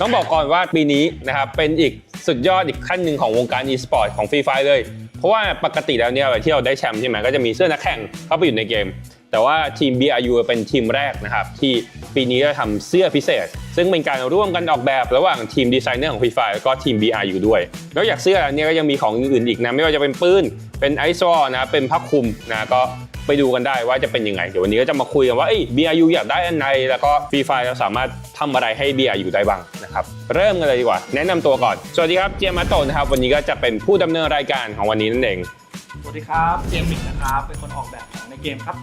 ต้องบอกก่อนว่าปีนี้นะครับเป็นอีกสุดยอดอีกขั้นหนึ่งของวงการ e-sport ของ Free Fire เลยเพราะว่าปกติแล้วเนี่ยที่เราได้แชมป์ใช่ไหมก็จะมีเสื้อนักแข่งเข้าไปอยู่ในเกมแต่ว่าทีม BRU เป็นทีมแรกนะครับที่ปีนี้ได้ทำเสื้อพิเศษซึ่งเป็นการร่วมกันออกแบบระหว่างทีมดีไซเนอร์ของ Free Fire แล้วก็ทีม BRU ด้วยแล้วจากเสื้อเนี่ยก็ยังมีของอื่นๆอีกนะไม่ว่าจะเป็นปืนเป็นไอซ์วอลนะเป็นผ้าคลุมนะก็ไปดูกันได้ว่าจะเป็นยังไงเดี๋ยววันนี้ก็จะมาคุยกันว่าBRU อยากได้อันไหนแล้วก็ Free Fire เราสามารถทำอะไรให้ BRU ได้บ้างนะครับเริ่มกันเลยดีกว่าแนะนำตัวก่อนสวัสดีครับเจมส์มาโตะนะครับวันนี้ก็จะเป็นผู้ดำเนินรายการของวันนี้นั่นเองสวัสดีครับเจมส์มิกนะครับเป็นคนออกแบบของในเกมครับ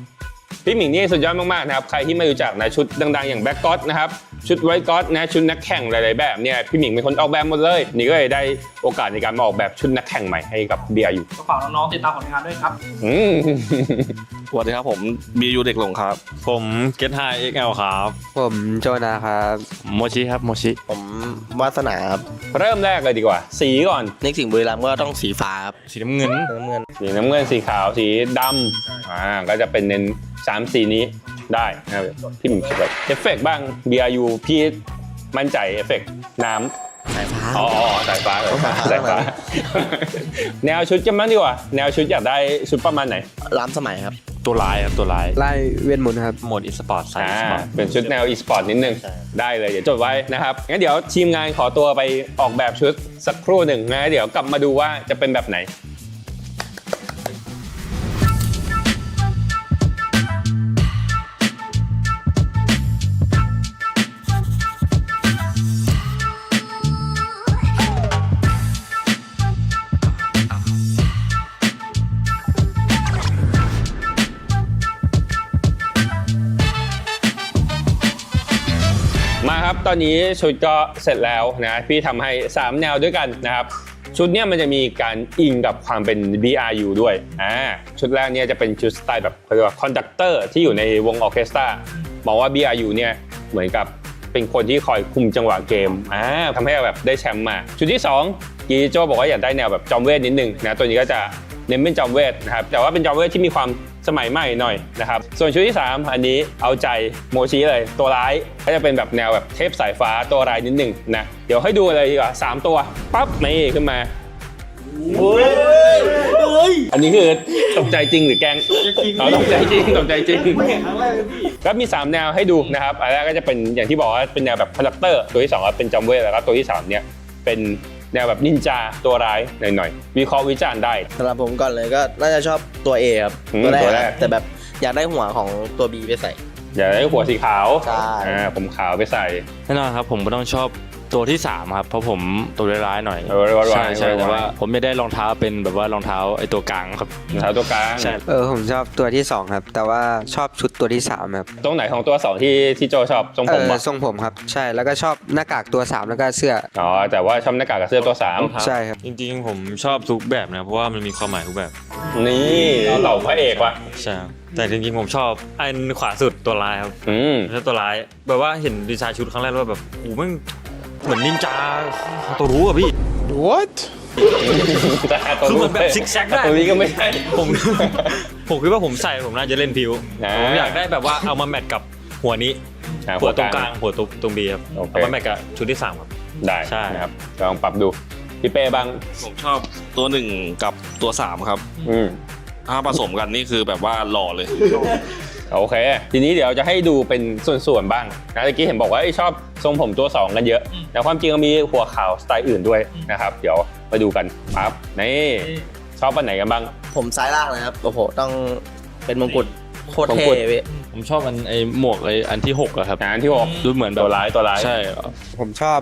พี่หมิงนี่สุดยอดมากๆนะครับใครที่ไม่รู้จักนะชุดดังๆอย่างแบ็กก็อดนะครับชุดไวท์ก็อดนะชุดนักแข่งหลายๆแบบเนี่ยพี่หมิงเป็นคนออกแบบหมดเลยนี่ก็เลยได้โอกาสในการมาออกแบบชุดนักแข่งใหม่ให้กับ BRU ก็ฝากน้องๆติดตามผลงานด้วยครับสวัสดีครับผมBRUเด็กหลงครับผมเกตไฮเอ็กแอลครับผมโจนาครับโมชิครับโมชิผมวาสนาครับเริ่มแรกเลยดีกว่าสีก่อนในสิ่งบุรีรัมย์ก็ต้องสีฟ้าครับสีน้ำเงินสีน้ำเงินสีขาวสีดำก็จะเป็นเน้น3 สีนี้ได้นะครับพี่หมิงคิดไว้เอฟเฟกต์บ้าง BRU พี่มั่นใจเอฟเฟกต์น้ำสายฟ้าสายฟ้าแนวชุดกันบ้างดีกว่าแนวชุดอยากได้ชุดประมาณไหนล้ำสมัยครับตัวร้ายครับตัวร้ายไล่เวียนหมุนครับโหมดอีสปอร์ตใส่เป็นชุดแนวอีสปอร์ตนิดนึงได้เลยเดี๋ยวจดไว้นะครับงั้นเดี๋ยวทีมงานขอตัวไปออกแบบชุดสักครู่หนึ่งนะเดี๋ยวกลับมาดูว่าจะเป็นแบบไหนมาครับตอนนี้ชุดก็เสร็จแล้วนะพี่ทำให้3แนวด้วยกันนะครับชุดเนี้ยมันจะมีการอิงกับความเป็น BRU ด้วยชุดแรกเนี่ยจะเป็นชุดสไตล์แบบเรียกว่าคอนดักเตอร์ที่อยู่ในวงออร์เคสตราบอกว่า BRU เนี่ยเหมือนกับเป็นคนที่คอยคุมจังหวะเกมทำให้แบบได้แชมป์มาชุดที่2กีโจบอกว่าอยากได้แนวแบบจอมเวทนิดนึงนะตัวนี้ก็จะเน้นเป็นจอมเวทนะครับแต่ว่าเป็นจอมเวทที่มีความสมัยใหม่หน่อยนะครับส่วนชุดที่3อันนี้เอาใจโมชิเลยตัวร้ายก็จะเป็นแบบแนวแบบเทพสายฟ้าตัวร้ายนิดนึงนะเดี๋ยวให้ดูเลยดีกว่า3ตัวปั๊บนี่ขึ้นมาอันนี้คือตกใจจริงหรือแกล้งตกใจจริงก็มี3แนวให้ดูนะครับอันแรกก็จะเป็นอย่างที่บอกว่าเป็นแนวแบบคาแรคเตอร์ตัวที่2ก็เป็นจอมเวทแล้วก็ตัวที่3เนี่ยเป็นแนวแบบนินจาตัวร้ายหน่อยๆวิเคราะห์วิจารณ์ได้สำหรับผมก่อนเลยก็น่าจะชอบตัว A ครับตัวแรกแต่แบบอยากได้หัวของตัว B ไปใส่อยากได้หัวสีขาวใช่ผมขาวไปใส่แน่นอนครับผมก็ต้องชอบตัวที่3ครับเพราะผมตัวร้ายหน่อยใช่แต่ว่าผมไม่ได้รองเท้าเป็นแบบว่ารองเท้าไอตัวกลางครับรองเท้าตัวกลางใช่ผมชอบตัวที่2ครับแต่ว่าชอบชุดตัวที่3ครับตรงไหนของตัว2ที่โจชอบทรงผมทรงผมครับใช่แล้วก็ชอบหน้ากากตัว3แล้วก็เสื้อแต่ว่าชอบหน้ากากกับเสื้อตัว3ใช่ครับจริงๆผมชอบทุกแบบนะเพราะว่ามันมีความหมายทุกแบบนี่เหล่าพระเอกว่ะใช่แต่จริงๆผมชอบอันขวาสุดตัวร้ายครับแล้วตัวร้ายแบบว่าเห็นดีไซน์ชุดครั้งแรกว่าแบบโอ้โหมันเหมือนนินจาตัวรู้อะพี่ What คือเหมือนแบบซิกแซกได้ตัวนี้ก็ไม่ใช่ผมคิดว่าผมใส่ผมน่าจะเล่นพิวผมอยากได้แบบว่าเอามาแมทกับหัวนี้หัวตรงกลางหัวตรงบีครับเอามาแมทกับชุดที่3ครับได้ใช่ครับลองปรับดูพี่เป้บ้างผมชอบตัว1กับตัว3ครับถ้าผสมกันนี่คือแบบว่าหล่อเลยโอเคทีนี้เดี๋ยวจะให้ดูเป็นส่วนๆบ้างนะเมื่อกี้เห็นบอกว่าชอบทรงผมตัว2กันเยอะแต่ความจริงก็มีหัวขาวสไตล์อื่นด้วยนะครับเดี๋ยวมาดูกันครับนี่ชอบอันไหนกันบ้างผมซ้ายล่างเลยครับโอ้โหต้องเป็นมงกุฎโคตรเท่เลยผมชอบไอ้หมวกอันที่6อะครับอันที่6ดูเหมือนตัวร้ายใช่ผมชอบ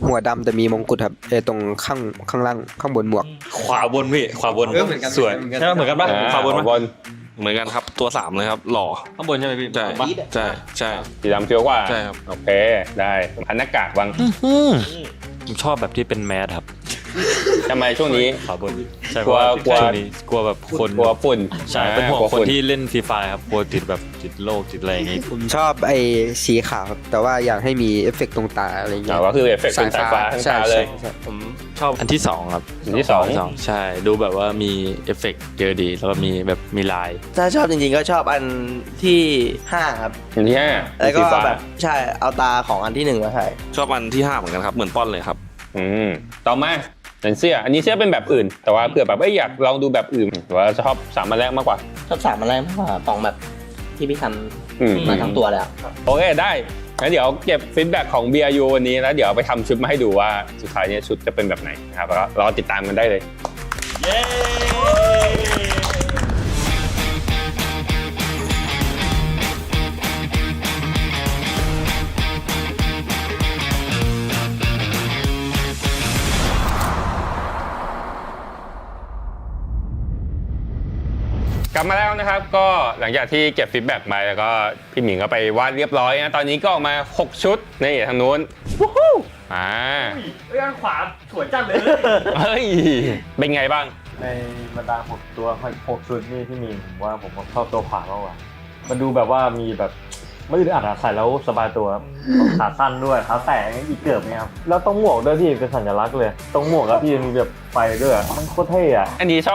หัวดำแต่มีมงกุฎครับตรงข้างล่างข้างบนหมวกขวาบนพี่ขวาบนสวยใช่เหมือนกันป่ะขวาบนเหมือนกันครับตัว3เลยครับหล่อข้างบนใช่ไหมพี่ใช่สีดำเฟี้ยวกว่าใช่ครับโอเคได้พันหน้ากากบ้างผมชอบแบบที่เป็นแมสครับ ทำไมช่วงนี้ ขวาบนใช่ กลัว เพราะว่าช่วงนี้กลัวแบบคน กลัวฝุ่น ใช่เป็นห่วง กลั คน ฝุ่ ที่เล่นฟรีไฟครับกลัวติดแบบติดโรคติดอะไรอย่างงี้ ผมชอบไอ้สีขาวครับแต่ว่าอยากให้มีเอฟเฟกต์ตรงตาอะไรอย่างเงี้ อ๋ ย อก็คือเอฟเฟกต์เป็นสายฟ้าทั้ง ใช่ ตาเลย ใช่ ผมชอบอันที่2ครับ อันที่สอง ใช่ดูแบบว่ามีเอฟเฟกต์เยอะดีแล้วก็มีแบบมีลาย ถ้าชอบจริงๆก็ชอบอันที่5ครับ อันที่ห้า แล้วก็ สีฟ้า แบบใช่เอาตาของอันที่1มาใส่ ชอบอันที่5เหมือนกันครับเหมือนป้อนเลยครับ ต่อมาเป็นเสื้ออันนี้เสื้อเป็นแบบอื่น แต่ว่าเผื่อแบบอยากลองดูแบบอื่นแต่ว่าชอบ3 อันแรกมากกว่า ชอบ3อันแรกมากกว่า2แบบที่พี่ท อืม ำมาทั้งตัวแล้ว โอเคได้งั้นเดี๋ยวเก็บฟีดแบ็กของ BRU วันนี้แล้วเดี๋ยวเอาไปทำชุดมาให้ดูว่าสุดท้ายเนี่ยชุดจะเป็นแบบไหนนะครับแล้วก็รอติดตามกันได้เลย เย้ กลับมาแล้วนะครับก็หลังจากที่เก็บฟีดแบ็กไปแล้วก็พี่หมิงก็ไปวาดเรียบร้อยนะตอนนี้ก็ออกมา6 ชุดนี่ทางนู้นวู้ฮู้อ่า ด้านขวาสวยจังเลย เฮ้ยเป็นไงบ้าง ในบรรดา6 ตัว6 ชุดนี่ที่มีผมว่าผมชอบตัวขวามากกว่ามันดูแบบว่ามีแบบไม่อึดอัดอะใส่แล้วสบายตัวครับขาสั้นด้วยขาแตกอีกเกือบเนี่ยครับแล้วตรงหมวกด้วยพี่เป็นสัญลักษณ์เลยตรงหมวกแล้วพี่มีแบบไฟด้วยอะมันโคตรเท่อะ อันนี้ช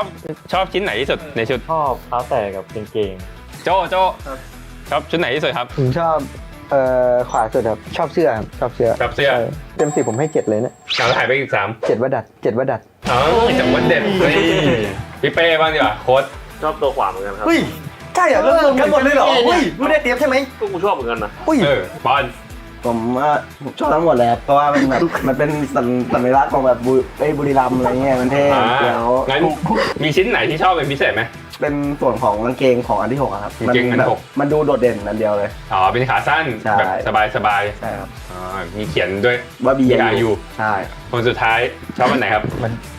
อบชิ้นไหนที่สุดในชุด ชอบขาแตกกับกางเกง โจชอบชุดไหนที่สุดครับ ผมชอบขวาสุดครับชอบเสื้อครับชอบเสื้อ ชอบเสื้อ เต็ม10ผมให้7เลยเนี่ย เราถ่ายไปอีก3 7ว่าดัด อ๋อจังหวัดเด็ดนี่พี่เป้บ้างดีกว่าโค้ด ชอบตัวขวาเหมือนกันครับ เฮ้ยใช่เหรอเริ่มรวมกันหมดเลยเหรอเฮ้ยรู้ได้เตรียมใช่ไหม ก็กูชอบเหมือนกันนะ บอล ผมชอบทั้งหมดเลยครับเพราะว่ามันแบบ มันเป็นสัญลักษณ์ของแบบบุรีรัมย์อะไรเงี้ยมันเท่ อ่า เดี๋ยว งั้นมีชิ้นไหนที่ชอบเป็นพิเศษไหม เป็นส่วนของกางเกงของอันที่6อะครับ กางเกงอันที่ แบบ หก มันดูโดดเด่นอันเดียวเลย อ๋อเป็นขาสั้น ใช่ แบบสบาย ใช่ครับ อ๋อมีเขียนด้วย ว่า BRU ใช่ คนสุดท้ายชอบอันไหนครับ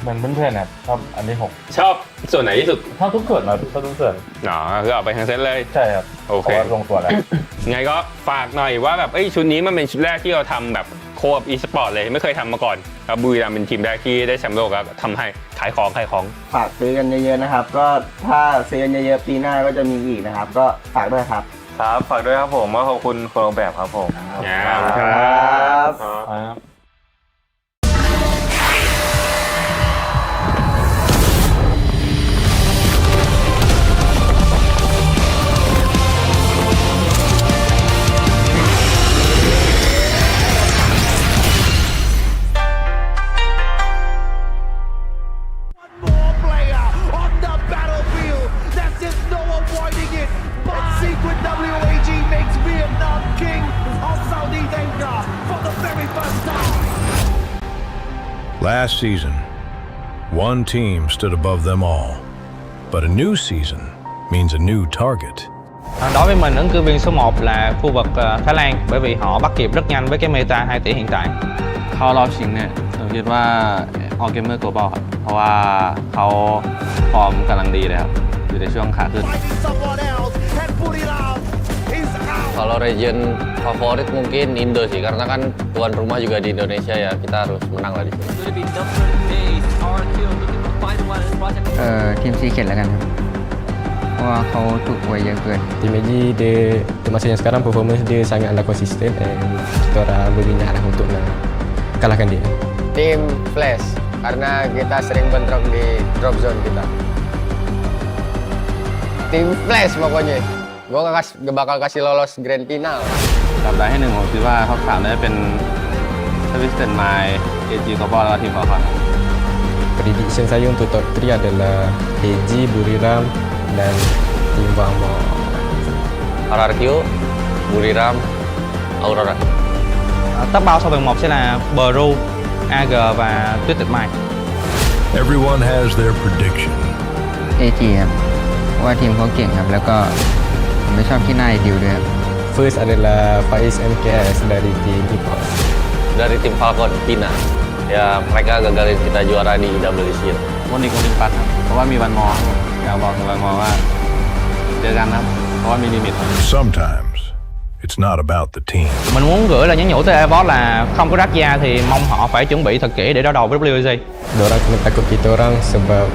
มันเพื่อนๆนะครับชอบอันที่ ชอบส่วนไหนที่สุด 6ชอบทุกส่วนนะชอบทุกส่วน อ๋อคือเอาไปทั้งเซตเลย ใช่ครับ โอเค พราะว่าลงตัวแล้ว ไงก็ฝากหน่อยว่าแบบชุดนี้มันเป็นชุดแรกที่เราทำแบบโคกับ Esports เลยไม่เคยทำมาก่อนแล้วบุรีรัมย์เป็นทีมแรกที่ได้แชมป์โลกแล้วทำให้ขายของ ฝากซื้อกันเยอะๆนะครับ ก็ถ้าซื้อกันเยอะๆปีหน้าก็จะมีอีกนะครับ ก็ฝากด้วยครับ ครับฝากด้วยครับผมว่าขอบคุณคนออกแบบครับผม ครับ ครับ more player on the battlefield. There's just no avoiding it. But Secret WAG makes Vietnam king of Southeast Asia for the very first time. Last season, one team stood above them all. But a new season means a new target. Đối với mình, ứng cử viên số 1 là khu vực Thái Lan bởi vì họ bắt kịp rất nhanh với cái meta 2 tỷ hiện tại. เข้ารอบชิงเนี่ยผมคิดว่า All Gamer Global ครับ เพราะว่าเขาฟอร์มกำลังดีเลยครับ อยู่ในช่วงขาขึ้น Find someone else and Buriram is out. Kalau region favorit mungkin Indo sih, karena kan tuan rumah juga di Indonesia ya, kita harus menang lah di sini. ทีมซีเข็ดแล้วกันครับเพราะว่าเขาถูกไว้เยอะเกิน Tim Eji dia masanya sekarang performance dia sangatlah konsisten and kita orang berminat lah untuk nak kalahkan dia. Tim Flash, karena kita sering bentrok di drop zone kita. Tim Flash pokoknya. Gue gak bakal kasih lolos grand final. สัปดาห์ที่ 1ผมคิดว่าท็อป 3 ได้เป็นทวิสเตนไมล์ AG Global แล้วก็ทีมฟอร์คอน Prediction saya untuk top 3 adalah AG, Buriram dan Tim Bangmor. RRQ, Buriram, Aurora. Top 3 sau vòng 1 sẽ là Bru, AG và Twisted Mind. Everyone has their prediction. AG ครับเพราะว่าทีมเขาเก่งครับแล้วก็ผมไม่ชอบที่หน้าดิวด้วยครับ First adalah Faiz MKS dari tim Esports. Dari tim Falcon, Pina. Ya mereka gagalin kita juara di WC. วันนี้คงเป็นปัดครับเพราะว่ามีวันมออยากบอกถึงวันมอว่าเจอกันครับเพราะว่ามีลิมิต Sometimes It's not about the team. Mình muốn gửi lời nhắn nhủ tới Esports là không có rắc da thì mong họ phải chuẩn bị thật kỹ để đối đầu với FFWS. Dorang kena takut kita orang sebab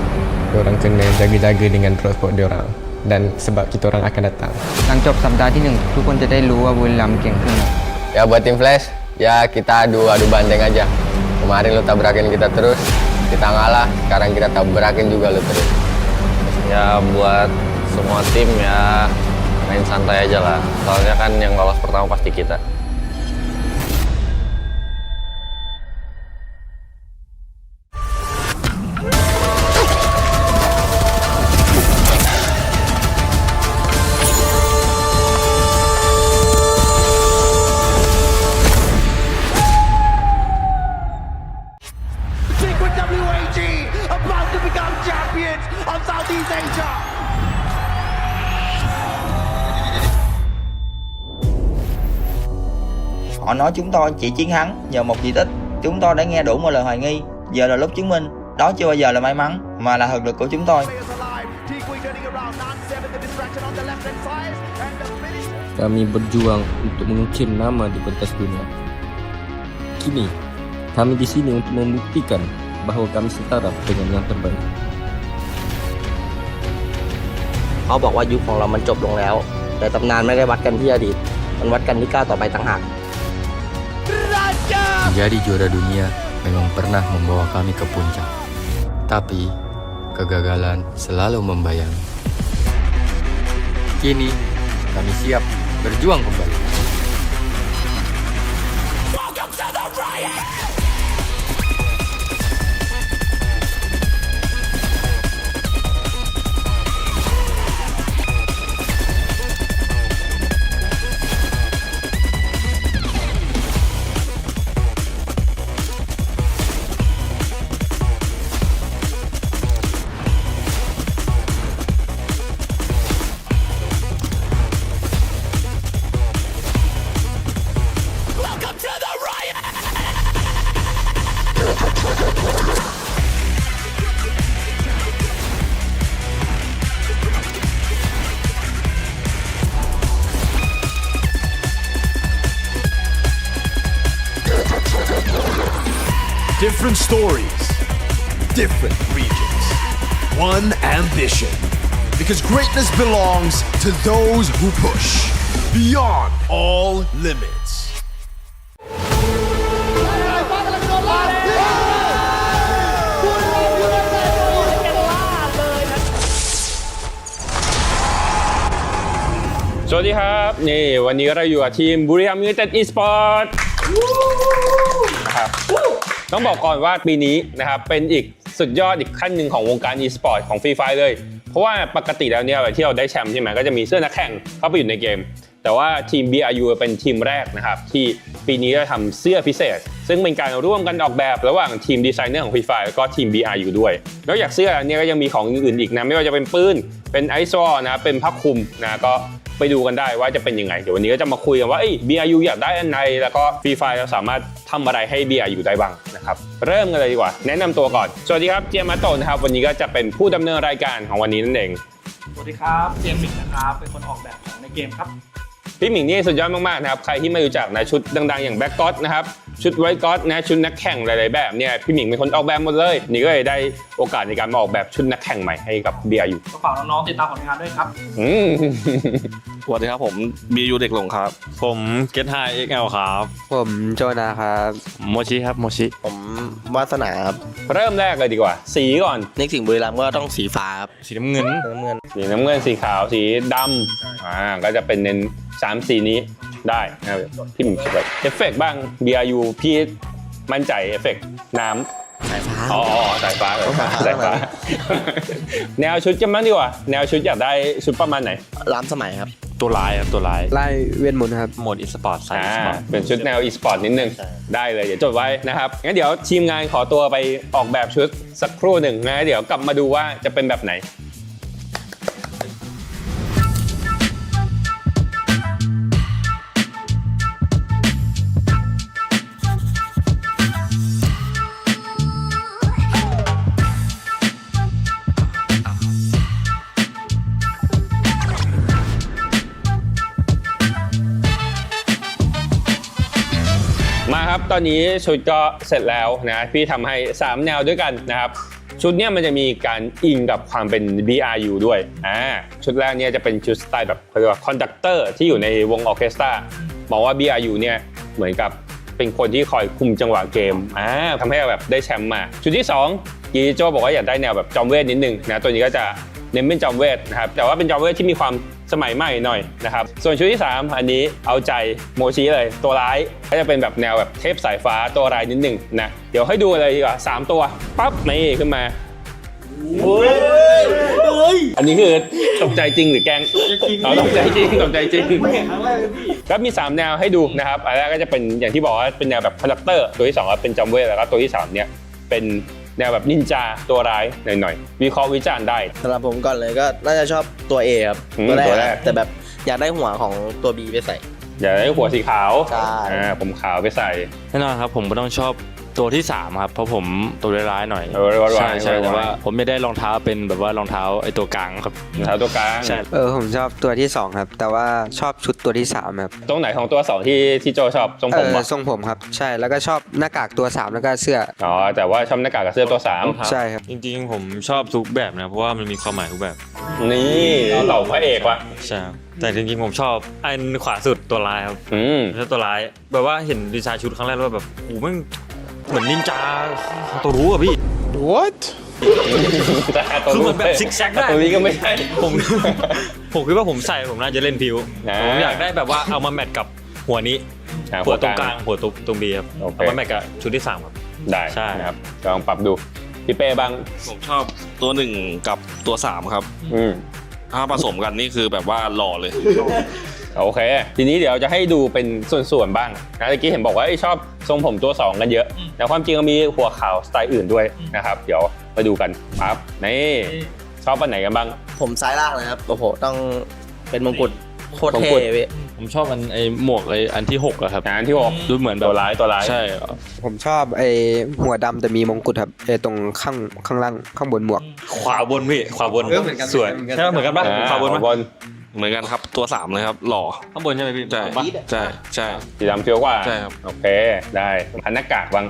dorang kena jaga-jaga dengan prospek diorang dan sebab kita orang akan datang. หลังจบสัปดาห์ที่1ทุกคนจะได้รู้ว่าบุรีรัมย์เก่งขึ้น Ya buat tim Flash, ya kita adu banteng aja. Kemarin lu tabrakin kita terus, kita ngalah, sekarang kita tabrakin juga lu terus. Ya buat semua tim ya main santai aja lah. Soalnya kan yang lolos pertama pasti kita. Secret WAG about to become champions of Southeast Asia. Họ nói chúng tôi chỉ chiến thắng nhờ một di tích. Chúng tôi đã nghe đủ mọi lời hoài nghi. Giờ là lúc chứng minh đó chưa bao giờ là may mắn mà là thực lực của chúng tôi. Kami berjuang untuk mengukir nama di pentas dunia. Kini, kami di sini untuk membuktikan bahawa kami setara dengan yang terbaik. เขาบอกว่ายุคของเรามันจบลงแล้วแต่ตำนานไม่ได้วัดกันที่อดีตมันวัดกันที่ก้าวต่อไปต่างหาก Menjadi juara dunia memang pernah membawa kami ke puncak. Tapi, kegagalan selalu membayangi. Kini, kami siap berjuang kembali. Different stories, different regions, one ambition. Because greatness belongs to those who push beyond all limits. สวัสดีครับนี่วันนี้เราอยู่กับทีมบุรีรัมย์ยูไนเต็ด Esports นะครับต้องบอกก่อนว่าปีนี้นะครับเป็นอีกสุดยอดอีกขั้นหนึ่งของวงการ Esports ของ Free Fire เลยเพราะว่าปกติแล้วเนี่ยที่เราได้แชมป์ใช่ไหมก็จะมีเสื้อนักแข่งเข้าไปอยู่ในเกมแต่ว่าทีม BRU เป็นทีมแรกนะครับที่ปีนี้จะทำเสื้อพิเศษซึ่งเป็นการร่วมกันออกแบบระหว่างทีมดีไซเนอร์ของ Free Fire แล้วก็ทีม BRU ด้วยนอกจากเสื้อเนี่ยก็ยังมีของอื่นอีกนะไม่ว่าจะเป็นปืนเป็นไอซ์วอลนะเป็นผ้าคลุมนะก็ไปดูกันได้ว่าจะเป็นยังไงเดี๋ยววันนี้ก็จะมาคุยกันว่าBRU อยากได้อันไหนแล้วก็ Free Fire เราสามารถทำอะไรให้ BRU ได้บ้างนะครับเริ่มกันเลยดีกว่าแนะนำตัวก่อนสวัสดีครับเจมมาโตะนะครับวันนี้ก็จะเป็นผู้ดำเนินรายการของวันนี้นั่นเองสวัสดีครับเจมมิกนะครับเป็นคนออกแบบของในเกมครับพี่หมิงนี่สุดยอดมากๆนะครับใครที่ไม่รู้จักนะชุดดังๆอย่างแบ็กก็อดนะครับชุดไวท์ก็อดนะชุดนักแข่งหลายๆแบบเนี่ยพี่หมิงเป็นคนออกแบบหมดเลยนี่ก็เลยได้โอกาสในการมาออกแบบชุดนักแข่งใหม่ให้กับ BRU ก็ฝากน้องๆติดตามผลงานด้วยครับสวัสดีครับผม BRU เด็กหลงครับผมเกตไฮ XL ครับผมโจนาครับโมชิครับโมชิ ผมวาสนาครับ เริ่มแรกเลยดีกว่าสีก่อนนึกถึงบุรีรัมย์ก็ต้องสีฟ้าครับ สีน้ำเงินสีน้ำเงินสีขาวสีดำก็จะเป็นเน้น3สีนี้ได้นะครับพี่หมิงแบบเอฟเฟกต์บ้าง BRU พี่มั่นใจเอฟเฟกต์น้ำสายฟ้าสายฟ้าสายฟ้าแนวชุดกันบ้างดีกว่าแนวชุดอยากได้ชุดประมาณไหนล้ำสมัยครับ ตัวร้ายครับตัวร้ายไล่เวทมนต์ครับโหมด Esports ใส่ Esports เป็นชุดแนว Esports นิดนึงได้เลยเดี๋ยวจดไว้นะครับงั้นเดี๋ยวทีมงานขอตัวไปออกแบบชุดสักครู่หนึ่งนะเดี๋ยวกลับมาดูว่าจะเป็นแบบไหน ครับตอนนี้ชุดก็เสร็จแล้วนะพี่ทำให้3แนวด้วยกันนะครับชุดเนี้ยมันจะมีการอิงกับความเป็น BRU ด้วยชุดแรกเนี่ยจะเป็นชุดสไตล์แบบเขาเรียกว่าคอนดักเตอร์ที่อยู่ในวงออร์เคสตราบอกว่า BRU เนี่ยเหมือนกับเป็นคนที่คอยคุมจังหวะเกมทำให้แบบได้แชมป์มาชุดที่2กีโจบอกว่าอยากได้แนวแบบจอมเวทนิดนึงนะตัวนี้ก็จะเน้นเป็นจอมเวทนะครับแต่ว่าเป็นจอมเวทที่มีความสมัยใหม่หน่อยนะครับส่วนชุดที่3อันนี้เอาใจโมชิเลยตัวร้ายก็จะเป็นแบบแนวแบบเทพสายฟ้าตัวร้ายนิดนึงนะเดี๋ยวให้ดูเลยดีกว่า3ตัวปั๊บนี่ขึ้นมาอันนี้คือตกใจจริงหรือแกล้งตกใจจริงก็มี3แนวให้ดูนะครับอันแรกก็จะเป็นอย่างที่บอกว่าเป็นแนวแบบคอนดักเตอร์ตัวที่2ก็เป็นจอมเวทแล้วก็ตัวที่3เนี่ยเป็นแนวแบบนินจาตัวร้ายหน่อยๆวิเคราะห์วิจารณ์ได้สำหรับผมก่อนเลยก็น่าจะชอบตัว A ครับตัวแรกแต่แบบอยากได้หัวของตัว B ไปใส่อยากได้หัวสีขาวผมขาวไปใส่แน่นอนครับผมก็ต้องชอบตัวที่3ครับเพราะผมตัวร้ายหน่อยใช่แต่ว่าผมไม่ได้รองเท้าเป็นแบบว่ารองเท้าไอ้ตัวกลางครับรองเท้าตัวกลางใช่ผมชอบตัวที่2ครับแต่ว่าชอบชุดตัวที่3ครับตรงไหนของตัว2ที่โจชอบทรงผมทรงผมครับใช่แล้วก็ชอบหน้ากากตัว3แล้วก็เสื้อแต่ว่าชอบหน้ากากกับเสื้อตัว3ใช่ครับจริงๆผมชอบทุกแบบนะเพราะว่ามันมีความหมายทุกแบบนี่เหล่าพระเอกว่ะใช่แต่จริงๆผมชอบอันขวาสุดตัวร้ายครับแล้วตัวร้ายแบบว่าเห็นดีไซน์ชุดครั้งแรกแล้วแบบโอ้มันเหมือนนินจาตัวรู้อ่ะพี่ What คือเหมือนแบบซิกแซกได้ตัวนี้ก็ไม่ใช่ผมคิดว่าผมใส่ผมน่าจะเล่นพิวผมอยากได้แบบว่าเอามาแมทกับหัวนี้หัวตรงกลางหัวตรงบีครับเอามาแมทกับชุดที่3ครับได้ใช่ครับลองปรับดูพี่เป้บ้างผมชอบตัว1กับตัว3ครับถ้าผสมกันนี่คือแบบว่าหล่อเลยโอเคทีนี้เดี๋ยวจะให้ดูเป็นส่วนๆบ้างนะเมื่อกี้เห็นบอกว่าชอบทรงผมตัว2กันเยอะแต่ความจริงก็มีหัวขาวสไตล์อื่นด้วยนะครับเดี๋ยวมาดูกันปั๊บนี่ชอบอันไหนกันบ้างผมซ้ายล่างเลยครับโอ้โหต้องเป็นมงกุฎโคตรเท่เลยผมชอบไอ้หมวกอันที่6อะครับอันที่6ดูเหมือนตัวร้ายใช่ผมชอบหัวดำแต่มีมงกุฎครับตรงข้างล่างข้างบนหมวกขวาบนพี่ขวาบนสวยใช่เหมือนกันป่ะขวาบนเหมือนกันครับตัว3เลยครับหล่อข้างบนใช่ไหมพี่ใช่สีดำเฟี้ยวกว่าใช่ครับโอเคได้หน้ากากบ้าง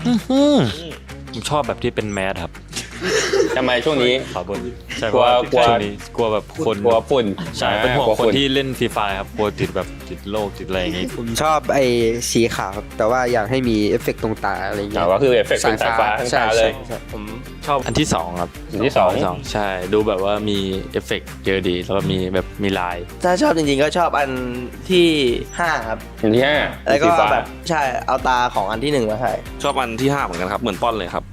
ผมชอบแบบที่เป็นแมสครับทำไมช่วงนี้ขวาบนใช่กลัวแบบคนกลัวฝุ่นใช่เป็นห่วงคนที่เล่นฟรีไฟครับกลัวติดแบบติดโรคติดอะไรอย่างงี้ผมชอบสีขาวครับแต่ว่าอยากให้มีเอฟเฟกต์ตรงตาอะไรอย่างเงี้ยก็คือเอฟเฟกต์เป็นสายฟ้าทั้งตาเลยผมชอบอันที่2ครับอันที่2ใช่ดูแบบว่ามีเอฟเฟกต์เยอะดีแล้วก็มีแบบมีลายถ้าชอบจริงๆก็ชอบอันที่5ครับอันที่5แล้วก็แบบใช่เอาตาของอันที่1มาใส่ชอบอันที่5เหมือนกันครับเหมือนป้อนเลยครับ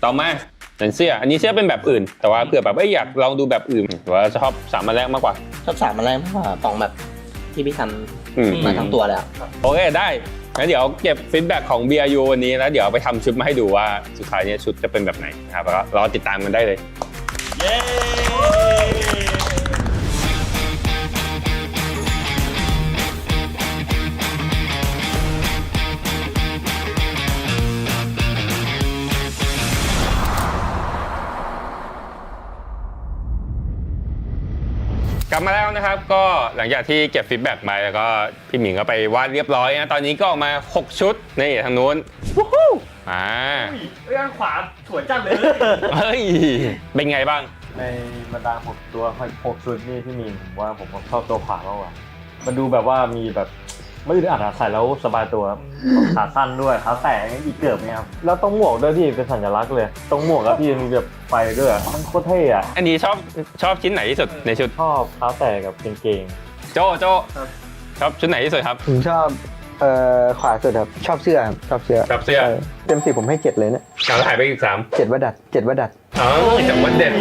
ต่อมาเป็นเสื้ออันนี้เสื้อเป็นแบบอื่นแต่ว่าเผื่อแบบอยากลองดูแบบอื่นหรือว่าชอบ3อันแรกมากกว่าชอบ3อันแรกมากกว่าของแบบที่พี่ทำมาทั้งตัวแล้วโอเคได้งั้นเดี๋ยวเก็บฟีดแบ็กของ BRU วันนี้แล้วเดี๋ยวไปทำชุดมาให้ดูว่าสุดท้ายเนี่ยชุดจะเป็นแบบไหนนะครับแล้วรอติดตามกันได้เลยเย้กลับมาแล้วนะครับก็หลังจากที่เก็บฟีดแบ็กมาแล้วก็พี่หมิงก็ไปวาดเรียบร้อยนะตอนนี้ก็ออกมา6ชุดนี่ทางนู้นเรื่องขวาสวยจังเลยเฮ้ยเป็นไงบ้างในบรรดา6ตัว6ชุดนี่ที่มีผมว่าผมชอบตัวขวามากกว่ามันดูแบบว่ามีแบบไม่อึดอัดใส่แล้วสบายตัวขาสั้นด้วยขาแตะอีกเกือบเนี่ยครับแล้วต้องหมวกด้วยพี่เป็นสัญลักษณ์เลยตรงหมวกแล้วพี่มีแบบไฟด้วยมันโคตรเท่อะอันนี้ชอบชิ้นไหนที่สุดในชุดชอบขาแตะกับกางเกงโจชอบชุดไหนที่สุดครับผมชอบขวาสุดครับชอบเสื้อเต็ม10ผมให้7เลยเนี่ยหายไปอีก3 7ว่าดัดจากวันเด็ด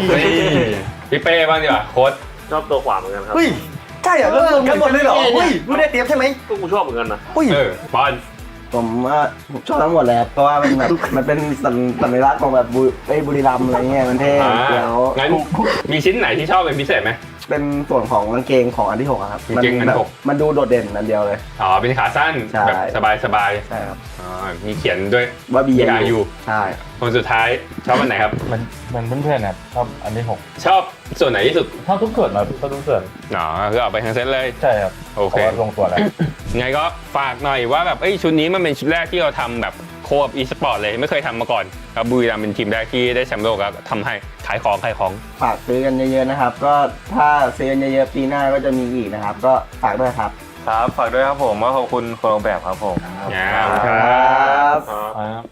พี่เป้บ้างดีกว่าโค้ดชอบตัวขวาเหมือนกันครับใช่เหรอกันหมดเลยเหรอรู้ได้เตรียมใช่ไหมก็กูชอบเหมือนกันนะบอลผมชอบทั้งหมดเลยเพราะว่ามันแบบมันเป็นสัญลักษณ์ของแบบบุรีรัมย์อะไรเงี้ยมันเท่แล้วงั้นมีชิ้นไหนที่ชอบเป็นพิเศษไหม เป็นส่วนของกางเกงของอันที่6ครับ กางเกงอันที่หก มันดูโดดเด่นอันเดียวเลย อ๋อเป็นขาสั้น ใช่ แบบสบาย ใช่ครับ อ๋อมีเขียนด้วย ว่า BIU ใช่ คนสุดท้ายชอบอันไหนครับ มันเพื่อนๆนะชอบอันที่ ชอบส่วนไหนที่สุด 6ชอบทุกส่วนนะชอบทุกส่วน อ๋อคือเอาไปทั้งเซตเลย ใช่ครับ โอเค พราะว่าลงตัวแล้ว ไงก็ฝากหน่อยว่าแบบชุดนี้มันเป็นชุดแรกที่เราทำแบบโคบ e-sport เลยไม่เคยทำมาก่อนครับบุรีรัมย์เป็นทีมแรกที่ได้แชมป์โลกแล้วทำให้ขายของ ฝากซื้อกันเยอะๆนะครับ ก็ถ้าซื้อกันเยอะๆปีหน้าก็จะมีอีกนะครับ ก็ฝากด้วยครับ ครับฝากด้วยครับผมว่าขอบคุณคนออกแบบครับผม ครับ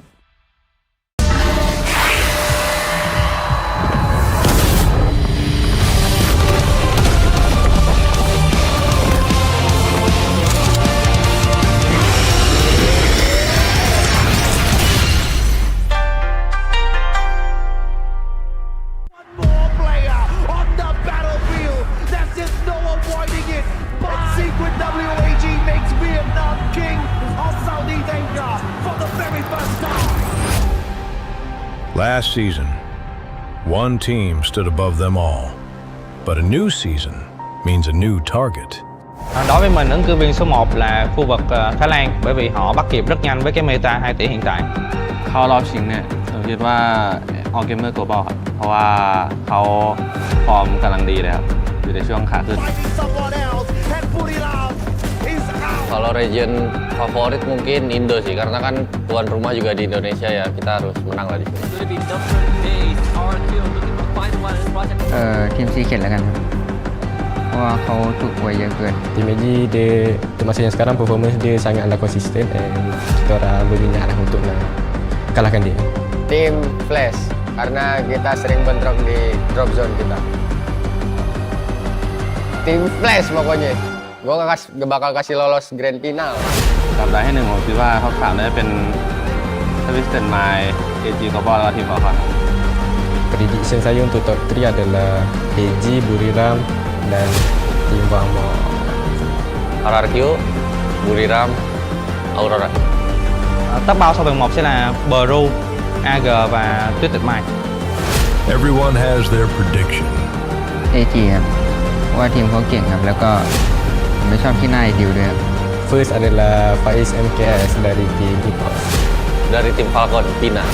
More player on the battlefield. There's just no avoiding it. But Secret WAG makes Vietnam king of Southeast Asia for the very first time. Last season, one team stood above them all. But a new season means a new target. Đối với mình, ứng cử viên số 1 là khu vực Thái Lan, bởi vì họ bắt kịp rất nhanh với cái meta 2 tỷ hiện tại. เข้ารอบชิงเนี่ยผมคิดว่า All Gamer Global ครับเพราะว่าเขาฟอร์มกำลังดีเลยครับอยู่ในช่วงขาขึ้น Someone else and Buriram is out. Kalau region favorit mungkin Indo sih karena kan tuan rumah juga di Indonesia ya kita harus menang lah di sini. ทีมซีเข็ดแล้วกันครับเพราะว่าเขาถูกหวยเยอะเกิน Tim Eji dia masa yang sekarang performance dia sangatlah konsisten dan kita orang berminat lah untuk nak kalahkan dia. Tim Flash karena kita sering bentrok di drop zone kita. Tim Flash pokoknya. Gue gak bakal kasih lolos grand final. สัปดาห์ที่ 1ผมคิดว่าท็อป3น่าจะเป็นทวิสเทนไมล์ AG Global แล้วก็ทีมบอลครับ Prediction saya untuk top 3 adalah AG, Buriram dan Tim Bangmo. RRQ, Buriram, Aurora. Top 3 sau vòng 1 sẽ là Bru, AG và Tuyết Tịch Mai. Everyone has their prediction. AG ครับเพราะว่าทีมเขาเก่งครับ แล้วก็ผมไม่ชอบที่หน้าดิวด้วยครับ First adalah Faiz MKS dari tim Esports. Dari tim Falcon, Pina.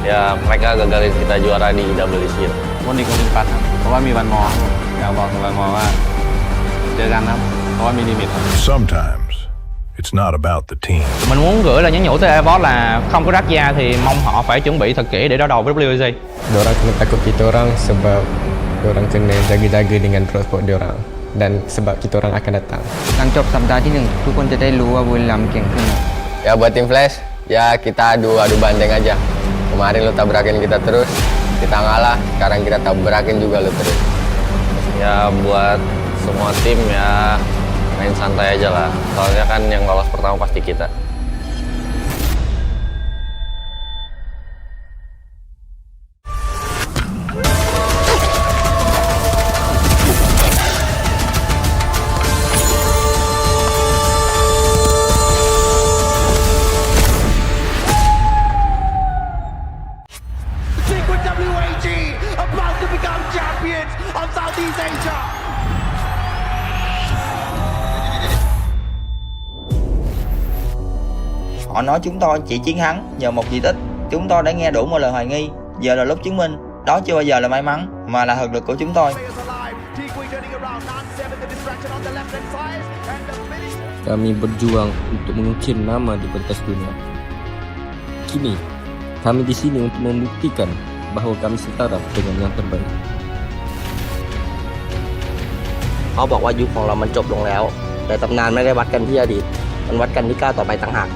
Ya mereka gagalin kita juara di WC. วันนี้ก็มีปัดครับเพราะว่ามีวันมอครับอยากบอกถึงวันมอว่าเจอกันครับเพราะว่ามีลิมิตครับ Sometimes it's not about the team. Mình muốn gửi là nhắn nhủ tới Esports là không có rắc da thì mong họ phải chuẩn bị thật kỹ để đối đầu với WC. Diorang kena takut kita orang sebab diorang kena jaga-jaga dengan transport diorang dan sebab kita orang akan datang. หลังจบสัปดาห์ที่ 1 ทุกคนจะได้รู้ว่าบุรีรัมย์เก่งขึ้นครับ Ya buat tim Flash, ya kita adu banteng aja. Kemarin lu tabrakin kita terus, kita ngalah, sekarang kita tabrakin juga lu terus. Ya buat semua tim ya main santai aja lah. Soalnya kan yang lolos pertama pasti kita. Secret WAG about to become champions of Southeast Asia. Họ nói chúng tôi chỉ chiến thắng nhờ một di tích. Chúng tôi đã nghe đủ mọi lời hoài nghi. Giờ là lúc chứng minh đó chưa bao giờ là may mắn mà là thực lực của chúng tôi. Kami berjuang untuk mengukir nama di pentas dunia. Kini, kami di sini untuk membuktikan bahwa kami setara dengan yang terbaik. เขาบอกว่ายุคของเรามันจบลงแล้ว แต่ตำนานไม่ได้วัดกันที่อดีต มันวัดกันที่ก้าวต่อไปต่างหาก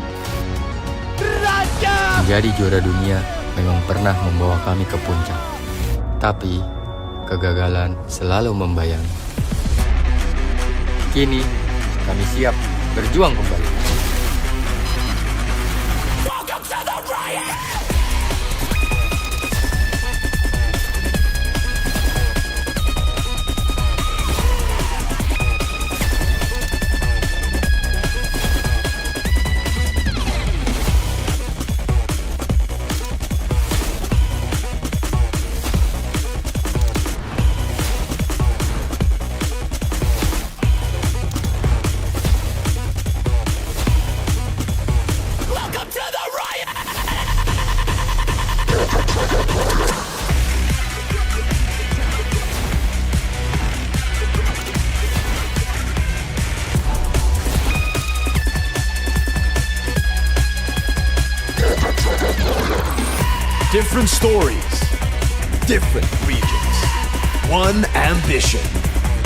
Menjadi juara dunia memang pernah membawa kami ke puncak. Tapi, kegagalan selalu membayangi. Kini, kami siap berjuang kembali. Different stories, different regions, one ambition.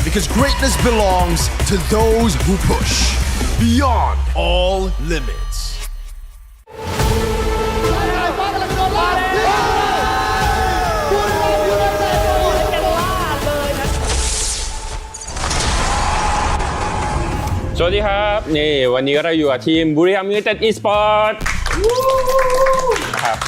Because greatness belongs to those who push beyond all limits. สวัสดีครับนี่วันนี้เราอยู่กับทีมบุรีรัมย์ยูไนเต็ด Esports นะครับ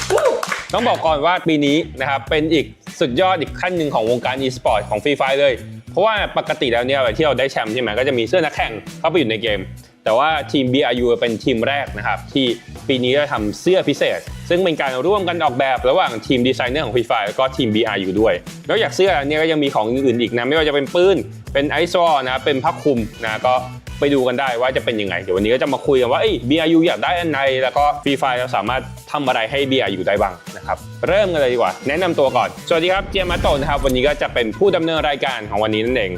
ต้องบอกก่อนว่าปีนี้นะครับเป็นอีกสุดยอดอีกขั้นหนึ่งของวงการ Esports ของ Free Fire เลยเพราะว่าปกติแล้วเนี่ยที่เราได้แชมป์ใช่ไหมก็จะมีเสื้อนักแข่งเข้าไปอยู่ในเกมแต่ว่าทีม BRU เป็นทีมแรกนะครับที่ปีนี้ได้ทำเสื้อพิเศษซึ่งเป็นการร่วมกันออกแบบระหว่างทีมดีไซเนอร์ของ Free Fire แล้วก็ทีม BRU ด้วยแล้วอยากเสื้อเนี่ยก็ยังมีของอื่นๆอีกนะไม่ว่าจะเป็นปืนเป็นไอซ์วอลนะเป็นผ้าคลุมนะก็ไปดูกันได้ว่าจะเป็นยังไงเดี๋ยววันนี้ก็จะมาคุยกันว่า BRU อยากได้อันไหนแล้วก็ Free Fire เราสามารถทำอะไรให้ BRU ได้บ้างนะครับเริ่มกันเลยดีกว่าแนะนำตัวก่อนสวัสดีครับเจมส์มาโตนะครับวันนี้ก็จะเป็นผู้ดำเนินรายการของวันนี้นั่นเอง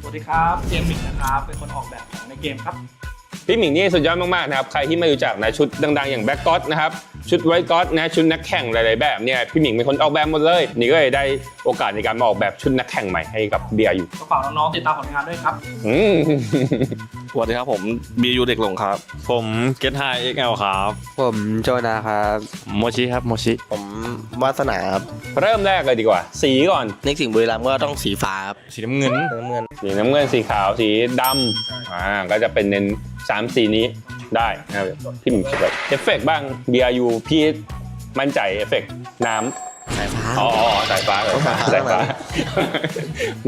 สวัสดีครับเจมมิกนะครับเป็นคนออกแบบของในเกมครับพี่หมิงนี่สุดยอดมากๆนะครับใครที่ไม่รู้จักนะชุดดังๆอย่างแบ็กก็อตนะครับชุดไวท์ก็อตนะชุดนักแข่งหลายๆแบบเนี่ยพี่หมิงเป็นคนออกแบบหมดเลยนี่ก็เลยได้โอกาสในการมาออกแบบชุดนักแข่งใหม่ให้กับ BRU ก็ฝากน้องๆติดตามผลงานด้วยครับสวัสดีครับผมBRUเด็กหลงครับผมเกตไฮ XL ครับผมโจนาครับโมชิครับโมชิผมวาสนาครับเริ่มแรกเลยดีกว่าสีก่อนในสิ่งบุรีรัมย์ก็ต้องสีฟ้าครับสีน้ำเงินสีน้ำเงินสีขาวสีดำก็จะเป็นเน้น3 สีนี้ได้นะครับพี่หมิงคิดแบบเอฟเฟกต์บ้าง BRU พี่มั่นใจเอฟเฟกต์น้ำสายฟ้าสายฟ้า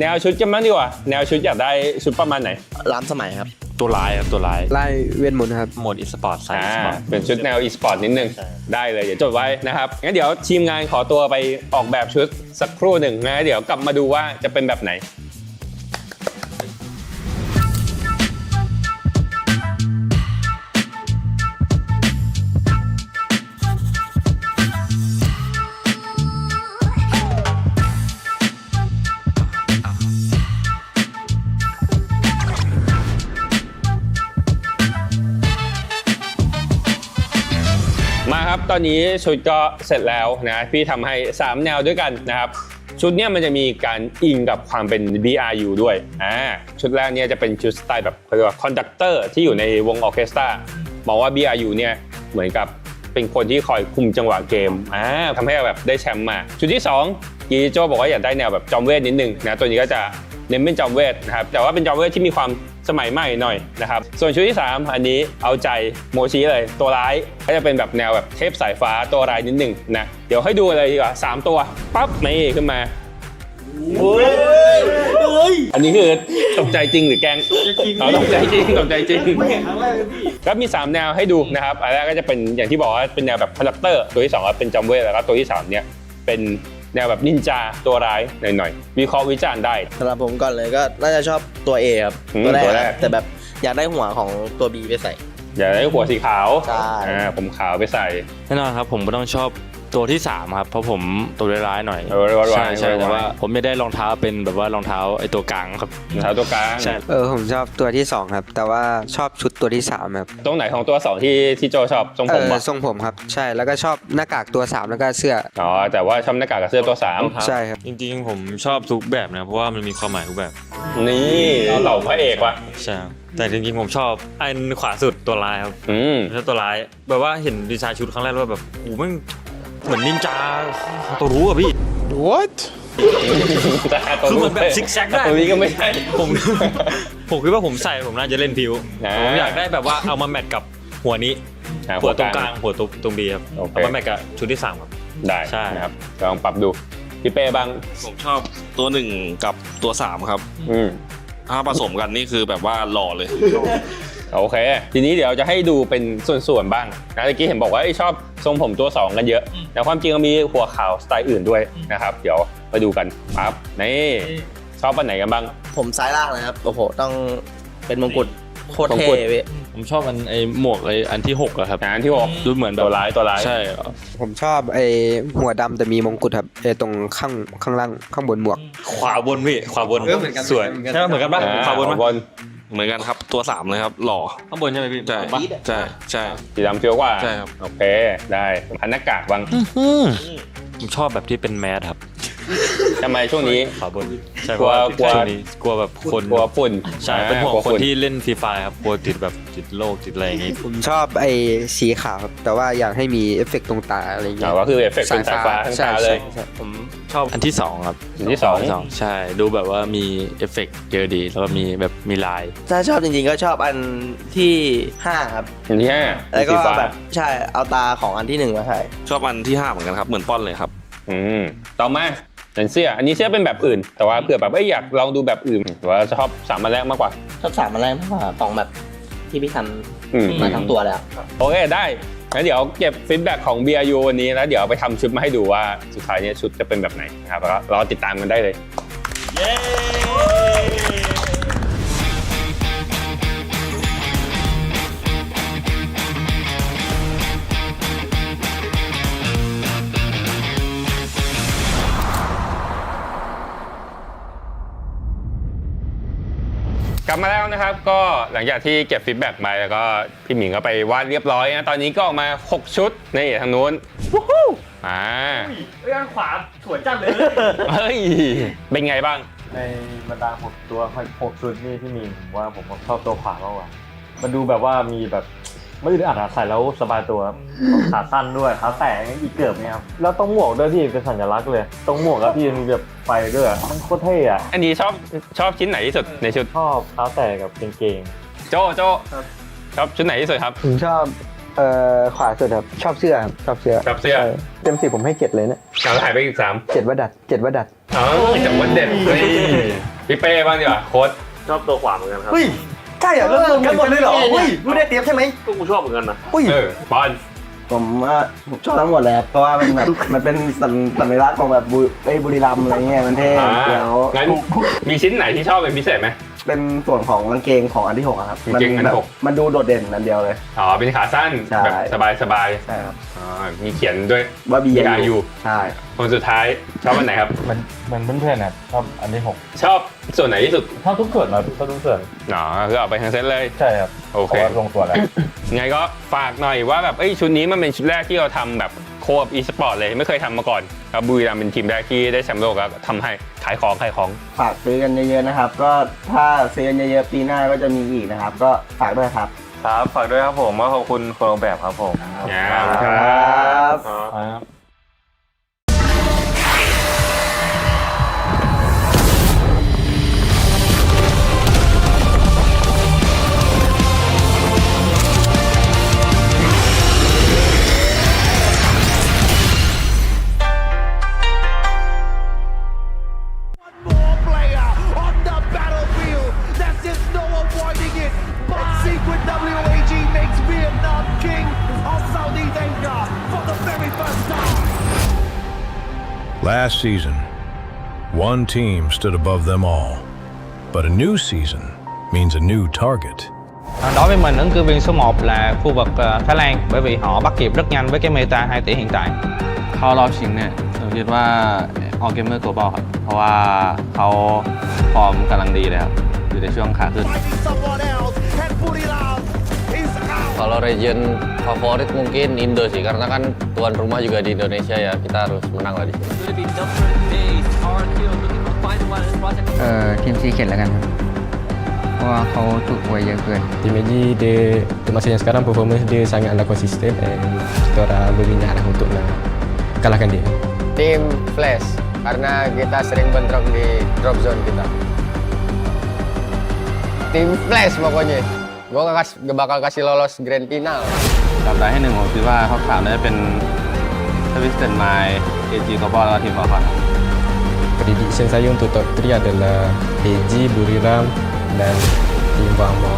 แนวชุดกันบ้างดีกว่าแนวชุดอยากได้ชุดประมาณไหนล้ำสมัยครับตัวร้ายครับตัวร้ายไล่เวียนมนต์ครับโหมด Esports ใส่ Esports เป็นชุดแนว Esports นิดนึงได้เลยเดี๋ยวจดไว้นะครับงั้นเดี๋ยวทีมงานขอตัวไปออกแบบชุดสักครู่หนึ่งนะเดี๋ยวกลับมาดูว่าจะเป็นแบบไหนมาครับตอนนี้ชุดก็เสร็จแล้วนะพี่ทำให้3แนวด้วยกันนะครับชุดเนี้ยมันจะมีการอิงกับความเป็น BRU ด้วยชุดแรกเนี่ยจะเป็นชุดสไตล์แบบเขาเรียกว่าคอนดักเตอร์ที่อยู่ในวงออร์เคสตราบอกว่า BRU เนี่ยเหมือนกับเป็นคนที่คอยคุมจังหวะเกมทำให้แบบได้แชมป์มาชุดที่2กีโจบอกว่าอยากได้แนวแบบจอมเวทนิดนึงนะตัวนี้ก็จะเน้นเป็นจอมเวทนะครับแต่ว่าเป็นจอมเวทที่มีความสมัยใหม่หน่อยนะครับส่วนชุดที่3อันนี้เอาใจโมชิเลยตัวร้ายก็จะเป็นแบบแนวแบบเทพสายฟ้าตัวร้ายนิดนึงนะเดี๋ยวให้ดูเลยดีกว่า3ตัวปั๊บนี่ขึ้นมาอันนี้คือตกใจจริงหรือแกล้งตกใจจริงก็มี3แนวให้ดูนะครับอันแรกก็จะเป็นอย่างที่บอกว่าเป็นแนวแบบคอนดักเตอร์ตัวที่2ก็เป็นจอมเวทแล้วก็ตัวที่3เนี่ยเป็นแนวแบบนินจาตัวร้ายหน่อยๆวิเคราะห์วิจารณ์ได้สำหรับผมก่อนเลยก็น่าจะชอบตัว A ครับตัวแรกแต่แบบอยากได้หัวของตัว B ไปใส่อยากได้หัวสีขาวใช่ผมขาวไปใส่แน่นอนครับผมก็ต้องชอบตัวที่3ครับเพราะผมตัวร้ายหน่อยใช่แต่ว่าผมไม่ได้รองเท้าเป็นแบบว่ารองเท้าไอ้ตัวกลางครับรองเท้าตัวกลางใช่ผมชอบตัวที่2ครับแต่ว่าชอบชุดตัวที่3ครับตรงไหนของตัว2ที่โจชอบทรงผมทรงผมครับใช่แล้วก็ชอบหน้ากากตัว3แล้วก็เสื้อแต่ว่าชอบหน้ากากกับเสื้อตัว3ใช่ครับจริงๆผมชอบทุกแบบนะเพราะว่ามันมีความหมายทุกแบบนี่เหล่าพระเอกว่ะใช่แต่จริงๆผมชอบอันขวาสุดตัวร้ายครับแล้วตัวร้ายแบบว่าเห็นดีไซน์ชุดครั้งแรกแล้วแบบโอ้มันเหมือนนินจาตัวรู้อะพี่ What คือเหมือนแบบซิกแซกได้ตัวนี้ก็ไม่ใช่ผมคิดว่าผมใส่ผมน่าจะเล่นพิวผมอยากได้แบบว่าเอามาแมทกับหัวนี้หัวตรงกลางหัวตรงบีครับเอามาแมทกับชุดที่3ครับได้ใช่ครับลองปรับดูพี่เป้บ้างผมชอบตัว1กับตัว3ครับถ้าผสมกันนี่คือแบบว่าหล่อเลยโอเคทีนี้เดี๋ยวจะให้ดูเป็นส่วนๆบ้างนะเมื่อกี้เห็นบอกว่าชอบทรงผมตัว2กันเยอะแต่ความจริงก็มีหัวขาวสไตล์อื่นด้วยนะครับเดี๋ยวมาดูกันปั๊บนี่ชอบอันไหนกันบ้างผมซ้ายล่างเลยครับโอ้โหต้องเป็นมงกุฎโคตรเท่เลยผมชอบไอ้หมวกอันที่6อะครับอันที่6ดูเหมือนตัวร้ายใช่ผมชอบหัวดำแต่มีมงกุฎครับตรงข้างล่างข้างบนหมวกขวาบนพี่ขวาบนสวยใช่เหมือนกันป่ะขวาบนเหมือนกันครับตัว3เลยครับหล่อข้างบนใช่ไหมพี่ใช่สีดำเฟี้ยวกว่าใช่ครับโอเคได้พันหน้ากากบ้าง ผมชอบแบบที่เป็นแมสครับ ทำไมช่วงนี้ ขอบนใช่ กลัว ช่วงนี้กลัวแบบคน กลัวฝุ่น ใช่เป็นห่วง กลัว คนที่เล่นฟรีไฟครับกลัวติดแบบติดโรคติดอะไรอย่างงี้ ผมชอบไอ้สีขาวครับแต่ว่าอยากให้มีเอฟเฟกต์ตรงตาอะไรอย่างเงี้ย ก็คือเอฟเฟกต์เป็นสายฟ้าทั้งตาเลย ใช่ ผมชอบอันที่2ครับ อันที่สอง ใช่ดูแบบว่ามีเอฟเฟกต์เยอะดีแล้วก็มีแบบมีลาย ถ้าชอบจริงๆก็ชอบอันที่ 5 ครับ อันที่ห้า แล้วก็ สีฟ้า แบบใช่เอาตาของอันที่ 1 มาใส่ ชอบอันที่ 5เหมือนกันครับเหมือนป้อนเลยครับ ต่อมาเป็นเสื้ออันนี้เสื้อเป็นแบบอื่น แต่ว่าเผื่อแบบอยากลองดูแบบอื่นหรือว่าชอบ3อันแรกมากกว่า ชอบ3 อันแรกมากกว่าของแบบที่พี่ทำมาทั้งตัวแล้ว โอเคได้งั้นเดี๋ยวเก็บฟีดแบ็กของ BRU วันนี้แล้วเดี๋ยวไปทำชุดมาให้ดูว่าสุดท้ายเนี่ยชุดจะเป็นแบบไหนนะครับแล้วรอติดตามกันได้เลย กลับมาแล้วนะครับก็หลังจากที่เก็บฟีดแบ็กไปแล้วก็พี่หมิงก็ไปวาดเรียบร้อยนะตอนนี้ก็ออกมา6ชุดนี่ทางนู้นวู้ฮู้ด้านขวาสวยจังเลย เฮ้ยเป็นไงบ้าง ในบรรดา6ตัว6ชุดนี่ที่มีผมว่าผมชอบตัวขวามากกว่ามันดูแบบว่ามีแบบไม่อึดอัดใส่แล้วสบายตัวขาสั้นด้วยขาแตะอีกเกือบเนี่ยครับแล้วต้องหมวกด้วยพี่เป็นสัญลักษณ์เลยตรงหมวกแล้วพี่มีแบบไฟด้วยมันโคตรเท่อะ อันนี้ชอบชิ้นไหนที่สุดในชุด ชอบขาแตะกับกางเกง โจชอบชุดไหนที่สุดครับ ผมชอบขวาสุดครับชอบเสื้อครับชอบเสื้อ ชอบเสื้อ เต็ม10ผมให้7เลยเนี่ย เราถ่ายไปอีก3 7ว่าดัดอ๋อจากวันเด็ดพี่เป้บ้างดีกว่าโค้ด ชอบตัวขวาเหมือนกันครับ ใช่เหรอเริ่มกันหมดเลยเหรอรู้ได้เตรียมใช่ไหม ก็กูชอบเหมือนกันนะ บอล ผมชอบทั้งหมดเลยครับเพราะว่ามันแบบ มันเป็นสัญลักษณ์ของแบบบุรีรัมย์อะไรเงี้ยมันเท่แล้ว งั้นมีชิ้นไหนที่ชอบเป็นพิเศษไหม เป็นส่วนของกางเกงของอันที่ 6 ครับ กางเกงอันที่หก มันดูโดดเด่นอันเดียวเลย อ๋อเป็นขาสั้น ใช่ แบบสบาย ใช่ครับ อ๋อมีเขียนด้วย ว่า BRU ใช่ คนสุดท้ายชอบอันไหนครับ มันเพื่อนๆนะชอบอันที่ ชอบส่วนไหนที่สุด 6ชอบทุกส่วนนะชอบทุกส่วน อ๋อคือเอาไปทั้งเซตเลย ใช่ครับ โอเค ลงตัวแล้ว ไงก็ฝากหน่อยว่าแบบชุดนี้มันเป็นชุดแรกที่เราทำแบบโคบ e-sport เลยไม่เคยทำมาก่อนครับบุรีรัมย์เป็นทีมแรกที่ได้แชมป์โลกแล้วทำให้ขายของ ฝากซื้อกันเยอะๆนะครับ ก็ถ้าซื้อกันเยอะๆปีหน้าก็จะมีอีกนะครับ ก็ฝากด้วยครับ ครับฝากด้วยครับผมขอบคุณคนออกแบบครับผม ครับ More player on the battlefield. There's just no avoiding it. But Secret WAG makes Vietnam king of Southeast Asia for the very first time. Last season, one team stood above them all. But a new season means a new target. Đối với mình ứng cử viên số 1 là khu vực Thái Lan bởi vì họ bắt kịp rất nhanh với cái meta 2 tỷ hiện tại. เข้ารอบชิงเนี่ยผมคิดว่าออเกมเมอร์ตัวบอลครับเพราะว่าเขาฟอร์มกำลังดีเลยครับอยู่ในช่วงขาขึ้น Someone else and Buriram is out. Kalau region favorit mungkin Indo sih, karena kan tuan rumah juga di Indonesia ya, kita harus menang lah di sini. ทีมซีเข็ดแล้วกันครับเพราะว่าเขาถูกอวยเยอะเกิน Tim Eji dia masa yang sekarang performance dia sangatlah konsisten and kita orang berminat lah untuk nak kalahkan dia. Tim Flash, karena kita sering bentrok di drop zone kita. Tim Flash pokoknya. Gue gak bakal kasih lolos grand final. สัปดาห์ที่ 1ผมคิดว่าท็อป 3น่าจะเป็นทวิสเตนไมล์ AG Global แล้วก็ทีมฟอร์คอน Prediction saya untuk top 3 adalah AG, Buriram dan Tim Bangmo.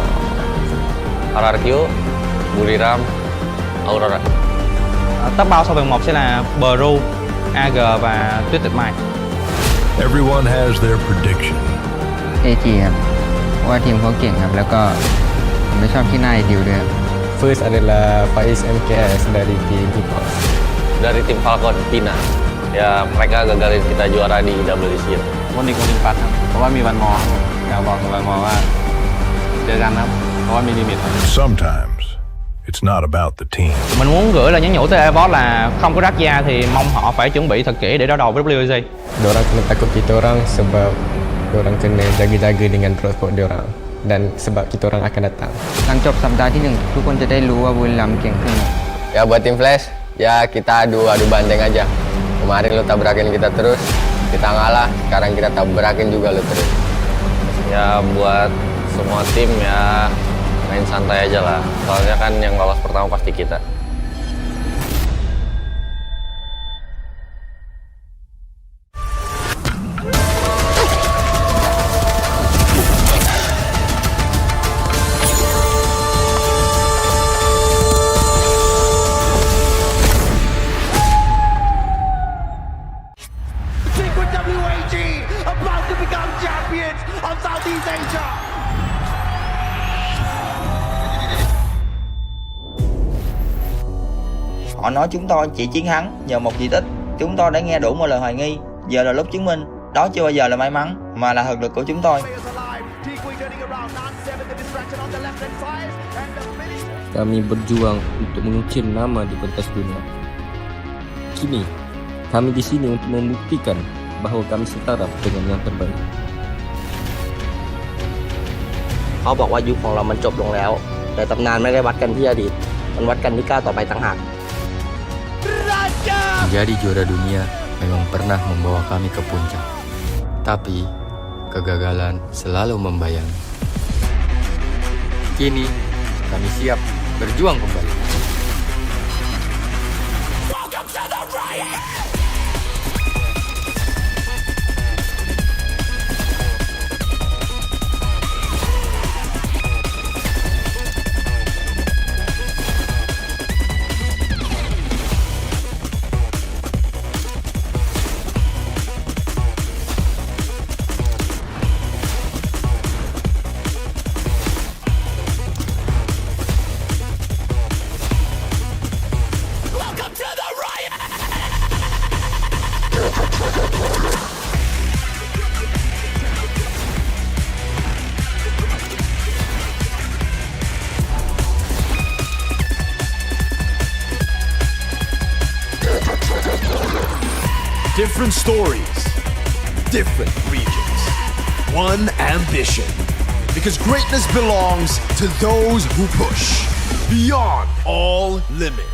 RRQ, Buriram, Aurora. Top 3 sau vòng 1 sẽ là Bru, AG và Twisted Mind. Everyone has their prediction. AG ครับเพราะว่าทีมเขาเก่งครับแล้วก็ผมไม่ชอบที่หน้าดิวด้วย First adalah Faiz MKS dari tim Esports. Dari tim Falcon, Pina. Ya mereka gagalin kita juara di WC. วันนี้ก็ลิมปัสครับเพราะว่ามีวันมออยากบอกกับวันมอว่าเจอกันครับเพราะว่ามีลิมิตครับ Sometimes It's not about the team. Mình muốn gửi lời nhắn nhủ tới Esports là không có rắc da thì mong họ phải chuẩn bị thật kỹ để đối đầu với FFWS. Dorang kena takut kita orang sebab dorang kena jaga-jaga dengan prospek dorang dan sebab kita orang akan datang. หลังจบสัปดาห์ที่ 1 ทุกคนจะได้รู้ว่าบุรีรัมย์เก่งขึ้น Ya buat tim Flash, ya kita adu banteng aja. Kemarin lu tabrakin kita terus, kita ngalah, sekarang kita tabrakin juga lu terus. Ya buat semua tim ya main santai aja lah. Soalnya kan yang lolos pertama pasti kita. FFWS about to become champions of Southeast Asia. Họ nói chúng tôi chỉ chiến thắng nhờ một kỳ tích. Chúng tôi đã nghe đủ mọi lời hoài nghi. Giờ là lúc chứng minh đó chưa bao giờ là may mắn mà là thực lực của chúng tôi. Kami berjuang untuk mengukir nama di pentas dunia. Kini, kami di sini untuk membuktikan bahwa kami setara dengan yang terbaik. เขาบอกว่ายุคของเรามันจบลงแล้ว แต่ตำนานไม่ได้วัดกันที่อดีต มันวัดกันที่ก้าวต่อไปต่างหาก Menjadi juara dunia memang pernah membawa kami ke puncak. Tapi, kegagalan selalu membayangi. Kini, kami siap berjuang kembali. Different stories, different regions, one ambition. Because greatness belongs to those who push beyond all limits.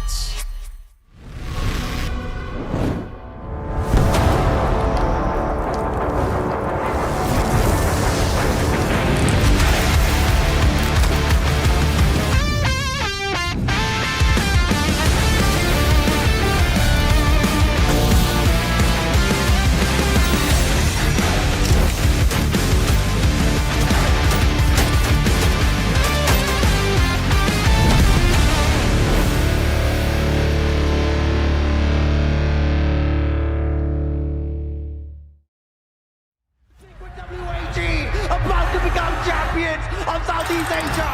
About to become champions of Southeast Asia.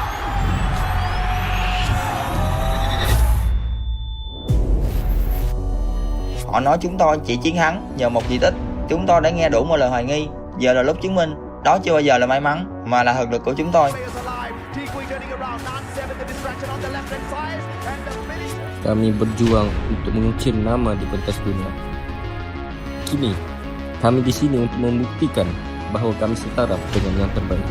Họ nói chúng tôi chỉ chiến thắng nhờ một kỳ tích. Chúng tôi đã nghe đủ mọi lời hoài nghi. Giờ là lúc chứng minh đó chưa bao giờ là may mắn mà là thực lực của chúng tôi. Kami berjuang untuk mengukir nama di pentas dunia. Kini, kami di sini untuk membuktikan bahwa kami setara dengan yang terbaik.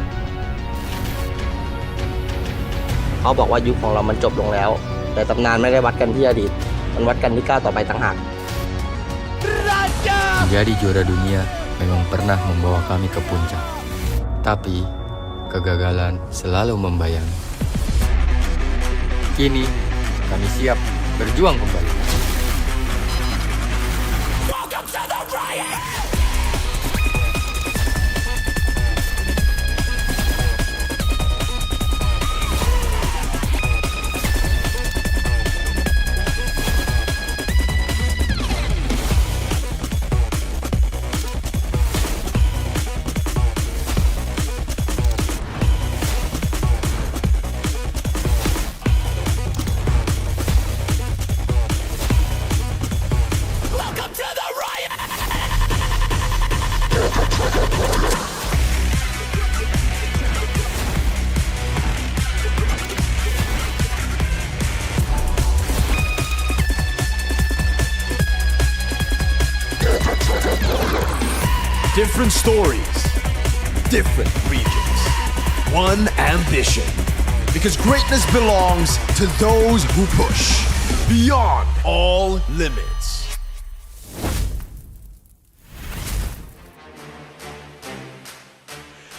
เขาบอกว่ายุคของเรามันจบลงแล้ว แต่ตำนานไม่ได้วัดกันที่อดีต มันวัดกันที่ก้าวต่อไปต่างหาก Menjadi juara dunia memang pernah membawa kami ke puncak. Tapi, kegagalan selalu membayangi. Kini, kami siap berjuang kembali. Different stories, different regions, one ambition. Because greatness belongs to those who push beyond all limits.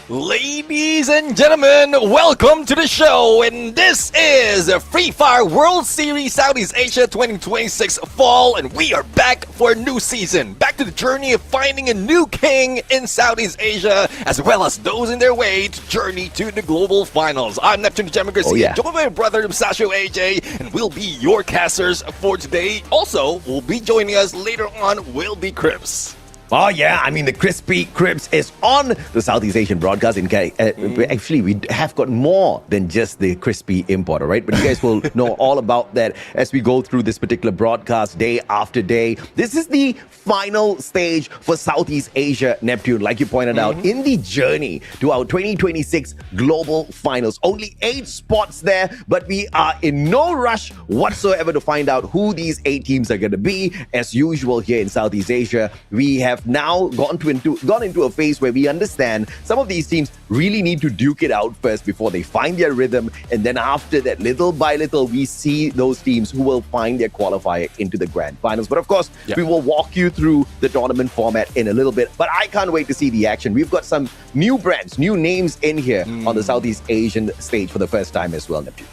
Ladies and gentlemen, welcome to the show, and this is the Free Fire World Series Southeast Asia 2026 Fall, and we are back for a new season, back to the journey of finding a new king in Southeast Asia, as well as those in their way to journey to the global finals. I'm Neptune Gemma Garcia, joined by my brother Sasho AJ, and we'll be your casters for today. Also, will be joining us later on will be Crips. Oh yeah, I mean the Crispy Crips is on the Southeast Asian Broadcasting. Actually, we have got more than just the Crispy importer, right? But you guys will know all about that as we go through this particular broadcast day after day. This is the final stage for Southeast Asia, Neptune, like you pointed out, in the journey to our 2026 Global Finals. Only 8 spots there, but we are in no rush whatsoever to find out who these 8 teams are going to be. As usual here in Southeast Asia, we have now gone into a phase where we understand some of these teams really need to duke it out first before they find their rhythm, and then after that, little by little, we see those teams who will find their qualifier into the grand finals. But of course, we will walk you through the tournament format in a little bit, but I can't wait to see the action. We've got some new brands, new names in here on the Southeast Asian stage for the first time as well, Neptune.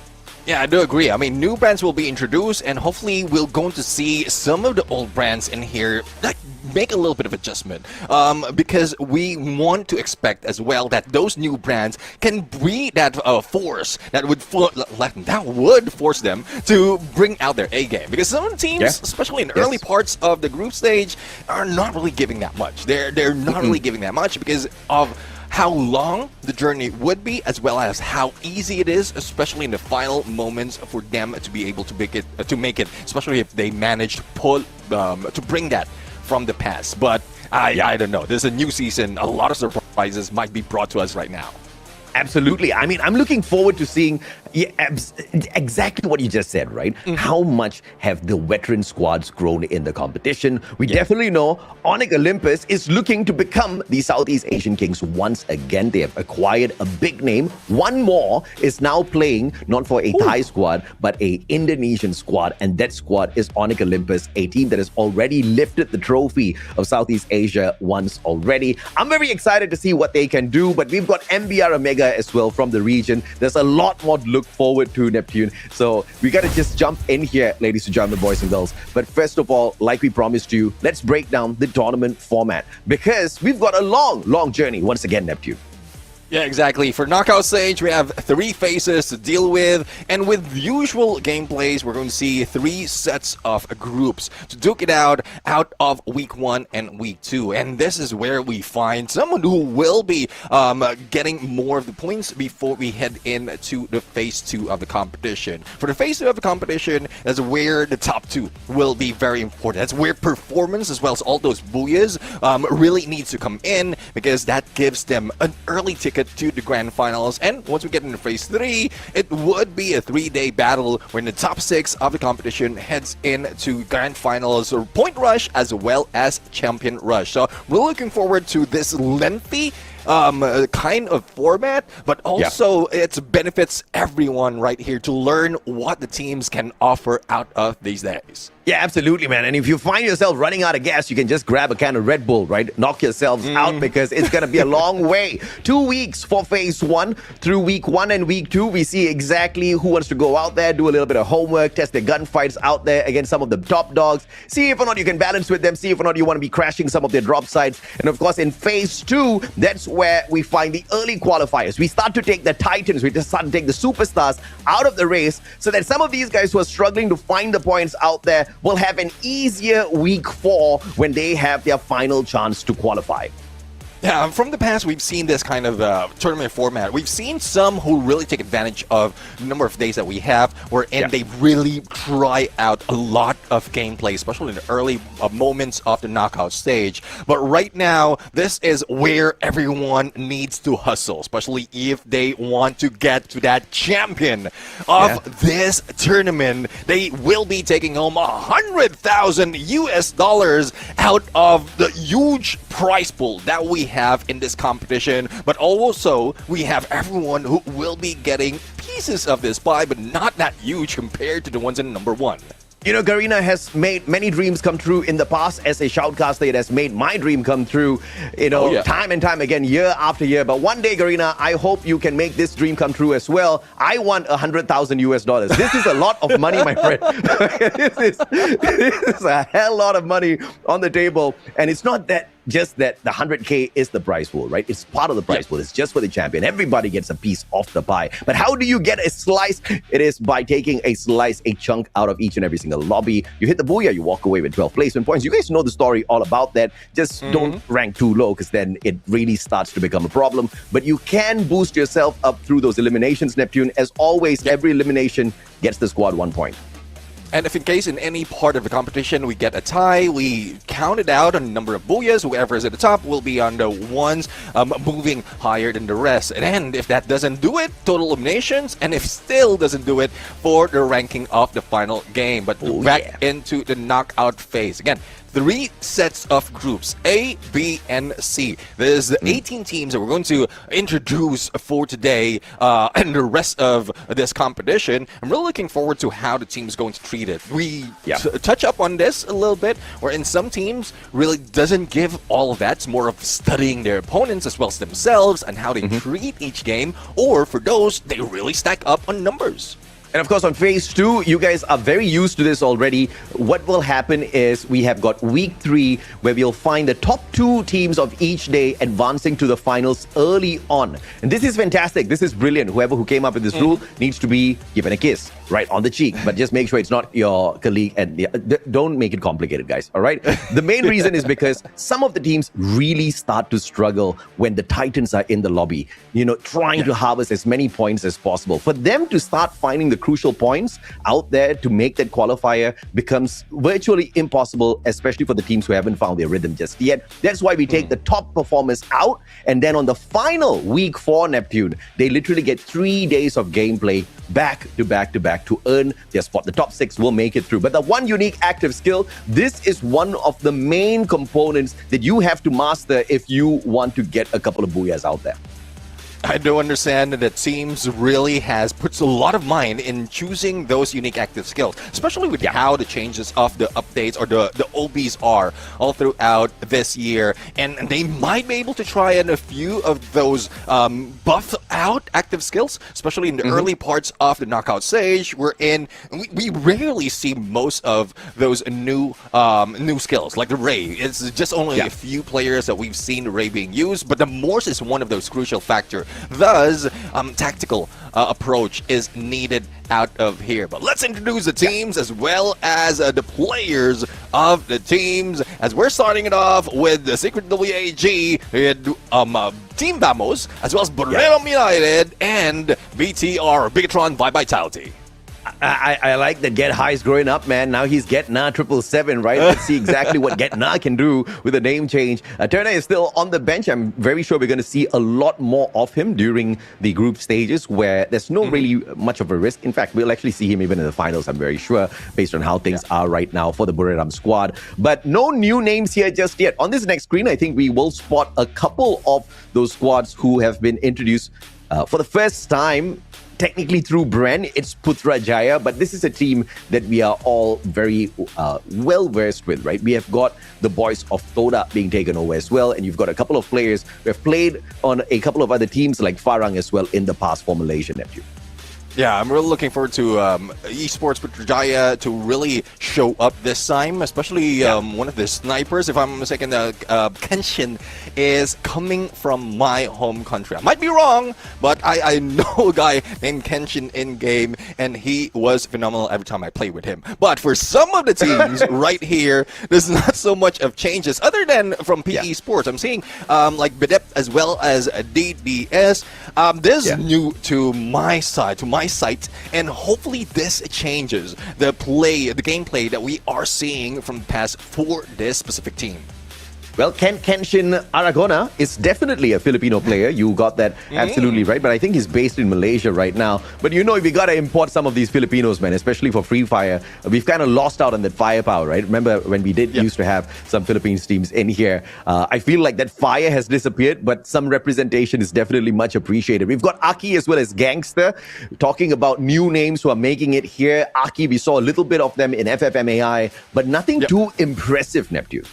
Yeah, I do agree. I mean, new brands will be introduced, and hopefully we're going to see some of the old brands in here that make a little bit of adjustment, because we want to expect as well that those new brands can be that force that would force them to bring out their A game. Because some teams, especially in the early parts of the group stage, are not really giving that much. They're not really giving that much because of how long the journey would be, as well as how easy it is, especially in the final moments, for them to be able to make it, especially if they manage to pull to bring that from the past. But I don't know. There's a new season. A lot of surprises might be brought to us right now. Absolutely. I mean, I'm looking forward to seeing exactly what you just said, right? How much have the veteran squads grown in the competition? We definitely know Onyx Olympus is looking to become the Southeast Asian Kings once again. They have acquired a big name. One more is now playing not for a Thai squad, but a Indonesian squad, and that squad is Onyx Olympus, a team that has already lifted the trophy of Southeast Asia once already. I'm very excited to see what they can do, but we've got MBR Omega as well from the region. There's a lot more to look forward to, Neptune. So we got to just jump in here, ladies and gentlemen, boys and girls. But first of all, like we promised you, let's break down the tournament format, because we've got a long journey once again, Neptune. Yeah, exactly. For knockout stage, we have 3 phases to deal with, and with usual gameplays, we're going to see 3 sets of groups to duke it out of week 1 and week 2. And this is where we find someone who will be getting more of the points before we head into the phase 2 of the competition. For the phase 2 of the competition, that's where the top 2 will be very important. That's where performance, as well as all those booyahs, really needs to come in, because that gives them an early ticket to the grand finals. And once we get into phase 3, it would be a 3-day battle where the top 6 of the competition heads into grand finals or point rush, as well as champion rush. So we're looking forward to this lengthy kind of format, but also it benefits everyone right here to learn what the teams can offer out of these days. Yeah, absolutely, man. And if you find yourself running out of gas, you can just grab a can of Red Bull, right? Knock yourselves out, because it's going to be a long way. 2 weeks for phase 1. Through week 1 and week 2, we see exactly who wants to go out there, do a little bit of homework, test their gunfights out there against some of the top dogs, see if or not you can balance with them, see if or not you want to be crashing some of their drop sites. And of course, in phase 2, that's where we find the early qualifiers. We start to take the titans, we just start to take the superstars out of the race, so that some of these guys who are struggling to find the points out there will have an easier week 4 when they have their final chance to qualify. Yeah, from the past, we've seen this kind of tournament format. We've seen some who really take advantage of the number of days that we have, wherein they really try out a lot of gameplay, especially in the early moments of the knockout stage. But right now, this is where everyone needs to hustle, especially if they want to get to that champion of this tournament. They will be taking home $100,000 out of the huge prize pool that we have in this competition, but also we have everyone who will be getting pieces of this pie, but not that huge compared to the ones in number 1. You know, Garena has made many dreams come true in the past. As a shoutcaster, it has made my dream come true, time and time again, year after year. But one day, Garena, I hope you can make this dream come true as well. I want $100,000 US. This is a lot of money, my friend. this is a hell lot of money on the table. And it's not that just that the 100K is the prize pool, right? It's part of the prize pool. It's just for the champion. Everybody gets a piece of the pie. But how do you get a slice? It is by taking a slice, a chunk out of each and every single lobby. You hit the booyah, you walk away with 12 placement points. You guys know the story all about that. Just don't rank too low, because then it really starts to become a problem. But you can boost yourself up through those eliminations, Neptune. As always, every elimination gets the squad 1 point. And if in case in any part of the competition we get a tie, we count it out on the number of booyahs. Whoever is at the top will be on the ones moving higher than the rest. And if that doesn't do it, total eliminations. And if still doesn't do it, for the ranking of the final game. But back into the knockout phase. Again, 3 sets of groups, A, B, and C. There's the 18 teams that we're going to introduce for today and the rest of this competition. I'm really looking forward to how the team's going to treat it. We touch up on this a little bit, where in some teams really doesn't give all of that. It's more of studying their opponents as well as themselves and how they treat each game. Or for those, they really stack up on numbers. And of course, on phase 2, you guys are very used to this already. What will happen is we have got week 3, where we'll find the top 2 teams of each day advancing to the finals early on. And this is fantastic. This is brilliant. Whoever who came up with this rule needs to be given a kiss right on the cheek. But just make sure it's not your colleague. And don't make it complicated, guys. All right? The main reason is because some of the teams really start to struggle when the Titans are in the lobby, trying to harvest as many points as possible. For them to start finding the crucial points out there to make that qualifier becomes virtually impossible, especially for the teams who haven't found their rhythm just yet. That's why we take the top performers out, and then on the final week 4, Neptune, they literally get 3 days of gameplay back to back to back to earn their spot. The top 6 will make it through. But the one unique active skill, this is one of the main components that you have to master if you want to get a couple of booyahs out there. I do understand that teams really puts a lot of mind in choosing those unique active skills, especially with how the changes of the updates or the OBs are all throughout this year. And they might be able to try in a few of those buffed out active skills, especially in the early parts of the knockout stage. We rarely see most of those new skills, like the Ray. It's just only a few players that we've seen the Ray being used, but the Morse is one of those crucial factors. Thus, tactical approach is needed out of here. But let's introduce the teams as well as the players of the teams, as we're starting it off with the Secret WAG, Team Vamos, as well as Borrero United and BTR, Bigatron Vitality. I like that Get High is growing up, man. Now he's Get Na 777, right? Let's see exactly what Get Na can do with a name change. Turner is still on the bench. I'm very sure we're going to see a lot more of him during the group stages, where there's no really much of a risk. In fact, we'll actually see him even in the finals, I'm very sure, based on how things are right now for the Buriram squad. But no new names here just yet. On this next screen, I think we will spot a couple of those squads who have been introduced for the first time. Technically through Bren, it's Putrajaya, but this is a team that we are all very well versed with, right? We have got the boys of Toda being taken over as well, and you've got a couple of players who have played on a couple of other teams like Farang as well in the past for Malaysia, Neptune. Yeah, I'm really looking forward to Esports Putrajaya to really show up this time, especially one of the snipers, if I'm mistaken, Kenshin, is coming from my home country. I might be wrong, but I know a guy named Kenshin in-game, and he was phenomenal every time I played with him. But for some of the teams right here, there's not so much of changes, other than from PE Sports. I'm seeing like Bidep as well as DDS. This is new to my side, and hopefully this changes the gameplay that we are seeing from the past for this specific team. Well, Kenshin Aragona is definitely a Filipino player. You got that absolutely right. But I think he's based in Malaysia right now. But you know, we got to import some of these Filipinos, man, especially for Free Fire. We've kind of lost out on that firepower, right? Remember when we did used to have some Philippines teams in here? I feel like that fire has disappeared, but some representation is definitely much appreciated. We've got Aki as well as Gangster talking about new names who are making it here. Aki, we saw a little bit of them in FFMAI, but nothing too impressive, Neptune.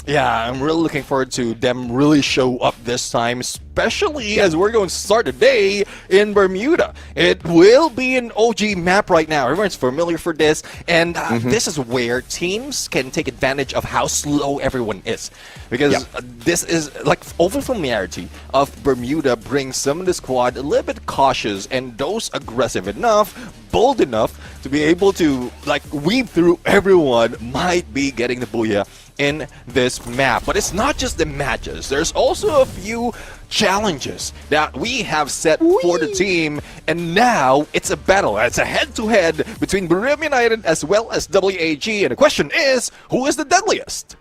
Yeah, I'm really looking forward to them really show up this time, especially as we're going to start the day in Bermuda. It will be an OG map right now. Everyone's familiar for this, and this is where teams can take advantage of how slow everyone is. Because this is like over familiarity of Bermuda brings some of the squad a little bit cautious, and those aggressive enough, bold enough to be able to like weave through everyone might be getting the booyah in this map. But it's not just the matches. There's also a few challenges that we have set for the team, and now it's a battle. It's a head-to-head between Brim United as well as WAG, and the question is, who is the deadliest?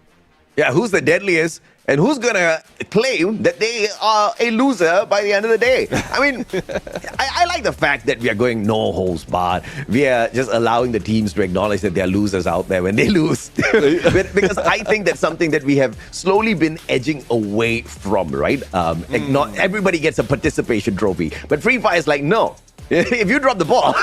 Yeah, who's the deadliest? And who's gonna claim that they are a loser by the end of the day? I mean, I like the fact that we are going no holds barred. We are just allowing the teams to acknowledge that there are losers out there when they lose. Because I think that's something that we have slowly been edging away from, right? Not everybody gets a participation trophy, but Free Fire is like, no. If you drop the ball.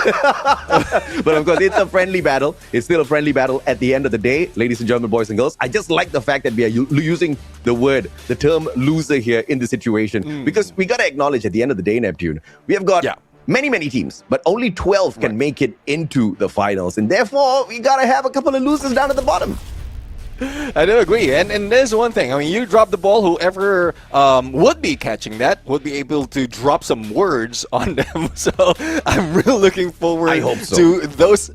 But of course, it's a friendly battle. It's still a friendly battle at the end of the day, ladies and gentlemen, boys and girls. I just like the fact that we are using the term loser here in the situation. Because we got to acknowledge at the end of the day, Neptune, we have got many teams, but only 12 can make it into the finals. And therefore, we got to have a couple of losers down at the bottom. I do agree, and there's one thing. I mean, you drop the ball, whoever would be catching that would be able to drop some words on them. So I'm really looking forward to those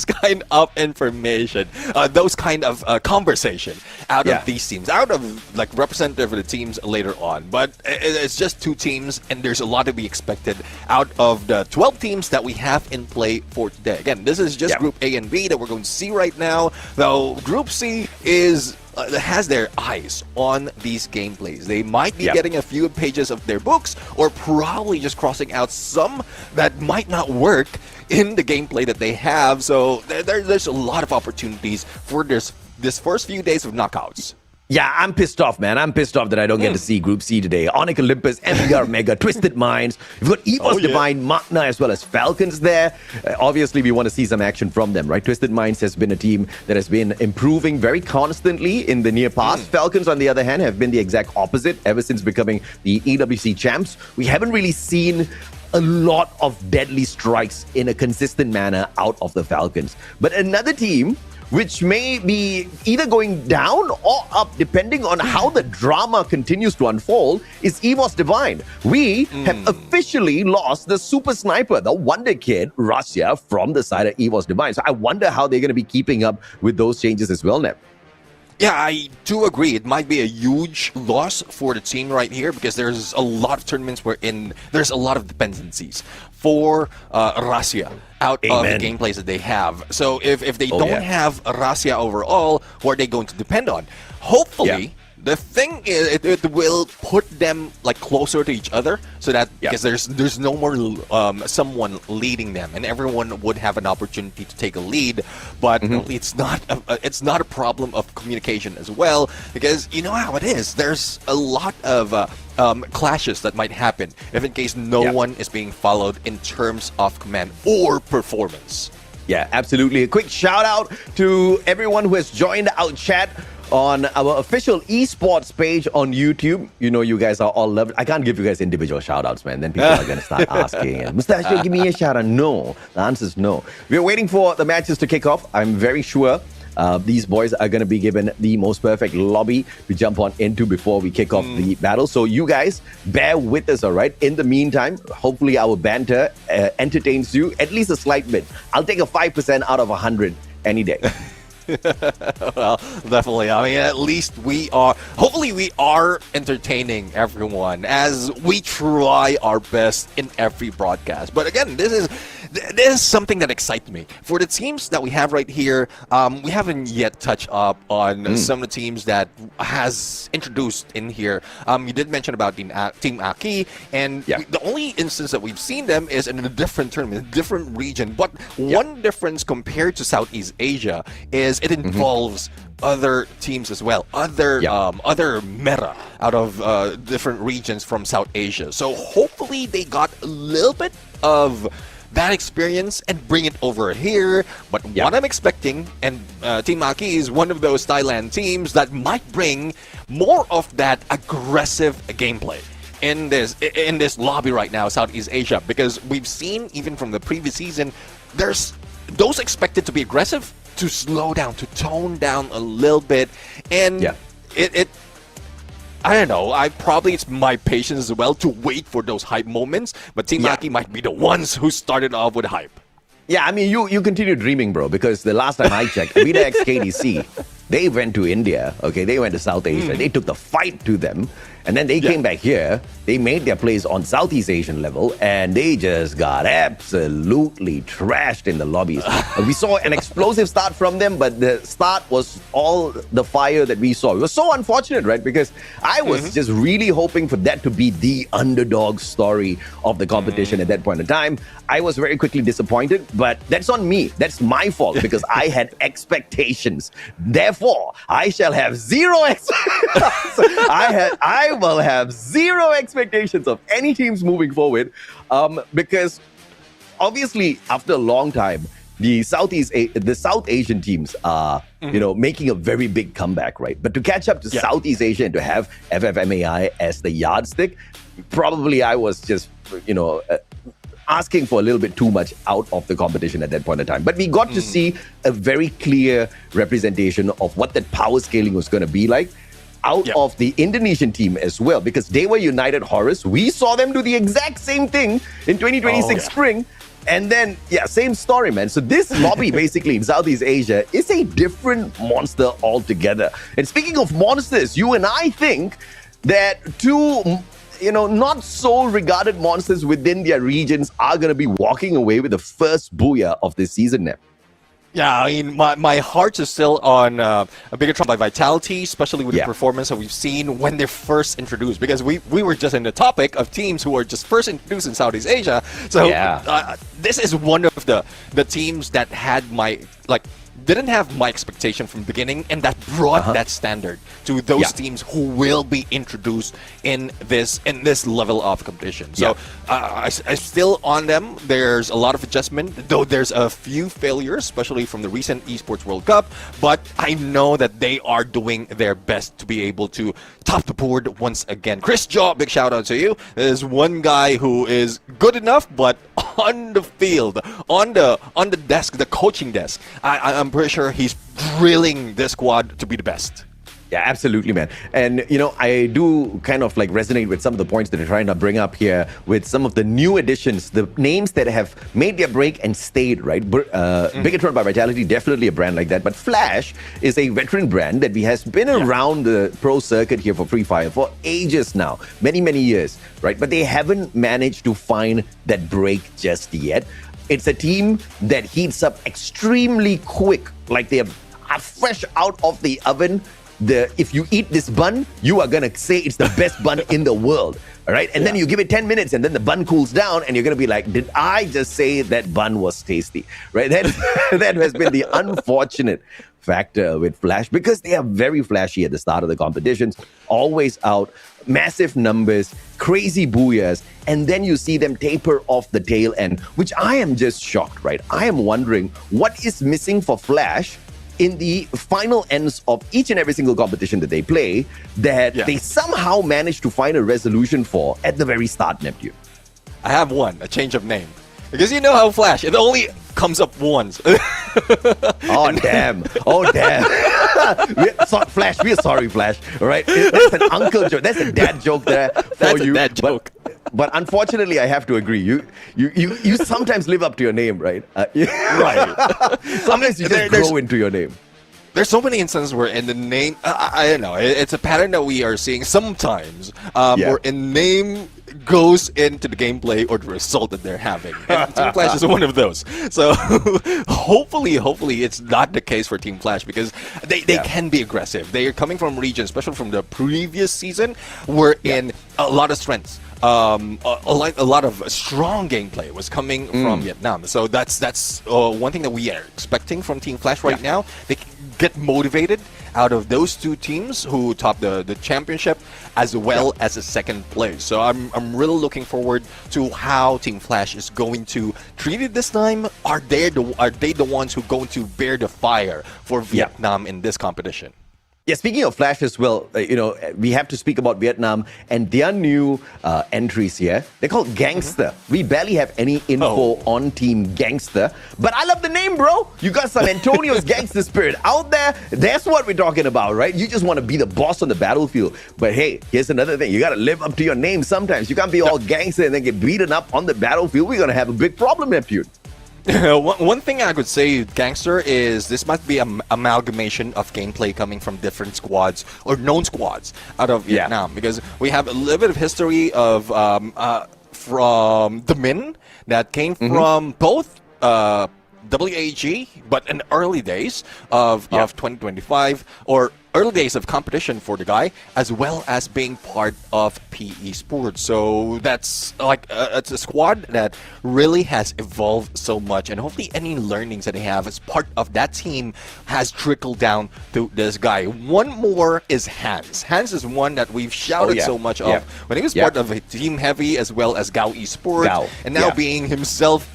kind of information, those kind of conversation out of these teams, out of like representative of the teams later on. But it's just two teams, and there's a lot to be expected out of the 12 teams that we have in play for today. Again, this is just Group A and B that we're going to see right now, though Group C has their eyes on these gameplays. They might be getting a few pages of their books, or probably just crossing out some that might not work in the gameplay that they have. So there's a lot of opportunities for this first few days of knockouts. Yeah, I'm pissed off, man. I'm pissed off that I don't get to see Group C today. Onyx Olympus, MBR Mega, Twisted Minds. We've got EVOS Divine, Magna, as well as Falcons there. Obviously, we want to see some action from them, right? Twisted Minds has been a team that has been improving very constantly in the near past. Falcons, on the other hand, have been the exact opposite ever since becoming the EWC champs. We haven't really seen a lot of deadly strikes in a consistent manner out of the Falcons. But another team which may be either going down or up depending on how the drama continues to unfold, is EVOS Divine. We have officially lost the super sniper, the Wonder Kid, Russia, from the side of EVOS Divine. So I wonder how they're going to be keeping up with those changes as well, Nep. Yeah, I do agree. It might be a huge loss for the team right here, because there's a lot of tournaments wherein there's a lot of dependencies for Russia out of the gameplays that they have. So if they don't have Russia overall, who are they going to depend on? Hopefully, the thing is, it will put them like closer to each other, so that because there's no more someone leading them, and everyone would have an opportunity to take a lead. But it's not a problem of communication as well, because you know how it is. There's a lot of clashes that might happen if in case no one is being followed in terms of command or performance. Yeah, absolutely. A quick shout out to everyone who has joined our chat on our official esports page on YouTube. You know, you guys are all loved. I can't give you guys individual shout outs, man. Then people are going to start asking, Mustachio, give me a shout out. No, the answer is no. We're waiting for the matches to kick off. I'm very sure these boys are going to be given the most perfect lobby to jump on into before we kick off the battle. So you guys bear with us, all right? In the meantime, hopefully our banter entertains you at least a slight bit. I'll take a 5% out of 100 any day. Well, definitely. I mean, at least hopefully we are entertaining everyone as we try our best in every broadcast. But again, this This is something that excites me. For the teams that we have right here, we haven't yet touched up on some of the teams that has introduced in here. You did mention about Team Aki, and the only instance that we've seen them is in a different tournament, a different region. But one difference compared to Southeast Asia is it involves other teams as well, other meta out of different regions from South Asia. So hopefully they got a little bit of that experience and bring it over here. But what I'm expecting, and Team Maki is one of those Thailand teams that might bring more of that aggressive gameplay in this lobby right now, Southeast Asia, because we've seen even from the previous season, there's those expected to be aggressive to slow down, to tone down a little bit, and it I don't know, it's my patience as well to wait for those hype moments, but Team Maki might be the ones who started off with hype. Yeah, I mean, you continue dreaming, bro, because the last time I checked, Vida X KDC, they went to India, okay, they went to South Asia, they took the fight to them, and then they came back here, they made their plays on Southeast Asian level, and they just got absolutely trashed in the lobbies. We saw an explosive start from them, but the start was all the fire that we saw. It was so unfortunate, right? Because I was just really hoping for that to be the underdog story of the competition at that point in time. I was very quickly disappointed, but that's on me. That's my fault because I had expectations. Therefore, I shall have zero expectations. I will have zero expectations of any teams moving forward, because obviously after a long time, the South Asian teams are making a very big comeback, right? But to catch up to Southeast Asia and to have FFMAI as the yardstick, probably I was just asking for a little bit too much out of the competition at that point in time. But we got to see a very clear representation of what that power scaling was going to be like out of the Indonesian team as well, because they were United Horus. We saw them do the exact same thing in 2026 spring. And then, same story, man. So this lobby basically in Southeast Asia is a different monster altogether. And speaking of monsters, you and I think that two not so regarded monsters within their regions are going to be walking away with the first booyah of this season now. Yeah, I mean, my heart is still on a bigger trump by Vitality, especially with the performance that we've seen when they're first introduced. Because we were just in the topic of teams who were just first introduced in Southeast Asia. So this is one of the teams that had didn't have my expectation from the beginning, and that brought that standard to those teams who will be introduced in this level of competition. So I'm still on them. There's a lot of adjustment, though there's a few failures, especially from the recent Esports World Cup, but I know that they are doing their best to be able to top the board once again. Chris Jaw, big shout out to you. There's one guy who is good enough, but on the field, on the desk, the coaching desk, I'm pretty sure he's drilling this squad to be the best. Yeah, absolutely, man. And, I do kind of resonate with some of the points that you're trying to bring up here with some of the new additions, the names that have made their break and stayed, right? Bigatron by Vitality, definitely a brand like that. But Flash is a veteran brand that has been around the pro circuit here for Free Fire for ages now, many, many years, right? But they haven't managed to find that break just yet. It's a team that heats up extremely quick, like they are fresh out of the oven. If you eat this bun, you are going to say it's the best bun in the world, all right? And then you give it 10 minutes and then the bun cools down and you're going to be like, did I just say that bun was tasty, right? That has been the unfortunate factor with Flash, because they are very flashy at the start of the competitions, always out, massive numbers, crazy booyahs, and then you see them taper off the tail end, which I am just shocked, right? I am wondering what is missing for Flash in the final ends of each and every single competition that they play that they somehow manage to find a resolution for at the very start, Neptune. I have a change of name. Because you know how Flash, it only comes up once. Oh, damn. Flash, we're sorry, Flash. All right? That's an uncle joke. That's a dad joke there for you. That's a dad joke. But unfortunately, I have to agree. You sometimes live up to your name, right? Right. Sometimes you just grow into your name. there's so many instances where in the name, I don't know, it's a pattern that we are seeing sometimes, where in name goes into the gameplay or the result that they're having. And Team Flash is one of those. So hopefully it's not the case for Team Flash, because they can be aggressive. They are coming from regions, especially from the previous season, where in a lot of strengths. A lot of strong gameplay was coming from Vietnam. So that's one thing that we are expecting from Team Flash right now. They get motivated out of those two teams who top the championship, as well as the second place. So I'm really looking forward to how Team Flash is going to treat it this time. Are they the ones who are going to bear the fire for Vietnam in this competition? Yeah, speaking of Flash as well, we have to speak about Vietnam and their new entries here. They're called Gangster. We barely have any info on Team Gangster, but I love the name, bro. You got San Antonio's gangster spirit out there. That's what we're talking about, right? You just want to be the boss on the battlefield. But hey, here's another thing. You got to live up to your name sometimes. You can't be all gangster and then get beaten up on the battlefield. We're going to have a big problem, Neptune. One thing I could say, Gangster, is this must be an amalgamation of gameplay coming from different squads or known squads out of Vietnam, because we have a little bit of history of from the Min that came from both WAG, but in the early days of 2025, or early days of competition for the guy, as well as being part of PE Sports. So that's like it's a squad that really has evolved so much, and hopefully any learnings that they have as part of that team has trickled down to this guy. One more is Hans. Hans is one that we've shouted so much of when he was part of Team Heavy as well as Gao Esports, and now being himself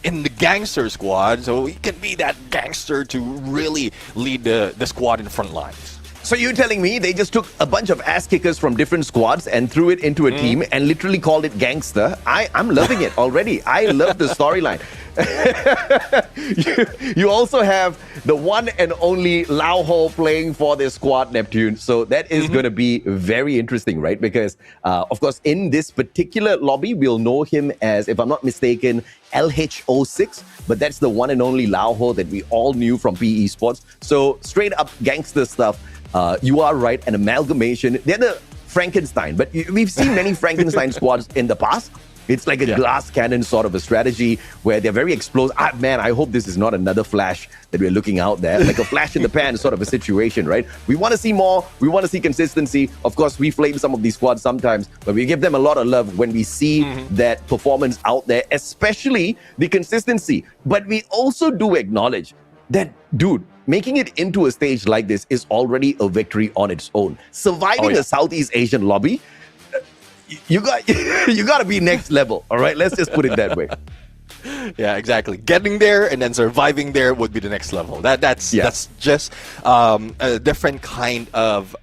in the Gangster squad, so he can be that gangster to really lead the squad in the front lines. So you're telling me they just took a bunch of ass kickers from different squads and threw it into a team and literally called it Gangster? I'm loving it already. I love the storyline. you also have the one and only Lao Ho playing for this squad, Neptune. So that is going to be very interesting, right? Because, of course, in this particular lobby, we'll know him as, if I'm not mistaken, LH06. But that's the one and only Lao Ho that we all knew from PE Sports. So straight up gangster stuff. You are right, an amalgamation. They're the Frankenstein, but we've seen many Frankenstein squads in the past. It's like a glass cannon sort of a strategy where they're very explosive. Man, I hope this is not another Flash that we're looking out there, like a flash in the pan sort of a situation, right? We want to see more. We want to see consistency. Of course, we flame some of these squads sometimes, but we give them a lot of love when we see that performance out there, especially the consistency. But we also do acknowledge that, dude, making it into a stage like this is already a victory on its own. Surviving a Southeast Asian lobby, you got to be next level. All right, let's just put it that way. Yeah, exactly. Getting there and then surviving there would be the next level. That's just a different kind of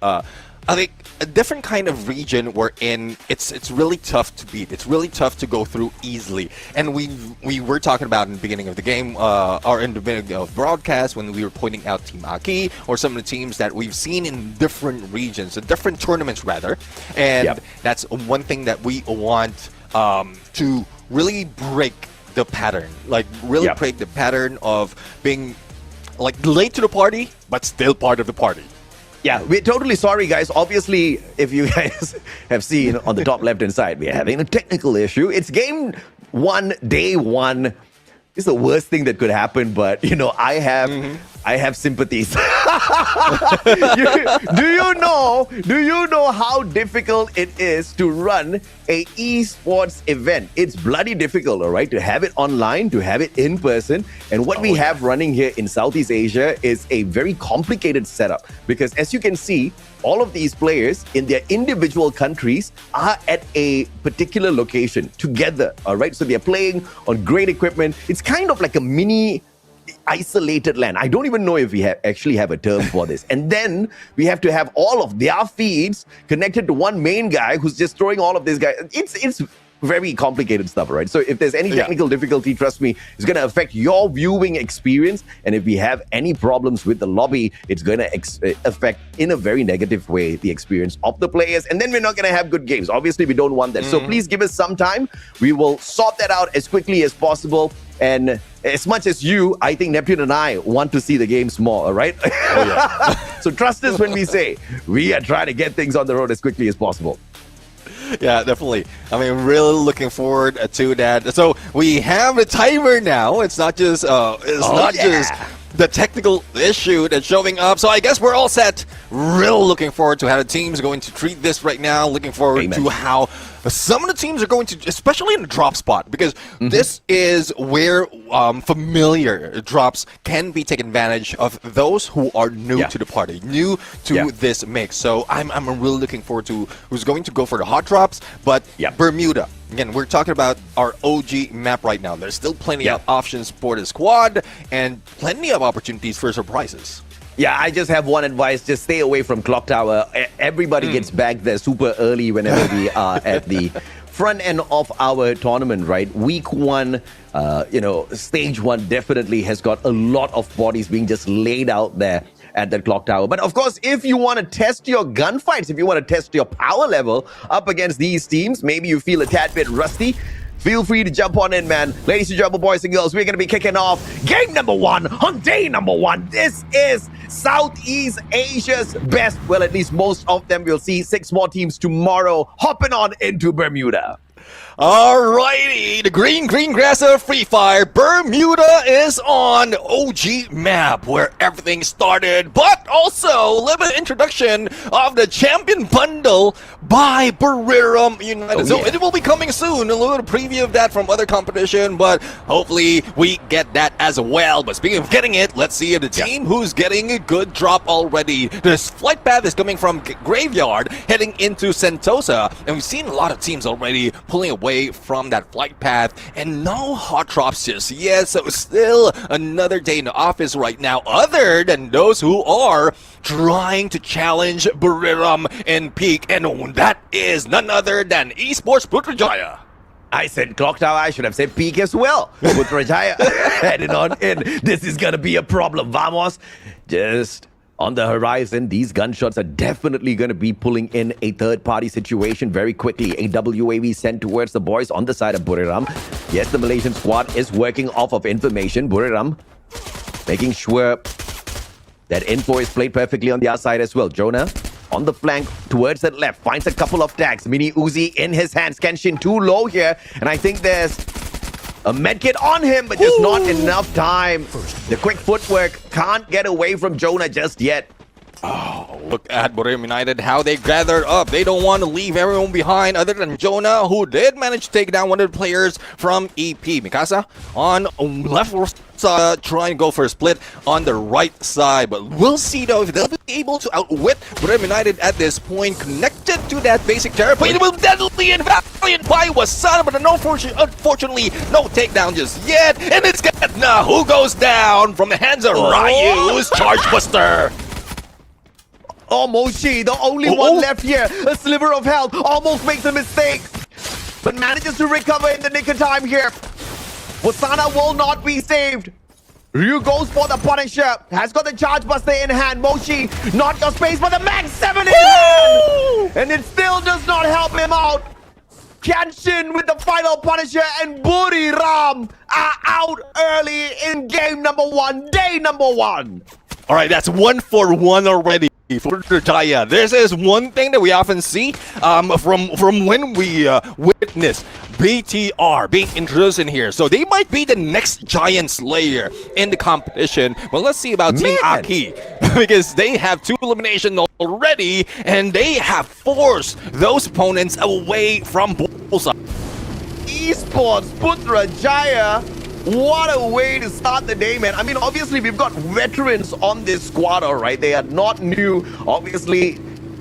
I think a different kind of region we're in. It's really tough to beat. It's really tough to go through easily. And we were talking about in the beginning of the game, or in the beginning of broadcast, when we were pointing out Team Aki or some of the teams that we've seen in different regions, different tournaments rather. And that's one thing that we want to really break the pattern, like really break the pattern of being like late to the party, but still part of the party. Yeah, we're totally sorry, guys. Obviously, if you guys have seen on the top left-hand side, we're having a technical issue. It's game one, day one. It's the worst thing that could happen, but, I have sympathies. Do you know how difficult it is to run a esports event? It's bloody difficult, all right, to have it online, to have it in person. And what we have running here in Southeast Asia is a very complicated setup, because as you can see, all of these players in their individual countries are at a particular location together, all right? So they're playing on great equipment. It's kind of like a mini isolated LAN. I don't even know if we actually have a term for this. And then we have to have all of their feeds connected to one main guy who's just throwing all of these guys. very complicated stuff, right? So if there's any technical difficulty, trust me, it's going to affect your viewing experience. And if we have any problems with the lobby, it's going to affect in a very negative way the experience of the players. And then we're not going to have good games. Obviously, we don't want that. So please give us some time. We will sort that out as quickly as possible. And as much as you, I think Neptune and I want to see the games more, all right? So trust us when we say we are trying to get things on the road as quickly as possible. Yeah, definitely. I mean, really looking forward to that. So we have a timer now. It's not just just the technical issue that's showing up. So I guess we're all set. Real looking forward to how the team's going to treat this right now. Looking forward to how some of the teams are going to, especially in the drop spot, because this is where familiar drops can be taken advantage of those who are new to the party, new to this mix. So I'm really looking forward to who's going to go for the hot drops. But Bermuda, again, we're talking about our OG map right now. There's still plenty of options for the squad and plenty of opportunities for surprises. Yeah, I just have one advice. Just stay away from Clock Tower. Everybody gets back there super early whenever we are at the front end of our tournament, right? Week 1, stage 1 definitely has got a lot of bodies being just laid out there at the Clock Tower. But of course, if you want to test your gunfights, if you want to test your power level up against these teams, maybe you feel a tad bit rusty, feel free to jump on in, man. Ladies and gentlemen, boys and girls, we're going to be kicking off game number 1 on day number 1. This is Southeast Asia's best. Well, at least most of them. We'll see 6 more teams tomorrow hopping on into Bermuda. Alrighty, the green grass of Free Fire. Bermuda is on OG map where everything started, but also limited introduction of the champion bundle by Buriram United. So it will be coming soon. A little preview of that from other competition, but hopefully we get that as well. But speaking of getting it, let's see if the team who's getting a good drop already. This flight path is coming from Graveyard heading into Sentosa, and we've seen a lot of teams already pulling away from that flight path, and no hot drops just yet. So still another day in the office right now, other than those who are trying to challenge Buriram in peak, and that is none other than Esports Putrajaya. I said Clock Tower, I should have said peak as well. Putrajaya heading on in. This is gonna be a problem. Vamos, just on the horizon, these gunshots are definitely going to be pulling in a third-party situation very quickly. A WAV sent towards the boys on the side of Buriram. Yes, the Malaysian squad is working off of information. Buriram making sure that info is played perfectly on the outside as well. Jonah on the flank towards the left, finds a couple of tags. Mini Uzi in his hands. Kenshin too low here, and I think there's a medkit on him, but just not enough time. The quick footwork can't get away from Jonah just yet. Oh, look at Buriram United, how they gathered up. They don't want to leave everyone behind other than Jonah, who did manage to take down one of the players from EP. Mikasa on left side, trying to go for a split on the right side. But we'll see, though, if they'll be able to outwit Buriram United at this point. Connected to that basic terror play. It will deadly and valiant by Wasana, but unfortunately, no takedown just yet. And it's Getna who goes down from the hands of Ryu's Charge Buster. Oh, Moshi, the only one left here. A sliver of health, almost makes a mistake, but manages to recover in the nick of time here. Wasana will not be saved. Ryu goes for the Punisher, has got the Charge Buster in hand. Moshi, not your space, but the Max 7 in hand! And it still does not help him out. Kenshin with the final Punisher, and Buriram are out early in game number 1, day number 1. All right, that's 1 for 1 already for Putrajaya. This is one thing that we often see from when we witness BTR being introduced in here. So they might be the next giant slayer in the competition. But let's see about Team Aki, because they have 2 eliminations already, and they have forced those opponents away from Bullseye. Esports Putrajaya. What a way to start the day, man. I mean, obviously, we've got veterans on this squad, all right? They are not new. Obviously,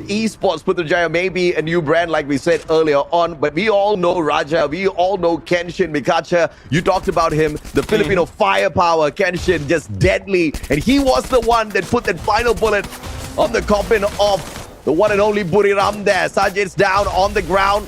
Esports Putrajaya may be a new brand, like we said earlier on, but we all know Raja. We all know Kenshin Mikacha. You talked about him, the Filipino firepower. Kenshin, just deadly. And he was the one that put that final bullet on the coffin of the one and only Buriram there. Sajid's down on the ground.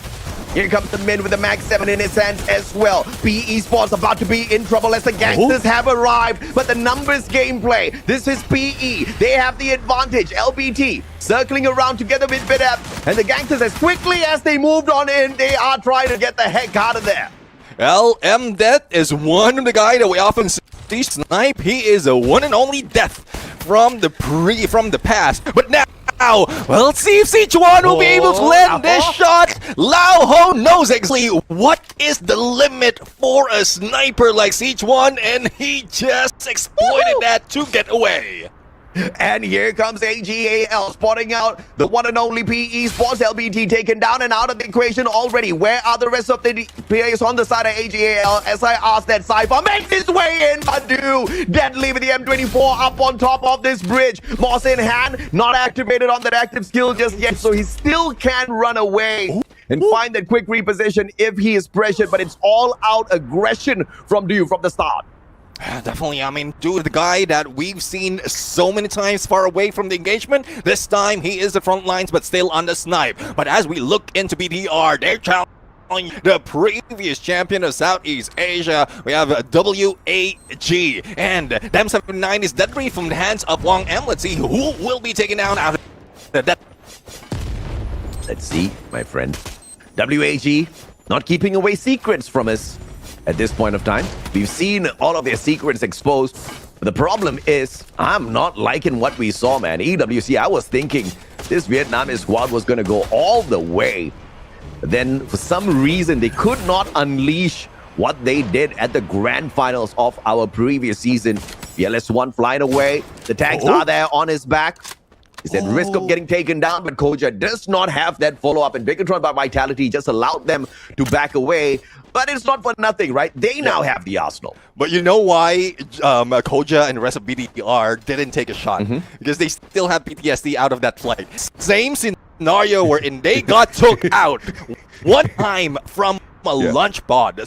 Here comes the mid with the Mag 7 in his hands as well. PE Esports about to be in trouble as the gangsters have arrived. But the numbers gameplay. This is PE. They have the advantage. LBT circling around together with BitApp. And the gangsters, as quickly as they moved on in, they are trying to get the heck out of there. LM Death is one of the guy that we often see snipe. He is a one and only death from the past. But now, well, let's see if Sichuan will be able to land this shot. Lao Ho knows exactly what is the limit for a sniper like Sichuan, and he just exploited that to get away. And here comes AGAL spotting out the one and only PE Sports. LBT taken down and out of the equation already. Where are the rest of the players on the side of AGAL? As I ask that Cypher makes his way in, Badu deadly with the M24 up on top of this bridge. Moss in hand, not activated on that active skill just yet, so he still can run away and find that quick reposition if he is pressured, but it's all out aggression from Du from the start. Definitely, I mean, dude, the guy that we've seen so many times far away from the engagement, this time he is the front lines but still on the snipe. But as we look into BDR, they're challenging the previous champion of Southeast Asia. We have WAG, and Dem79 is dead free from the hands of Wang M. Let's see who will be taken down out of the Let's see, my friend. WAG not keeping away secrets from us. At this point of time, we've seen all of their secrets exposed. But the problem is, I'm not liking what we saw, man. EWC, I was thinking this Vietnamese squad was going to go all the way. But then, for some reason, they could not unleash what they did at the grand finals of our previous season. VLS1 flying away. The tanks are there on his back. He's at risk of getting taken down, but Koja does not have that follow-up, and Bigotron by Vitality just allowed them to back away. But it's not for nothing, right? They now have the arsenal. But you know why Koja and the rest of BDR didn't take a shot? Because they still have PTSD out of that flight. Same scenario wherein they got took out one time from a launch pad.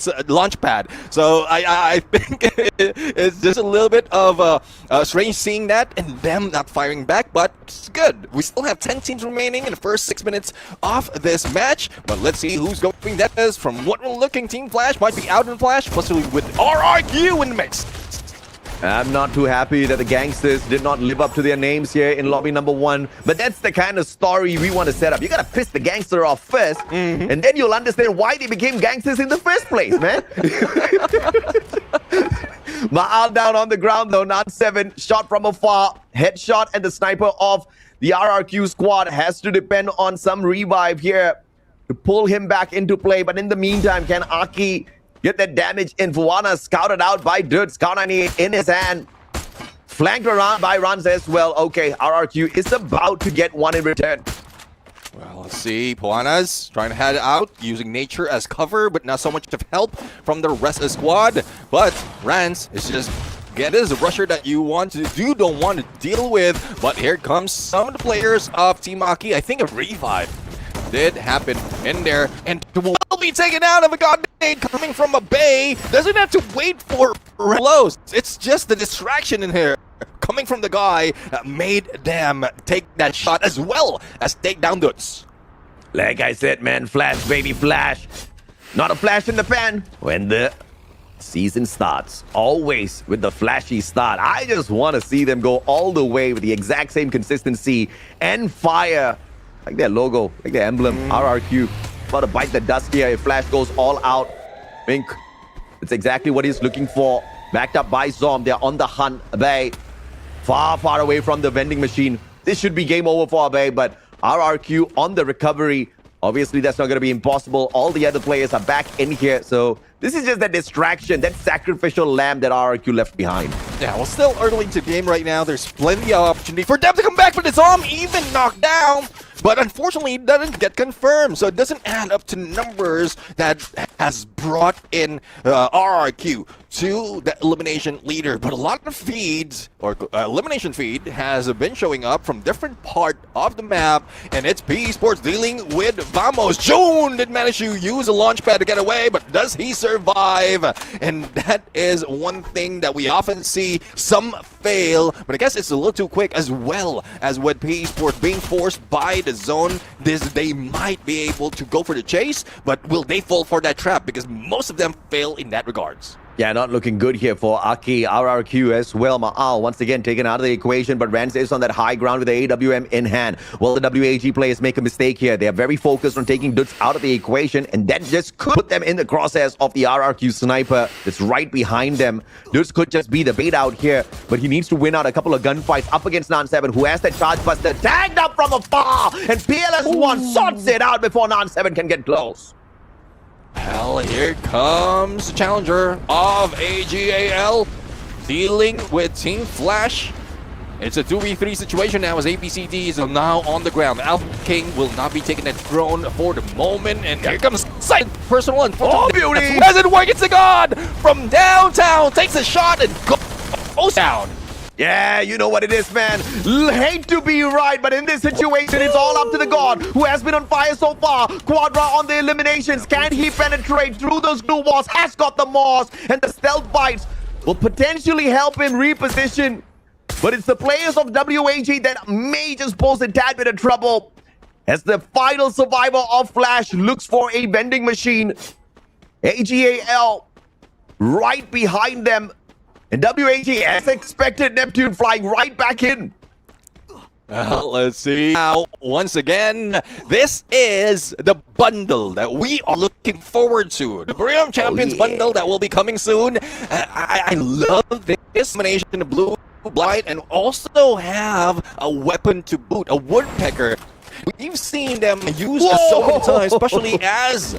So I think it's just a little bit of strange seeing that and them not firing back, but it's good. We still have 10 teams remaining in the first 6 minutes of this match, but let's see who's going. That is, from what we're looking, Team Flash might be out in Flash, possibly with RRQ in the mix. I'm not too happy that the gangsters did not live up to their names here in lobby number 1. But that's the kind of story we want to set up. You gotta piss the gangster off first, and then you'll understand why they became gangsters in the first place, man. Ma'al down on the ground though, not 7. Shot from afar, headshot, and the sniper of the RRQ squad has to depend on some revive here to pull him back into play. But in the meantime, can Aki get that damage in? Fuana scouted out by Dirt. Scout 98 in his hand. Flanked around by Runs as well. Okay, RRQ is about to get one in return. Well, let's see. Puana's trying to head out, using nature as cover, but not so much of help from the rest of the squad. But Rans is just... Get is a rusher that you don't want to deal with. But here comes some of the players of Team Aki. I think a revive did happen in there, and will be taken out of a god nade coming from a bay. Doesn't have to wait for reloads. It's just the distraction in here coming from the guy that made them take that shot as well as take down Dudes. Like I said, man, Flash, baby, Flash. Not a flash in the pan when the season starts. Always with the flashy start. I just want to see them go all the way with the exact same consistency and fire. Like their logo, like their emblem, RRQ. About to bite the dust here if Flash goes all out. Mink, it's exactly what he's looking for. Backed up by Zom, they're on the hunt. Abe, far, far away from the vending machine. This should be game over for Abe, but RRQ on the recovery. Obviously, that's not going to be impossible. All the other players are back in here, so this is just that distraction, that sacrificial lamb that RRQ left behind. Yeah, well, still early into the game right now. There's plenty of opportunity for them to come back, but it's Zom even knocked down. But unfortunately, it doesn't get confirmed, so it doesn't add up to numbers that has brought in RRQ to the elimination leader. But a lot of feeds, or elimination feed, has been showing up from different part of the map, and it's PE Esports dealing with Vamos. June did manage to use a launch pad to get away, but does he survive? And that is one thing that we often see some fail, but I guess it's a little too quick, as well as with PE Esports being forced by the the zone, they might be able to go for the chase, but will they fall for that trap? Because most of them fail in that regards. Yeah, not looking good here for Aki, RRQ as well. Ma'al once again taken out of the equation, but Rance is on that high ground with the AWM in hand. Well, the WAG players make a mistake here. They are very focused on taking Dudes out of the equation, and that just could put them in the crosshairs of the RRQ sniper that's right behind them. Dudes could just be the bait out here, but he needs to win out a couple of gunfights up against Nan7, who has that charge buster tagged up from afar, and PLS1 sorts it out before Nan7 can get close. Hell, here comes the challenger of AGAL, dealing with Team Flash. It's a 2v3 situation now as ABCD is now on the ground. Alpha King will not be taking that throne for the moment, and here comes Sight, personal and beauty! It doesn't work, it's a god from downtown, takes a shot and goes down. Yeah, you know what it is, man. Hate to be right, but in this situation, it's all up to the god who has been on fire so far. Quadra on the eliminations. Can he penetrate through those glue walls? Has got the Moss, and the stealth bites will potentially help him reposition. But it's the players of WAG that may just pose a tad bit of trouble as the final survivor of Flash looks for a vending machine. AGAL right behind them. And WAG, as expected, Neptune flying right back in. Well, let's see. Now, once again, this is the bundle that we are looking forward to. The Burium Champions bundle that will be coming soon. I love this combination of blue, blight, and also have a weapon to boot, a woodpecker. We've seen them used so many times, especially as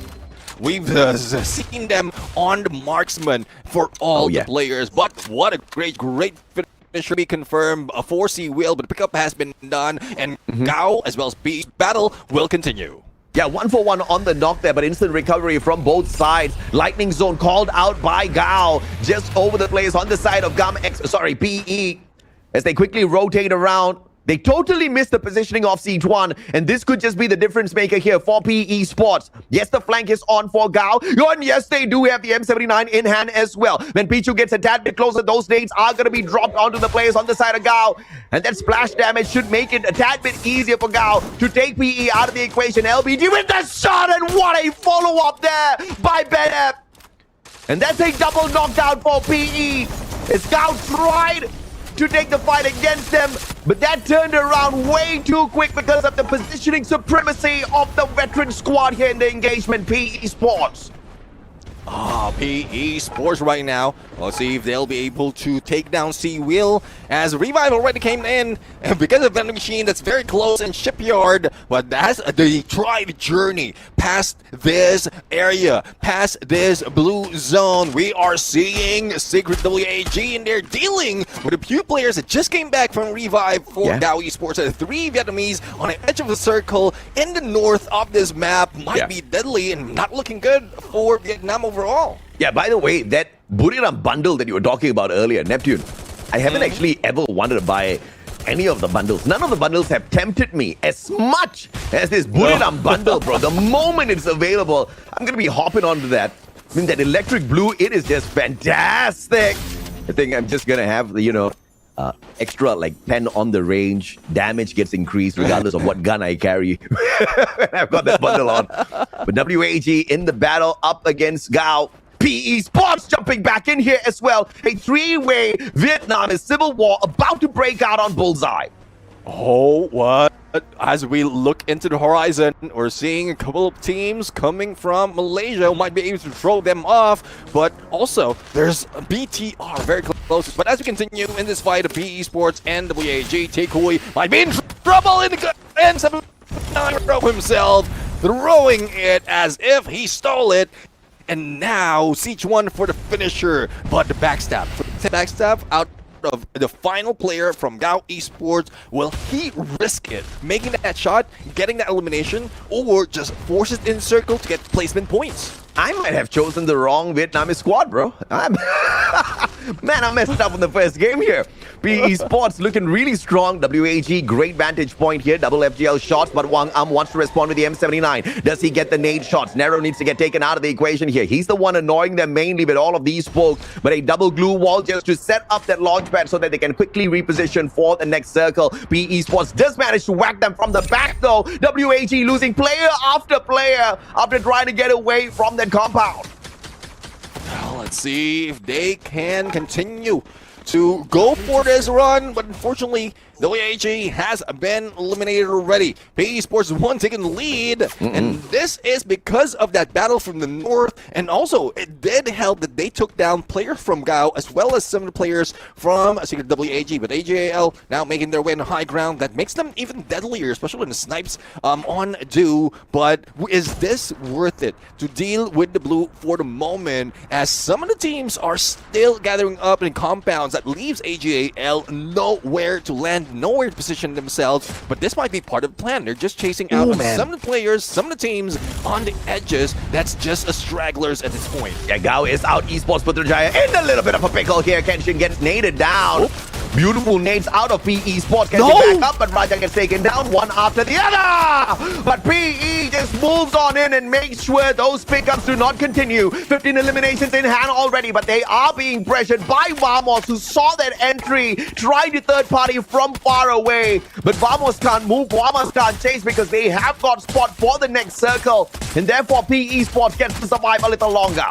we've seen them on the marksman for all the players. But what a great finisher. We confirm a 4C wheel, but the pickup has been done, and Gao as well as B battle will continue. Yeah, 1-for-1 on the knock there, but instant recovery from both sides. Lightning zone called out by Gao just over the place on the side of PE. As they quickly rotate around, they totally missed the positioning of Sichuan, and this could just be the difference maker here for PE Esports. Yes, the flank is on for Gao, and yes, they do have the M79 in hand as well. When Pichu gets a tad bit closer, those nades are going to be dropped onto the players on the side of Gao, and that splash damage should make it a tad bit easier for Gao to take PE out of the equation. LBG with the shot, and what a follow-up there by Benef. And that's a double knockdown for PE. As Gao tried to take the fight against them, but that turned around way too quick because of the positioning supremacy of the veteran squad here in the engagement, PE Sports. PE Sports right now. Let's see if they'll be able to take down C-Wheel as Revive already came in, and because of vending machine that's very close in Shipyard, but that's the tried journey past this area, past this blue zone. We are seeing Secret WAG, and they're dealing with a few players that just came back from Revive for Gao Esports. 3 Vietnamese on the edge of the circle in the north of this map might be deadly and not looking good for Vietnam overall. Yeah, by the way, that Buriram bundle that you were talking about earlier, Neptune, I haven't actually ever wanted to buy any of the bundles. None of the bundles have tempted me as much as this Buriram bundle, bro. The moment it's available, I'm going to be hopping onto that. I mean, that electric blue, it is just fantastic. I think I'm just going to have, extra like 10 on the range. Damage gets increased regardless of what gun I carry. I've got that bundle on. But WAG in the battle up against Gao. PE Sports jumping back in here as well. A 3-way Vietnamese civil war about to break out on Bullseye. Oh, what? As we look into the horizon, we're seeing a couple of teams coming from Malaysia who might be able to throw them off, but also there's BTR very close. But as we continue in this fight of PE Sports and WAG, Takeaway might be in trouble in the end. 79 himself, throwing it as if he stole it. And now Sichuan for the finisher, but the backstab. Out of the final player from Gao Esports, will he risk it, making that shot, getting that elimination, or just force it in circle to get placement points? I might have chosen the wrong Vietnamese squad, bro. Man, I messed up in the first game here. PE Sports looking really strong. WAG, great vantage point here. Double FGL shots, but Wang wants to respond with the M79. Does he get the nade shots? Nero needs to get taken out of the equation here. He's the one annoying them mainly with all of these pokes, but a double glue wall just to set up that launch pad so that they can quickly reposition for the next circle. PE Sports does manage to whack them from the back though. WAG losing player after player after trying to get away from that compound. Well, let's see if they can continue to go for this run, but unfortunately, the WAG has been eliminated already. PE Sports 1 taking the lead, and this is because of that battle from the north, and also it did help that they took down players from Gao as well as some of the players from Secret WAG, but AJL now making their way in the high ground. That makes them even deadlier, especially when the snipes on do. But is this worth it to deal with the blue for the moment, as some of the teams are still gathering up in compounds that leaves AJL nowhere to land, nowhere to position themselves? But this might be part of the plan. They're just chasing out some of the players, some of the teams on the edges. That's just a stragglers at this point. Yeah, Gao is out. Esports Putrajaya in a little bit of a pickle here. Kenshin gets naded down. Beautiful nades out of PE Sports. Can back up, but Raja gets taken down one after the other. But PE just moves on in and makes sure those pickups do not continue. 15 eliminations in hand already, but they are being pressured by Vamos, who saw that entry, tried the third party from far away. But Vamos can't move, Vamos can't chase because they have got spot for the next circle. And therefore PE Sports gets to survive a little longer.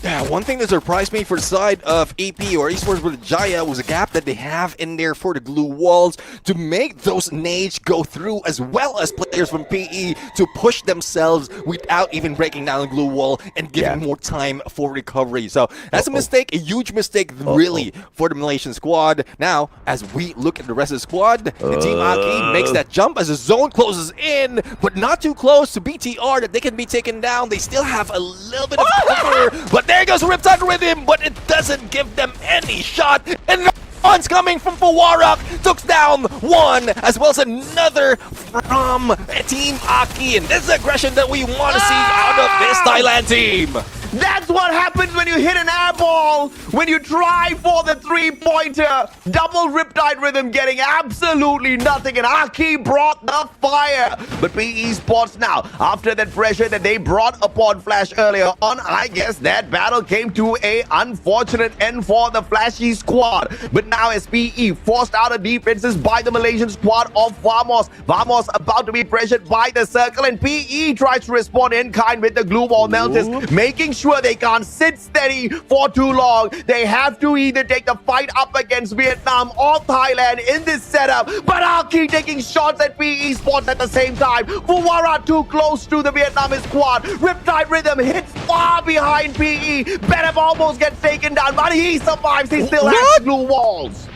Yeah, one thing that surprised me for the side of EP or Esports Putrajaya was a gap that they have in there for the glue walls to make those nades go through, as well as players from PE to push themselves without even breaking down the glue wall and giving more time for recovery. So that's a mistake, a huge mistake really for the Malaysian squad. Now, as we look at the rest of the squad, the Team Aki makes that jump as the zone closes in, but not too close to BTR that they can be taken down. They still have a little bit of cover, but there goes Riptide with him, but it doesn't give them any shot. And one's coming from Fawarak, took down one, as well as another from Team Aki. And this is the aggression that we want to see out of this Thailand team. That's what happens when you hit an air ball, when you try for the three-pointer. Double Riptide Rhythm getting absolutely nothing, and Aki brought the fire. But PE Sports now, after that pressure that they brought upon Flash earlier on, I guess that battle came to a unfortunate end for the Flashy squad. But now as PE forced out of defenses by the Malaysian squad of Vamos. Vamos about to be pressured by the circle, and PE tries to respond in kind with the glue wall melters, making sure they can't sit steady for too long. They have to either take the fight up against Vietnam or Thailand in this setup. But Aki taking shots at PE Sports at the same time. Fuwara too close to the Vietnamese squad. Riptide Rhythm hits far behind PE. Benem almost gets taken down, but he survives. He still has glue walls.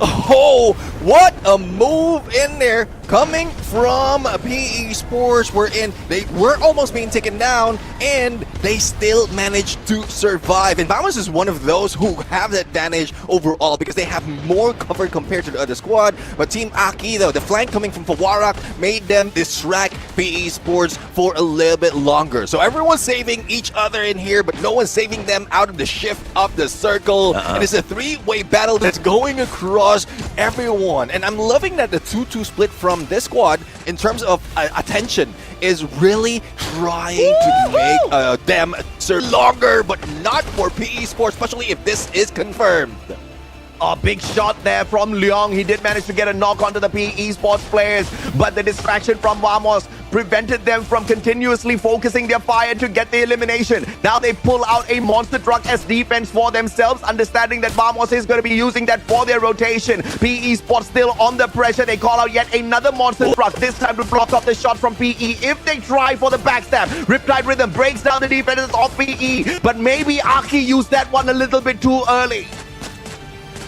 Oh, what a move in there coming from PE Sports, wherein they were almost being taken down and they still managed to survive. And Vamos is one of those who have the advantage overall because they have more cover compared to the other squad. But Team Aki, though, the flank coming from Fawarak made them distract PE Sports for a little bit longer. So everyone's saving each other in here, but no one's saving them out of the shift of the circle. And it's a three-way battle that's going across everyone. And I'm loving that the 2-2 split from this squad in terms of attention is really trying to make them serve longer, but not for PE Sports, especially if this is confirmed. A big shot there from Leong. He did manage to get a knock onto the PE Sports players, but the distraction from Vamos prevented them from continuously focusing their fire to get the elimination. Now they pull out a monster truck as defense for themselves, understanding that Vamos is going to be using that for their rotation. PE Sports still on the pressure. They call out yet another monster truck, this time to block off the shot from PE if they try for the backstab. Riptide Rhythm breaks down the defenses of PE, but maybe Aki used that one a little bit too early.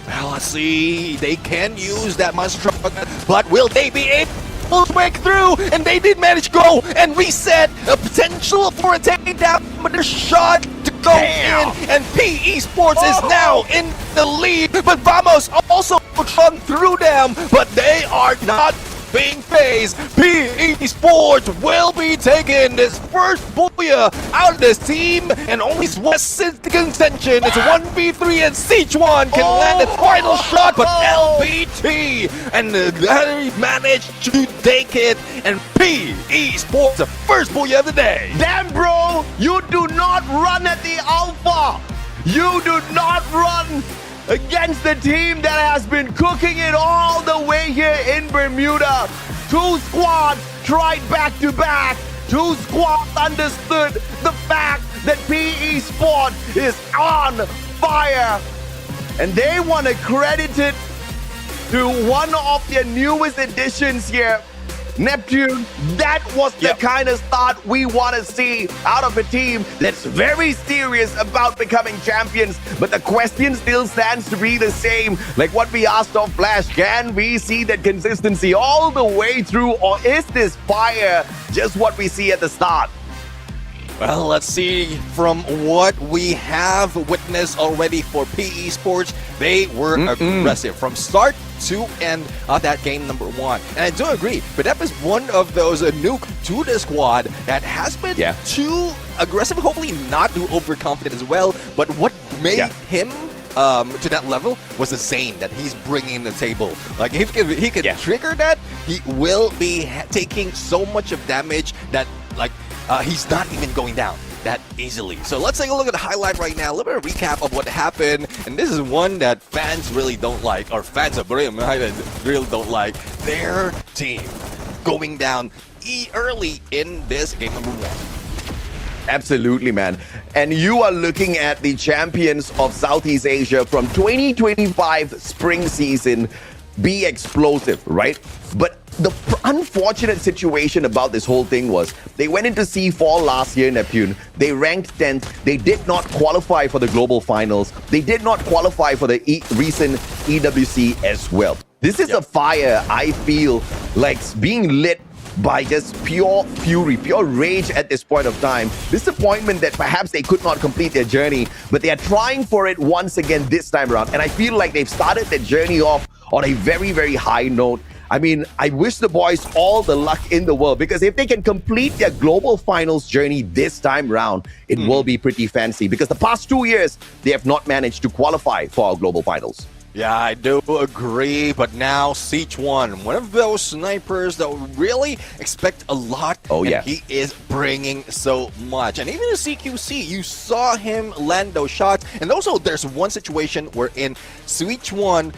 Well, let's see. They can use that monster truck, but will they be able to break through? And they did manage to go and reset. A potential for a takedown, but a shot to go in. And PE Sports is now in the lead. But Vamos also run through them, but they are not being faced. PE Esports will be taking this first booyah out of this team, and only West since the contention. It's 1v3 and Sichuan can land its final shot, but LBT and they managed to take it, and PE Esports the first booyah of the day. Damn, bro, you do not run at the Alpha. You do not run against the team that has been cooking it all the way here in Bermuda. Two squads tried back to back. Two squads understood the fact that PE Sport is on fire. And they want to credit it to one of their newest additions here, Neptune. That was the kind of start we want to see out of a team that's very serious about becoming champions. But the question still stands to be the same, like what we asked of Flash. Can we see that consistency all the way through, or is this fire just what we see at the start? Well, let's see from what we have witnessed already for PE Sports. They were aggressive from start to end of that game number one. And I do agree, but that is one of those nuke to the squad that has been too aggressive, hopefully not too overconfident as well. But what made him to that level was the Zane that he's bringing to the table. Like if he can trigger that, he will be taking so much of damage that he's not even going down that easily. So let's take a look at the highlight right now. A little bit of recap of what happened. And this is one that fans really don't like, or fans of Brim really don't like. Their team going down early in this game number one. Absolutely, man. And you are looking at the champions of Southeast Asia from 2025 spring season be explosive, right? But the unfortunate situation about this whole thing was they went into C4 last year in Neptune. They ranked 10th. They did not qualify for the global finals. They did not qualify for the recent EWC as well. This is a fire I feel like being lit by just pure fury, pure rage at this point of time. Disappointment that perhaps they could not complete their journey, but they are trying for it once again this time around. And I feel like they've started their journey off on a very, very high note. I mean, I wish the boys all the luck in the world, because if they can complete their global finals journey this time around, it will be pretty fancy, because the past 2 years, they have not managed to qualify for our global finals. Yeah, I do agree, but now Sichuan, one of those snipers that really expect a lot. Oh, yeah. He is bringing so much. And even in CQC, you saw him land those shots. And also, there's one situation wherein Sichuan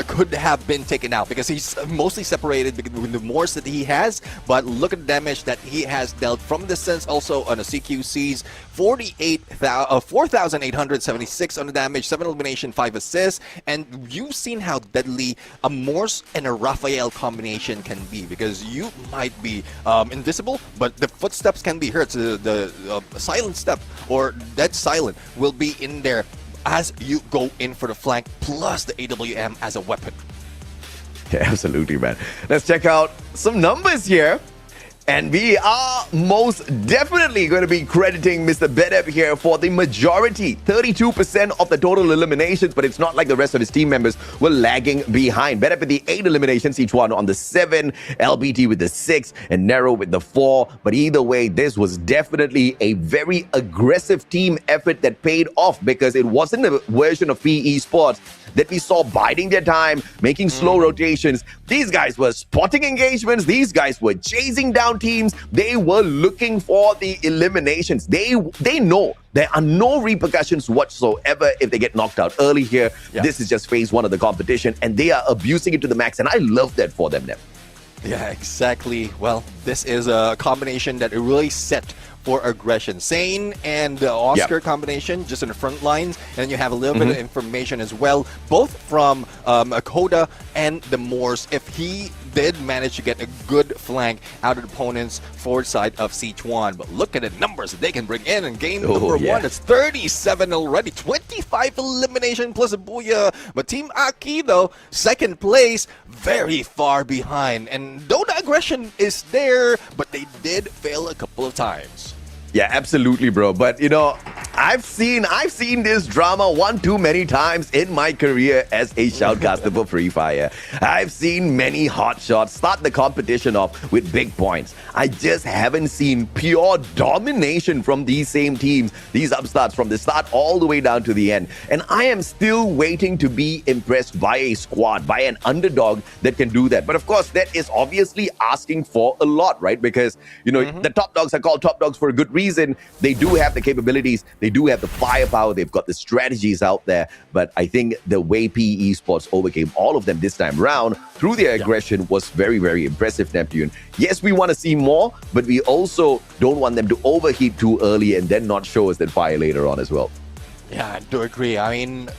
could have been taken out because he's mostly separated with the Morse that he has. But look at the damage that he has dealt from the sense also on the CQCs. 4,876 on the damage, 7 elimination, 5 assists. And you've seen how deadly a Morse and a Raphael combination can be, because you might be invisible, but the footsteps can be heard. So the silent step or dead silent will be in there as you go in for the flank, plus the AWM as a weapon. Yeah, absolutely, man. Let's check out some numbers here. And we are most definitely going to be crediting Mr. Bedeb here for the majority, 32% of the total eliminations, but it's not like the rest of his team members were lagging behind. Bedeb with the 8 eliminations, each one on the 7, LBT with the 6, and Nero with the 4. But either way, this was definitely a very aggressive team effort that paid off, because it wasn't a version of PE Sports that we saw biding their time, making slow rotations. These guys were spotting engagements. These guys were chasing down teams. They were looking for the eliminations. They know there are no repercussions whatsoever if they get knocked out early here. Yeah. This is just phase 1 of the competition, and they are abusing it to the max, and I love that for them, Nep. Yeah, exactly. Well, this is a combination that really set for aggression. Sane and Oscar combination just in the front lines, and you have a little bit of information as well, both from Koda and the Morse, if he did manage to get a good flank out of the opponent's forward side of Sichuan. But look at the numbers that they can bring in game number 1. It's 37 already, 25 elimination plus a booyah. But Team Aki, though, second place, very far behind. And though the aggression is there, but they did fail a couple of times. Yeah, absolutely, bro. But, you know, I've seen this drama one too many times in my career as a shoutcaster for Free Fire. I've seen many hot shots start the competition off with big points. I just haven't seen pure domination from these same teams, these upstarts from the start all the way down to the end. And I am still waiting to be impressed by a squad, by an underdog that can do that. But of course, that is obviously asking for a lot, right? Because, the top dogs are called top dogs for a good reason. They do have the capabilities. They do have the firepower. They've got the strategies out there. But I think the way PE Esports overcame all of them this time round through their aggression was very, very impressive, Neptune. Yes, we want to see more, but we also don't want them to overheat too early and then not show us that fire later on as well. Yeah, I do agree. I mean,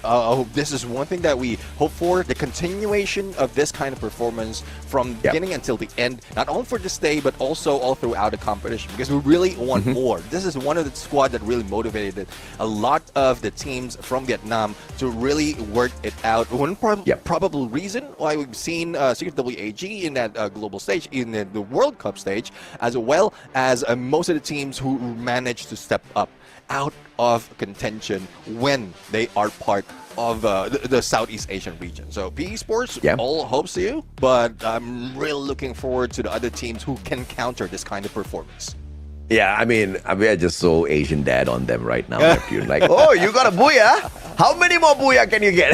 this is one thing that we hope for, the continuation of this kind of performance from beginning until the end, not only for this day, but also all throughout the competition, because we really want more. This is one of the squad that really motivated a lot of the teams from Vietnam to really work it out. One probable reason why we've seen FFWS in that global stage, in the World Cup stage, as well as most of the teams who managed to step up out of contention when they are part of the Southeast Asian region. So PE Sports, all hopes to you, but I'm really looking forward to the other teams who can counter this kind of performance. Yeah, I mean, I just so Asian dad on them right now, Neptune. Like, oh, you got a booyah? How many more booyah can you get?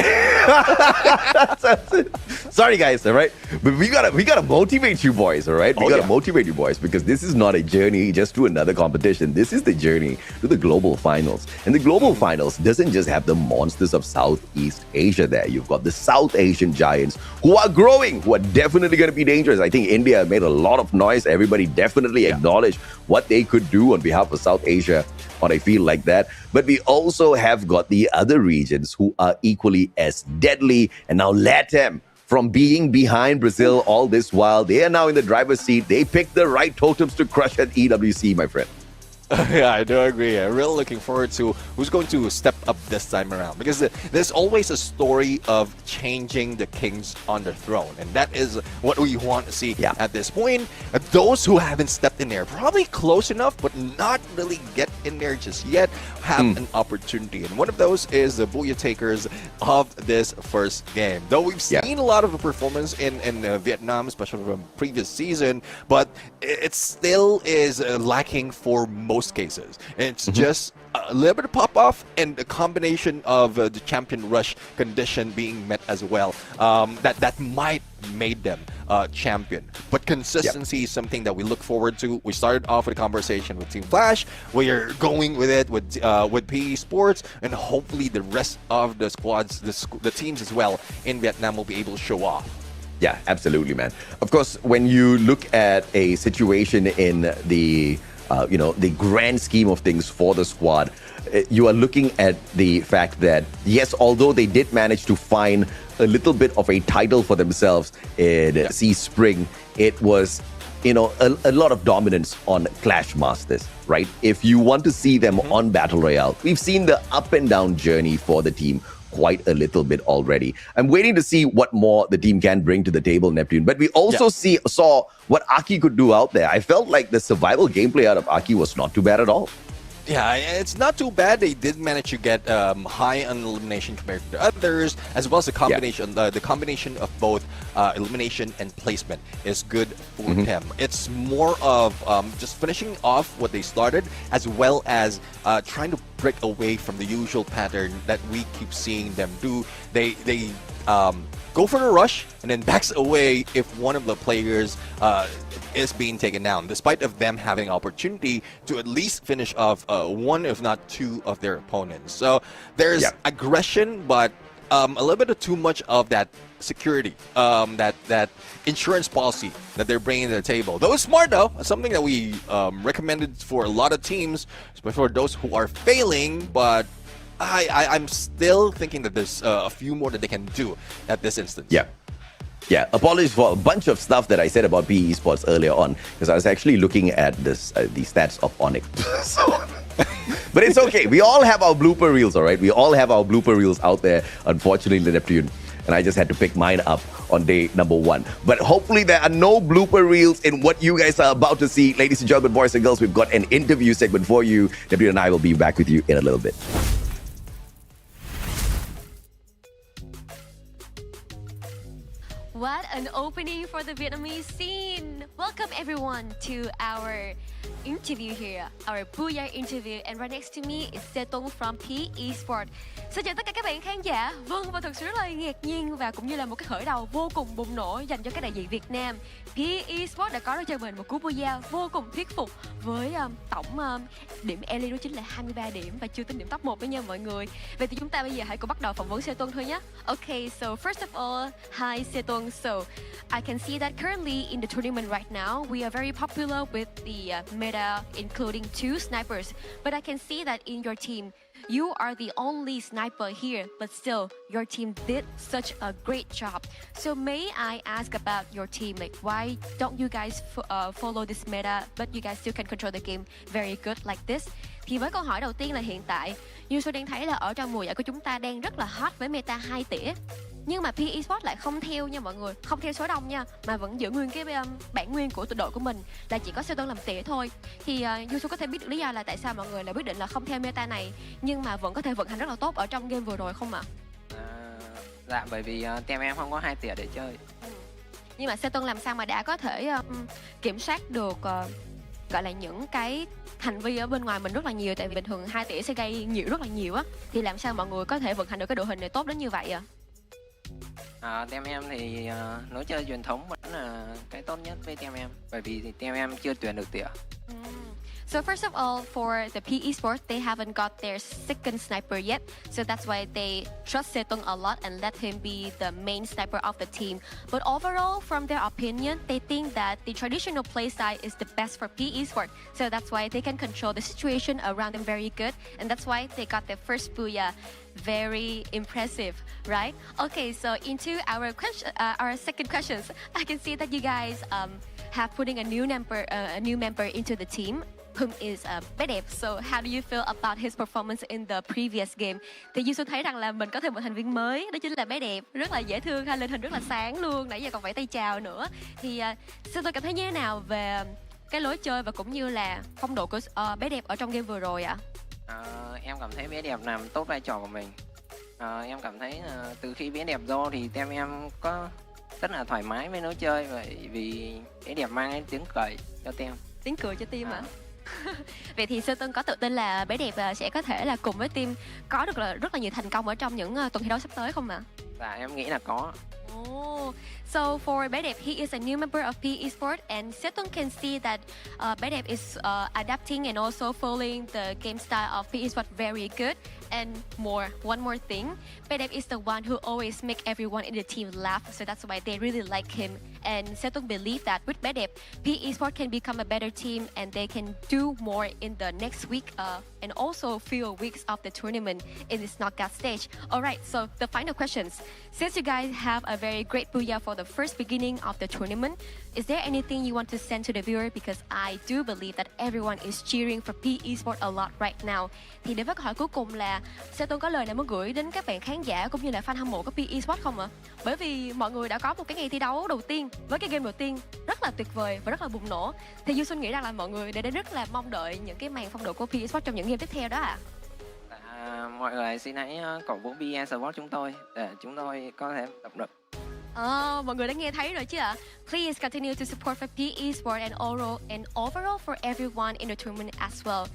Sorry, guys, all right? But we gotta motivate you boys, all right? We gotta motivate you boys, because this is not a journey just to another competition. This is the journey to the global finals. And the global finals doesn't just have the monsters of Southeast Asia there. You've got the South Asian giants who are growing, who are definitely going to be dangerous. I think India made a lot of noise. Everybody definitely acknowledged what they could do on behalf of South Asia on a field like that. But we also have got the other regions who are equally as deadly. And now LATAM, from being behind Brazil all this while, they are now in the driver's seat. They picked the right totems to crush at EWC, my friend. Yeah, I do agree. I'm really looking forward to who's going to step up this time around, because there's always a story of changing the kings on the throne, and that is what we want to see at this point. Those who haven't stepped in there, probably close enough, but not really get in there just yet, have an opportunity. And one of those is the Booyah takers of this first game. Though we've seen a lot of the performance in Vietnam, especially from previous season, but it still is lacking for most cases. It's just a little bit of pop-off and a combination of the champion rush condition being met as well. That might made them champion. But consistency is something that we look forward to. We started off with a conversation with Team Flash. We are going with it with PE Sports, and hopefully the rest of the squads, the teams as well in Vietnam will be able to show off. Yeah, absolutely, man. Of course, when you look at a situation in the the grand scheme of things for the squad, you are looking at the fact that, yes, although they did manage to find a little bit of a title for themselves in Sea Spring, it was, a lot of dominance on Clash Masters, right? If you want to see them on Battle Royale, we've seen the up and down journey for the team quite a little bit already. I'm waiting to see what more the team can bring to the table, Neptune. But we also saw what Aki could do out there. I felt like the survival gameplay out of Aki was not too bad at all. Yeah, it's not too bad. They did manage to get high on elimination compared to others, as well as the combination. The combination of both elimination and placement is good for them. It's more of just finishing off what they started, as well as trying to break away from the usual pattern that we keep seeing them do. They go for the rush and then backs away if one of the players is being taken down, despite of them having opportunity to at least finish off one, if not two, of their opponents. So there's aggression, but a little bit of too much of that security, that insurance policy that they're bringing to the table. Though it's smart, though, something that we recommended for a lot of teams, especially for those who are failing, but I'm still thinking that there's a few more that they can do at this instance. Yeah, apologies for a bunch of stuff that I said about PE Esports earlier on, because I was actually looking at the stats of Onyx. But it's okay. We all have our blooper reels, all right? We all have our blooper reels out there, unfortunately, Neptune. And I just had to pick mine up on day number 1. But hopefully there are no blooper reels in what you guys are about to see. Ladies and gentlemen, boys and girls, we've got an interview segment for you. W and I will be back with you in a little bit. What an opening for the Vietnamese scene! Welcome everyone to our interview here, our Booyah interview. And right next to me is Setung from P Esports. Xin chào tất cả các bạn khán giả. Vâng, và thực sự rất là ngạc nhiên và cũng như là một cái khởi đầu vô cùng bùng nổ dành cho cái đại diện Việt Nam. P Esports đã có được cho mình một cú Booyah vô cùng thuyết phục với tổng điểm Elite đó chính là 23 điểm và chưa tính điểm top 1 đấy nha mọi người. Vậy thì chúng ta bây giờ hãy cùng bắt đầu phỏng vấn Setung thôi nhé. Okay, so first of all, hi Setung. So I can see that currently in the tournament right now, we are very popular with the meta, including 2 snipers. But I can see that in your team, you are the only sniper here, but still, your team did such a great job. So may I ask about your team, like why don't you guys follow this meta, but you guys still can control the game very good like this? Thì với câu hỏi đầu tiên là hiện tại, như tôi đang thấy là ở trong mùa giải của chúng ta đang rất là hot với meta 2 tỉa. Nhưng mà P Esports lại không theo nha mọi người, không theo số đông nha, mà vẫn giữ nguyên cái bản nguyên của đội của mình là chỉ có Setung làm tỉa thôi. Thì Yusu có thể biết được lý do là tại sao mọi người lại quyết định là không theo meta này nhưng mà vẫn có thể vận hành rất là tốt ở trong game vừa rồi không ạ? Dạ, bởi vì team em không có 2 tỉa để chơi. Nhưng mà Setung làm sao mà đã có thể kiểm soát được gọi là những cái hành vi ở bên ngoài mình rất là nhiều, tại vì bình thường 2 tỉa sẽ gây nhiễu rất là nhiều á, thì làm sao mọi người có thể vận hành được cái đội hình này tốt đến như vậy ạ? Team em thì nói chơi truyền thống vẫn là cái tốt nhất với team em, bởi vì thì team em chưa tuyển được tỉa. So first of all, for the P Esports, they haven't got their second sniper yet. So that's why they trust Setung a lot and let him be the main sniper of the team. But overall, from their opinion, they think that the traditional playstyle is the best for P Esports. So that's why they can control the situation around them very good. And that's why they got their first Booyah. Very impressive, right? Okay, so into our question, our second questions, I can see that you guys have putting a new member into the team, whom is Bedep. So how do you feel about his performance in the previous game? Thì Yusu thấy rằng là mình có thêm một thành viên mới, đó chính là Bedep, rất là dễ thương, lên hình rất là sáng luôn, nãy giờ còn vẫy tay chào nữa. Thì xin tôi cảm thấy như thế nào về cái lối chơi và cũng như là phong độ của Bedep ở trong game vừa rồi ạ? Em cảm thấy bé đẹp làm tốt vai trò của mình. Em cảm thấy từ khi bé đẹp vô thì team em có rất là thoải mái với nó chơi, bởi vì bé đẹp mang cái tiếng cười cho team. Tiếng cười cho team ạ? Vậy thì Setung có tự tin là bé đẹp sẽ có thể là cùng với team có được rất là nhiều thành công ở trong những tuần thi đấu sắp tới không ạ? Dạ, em nghĩ là có. Oh, so for Bedep, he is a new member of P Esports, and Setung can see that Bedep is adapting and also following the game style of P Esports very good. And one more thing, Bedep is the one who always make everyone in the team laugh, so that's why they really like him. And Setung believe that with Bedep, P Esports can become a better team and they can do more in the next week and also few weeks of the tournament in this knockout stage. Alright, so the final questions. Since you guys have a very great Booyah for the first beginning of the tournament, is there anything you want to send to the viewer? Because I do believe that everyone is cheering for P Esports a lot right now. Thì đến với câu hỏi cuối cùng là Setung có lời nào muốn gửi đến các bạn khán giả cũng như là fan hâm mộ của P Esports không ạ? Bởi vì mọi người đã có một cái ngày thi đấu đầu tiên với cái game đầu tiên rất là tuyệt vời và rất là bùng nổ. Thì Yusun nghĩ rằng là mọi người đã rất là mong đợi những cái màn phong độ của P Esports trong những game tiếp theo đó ạ. Mọi người xin hãy cổ vũ P Esports chúng tôi để chúng tôi có thể tập được. Mọi người đã nghe thấy rồi chứ ạ? Please continue to support for P Esports and overall for everyone in the tournament as well.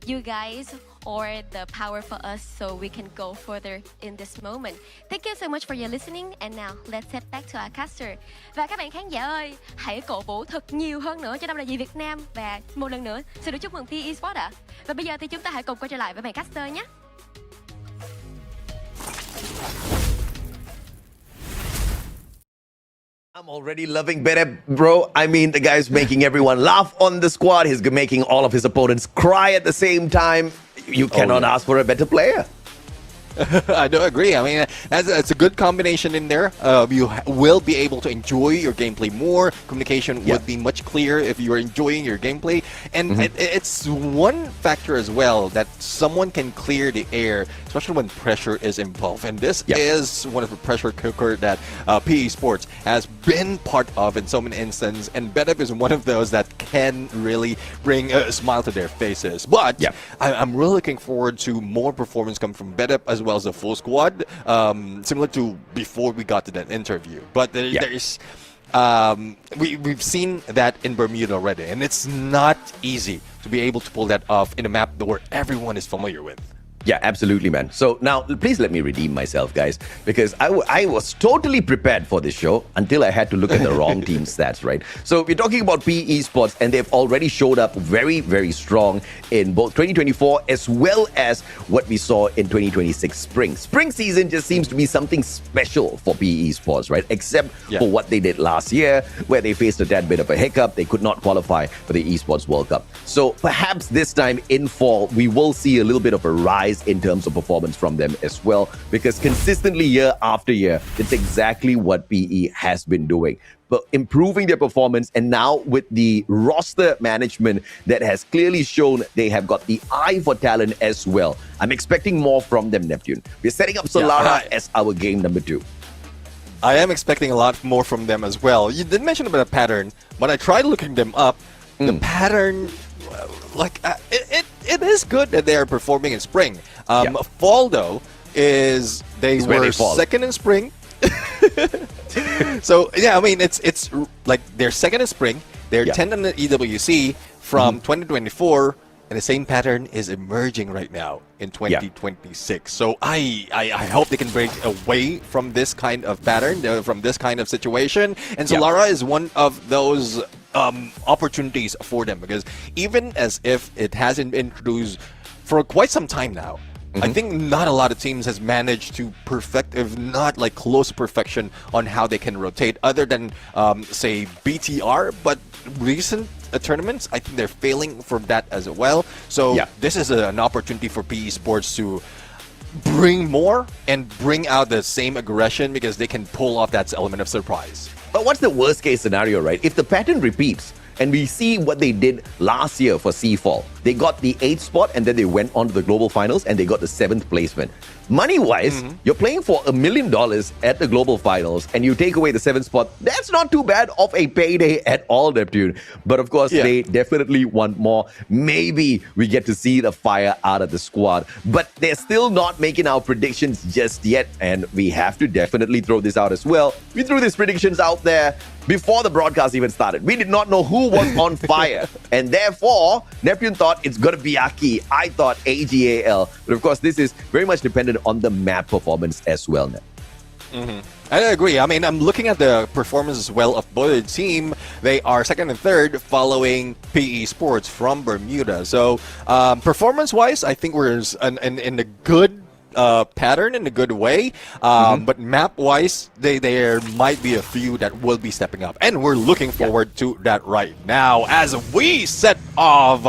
You guys are the power for us so we can go further in this moment. Thank you so much for your listening and now let's head back to our caster. Và các bạn khán giả ơi, hãy cổ vũ thật nhiều hơn nữa cho năm đại diện Việt Nam và một lần nữa xin được chúc mừng P Esports ạ. Và bây giờ thì chúng ta hãy cùng quay trở lại với bạn caster nhé. I'm already loving Bedep, bro. I mean, the guy's making everyone laugh on the squad. He's making all of his opponents cry at the same time. You cannot ask for a better player. I do agree. I mean, that's a good combination in there. You will be able to enjoy your gameplay more. Communication would be much clearer if you are enjoying your gameplay. And it's one factor as well that someone can clear the air, especially when pressure is involved. And this is one of the pressure cooker that PE Sports has been part of in so many instances. And BetUp is one of those that can really bring a smile to their faces. But I'm really looking forward to more performance come from BetUp as well as the full squad, similar to before we got to that interview. But there's we've seen that in Bermuda already, and it's not easy to be able to pull that off in a map where everyone is familiar with. Yeah, absolutely, man. So now, please let me redeem myself, guys, because I was totally prepared for this show until I had to look at the wrong team stats, right? So we're talking about PE Sports, and they've already showed up very, very strong in both 2024 as well as what we saw in 2026 spring. Spring season just seems to be something special for PE Sports, right? Except for what they did last year, where they faced a tad bit of a hiccup. They could not qualify for the Esports World Cup. So perhaps this time in fall, we will see a little bit of a rise in terms of performance from them as well, because consistently year after year, it's exactly what PE has been doing, but improving their performance. And now with the roster management that has clearly shown they have got the eye for talent as well, I'm expecting more from them, Neptune. We're setting up Solara as our game number 2. I am expecting a lot more from them as well. You did mention about a pattern, but I tried looking them up. The pattern, it is good that they are performing in spring. Fall, though, is they were second in spring. So, yeah, I mean, it's like they're second in spring. They're 10th in the EWC from 2024. And the same pattern is emerging right now in 2026. So I hope they can break away from this kind of pattern, from this kind of situation. And Solara is one of those opportunities for them, because even as if it hasn't been introduced for quite some time now, I think not a lot of teams has managed to perfect, if not like close to perfection, on how they can rotate, other than say BTR. But recent tournaments, I think they're failing for that as well. So this is an opportunity for PE Sports to bring more and bring out the same aggression, because they can pull off that element of surprise. But what's the worst case scenario, right? If the pattern repeats, and we see what they did last year for Seafall. They got the 8th spot, and then they went on to the global finals, and they got the 7th placement. Money-wise, you're playing for $1 million at the global finals, and you take away the 7th spot. That's not too bad of a payday at all, Neptune. But of course, they definitely want more. Maybe we get to see the fire out of the squad. But they're still not making our predictions just yet, and we have to definitely throw this out as well. We threw these predictions out there before the broadcast even started. We did not know who was on fire. And therefore, Neptune thought it's going to be Aki. I thought AGAL. But of course, this is very much dependent on the map performance as well, Nep. I agree. I mean, I'm looking at the performance as well of both the team. They are second and third following PE Sports from Bermuda. So performance-wise, I think we're in a good pattern, in a good way. But map-wise, there might be a few that will be stepping up. And we're looking forward to that right now as we set off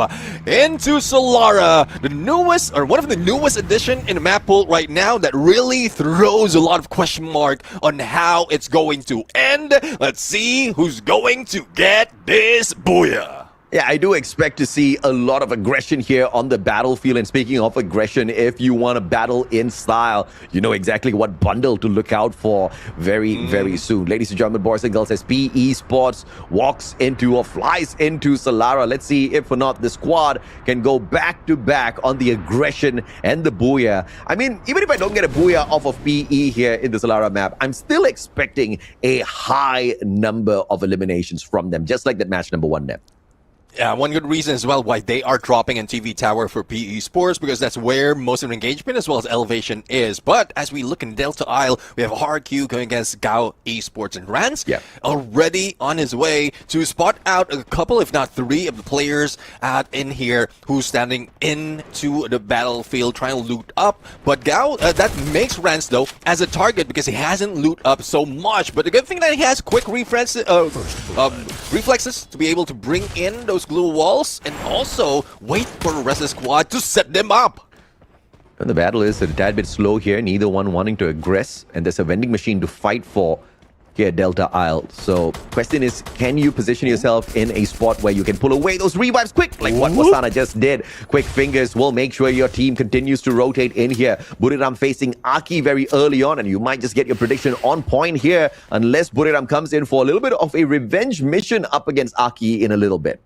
into Solara, the newest, or one of the newest addition in the map pool right now that really throws a lot of question mark on how it's going to end. Let's see who's going to get this booyah. Yeah, I do expect to see a lot of aggression here on the battlefield. And speaking of aggression, if you want to battle in style, you know exactly what bundle to look out for very, very soon. Ladies and gentlemen, boys and girls, as PE Sports walks into or flies into Solara, let's see if or not the squad can go back to back on the aggression and the booyah. I mean, even if I don't get a booyah off of PE here in the Solara map, I'm still expecting a high number of eliminations from them, just like that match number 1, Nep. Yeah, one good reason as well why they are dropping in TV Tower for PE Sports, because that's where most of the engagement as well as elevation is. But as we look in Delta Isle, we have RQ going against Gao Esports, and Rance already on his way to spot out a couple, if not 3 of the players out in here who's standing into the battlefield trying to loot up. But Gao, that makes Rance though as a target because he hasn't loot up so much. But the good thing that he has quick reflexes to be able to bring in those glue walls and also wait for the rest of the squad to set them up. And the battle is a tad bit slow here, neither one wanting to aggress, and there's a vending machine to fight for here at Delta Isle. So question is, can you position yourself in a spot where you can pull away those revives quick, like what Wasana just did? Quick fingers will make sure your team continues to rotate in here. Buriram facing Aki very early on, and you might just get your prediction on point here, unless Buriram comes in for a little bit of a revenge mission up against Aki in a little bit.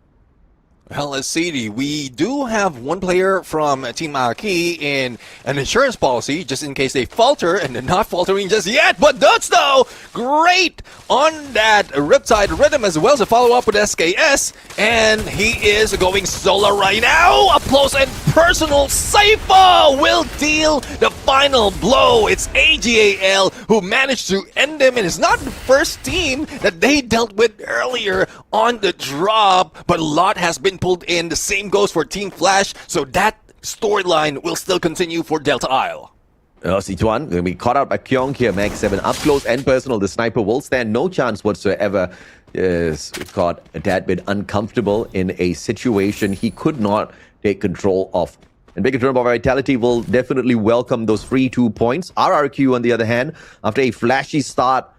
Well, let's see. We do have one player from Team Aki in an insurance policy, just in case they falter, and they're not faltering just yet. But that's though great on that Riptide Rhythm as well as a follow-up with SKS, and he is going solo right now. Up close and personal, Saifa will deal the final blow. It's AGAL who managed to end him, and it's not the first team that they dealt with earlier on the drop, but a lot has been pulled in. The same goes for Team Flash, so that storyline will still continue for Delta Isle. Situan going to be caught out by Kyong here. Mag 7 up close and personal. The sniper will stand no chance whatsoever. Is caught a tad bit uncomfortable in a situation he could not take control of. And Big Turbo Vitality will definitely welcome those free 2 points. RRQ, on the other hand, after a flashy start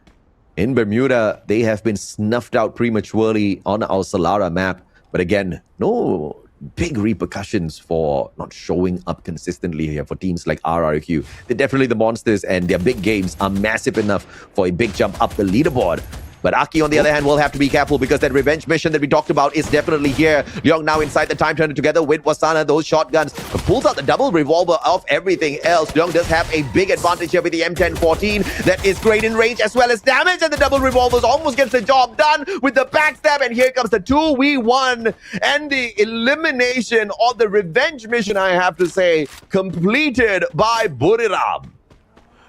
in Bermuda, they have been snuffed out prematurely on our Solara map. But again, no big repercussions for not showing up consistently here for teams like RRQ. They're definitely the monsters, and their big games are massive enough for a big jump up the leaderboard. But Aki, on the other hand, will have to be careful because that revenge mission that we talked about is definitely here. Leong now inside the time turner together with Wasana, those shotguns. Pulls out the double revolver of everything else. Leong does have a big advantage here with the M1014. That is great in range as well as damage. And the double revolvers almost gets the job done with the backstab. And here comes the 2v1. And the elimination of the revenge mission, I have to say, completed by Buriram.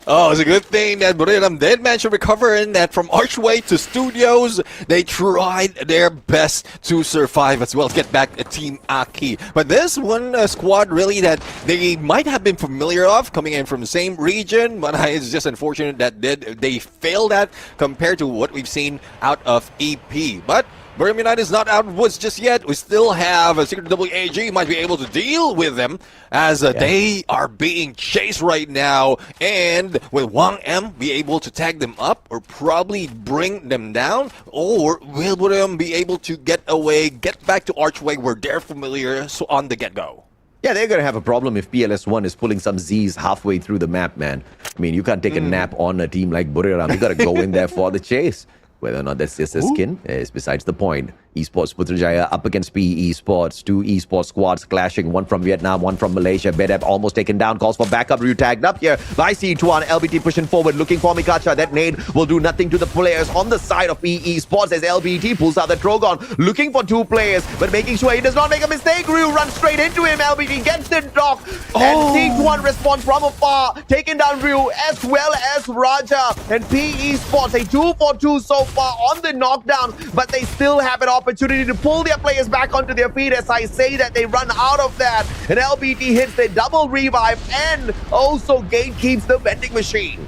Oh, it's a good thing that Buriram did manage to recover in that from Archway to Studios. They tried their best to survive as well, to get back at Team Aki. But this one squad really that they might have been familiar of, coming in from the same region, but it's just unfortunate that they failed at compared to what we've seen out of EP. But Buriram United is not out of the woods just yet. We still have a Secret WAG might be able to deal with them as they are being chased right now. And will Wang M be able to tag them up or probably bring them down? Or will Buriram be able to get away, get back to Archway where they're familiar on the get-go? Yeah, they're going to have a problem if PLS1 is pulling some Zs halfway through the map, man. I mean, you can't take a nap on a team like Buriram. You got to go in there for the chase. Whether or not that's just a skin is besides the point. Esports Putrajaya up against PE Esports. 2 esports squads clashing. One from Vietnam, one from Malaysia. Bedeb almost taken down. Calls for backup. Ryu tagged up here by C2 LBT pushing forward, looking for Mikacha. That nade will do nothing to the players on the side of PE Esports as LBT pulls out the Trogon, looking for 2 players, but making sure he does not make a mistake. Ryu runs straight into him. LBT gets the knock. And C2 responds from afar, taking down Ryu as well as Raja. And PE Esports a 2-for-2 so far on the knockdown, but they still have an opportunity to pull their players back onto their feet. As I say that, they run out of that, and LBT hits the double revive and also gatekeeps the vending machine.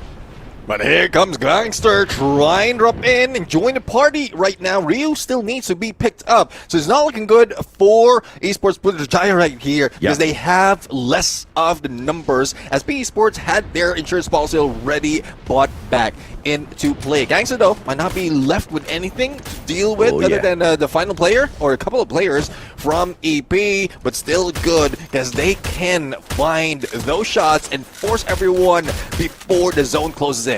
But here comes Gangster trying to drop in and join the party right now. Ryu still needs to be picked up. So it's not looking good for Esports Putrajaya right here because they have less of the numbers as PE Esports had their insurance policy already bought back into play. Gangster, though, might not be left with anything to deal with other than the final player or a couple of players from EP, but still good because they can find those shots and force everyone before the zone closes in.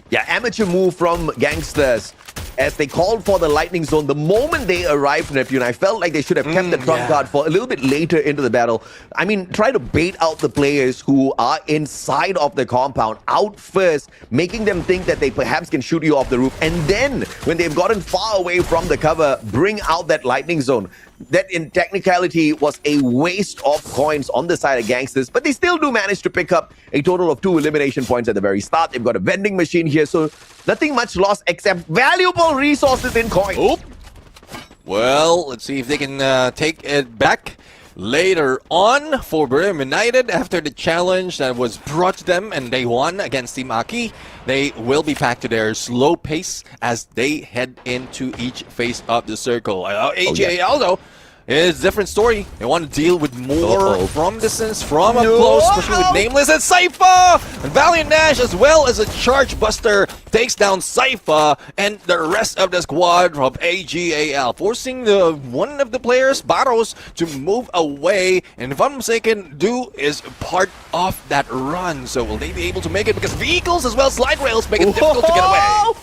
Yeah, amateur move from Gangsters as they called for the lightning zone the moment they arrived, Neptune. I felt like they should have kept the trump card for a little bit later into the battle. I mean, try to bait out the players who are inside of the compound out first, making them think that they perhaps can shoot you off the roof. And then, when they've gotten far away from the cover, bring out that lightning zone. That in technicality was a waste of coins on the side of Gangsters, but they still do manage to pick up a total of 2 elimination points at the very start. They've got a vending machine here, so nothing much lost except valuable resources in coins. Well, let's see if they can take it back later on for Buriram United after the challenge that was brought to them and they won against Team Aki. They will be back to their slow pace as they head into each phase of the circle. AGAL, though, is a different story. They want to deal with more from distance, from up close, especially with Nameless and Sypha! And Valiant Nash, as well as a Charge Buster, takes down Sypha and the rest of the squad from AGAL, forcing one of the players, Barros, to move away. And if I'm not mistaken, Do is part of that run. So will they be able to make it? Because vehicles as well as slide rails make it difficult to get away.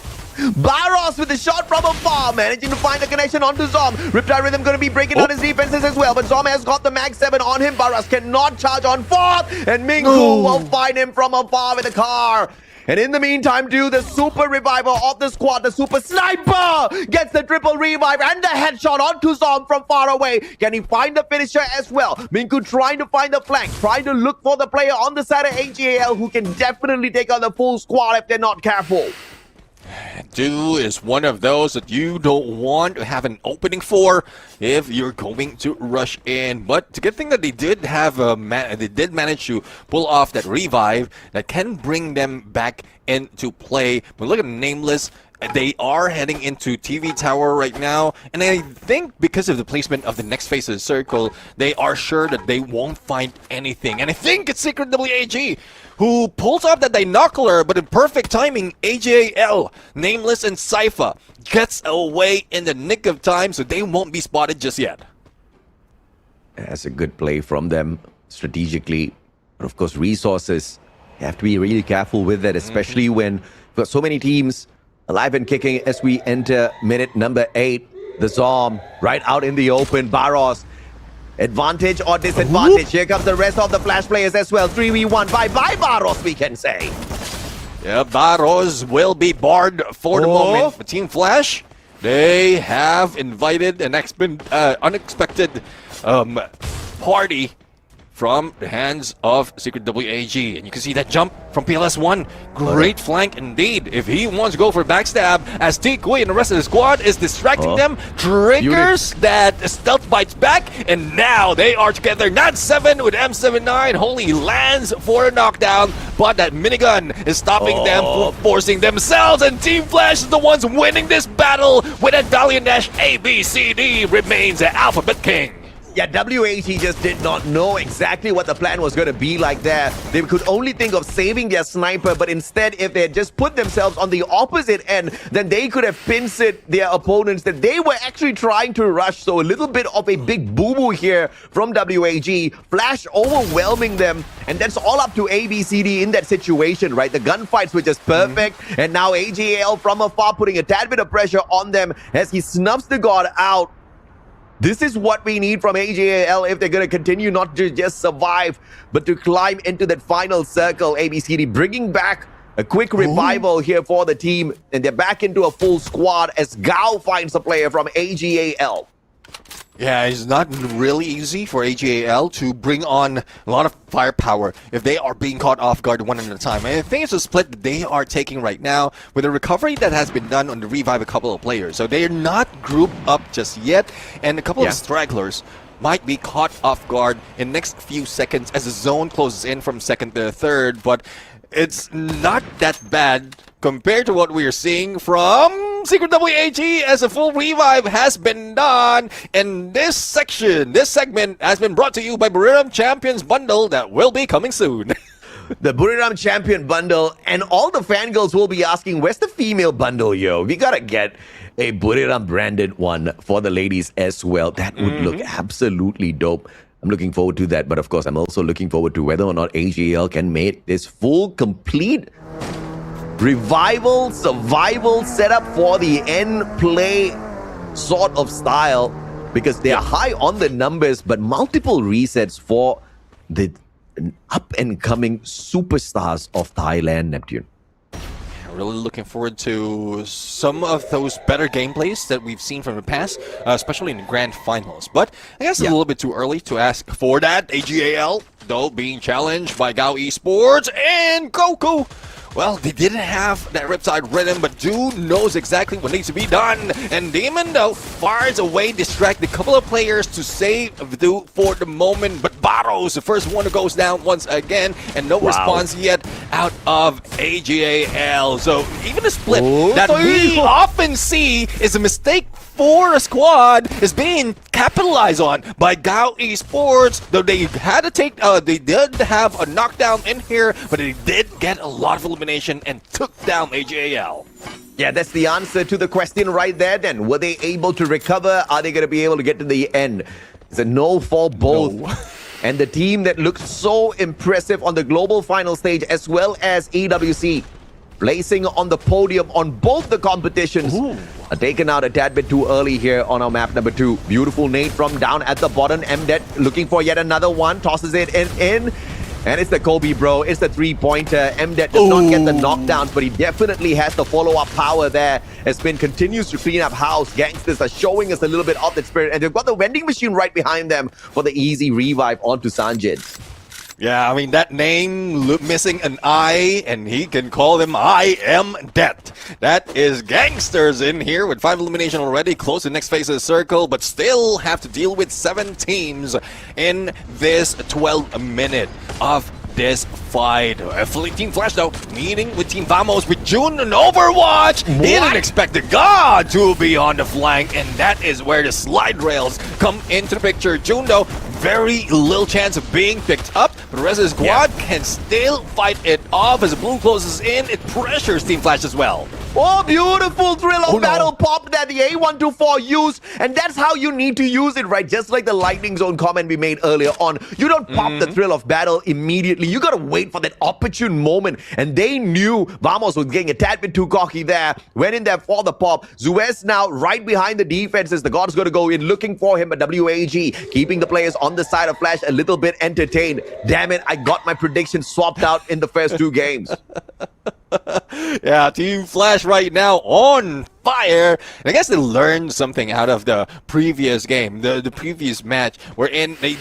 Barros with the shot from afar, managing to find the connection onto Zom. Riptide Rhythm going to be breaking down his defenses as well, but Zom has got the Mag 7 on him. Barros cannot charge on fourth, and Minghu will find him from afar with a car. And in the meantime, the super reviver of the squad, the super sniper, gets the triple revive and the headshot onto Zom from far away. Can he find the finisher as well? Minghu trying to find the flank, trying to look for the player on the side of AGAL who can definitely take on the full squad if they're not careful. Do is one of those that you don't want to have an opening for if you're going to rush in. But the good thing that they did have they did manage to pull off that revive that can bring them back into play. But look at Nameless. They are heading into TV Tower right now, and I think because of the placement of the next phase of the circle, they are sure that they won't find anything. And I think it's Secret WAG who pulls off that Dinocular, but in perfect timing, AJL, Nameless, and Sypha gets away in the nick of time, so they won't be spotted just yet. That's a good play from them strategically. But of course, resources, you have to be really careful with that, especially when we've got so many teams alive and kicking as we enter minute number 8. The Zom right out in the open. Barros, advantage or disadvantage? Here comes the rest of the Flash players as well. 3v1. Bye-bye, Barros, we can say. Yeah, Barros will be barred for the moment. But Team Flash, they have invited an unexpected party from the hands of Secret WAG. And you can see that jump from PLS1. Great flank indeed. If he wants to go for backstab, as T Kui and the rest of the squad is distracting them, triggers that stealth bites back, and now they are together. Nat 7 with M79. Holy lands for a knockdown, but that minigun is stopping them from forcing themselves, and Team Flash is the ones winning this battle with a Valiant Dash. ABCD remains the Alphabet King. Yeah, WAG just did not know exactly what the plan was going to be like there. They could only think of saving their sniper, but instead, if they had just put themselves on the opposite end, then they could have pincered their opponents that they were actually trying to rush. So a little bit of a big boo-boo here from WAG. Flash overwhelming them, and that's all up to ABCD in that situation, right? The gunfights were just perfect, and now AGAL from afar putting a tad bit of pressure on them as he snuffs the god out. This is what we need from AGAL if they're going to continue not to just survive, but to climb into that final circle. ABCD bringing back a quick revival here for the team, and they're back into a full squad as Gao finds a player from AGAL. Yeah, it's not really easy for AGAL to bring on a lot of firepower if they are being caught off guard one at a time. And I think it's a split that they are taking right now with a recovery that has been done on the revive a couple of players. So they are not grouped up just yet, and a couple of stragglers might be caught off guard in the next few seconds as the zone closes in from second to third, but it's not that bad compared to what we are seeing from Secret WAG as a full revive has been done. And this segment has been brought to you by Buriram Champions Bundle that will be coming soon. The Buriram Champion Bundle, and all the fangirls will be asking, where's the female bundle, yo? We gotta get a Buriram branded one for the ladies as well. That would look absolutely dope. I'm looking forward to that, but of course I'm also looking forward to whether or not AGL can make this full, complete revival, survival setup for the end play sort of style, because they are high on the numbers, but multiple resets for the up-and-coming superstars of Thailand, Neptune. Really looking forward to some of those better gameplays that we've seen from the past, especially in the grand finals. But I guess it's a little bit too early to ask for that. AGAL, though, being challenged by Gao Esports and Goku. Well, they didn't have that Riptide Rhythm, but Dude knows exactly what needs to be done. And Demon, though, fires away, distract a couple of players to save Dude for the moment. But Barros, the first one who goes down once again, and no response yet out of AGAL. So even a split that we often see is a mistake 4 squad is being capitalized on by Gao Esports. Though they had to take, they did have a knockdown in here, but they did get a lot of elimination and took down AJAL. Yeah, that's the answer to the question right there then. Were they able to recover? Are they going to be able to get to the end? It's a no for both. No. And the team that looked so impressive on the global final stage as well as EWC, placing on the podium on both the competitions, are taken out a tad bit too early here on our map number 2. Beautiful nade from down at the bottom. MDET looking for yet another one, tosses it in. And it's the Kobe, bro. It's the three-pointer. MDET does not get the knockdowns, but he definitely has the follow-up power there. As Spin continues to clean up house. Gangsters are showing us a little bit of that spirit, and they've got the vending machine right behind them for the easy revive onto Sanjit. Yeah, I mean, that name missing an I, and he can call them I am Det. That is Gangsters in here with 5 elimination already, close to next phase of the circle, but still have to deal with 7 teams in this 12 minute of this fight. Team Flash, though, meeting with Team Vamos with June and Overwatch. What? He didn't expect the God to be on the flank, and that is where the slide rails come into the picture. June, though, very little chance of being picked up, but the rest of the squad can still fight it off. As the blue closes in, it pressures Team Flash as well. Oh, beautiful thrill of battle pop that the A124 used, and that's how you need to use it, right? Just like the lightning zone comment we made earlier on. You don't pop the thrill of battle immediately. You gotta wait for that opportune moment, and they knew Vamos was getting a tad bit too cocky there. Went in there for the pop. Zuez now right behind the defenses. The God's gonna go in looking for him, but WAG keeping the players on the side of Flash a little bit entertained. Damn it, I got my prediction swapped out in the first 2 games. Yeah, Team Flash right now on fire. And I guess they learned something out of the previous game, the previous match, wherein they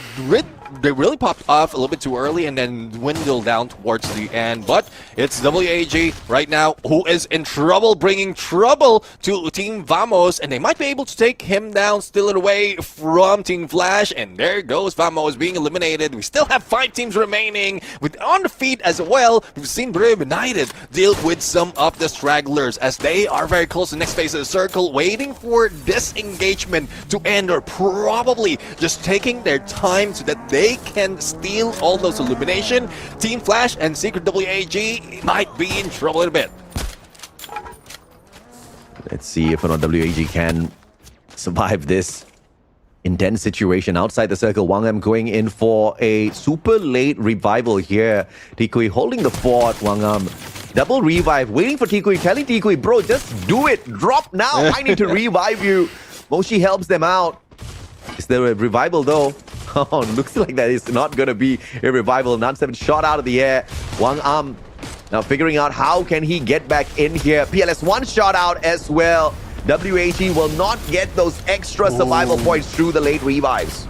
really popped off a little bit too early and then dwindled down towards the end. But it's WAG right now who is in trouble, bringing trouble to Team Vamos, and they might be able to take him down, steal it away from Team Flash. And there goes Vamos being eliminated. We still have 5 teams remaining with on the feet as well. We've seen Brave United deal with some of the stragglers as they are very close to the next phase of the circle, waiting for this engagement to end, or probably just taking their time so that they can steal all those elimination. Team Flash and Secret WAG might be in trouble in a bit. Let's see if or not WAG can survive this intense situation outside the circle. Wang Am going in for a super late revival here. Tikui holding the fort. Wang Am double revive, waiting for Tikui, telling Tikui, bro, just do it. Drop now. I need to revive you. Moshi helps them out. Is there a revival though? Oh, looks like that is not going to be a revival. Nan7 shot out of the air. Wang Am now figuring out how can he get back in here. PLS one shot out as well. WAG will not get those extra survival points through the late revives.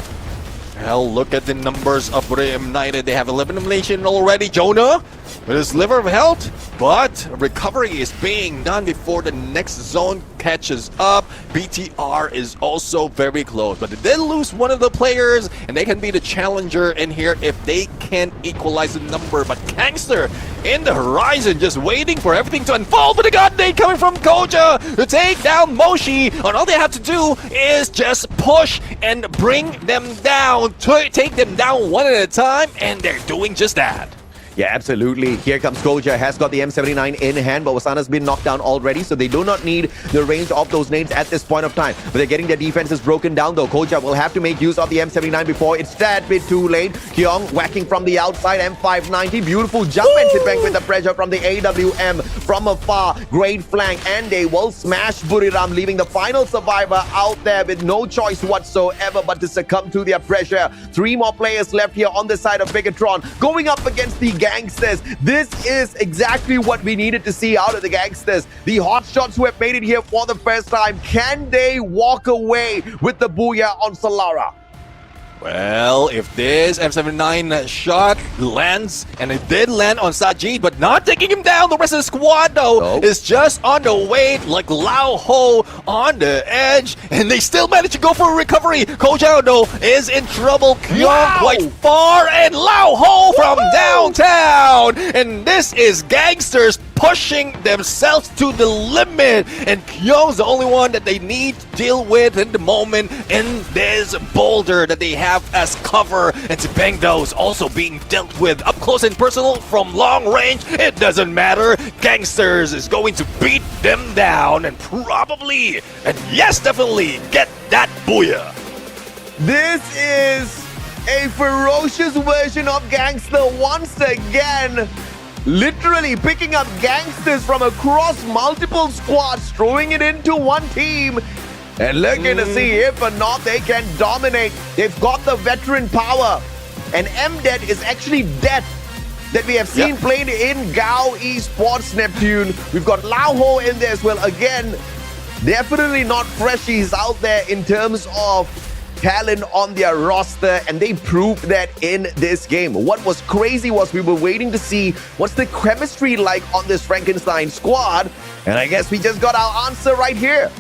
Hell, look at the numbers of Brave United. They have 11 elimination already. Jonah with his sliver of health, but recovery is being done before the next zone catches up. BTR is also very close, but they did lose one of the players, and they can be the challenger in here if they can equalize the number. But Gangster in the horizon, just waiting for everything to unfold. But the God Nade coming from Koja to take down Moshi, and all they have to do is just push and bring them down, take them down one at a time, and they're doing just that. Yeah, absolutely. Here comes Koja, has got the M79 in hand, but Wasana's been knocked down already, so they do not need the range of those nades at this point of time. But they're getting their defenses broken down though. Koja will have to make use of the M79 before it's that bit too late. Kyong whacking from the outside, M590. Beautiful jump and Tipeng with the pressure from the AWM from afar. Great flank, and they will smash Buriram, leaving the final survivor out there with no choice whatsoever but to succumb to their pressure. 3 more players left here on the side of Bigatron, going up against the Gangsters. This is exactly what we needed to see out of the Gangsters. The hotshots who have made it here for the first time. Can they walk away with the booyah on Solara? Well, if this M79 shot lands, and it did land on Sajid, but not taking him down, the rest of the squad, though, is just on the way, like Lao Ho on the edge, and they still manage to go for a recovery. Ko Jiao, though, is in trouble. Kyung quite far, and Lao Ho from downtown. And this is Gangsters pushing themselves to the limit, and Kyung's the only one that they need to deal with in the moment in this boulder that they have as cover. And Zibengdo's also being dealt with up close and personal from long range. It doesn't matter. Gangsters is going to beat them down and probably, and yes, definitely get that booyah. This is a ferocious version of Gangster once again. Literally picking up Gangsters from across multiple squads, throwing it into one team, and looking to see if or not they can dominate. They've got the veteran power, and MDED is actually death that we have seen played in Gao Esports Neptune. We've got Lao Ho in there as well. Again, definitely not freshies out there in terms of talent on their roster, and they proved that in this game. What was crazy was we were waiting to see what's the chemistry like on this Frankenstein squad, and I guess we just got our answer right here.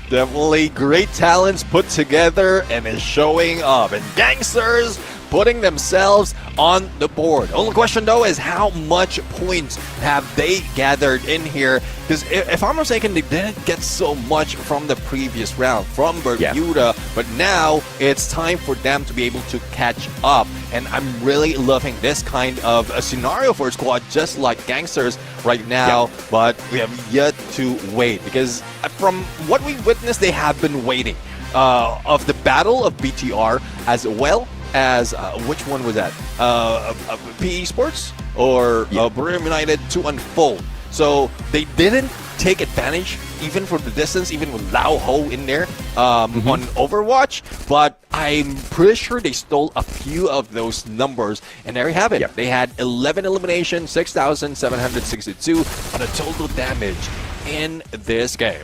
Definitely great talents put together and is showing up. And Gangsters putting themselves on the board. Only question though is how much points have they gathered in here? Because if I'm not mistaken, they didn't get so much from the previous round from Bermuda, but now it's time for them to be able to catch up. And I'm really loving this kind of a scenario for a squad just like Gangsters right now, but we have yet to wait, because from what we witnessed, they have been waiting of the battle of BTR as well as which one was that? PE Sports or Buriram United to unfold. So they didn't take advantage even for the distance, even with Lao Ho in there on Overwatch. But I'm pretty sure they stole a few of those numbers, and there you have it. They had 11 eliminations, 6,762 on a total damage in this game.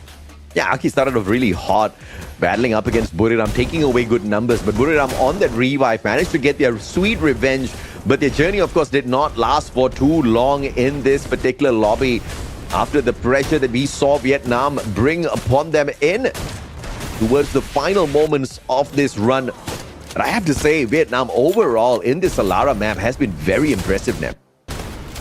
Yeah, Aki started off really hot, battling up against Buriram, taking away good numbers, but Buriram on that revive managed to get their sweet revenge, but their journey, of course, did not last for too long in this particular lobby after the pressure that we saw Vietnam bring upon them in towards the final moments of this run. And I have to say, Vietnam overall in this Alara map has been very impressive now.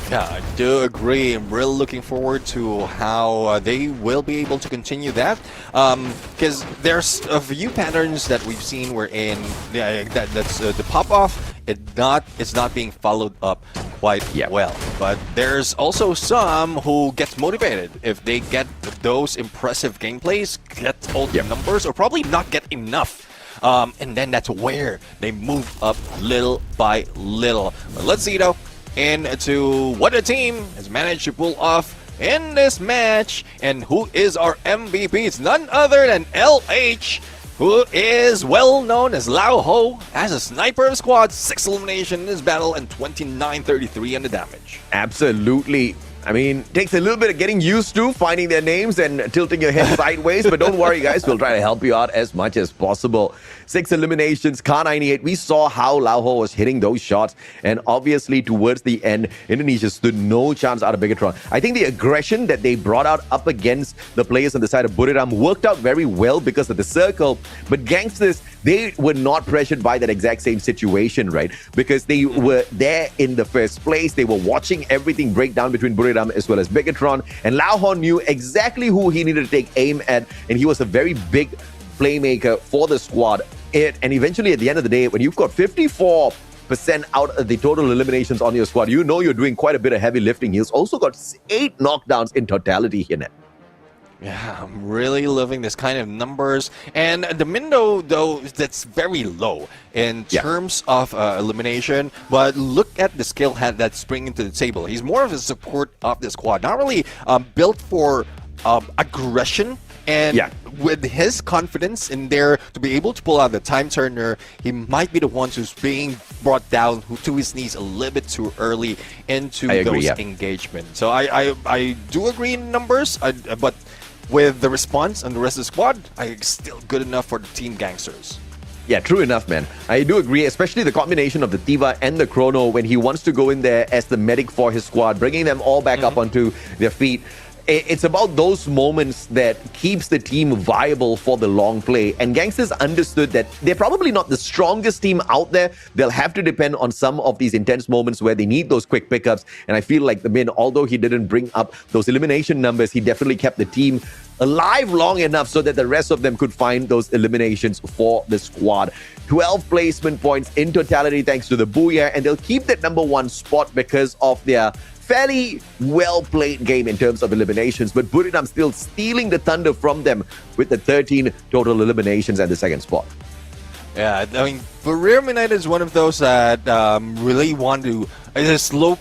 Yeah, I do agree. I'm really looking forward to how they will be able to continue that. Because there's a few patterns that we've seen wherein that's the pop-off, it's not being followed up quite well. But there's also some who gets motivated if they get those impressive gameplays, get all the numbers, or probably not get enough. And then that's where they move up little by little. But let's see though into what a team has managed to pull off in this match, and who is our MVP. It's none other than LH, who is well known as Lao Ho as a sniper of squad. 6 elimination in this battle and 29-33 on the damage. Absolutely. I mean, takes a little bit of getting used to finding their names and tilting your head sideways, but don't worry, guys. We'll try to help you out as much as possible. 6 eliminations, K98. We saw how Lao Ho was hitting those shots, and obviously towards the end, Indonesia stood no chance out of Bigatron. I think the aggression that they brought out up against the players on the side of Buriram worked out very well because of the circle, but Gangsters, they were not pressured by that exact same situation, right? Because they were there in the first place. They were watching everything break down between Buriram as well as Bigatron, and Lao Ho knew exactly who he needed to take aim at, and he was a very big playmaker for the squad. And eventually, at the end of the day, when you've got 54% out of the total eliminations on your squad, you know you're doing quite a bit of heavy lifting. He's also got 8 knockdowns in totality here now. Yeah, I'm really loving this kind of numbers. And the Mindo, though, that's very low in terms of elimination. But look at the skill head that's bringing to the table. He's more of a support of the squad. Not really built for aggression. And with his confidence in there to be able to pull out the time turner, he might be the one who's being brought down to his knees a little bit too early into those engagements. So I do agree in numbers, but with the response and the rest of the squad, it's still good enough for the Team Gangsters. Yeah, true enough, man. I do agree, especially the combination of the Tiva and the Chrono when he wants to go in there as the medic for his squad, bringing them all back up onto their feet. it's about those moments that keeps the team viable for the long play. And Gangsters understood that they're probably not the strongest team out there. They'll have to depend on some of these intense moments where they need those quick pickups. And I feel like the Min, although he didn't bring up those elimination numbers, he definitely kept the team alive long enough so that the rest of them could find those eliminations for the squad. 12 placement points in totality thanks to the Booyah, and they'll keep that number 1 spot because of their fairly well-played game in terms of eliminations, but Buriram still stealing the thunder from them with the 13 total eliminations and the second spot. Yeah, I mean, Buriram United is one of those that really want to... It's a slow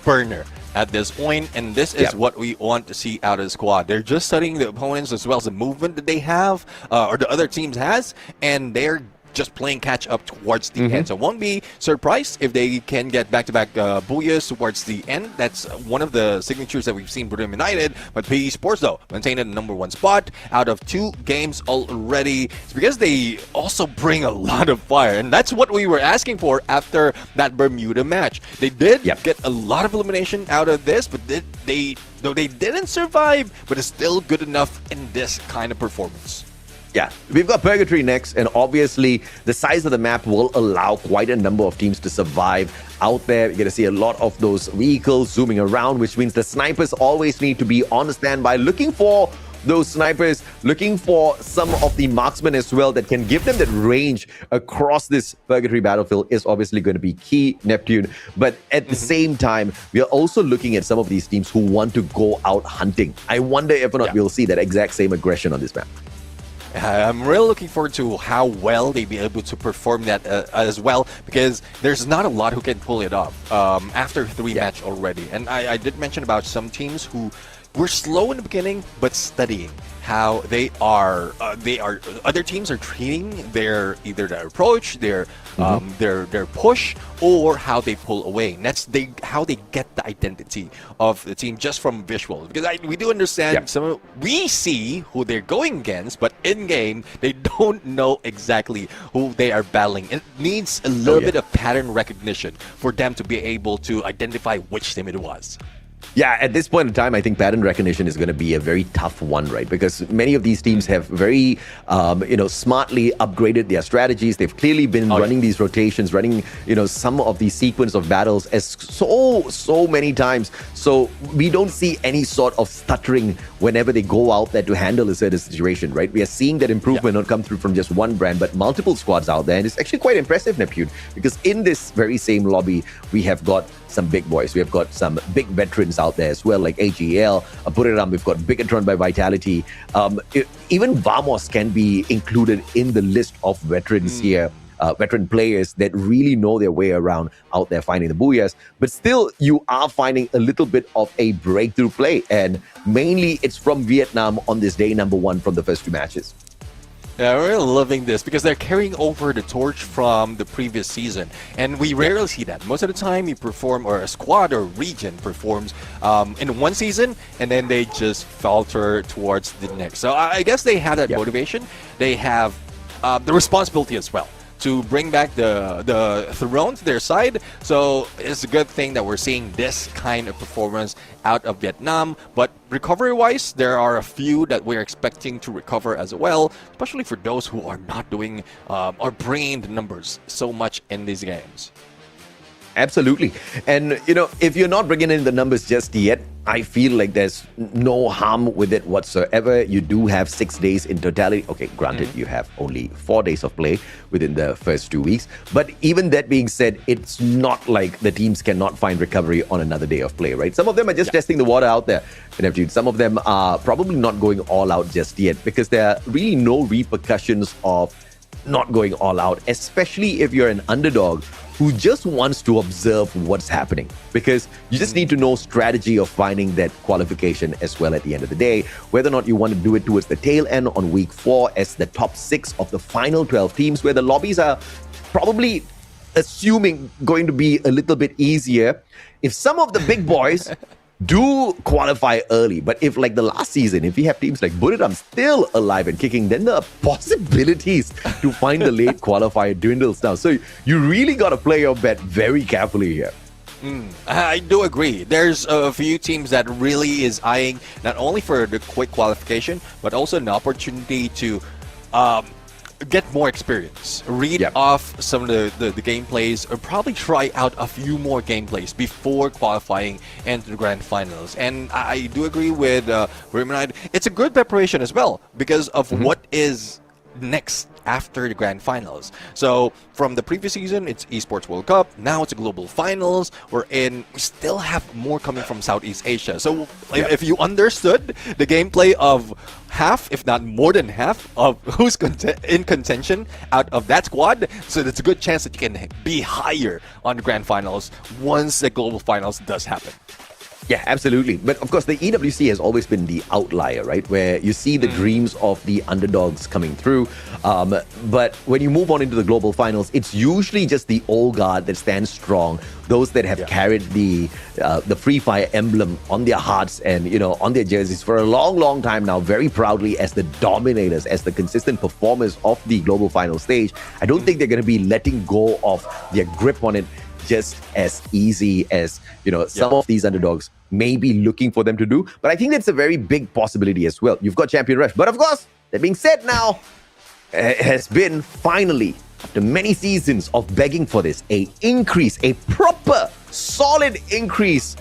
burner at this point, and this is what we want to see out of the squad. They're just studying the opponents as well as the movement that they have, or the other teams has, and they're just playing catch up towards the end. So won't be surprised if they can get back-to-back booyahs towards the end. That's one of the signatures that we've seen Buriram United. But PE Sports, though, maintained the number 1 spot out of 2 games already. It's because they also bring a lot of fire, and that's what we were asking for after that Bermuda match. They did get a lot of elimination out of this, but though they didn't survive, but it's still good enough in this kind of performance. Yeah, we've got Purgatory next, and obviously the size of the map will allow quite a number of teams to survive out there. You're going to see a lot of those vehicles zooming around, which means the snipers always need to be on standby, looking for those snipers, looking for some of the marksmen as well that can give them that range across this Purgatory battlefield is obviously going to be key, Neptune. But at the same time, we are also looking at some of these teams who want to go out hunting. I wonder if or not we'll see that exact same aggression on this map. I'm really looking forward to how well they'll be able to perform that as well, because there's not a lot who can pull it off after 3 match already. And I did mention about some teams who were slow in the beginning, but studying how other teams are treating either their approach, their push, or how they pull away. And that's how they get the identity of the team just from visual. Because we do understand we see who they're going against, but in game they don't know exactly who they are battling. It needs a little bit of pattern recognition for them to be able to identify which team it was. Yeah, at this point in time, I think pattern recognition is going to be a very tough one, right? Because many of these teams have very, smartly upgraded their strategies. They've clearly been running these rotations, running, some of these sequence of battles as so many times. So we don't see any sort of stuttering whenever they go out there to handle a certain situation, right? We are seeing that improvement not come through from just one brand, but multiple squads out there. And it's actually quite impressive, Neptune, because in this very same lobby, we have got some big boys. We have got some big veterans out there as well, like AGL, Buriram. We've got Bigatron by Vitality. Even Vamos can be included in the list of veterans here. Veteran players that really know their way around out there finding the booyahs. But still, you are finding a little bit of a breakthrough play. And mainly, it's from Vietnam on this day number 1 from the first 2 matches. Yeah, we're really loving this because they're carrying over the torch from the previous season, and we rarely see that. Most of the time, you perform, or a squad or region performs in one season, and then they just falter towards the next. So I guess they have that motivation. They have the responsibility as well to bring back the throne to their side. So it's a good thing that we're seeing this kind of performance out of Vietnam. But recovery-wise, there are a few that we're expecting to recover as well, especially for those who are not doing or bringing the numbers so much in these games. Absolutely. And, if you're not bringing in the numbers just yet, I feel like there's no harm with it whatsoever. You do have 6 days in totality. Okay, granted, you have only 4 days of play within the first 2 weeks. But even that being said, it's not like the teams cannot find recovery on another day of play, right? Some of them are just testing the water out there. Some of them are probably not going all out just yet because there are really no repercussions of not going all out, especially if you're an underdog who just wants to observe what's happening, because you just need to know strategy of finding that qualification as well at the end of the day, whether or not you want to do it towards the tail end on week 4 as the top 6 of the final 12 teams, where the lobbies are probably assuming going to be a little bit easier. If some of the big boys do qualify early, but if like the last season, if we have teams like Buriram still alive and kicking, then the possibilities to find the late qualifier dwindles down. So you really got to play your bet very carefully here. I do agree. There's a few teams that really is eyeing not only for the quick qualification, but also an opportunity to get more experience, read off some of the gameplays, or probably try out a few more gameplays before qualifying into the grand finals. And I do agree with Rimanide. It's a good preparation as well because of what is next after the grand finals. So from the previous season, it's Esports World Cup. Now it's a global finals. We still have more coming from Southeast Asia. So if you understood the gameplay of half, if not more than half, of who's in contention out of that squad, so there's a good chance that you can be higher on the grand finals once the global finals does happen. Yeah, absolutely. But of course, the EWC has always been the outlier, right? Where you see the dreams of the underdogs coming through. But when you move on into the global finals, it's usually just the old guard that stands strong. Those that have carried the Free Fire emblem on their hearts and, on their jerseys for a long, long time now, very proudly as the dominators, as the consistent performers of the global final stage. I don't think they're going to be letting go of their grip on it just as easy as, some of these underdogs may be looking for them to do. But I think that's a very big possibility as well. You've got Champion Rush. But of course, that being said now, has been finally, after many seasons of begging for this, a proper, solid increase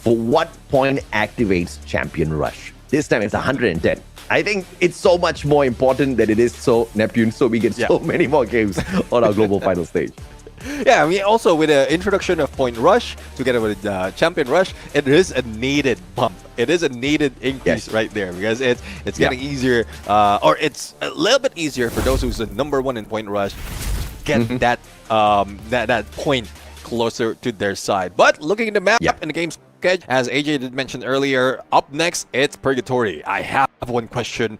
for what point activates Champion Rush. This time it's 110. I think it's so much more important that it is so Neptune, so we get so many more games on our global final stage. Yeah, I mean, also with the introduction of Point Rush together with Champion Rush, it is a needed bump. It is a needed increase right there because it's getting easier, or it's a little bit easier for those who's the number one in Point Rush, get that point closer to their side. But looking at the map and the game schedule, as AJ did mention earlier, up next it's Purgatory. I have one question.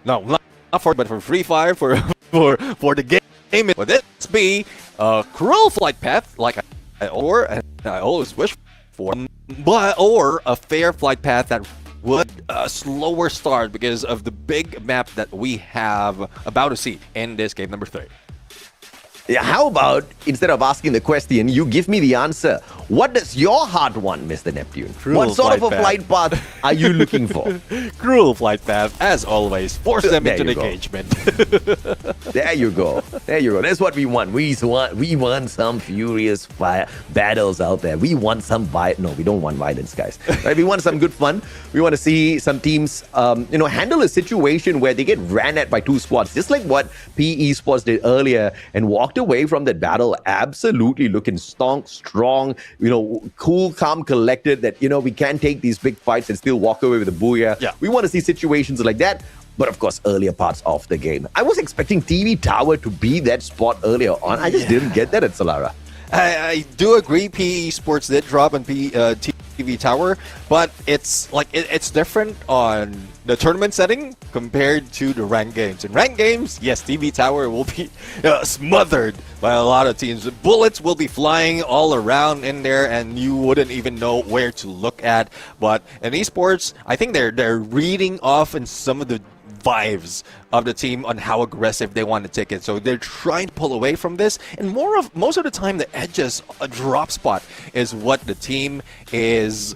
No, not for, but for Free Fire, for the game. Would this be a cruel flight path like I always wish for, or a fair flight path that would a slower start because of the big map that we have about to see in this game number 3? Yeah, how about, instead of asking the question, you give me the answer. What does your heart want, Mr. Neptune? What sort of a flight path are you looking for? Cruel flight path, as always. Force them into the engagement. There you go. That's what we want. We want some furious fire battles out there. We want some No, we don't want violence, guys. Right? We want some good fun. We want to see some teams, handle a situation where they get ran at by two squads, just like what PE Esports did earlier and walked away from that battle absolutely looking strong, cool, calm, collected, that, we can take these big fights and still walk away with a booyah. Yeah. We want to see situations like that. But of course, earlier parts of the game. I was expecting TV Tower to be that spot earlier on. I just didn't get that at Solara. I do agree PE Sports did drop on TV Tower, but it's different on the tournament setting compared to the ranked games. In ranked games, yes, TV Tower will be smothered by a lot of teams. Bullets will be flying all around in there, and you wouldn't even know where to look at. But in esports, I think they're reading off in some of the vibes of the team on how aggressive they want to take it. So they're trying to pull away from this, and most of the time the edges, a drop spot is what the team is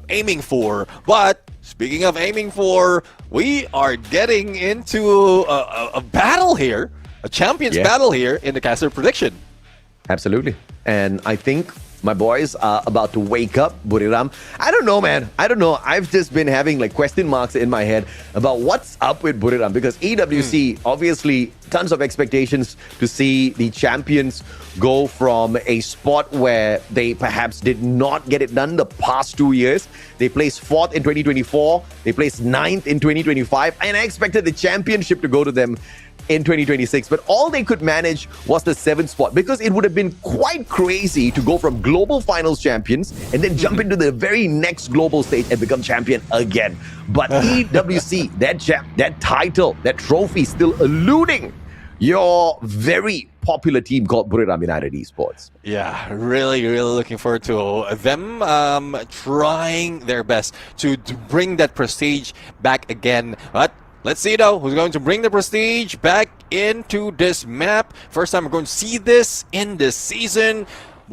aiming for. But speaking of aiming for, we are getting into a battle here, a champions battle here in the caster prediction. Absolutely. And I think my boys are about to wake up, Buriram. I don't know, man. I don't know. I've just been having question marks in my head about what's up with Buriram, because EWC, obviously, tons of expectations to see the champions go from a spot where they perhaps did not get it done the past 2 years. They placed 4th in 2024. They placed 9th in 2025. And I expected the championship to go to them in 2026, but all they could manage was the 7th spot, because it would have been quite crazy to go from global finals champions and then jump into the very next global stage and become champion again. But EWC, that title, that trophy, still eluding your very popular team called Buriram United Esports. Yeah, really, really looking forward to them trying their best to bring that prestige back again. But let's see though, who's going to bring the prestige back into this map. First time we're going to see this in this season.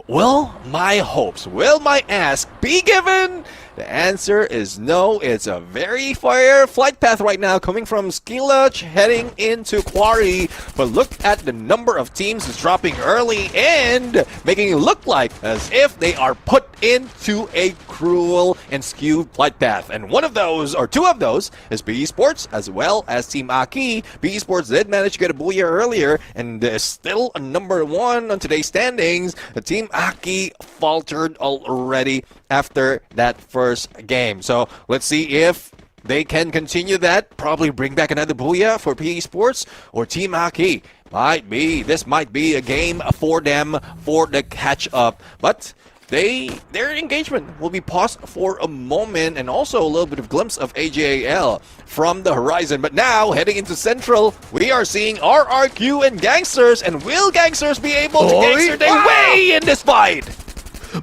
Will my hopes, will my ask be given? The answer is no. It's a very fair flight path right now coming from Skillage heading into Quarry. But look at the number of teams is dropping early and making it look like as if they are put into a cruel and skewed flight path. And one of those, or two of those, is PE Sports as well as Team Aki. PE Sports did manage to get a booyah earlier and is still a number one on today's standings. The Team Aki faltered already after that first game. So let's see if they can continue that, probably bring back another booyah for PE Sports or Team Aki. This might be a game for them for the catch up, but their engagement will be paused for a moment, and also a little bit of glimpse of AJAL from the horizon. But now heading into Central, we are seeing RRQ and Gangsters, and will Gangsters be able to gangster their way in this fight?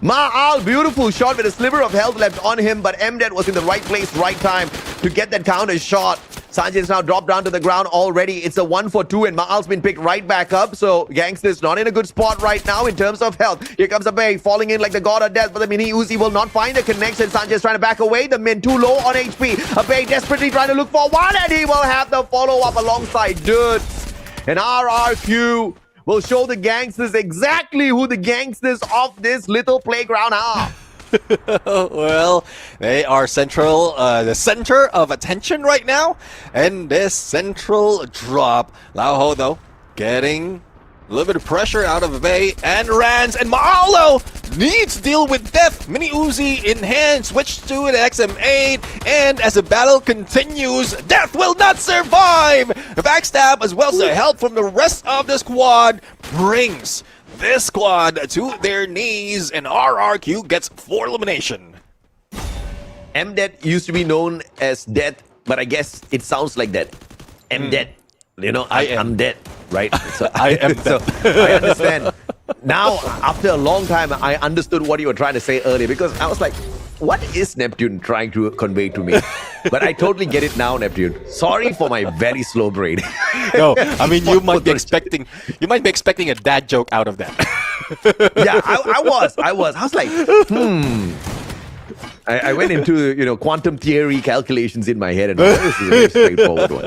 Ma'al, beautiful shot with a sliver of health left on him, but MDET was in the right place, right time to get that counter shot. Sanchez now dropped down to the ground already. It's a 1-for-2, and Ma'al's been picked right back up. So Gangster's not in a good spot right now in terms of health. Here comes Abe falling in like the god of death, but the Mini Uzi will not find a connection. Sanchez trying to back away. The Min too low on HP. Abe desperately trying to look for one, and he will have the follow-up alongside Dudes. And RRQ will show the Gangsters exactly who the gangsters of this little playground are. Well, they are the center of attention right now. And this central drop, Lauho though, getting a little bit of pressure out of Bay and Rans, and Maalo needs to deal with death. Mini Uzi in hand, switch to an XM8, and as the battle continues, Death will not survive. The backstab as well as the help from the rest of the squad brings this squad to their knees, and RRQ gets 4 elimination. MDET used to be known as Death, but I guess it sounds like that. MDET. You know, I'm dead, right? So I am so I understand. Now, after a long time, I understood what you were trying to say earlier, because I was like, what is Neptune trying to convey to me? But I totally get it now, Neptune. Sorry for my very slow brain. No, I mean, you might be expecting a dad joke out of that. Yeah, I was like, I went into, quantum theory calculations in my head, and this is a very straightforward one.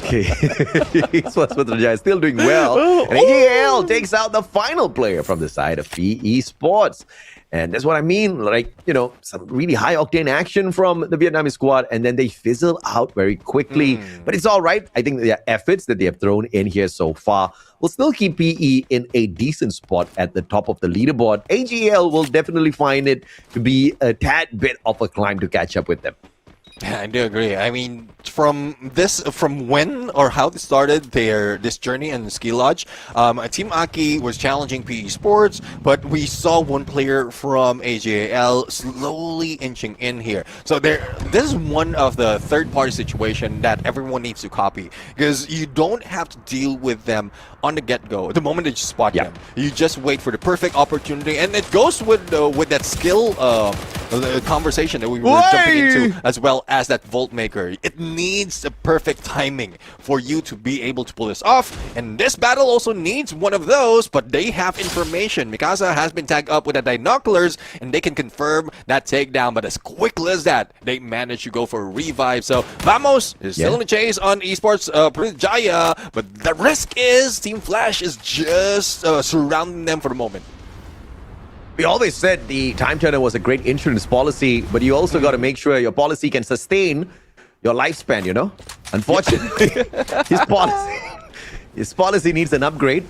Okay. Esports is still doing well. And AJL takes out the final player from the side of PE Sports. And that's what I mean, like, some really high-octane action from the Vietnamese squad, and then they fizzle out very quickly. But it's all right. I think the efforts that they have thrown in here so far will still keep PE in a decent spot at the top of the leaderboard. AGL will definitely find it to be a tad bit of a climb to catch up with them. Yeah, I do agree. I mean, from when or how they started this journey in Ski Lodge, Team Aki was challenging PE Sports, but we saw one player from AJL slowly inching in here. So this is one of the third-party situation that everyone needs to copy, because you don't have to deal with them on the get-go. The moment that you spot them, you just wait for the perfect opportunity, and it goes with that skill conversation that we were jumping into, as well as that Volt Maker. It needs the perfect timing for you to be able to pull this off, and this battle also needs one of those, but they have information. Mikasa has been tagged up with the binoculars, and they can confirm that takedown, but as quickly as that, they managed to go for a revive. So Vamos is still in the chase on Esports Jaya, but the risk is Team Flash is just surrounding them for the moment. We always said the time turner was a great insurance policy, but you also got to make sure your policy can sustain your lifespan, Unfortunately, his policy needs an upgrade,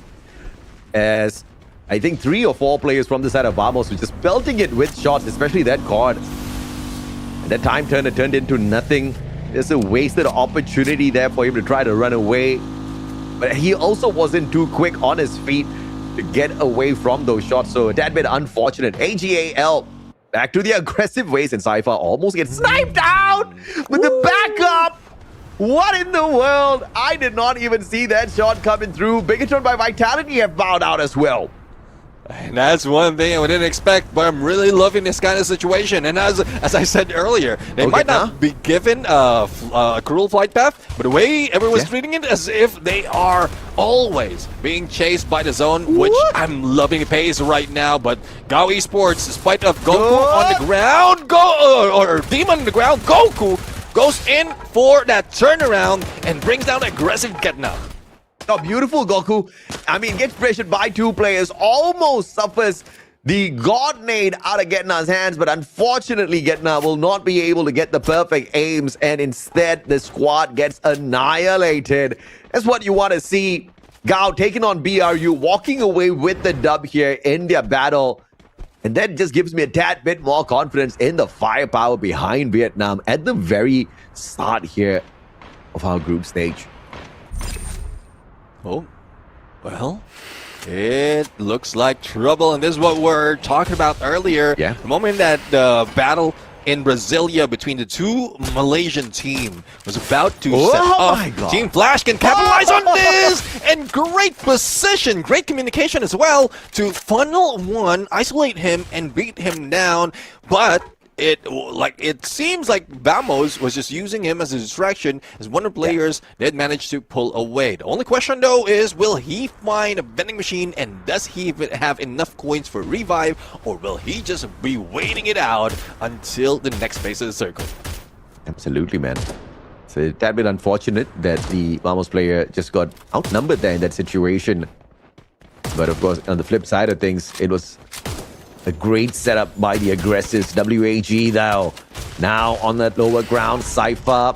as I think 3 or 4 players from the side of Vamos were just belting it with shots, especially that card. And that time turner turned into nothing. There's a wasted opportunity there for him to try to run away. But he also wasn't too quick on his feet to get away from those shots, so a tad bit unfortunate. AGAL back to the aggressive ways, and Cypher almost gets sniped out with the backup. What in the world? I did not even see that shot coming through. Bigatron by Vitality have bowed out as well. And that's one thing I didn't expect, but I'm really loving this kind of situation. And as I said earlier, they might not be given a cruel flight path, but the way everyone's treating it as if they are always being chased by the zone, which I'm loving the pace right now. But Gao Esports, despite of Goku on the ground, or Demon on the ground, Goku goes in for that turnaround and brings down aggressive Getna. Oh, beautiful Goku. I mean, gets pressured by two players, almost suffers the God Nade out of Getna's hands, but unfortunately Getna will not be able to get the perfect aims, and instead the squad gets annihilated. That's what you want to see. Gao taking on BRU, walking away with the dub here in their battle. And that just gives me a tad bit more confidence in the firepower behind Vietnam at the very start here of our group stage. Oh, well, it looks like trouble, and this is what we're talking about earlier. Yeah. The moment that the battle in Brasilia between the two Malaysian team was about to set up. My God. Team Flash can capitalize on this, and great position, great communication as well to funnel one, isolate him, and beat him down. But it seems like Vamos was just using him as a distraction, as one of the players did manage to pull away. The only question though is, will he find a vending machine, and does he have enough coins for revive, or will he just be waiting it out until the next phase of the circle? Absolutely, man. It's a tad bit unfortunate that the Vamos player just got outnumbered there in that situation. But of course, on the flip side of things, it was a great setup by the aggressives. WAG though, now on that lower ground, Cypher,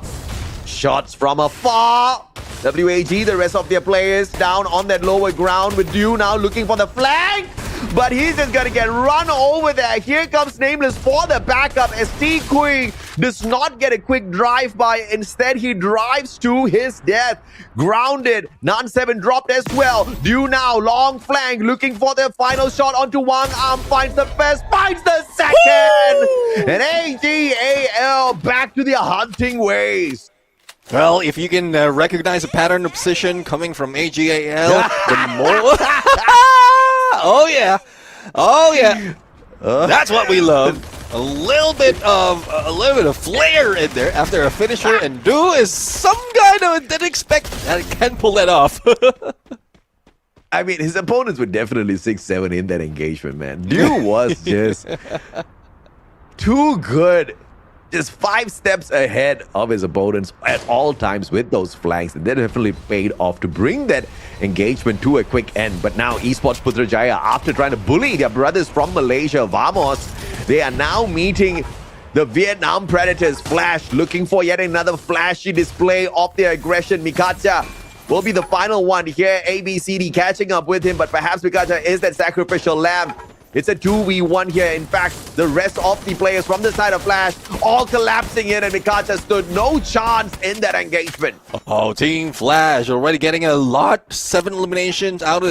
shots from afar. WAG, the rest of their players down on that lower ground with Dew now looking for the flank. But he's just gonna get run over there. Here comes Nameless for the backup as T-Queen does not get a quick drive-by. Instead, he drives to his death. Grounded. Nan7 dropped as well. Dew now, long flank, looking for the final shot onto one arm. Finds the first, finds the second! And AGAL back to their hunting ways. Well, if you can recognize a pattern of position coming from AGAL, the more... Oh yeah, that's what we love. A little bit of flair in there after a finisher, and Do is some guy that didn't expect that can pull that off. I mean, his opponents were definitely 6-7 in that engagement, man. Dew was just too good. Just 5 steps ahead of his opponents at all times with those flanks. And that definitely paid off to bring that engagement to a quick end. But now Esports Putrajaya, after trying to bully their brothers from Malaysia, Vamos, they are now meeting the Vietnam Predators. Flash looking for yet another flashy display of their aggression. Mikacha will be the final one here. ABCD catching up with him, but perhaps Mikacha is that sacrificial lamb. It's a 2v1 here. In fact, the rest of the players from the side of Flash all collapsing in, and Mikacha stood no chance in that engagement. Oh, Team Flash already getting a lot. 7 eliminations out of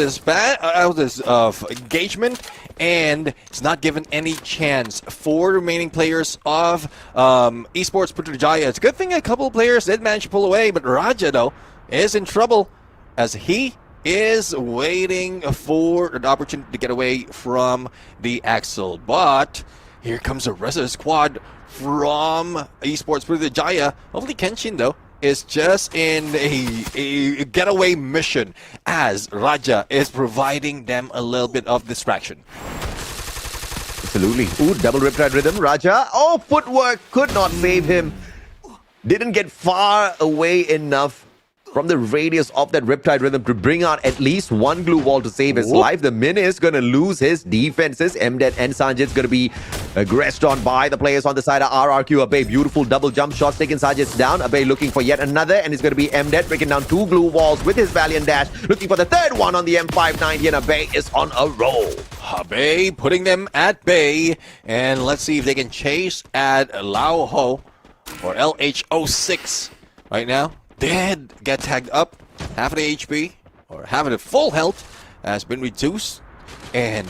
this engagement, and it's not given any chance for the remaining players of Esports Putrajaya. It's a good thing a couple of players did manage to pull away, but Raja, though, is in trouble as he is waiting for an opportunity to get away from the Axel. But here comes the rest of the squad from Esports Putrajaya. Hopefully Kenshin, though, is just in a getaway mission as Raja is providing them a little bit of distraction. Absolutely. Ooh, double Riptide Rhythm. Raja. Oh, footwork could not save him. Didn't get far away enough from the radius of that Riptide Rhythm to bring out at least one glue wall to save his life. The Min is going to lose his defenses. MDET and Sanjit's going to be aggressed on by the players on the side of RRQ. Abe, beautiful double jump shots taking Sanjit's down. Abe looking for yet another, and it's going to be MDET breaking down 2 glue walls with his Valiant Dash, looking for the third one on the M590, and Abe is on a roll. Abe putting them at bay, and let's see if they can chase at Lao Ho or LH06 right now. Did get tagged up. Half of the HP, or half of the full health, has been reduced, and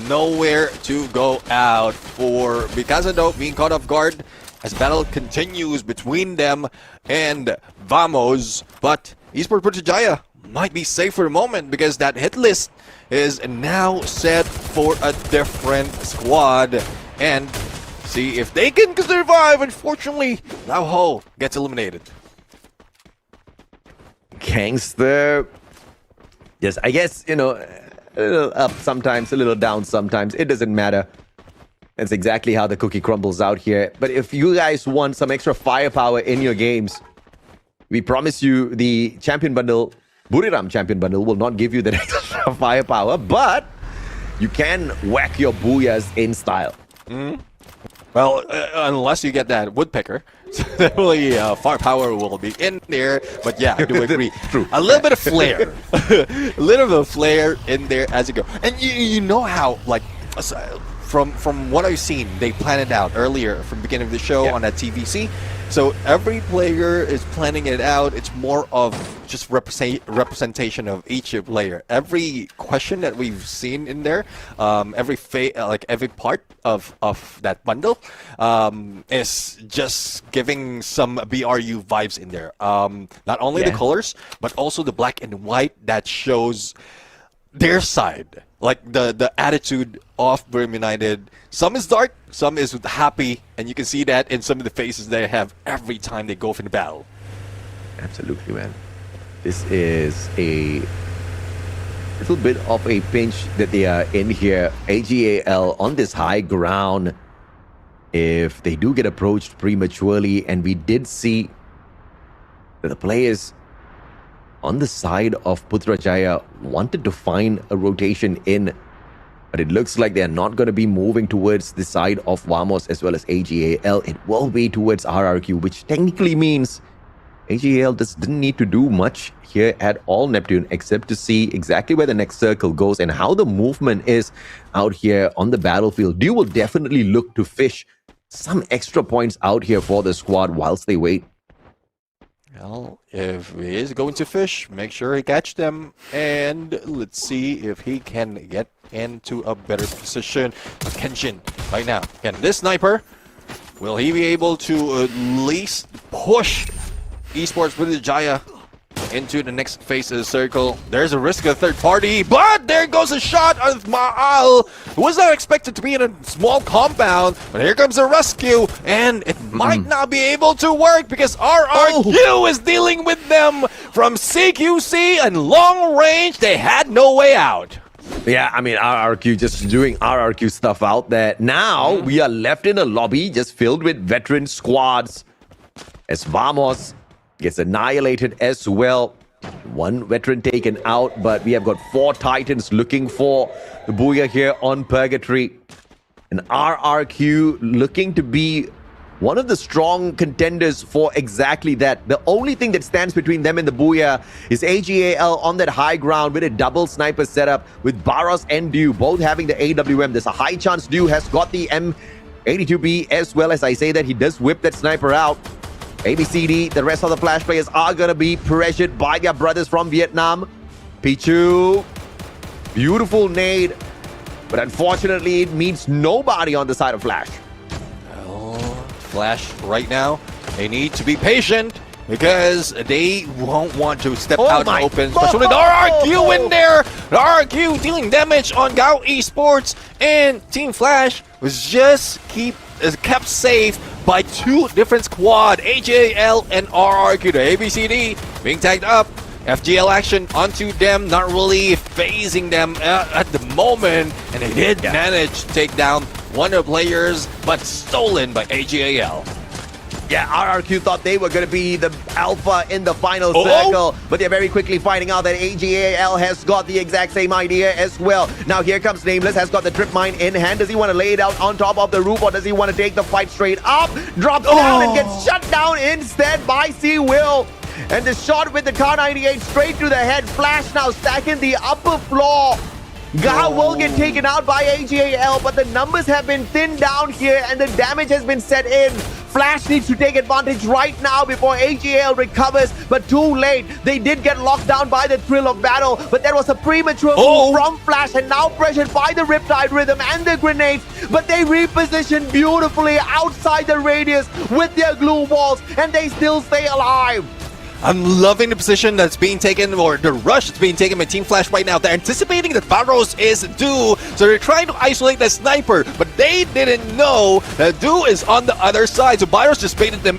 nowhere to go out for Mikasa, though, being caught off guard as battle continues between them and Vamos. But Esports Putrajaya might be safe for a moment because that hit list is now set for a different squad. And see if they can survive. Unfortunately, Lao Ho gets eliminated. Gangster. Yes, I guess, you know, a little up sometimes, a little down sometimes. It doesn't matter. That's exactly how the cookie crumbles out here. But if you guys want some extra firepower in your games, we promise you the champion bundle, Buriram champion bundle, will not give you that extra firepower, but you can whack your booyahs in style. Well, unless you get that woodpecker, definitely firepower will be in there. But yeah, I do agree. True. A little bit of flair, a little bit of flair in there as you go. And you know how, like, from what I've seen, they planned it out earlier from the beginning of the show on that TVC. So every player is planning it out. It's more of just representation of each player. Every question that we've seen in there, every part of that bundle, is just giving some BRU vibes in there. Not only the colors, but also the black and white that shows their side, like the attitude of Buriram United. Some is dark, some is happy, and you can see that in some of the faces they have every time they go for the battle. Absolutely, man. This is a little bit of a pinch that they are in here. AGAL on this high ground. If they do get approached prematurely, and we did see that the players on the side of Putrajaya wanted to find a rotation in, but it looks like they're not going to be moving towards the side of Vamos as well as AGAL. It will be towards RRQ, which technically means AGAL just didn't need to do much here at all, Neptune, except to see exactly where the next circle goes and how the movement is out here on the battlefield. You will definitely look to fish some extra points out here for the squad whilst they wait. Well, if he is going to fish, make sure he catch them, and let's see if he can get into a better position. Kenshin right now. Can this sniper, will he be able to at least push Esports with the Jaya into the next phase of the circle? There's a risk of third party, but there goes a shot of Ma'al, who was not expected to be in a small compound, but here comes a rescue, and it might not be able to work because RRQ is dealing with them from CQC and long range. They had no way out. Yeah, I mean, RRQ just doing RRQ stuff out there. Now we are left in a lobby just filled with veteran squads as Vamos gets annihilated as well. One veteran taken out, but we have got 4 Titans looking for the Booyah here on Purgatory. And RRQ looking to be one of the strong contenders for exactly that. The only thing that stands between them and the Booyah is AGAL on that high ground with a double sniper setup with Barros and Dew both having the AWM. There's a high chance Dew has got the M82B as well. As I say that, he does whip that sniper out. ABCD, the rest of the Flash players are going to be pressured by their brothers from Vietnam. Pichu, beautiful nade, but unfortunately it means nobody on the side of Flash. Well, Flash right now, they need to be patient because they won't want to step out in open, especially with RRQ in there. RRQ dealing damage on Gao Esports, and Team Flash was just kept safe by 2 different squad, AJL and RRQ. The ABCD being tagged up. FGL action onto them, not really phasing them at the moment. And they did manage to take down one of the players, but stolen by AJL. Yeah, RRQ thought they were going to be the alpha in the final circle, but they're very quickly finding out that AGAL has got the exact same idea as well. Now here comes Nameless, has got the trip mine in hand. Does he want to lay it out on top of the roof, or does he want to take the fight straight up? Drops down and gets shut down instead by C Will. And the shot with the Kar98 straight to the head. Flash now stacking the upper floor. Gao will get taken out by AGAL, but the numbers have been thinned down here and the damage has been set in. Flash needs to take advantage right now before AGAL recovers, but too late. They did get locked down by the thrill of battle, but there was a premature move from Flash, and now pressured by the Riptide Rhythm and the grenades, but they reposition beautifully outside the radius with their glue walls, and they still stay alive. I'm loving the position that's being taken, or the rush that's being taken by Team Flash right now. They're anticipating that Barros is due, so they're trying to isolate the sniper, but they didn't know that Du is on the other side. So Barros just baited them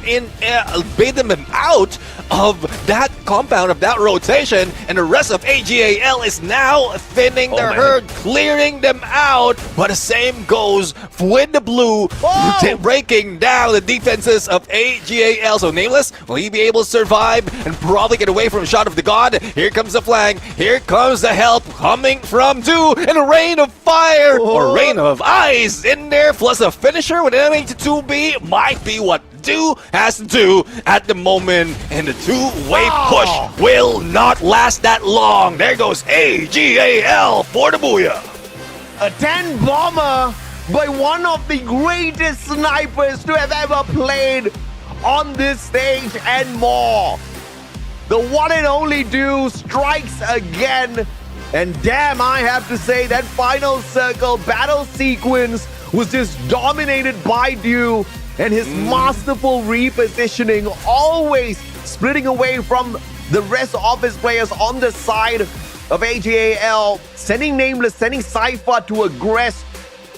out of that compound, of that rotation, and the rest of AGAL is now thinning their herd, clearing them out. But the same goes with the blue, breaking down the defenses of AGAL. So Nameless, will he be able to survive and probably get away from a shot of the god? Here comes the flank, here comes the help coming from Du, and a rain of fire or rain of ice in there, plus a finisher with enemy to 2B might be what Du has to do at the moment, and the two-way push will not last that long. There goes AGAL for the booyah. A 10 bomber by one of the greatest snipers to have ever played on this stage and more. The one and only Du strikes again, and damn, I have to say that final circle battle sequence was just dominated by Du and his masterful repositioning, always splitting away from the rest of his players on the side of AGAL, sending Nameless, sending Cypher to aggress,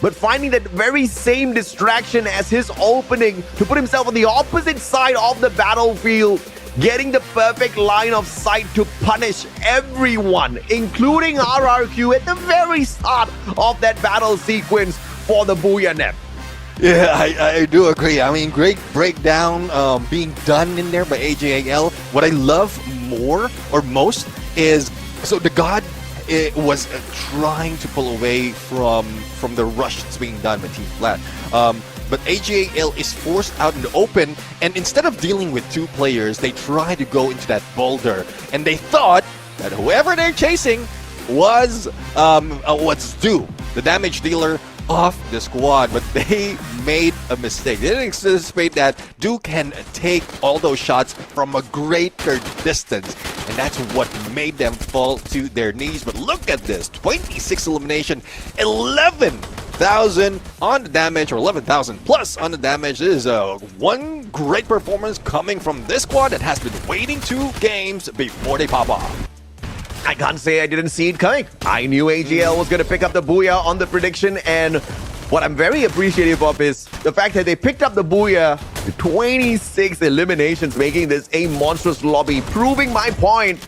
but finding that very same distraction as his opening to put himself on the opposite side of the battlefield, getting the perfect line of sight to punish everyone, including RRQ at the very start of that battle sequence for the Booyah Nep. Yeah, I do agree. I mean, great breakdown being done in there by AGAL. What I love more or most is, so the god was trying to pull away from the rush that's being done by Team Flat. But AGAL is forced out in the open, and instead of dealing with two players, they try to go into that boulder, and they thought that whoever they're chasing was what's Du, the damage dealer off the squad, but they made a mistake. They didn't anticipate that Du can take all those shots from a greater distance, and that's what made them fall to their knees. But look at this, 26 elimination, 11,000 on the damage, or 11,000 plus on the damage. This is one great performance coming from this squad that has been waiting 2 games before they pop off. I can't say I didn't see it coming. I knew AGL was going to pick up the Booyah on the prediction, and what I'm very appreciative of is the fact that they picked up the Booyah, 26 eliminations, making this a monstrous lobby, proving my point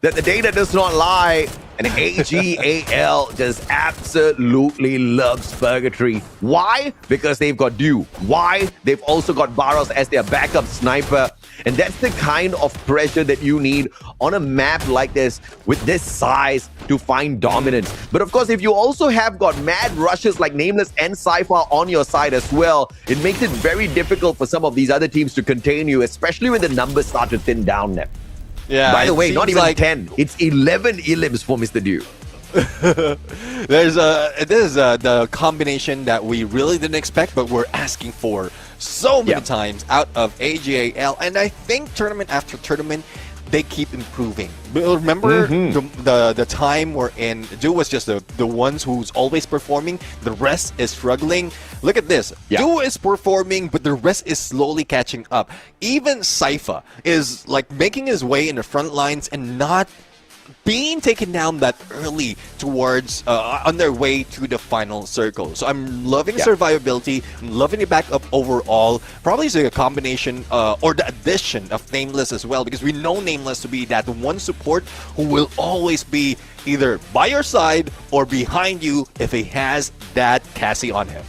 that the data does not lie, and AGAL just absolutely loves Purgatory. Why? Because they've got Du. Why? They've also got Barros as their backup sniper. And that's the kind of pressure that you need on a map like this with this size to find dominance. But of course, if you also have got mad rushes like Nameless and Cypher on your side as well, it makes it very difficult for some of these other teams to contain you, especially when the numbers start to thin down there. Yeah. By the way, not even like 10. It's 11 elims for Mr. Du. This is the combination that we really didn't expect, but we're asking for so many times out of AGAL, and I think tournament after tournament they keep improving. Remember the time we're in, Du was just the ones who's always performing, the rest is struggling. Look at this, Du is performing, but the rest is slowly catching up. Even Cypher is like making his way in the front lines and not being taken down that early towards on their way to the final circle. So I'm loving survivability, I'm loving the backup overall. Probably is a combination or the addition of Nameless as well, because we know Nameless to be that one support who will always be either by your side or behind you if he has that Cassie on him.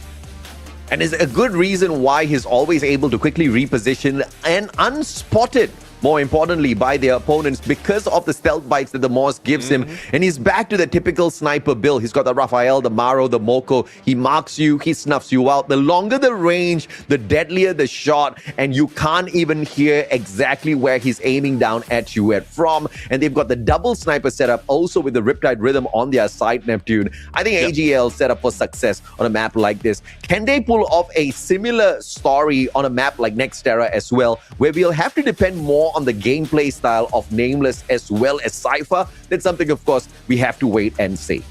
And is a good reason why he's always able to quickly reposition and unspotted, more importantly, by their opponents, because of the stealth bites that the Moss gives him. And he's back to the typical sniper build. He's got the Raphael, the Maro, the Moko. He marks you, he snuffs you out. The longer the range, the deadlier the shot, and you can't even hear exactly where he's aiming down at you from. And they've got the double sniper setup also with the Riptide Rhythm on their side, Neptune. I think AGL set up for success on a map like this. Can they pull off a similar story on a map like Nextera as well, where we'll have to depend more on the gameplay style of Nameless as well as Cypher? That's something, of course, we have to wait and see.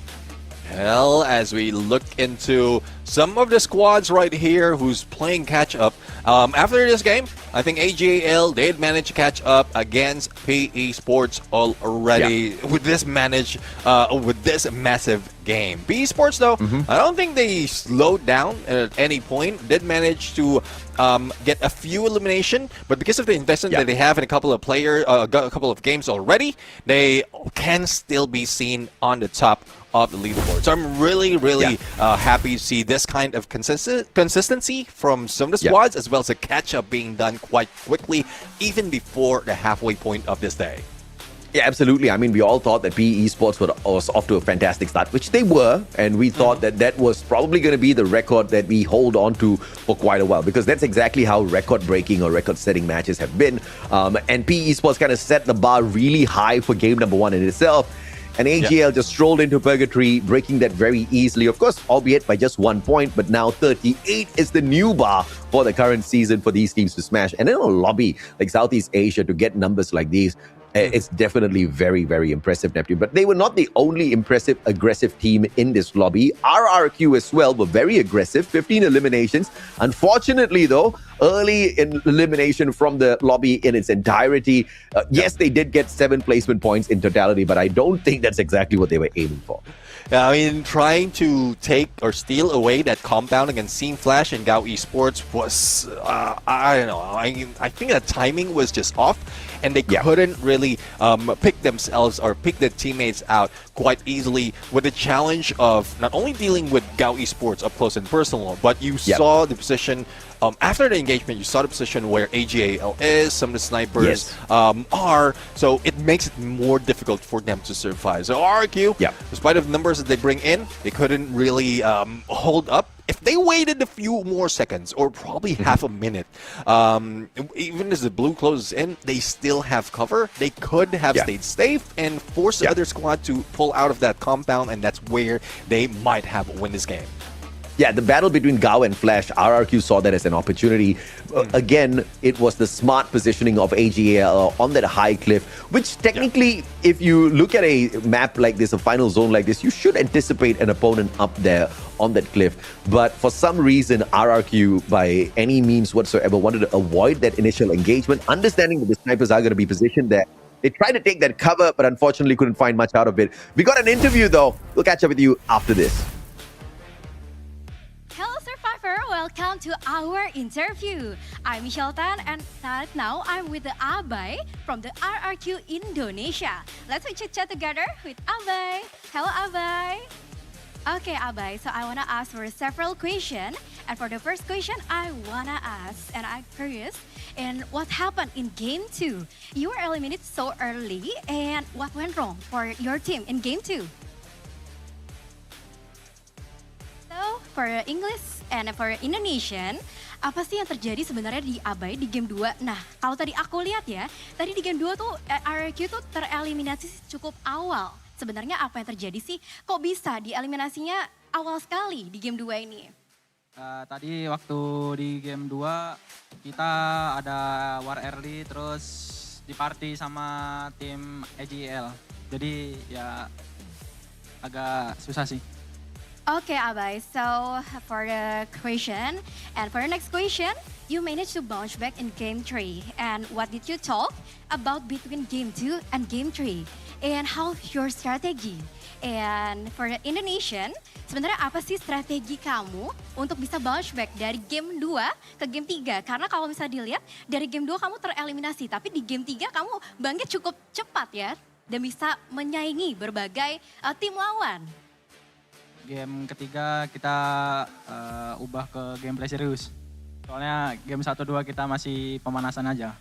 Well, as we look into some of the squads right here who's playing catch-up, after this game, I think AGL did manage to catch up against PE Sports already with this massive game. PE Sports though, I don't think they slowed down at any point. Did manage to get a few elimination, but because of the investment that they have in a couple of games already, they can still be seen on the top of the leaderboard. So I'm really happy to see this kind of consistency from some of the squads, as well as a catch-up being done quite quickly, even before the halfway point of this day. Yeah, absolutely. I mean, we all thought that PE Esports was off to a fantastic start, which they were, and we thought that was probably going to be the record that we hold on to for quite a while, because that's exactly how record-breaking or record-setting matches have been. And PE Esports kind of set the bar really high for game number 1 in itself. And AGL just strolled into purgatory, breaking that very easily. Of course, albeit by just 1 point, but now 38 is the new bar for the current season for these teams to smash. And in a lobby like Southeast Asia to get numbers like these, it's definitely very, very impressive, Neptune. But they were not the only impressive, aggressive team in this lobby. RRQ as well were very aggressive, 15 eliminations. Unfortunately, though, early in elimination from the lobby in its entirety. Yes, they did get 7 placement points in totality, but I don't think that's exactly what they were aiming for. I mean, trying to take or steal away that compound against Scene Flash and Gao Esports was, I don't know, I think the timing was just off, and they couldn't really pick themselves or pick their teammates out quite easily with the challenge of not only dealing with Gao Esports up close and personal, but you saw the position. After the engagement, you saw the position where AGAL is, some of the snipers are, so it makes it more difficult for them to survive. So RRQ, despite of the numbers that they bring in, they couldn't really hold up. If they waited a few more seconds, or probably half a minute, even as the blue closes in, they still have cover. They could have stayed safe and forced the other squad to pull out of that compound, and that's where they might have won this game. Yeah, the battle between Gao and Flash, RRQ saw that as an opportunity. Again, it was the smart positioning of AGL on that high cliff, which technically, if you look at a map like this, a final zone like this, you should anticipate an opponent up there on that cliff. But for some reason, RRQ, by any means whatsoever, wanted to avoid that initial engagement, understanding that the snipers are going to be positioned there. They tried to take that cover, but unfortunately couldn't find much out of it. We got an interview, though. We'll catch up with you after this. Hello Survivor, welcome to our interview. I'm Michelle Tan, and right now I'm with the Abai from the RRQ Indonesia. Let's chit-chat together with Abai. Hello Abai. Okay Abai, so I want to ask for several questions. And for the first question I want to ask, and I'm curious, and what happened in game 2? You were eliminated so early, and what went wrong for your team in game 2? For English and for Indonesian, apa sih yang terjadi sebenarnya di Abai di game 2? Nah, kalau tadi aku lihat ya, tadi di game 2 tuh RRQ tuh tereliminasi cukup awal. Sebenarnya apa yang terjadi sih? Kok bisa dieliminasinya awal sekali di game 2 ini? Tadi waktu di game 2 kita ada war early terus di party sama tim AGL. Jadi ya agak susah sih. Okay, Abai. So for the question, and for the next question, you managed to bounce back in game 3. And what did you talk about between game 2 and game 3? And how's your strategy? And for the Indonesian, sebenarnya apa sih strategi kamu untuk bisa bounce back dari game 2 ke game 3? Karena kalau misalnya dilihat, dari game 2 kamu tereliminasi, tapi di game 3 kamu bangkit cukup cepat ya, dan bisa menyaingi berbagai tim lawan. Game ketiga kita ubah ke gameplay serius. Soalnya game 1-2 kita masih pemanasan aja.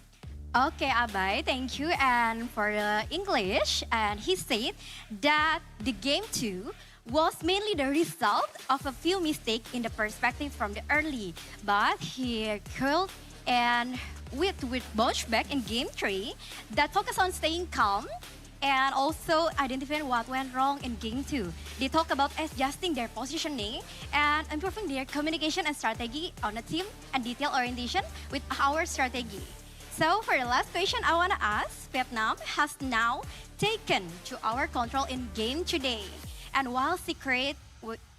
Okay, Abai, thank you. And for the English, and he said that the game 2 was mainly the result of a few mistakes in the perspective from the early, but he curled and with bounce back in game 3 that focus on staying calm and also identifying what went wrong in game 2. They talk about adjusting their positioning and improving their communication and strategy on the team and detail orientation with our strategy. So for the last question I want to ask, Vietnam has now taken to our control in game today. And while Secret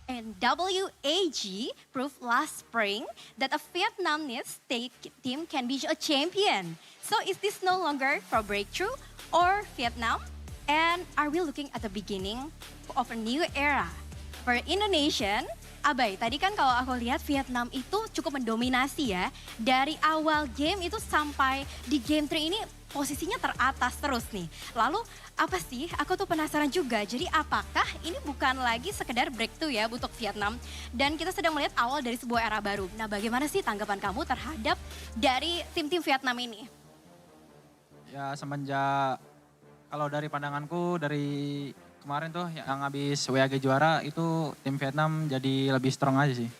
And WAG proved last spring that a Vietnamese team can be a champion. So is this no longer for breakthrough or Vietnam? And are we looking at the beginning of a new era? For Indonesian, Abai, tadi kan kalau aku lihat Vietnam itu cukup mendominasi ya. Dari awal game itu sampai di game 3 ini posisinya teratas terus nih. Lalu apa sih? Aku tuh penasaran juga. Jadi apakah ini bukan lagi sekedar breakthrough ya untuk Vietnam? Dan kita sedang melihat awal dari sebuah era baru. Nah, bagaimana sih tanggapan kamu terhadap dari tim-tim Vietnam ini? Ya semenjak kalau dari pandanganku dari kemarin tuh yang habis WAG juara itu tim Vietnam jadi lebih strong aja sih.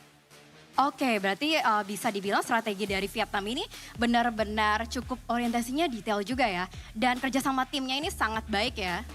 Oke, berarti bisa dibilang strategi dari Vietnam ini benar-benar cukup orientasinya detail juga ya. Dan kerjasama timnya ini sangat baik ya.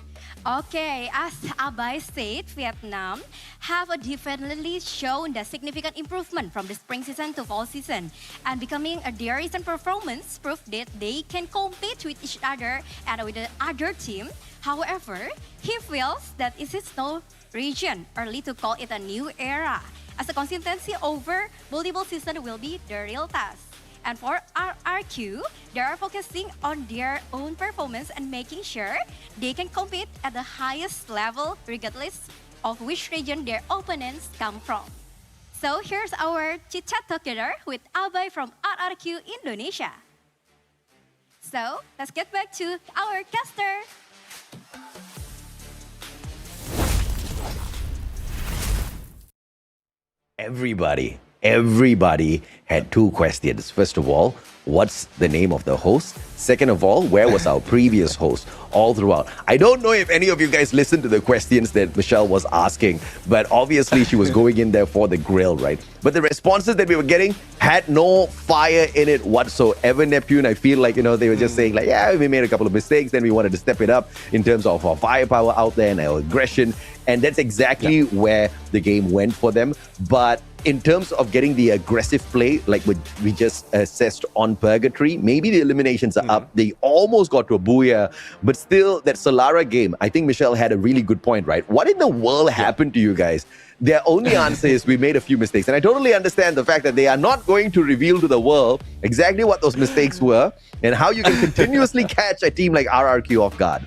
Oke, as Abai said, Vietnam have definitely shown the significant improvement from the spring season to fall season. And becoming their recent performance proof that they can compete with each other and with the other team. However, he feels that it is no region early to call it a new era. As a consistency over multiple seasons will be the real task. And for RRQ, they are focusing on their own performance and making sure they can compete at the highest level regardless of which region their opponents come from. So here's our chit-chat together with Abai from RRQ Indonesia. So let's get back to our caster. Everybody had two questions. First of all, what's the name of the host? Second of all, where was our previous host? All throughout. I don't know if any of you guys listened to the questions that Michelle was asking, but obviously she was going in there for the grill, right? But the responses that we were getting had no fire in it whatsoever. Neptune, I feel like, they were just saying like, yeah, we made a couple of mistakes, then we wanted to step it up in terms of our firepower out there and our aggression. And that's exactly where the game went for them. But in terms of getting the aggressive play, like we just assessed on Purgatory, maybe the eliminations are up. They almost got to a booyah, but still that Solara game, I think Michelle had a really good point, right? What in the world happened to you guys? Their only answer is we made a few mistakes. And I totally understand the fact that they are not going to reveal to the world exactly what those mistakes were and how you can continuously catch a team like RRQ off guard.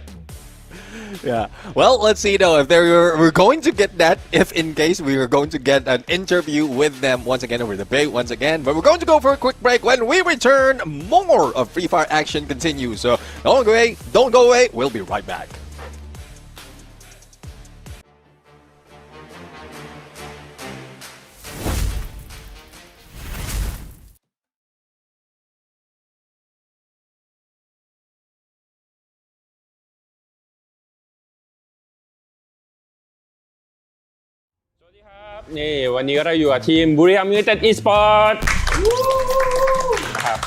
Yeah. Well, let's see though if we're going to get that, if in case we are going to get an interview with them once again over the debate once again. But we're going to go for a quick break. When we return, more of Free Fire action continues. So don't go away. We'll be right back.นี่วันนี้เราอยู่กับทีมบุรีรัมย์ยูไนเต็ด Esports นะครับ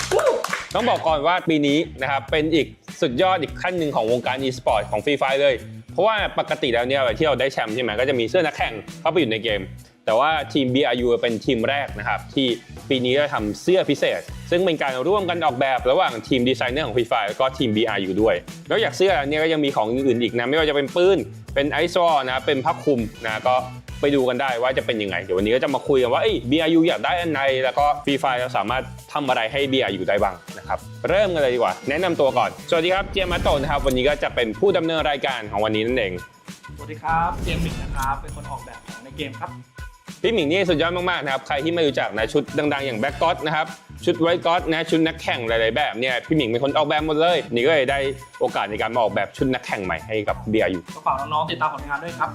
ต้องบอกก่อนว่าปีนี้นะครับเป็นอีกสุดยอดอีกขั้นหนึ่งของวงการ Esports ของ Free Fire เลยเพราะว่าปกติแล้วเนี่ยที่เราได้แชมป์ใช่ไหมก็จะมีเสื้อนักแข่งเข้าไปอยู่ในเกมแต่ว่าทีม BRU เป็นทีมแรกนะครับที่ปีนี้จะทำเสื้อพิเศษซึ่งเป็นการร่วมกันออกแบบระหว่างทีมดีไซเนอร์ของ Free Fire แล้วก็ทีม BRU ด้วยแล้วจากเสื้อเนี่ยก็ยังมีของอื่นอีกนะไม่ว่าจะเป็นปืนเป็นไอซ์วอลนะเป็นผ้าคลุมนะก็ไปดูกันได้ว่าจะเป็นยังไงเดี๋ยววันนี้ก็จะมาคุยกันว่าBRU อยากได้อันไหนแล้วก็ Free Fire เราสามารถทำอะไรให้ BRU ได้บ้างนะครับเริ่มกันเลยดีกว่าแนะนำตัวก่อนสวัสดีครับเจมส์มาโตะนะครับวันนี้ก็จะเป็นผู้ดำเนินรายการของวันนี้นั่นเองสวัสดีครับเจมส์หมิงนะครับเป็นคนออกแบบของในเกมครับพี่หมิงนี่สุดยอดมากๆนะครับใครที่ไม่รู้จักนะชุดดังๆอย่างแบ็คก็อดนะครับชุดไวท์ก็อดนะชุดนักแข่งหลายๆแบบเนี่ยพี่หมิงเป็นคนออกแบบหมดเลยนี่ก็เลยได้โอกาสในการมาออกแบบชุดนักแข่งใหม่ให้กับ BRU ก็ฝากน้องๆติดตามผลงานด้วยครับ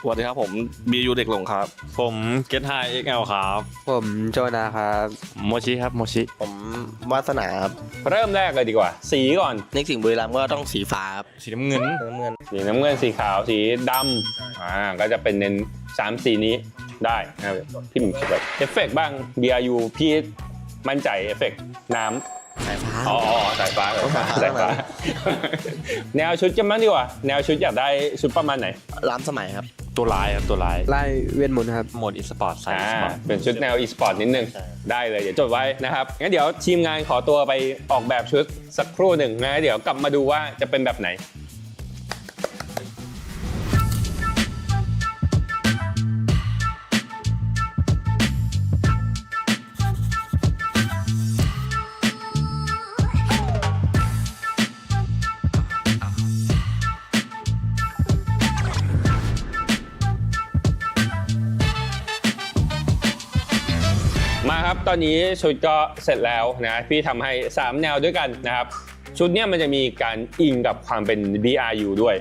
สวัสดีครับผม BRU เด็กหลงครับผมเกตไฮ XL ครับผมโจนาครับโมชิครับโมชิผมวาสนาครับเริ่มแรกเลยดีกว่าสีก่อนนึกถึงบุรีรัมย์ก็ต้องสีฟ้าครับสีน้ำเงินสีน้ำเงินสีขาวสีดำก็จะเป็นเน้น3สีนี้ได้นะครับพี่หมิงแบบเอฟเฟกต์บ้าง BRU พี่มั่นใจเอฟเฟกต์น้ำสายฟ้าสายฟ้าแนวชุดกันบ้างดีกว่าแนวชุดอยากได้ชุดประมาณไหนล้ำสมัยครับตัวลายครับตัวลายลายเวียนหมุนครับโหมด Esports ใส่ Esports เป็นชุดแนว Esports นิดนึงได้เลยเดี๋ยวจดไว้นะครับงั้นเดี๋ยวทีมงานขอตัวไปออกแบบชุดสักครู่หนึ่งนะเดี๋ยวกลับมาดูว่าจะเป็นแบบไหน มาครับตอนนี้ชุดก็เสร็จแล้วนะพี่ทำให้3แนวด้วยกันนะครับชุดเนี้ยมันจะมีการอิงกับความเป็น BRU ด้วย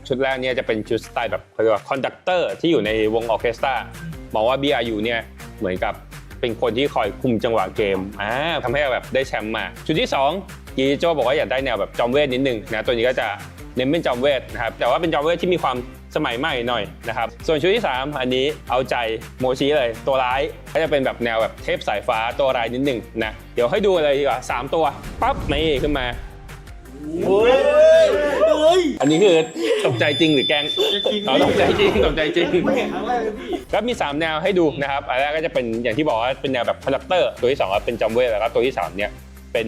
ชุดแรกเนี่ยจะเป็นชุดสไตล์แบบเขาเรียกว่าคอนดักเตอร์ที่อยู่ในวงออร์เคสตราบอกว่า BRU เนี่ยเหมือนกับเป็นคนที่คอยคุมจังหวะเกมทำให้แบบได้แชมป์มาชุดที่2กีโจบอกว่าอยากได้แนวแบบจอมเวทนิดนึงนะตัวนี้ก็จะเน้นเป็นจอมเวทนะครับแต่ว่าเป็นจอมเวทที่มีความสมัยใหม่หน่อยนะครับส่วนชุดที่3อันนี้เอาใจโมชิเลยตัวร้ายก็จะเป็นแบบแนวแบบเทพสายฟ้าตัวร้ายนิดนึงนะเดี๋ยวให้ดูเลยดีกว่า3ตัวปั๊บนี่ขึ้นมาอันนี้คือตกใจจริงหรือแกล้งตกใจจริงก็มี3แนวให้ดูนะครับอันแรกก็จะเป็นอย่างที่บอกว่าเป็นแนวแบบคอนดักเตอร์ตัวที่2ก็เป็นจอมเวทแล้วก็ตัวที่3เนี่ยเป็น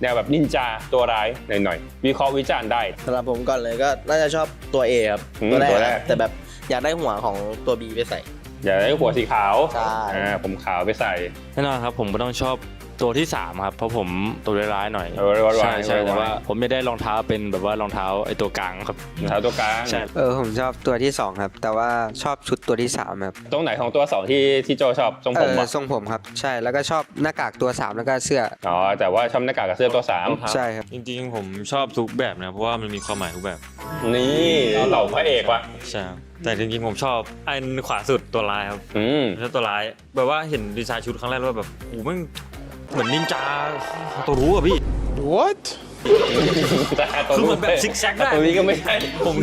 แนวแบบนินจาตัวร้ายหน่อยๆวิเคราะห์วิจารณ์ได้สำหรับผมก่อนเลยก็น่าจะชอบตัว A ครับตัวแรกแต่แบบอยากได้หัวของตัว B ไปใส่อยากได้หัวสีขาวใช่ผมขาวไปใส่แน่นอนครับผมก็ต้องชอบตัวที่3ครับเพราะผมตัวร้ายหน่อยใช่แต่ว่าผมไม่ได้รองเท้าเป็นแบบว่ารองเท้าไอ้ตัวกลางครับรองเท้าตัวกลางใช่ผมชอบตัวที่2ครับแต่ว่าชอบชุดตัวที่3ครับตรงไหนของตัว2ที่โจชอบทรงผมทรงผมครับใช่แล้วก็ชอบหน้ากากตัว3แล้วก็เสื้อแต่ว่าชอบหน้ากากกับเสื้อตัว3ใช่ครับจริงๆผมชอบทุกแบบนะเพราะว่ามันมีความหมายทุกแบบนี่เหล่าพระเอกว่ะใช่แต่จริงๆผมชอบอันขวาสุดตัวร้ายครับแล้วตัวร้ายแบบว่าเห็นดีไซน์ชุดครั้งแรกแล้วแบบโอ้มันเหมือนนินจาตัวรู้อะพี่ What คือเหมือนแบบซิกแซกได้ตัวนี้ก็ไม่ใช่ผม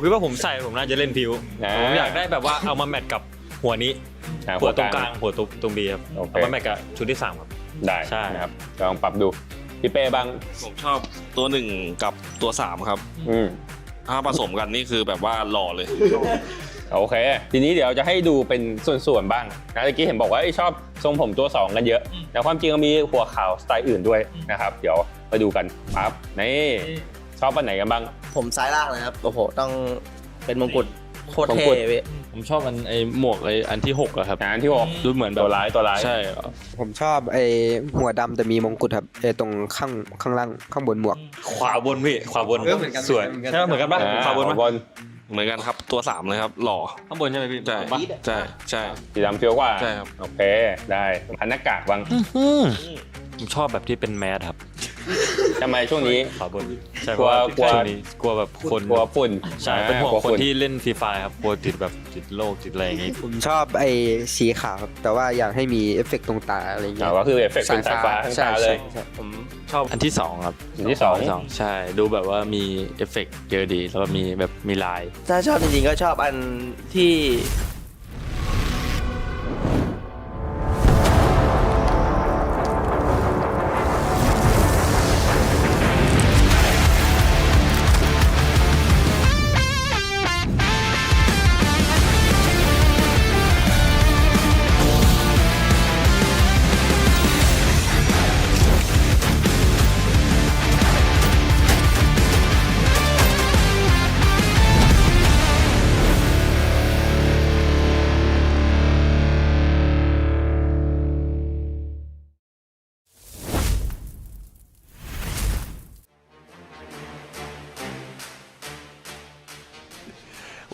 คิดว่าผมใส่ผมน่าจะเล่นพิวผมอยากได้แบบว่าเอามาแมทกับหัวนี้หัวตรงกลางหัวตรงบีครับเอามาแมทกับชุดที่3ครับได้ใช่ครับลองปรับดูพี่เป้บ้างผมชอบตัว1กับตัว3ครับถ้าผสมกันนี่คือแบบว่าหล่อเลยโอเคทีนี้เดี๋ยวจะให้ดูเป็นส่วนๆบ้างนะเมื่อกี้เห็นบอกว่าชอบทรงผมตัว2กันเยอะแต่ความจริงก็มีหัวขาวสไตล์อื่นด้วยนะครับเดี๋ยวไปดูกันปั๊บนี่ชอบอันไหนกันบ้างผมซ้ายล่างเลยครับโอ้โหต้องเป็นมงกุฎโคตรเท่เลยผมชอบไอ้หมวกอันที่6อะครับอันที่6ดูเหมือนตัวร้ายใช่ผมชอบหัวดำแต่มีมงกุฎครับตรงข้างล่างข้างบนหมวกขวาบนพี่ขวาบนสวยใช่เหมือนกันป่ะขวาบนเหมือนกันครับตัว3เลยครับหล่อข้างบนใช่ไหมพี่ใช่สีดำเฟี้ยวกว่าใช่ครับโอเคได้พันหน้ากากบ้างผมชอบแบบที่เป็นแมสครับทำไมช่วงนี้ขวาบนใช่กลัวแบบคนกลัวฝุ่นใช่เป็นห่วงคนที่เล่นฟรีไฟครับกลัวติดแบบติดโรคติดอะไรอย่างงี้ผมชอบสีขาวครับแต่ว่าอยากให้มีเอฟเฟกต์ตรงตาอะไรอย่างเงี้ยก็คือเอฟเฟกต์เป็นสายฟ้าทั้งตาเลยผมชอบอันที่2ครับอันที่2ใช่ดูแบบว่ามีเอฟเฟกต์เยอะดีแล้วก็มีแบบมีลายถ้าชอบจริงๆก็ชอบอันที่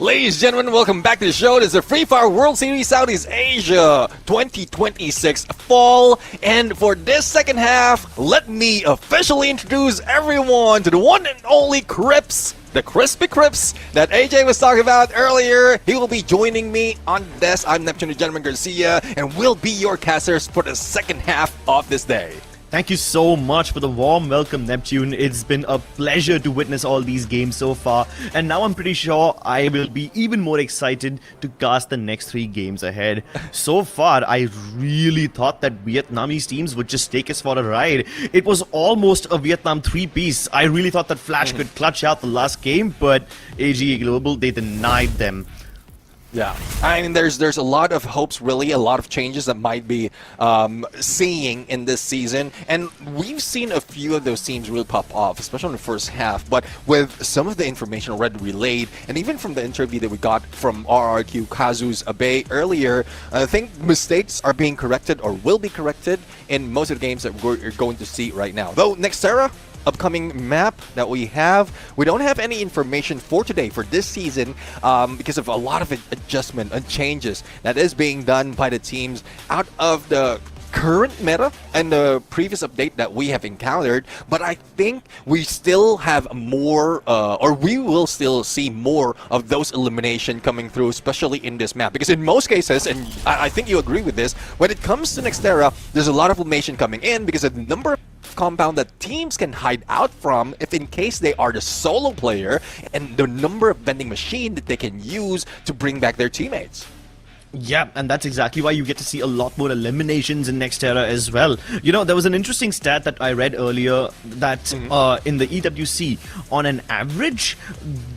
Ladies and gentlemen, welcome back to the show. This is the Free Fire World Series Southeast Asia 2026 Fall. And for this second half, let me officially introduce everyone to the one and only Crips, the Crispy Crips that AJ was talking about earlier. He will be joining me on this. I'm Neptune Gentleman Garcia, and we'll be your casters for the second half of this day. Thank you so much for the warm welcome, Neptune. It's been a pleasure to witness all these games so far, and now I'm pretty sure I will be even more excited to cast the next 3 games ahead. So far, I really thought that Vietnamese teams would just take us for a ride. It was almost a Vietnam 3-piece. I really thought that Flash could clutch out the last game, but AGE Global, they denied them. Yeah, I mean, there's a lot of hopes, really, a lot of changes that might be seeing in this season, and we've seen a few of those teams really pop off, especially in the first half. But with some of the information already relayed, and even from the interview that we got from RRQ Kazu's Abe earlier, I think mistakes are being corrected or will be corrected in most of the games that we're going to see right now. Though, Nextera, upcoming map that we have. We don't have any information for today, for this season, because of a lot of adjustment and changes that is being done by the teams out of the current meta and the previous update that we have encountered. But I think we still have more, or we will still see more of those elimination coming through, especially in this map. Because in most cases, and I think you agree with this, when it comes to Nextera, there's a lot of elimination coming in because of the number of compound that teams can hide out from if in case they are the solo player, and the number of vending machine that they can use to bring back their teammates. Yeah, and that's exactly why you get to see a lot more eliminations in Nextera as well. You know, there was an interesting stat that I read earlier that in the EWC, on an average,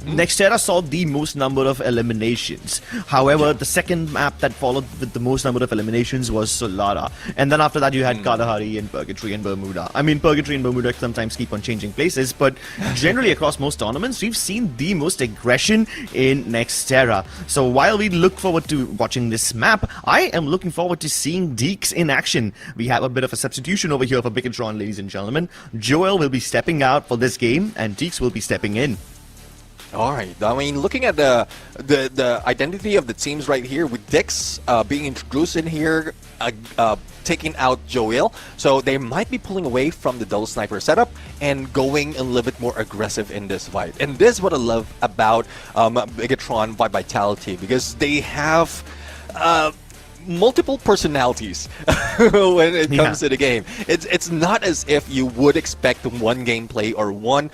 Nextera saw the most number of eliminations. However, the second map that followed with the most number of eliminations was Solara. And then after that, you had Kalahari and Purgatory and Bermuda. I mean, Purgatory and Bermuda sometimes keep on changing places, but generally across most tournaments, we've seen the most aggression in Nextera. So while we look forward to watching this map, I am looking forward to seeing Deeks in action. We have a bit of a substitution over here for Bigatron, ladies and gentlemen. Joel will be stepping out for this game, and Deeks will be stepping in. All right. I mean, looking at the identity of the teams right here, with Dix being introduced in here, taking out Joel, so they might be pulling away from the double sniper setup and going a little bit more aggressive in this fight. And this is what I love about Bigatron by Vitality, because they have multiple personalities when it comes to the game. It's not as if you would expect one gameplay or one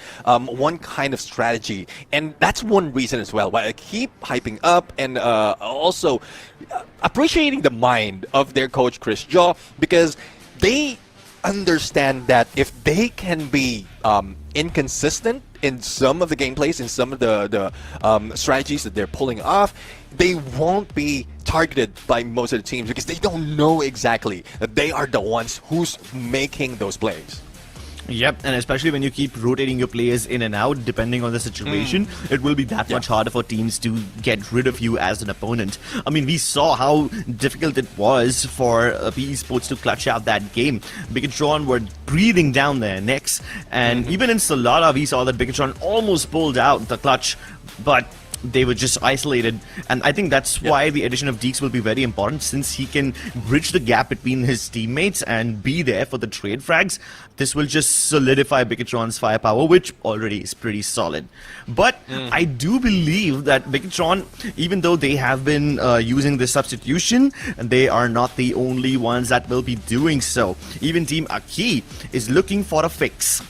kind of strategy, and that's one reason as well why I keep hyping up and also appreciating the mind of their coach Chris Jaw, because they understand that if they can be inconsistent in some of the gameplays, in some of the strategies that they're pulling off, they won't be targeted by most of the teams because they don't know exactly that they are the ones who's making those plays. Yep, and especially when you keep rotating your players in and out, depending on the situation, it will be that much harder for teams to get rid of you as an opponent. I mean, we saw how difficult it was for PE Sports to clutch out that game. Bigatron were breathing down their necks, and even in Solara, we saw that Bigatron almost pulled out the clutch, but they were just isolated. And I think that's why the addition of Deeks will be very important, since he can bridge the gap between his teammates and be there for the trade frags. This will just solidify Bigatron's firepower, which already is pretty solid. But I do believe that Bigatron, even though they have been using this substitution, they are not the only ones that will be doing so. Even Team Aki is looking for a fix.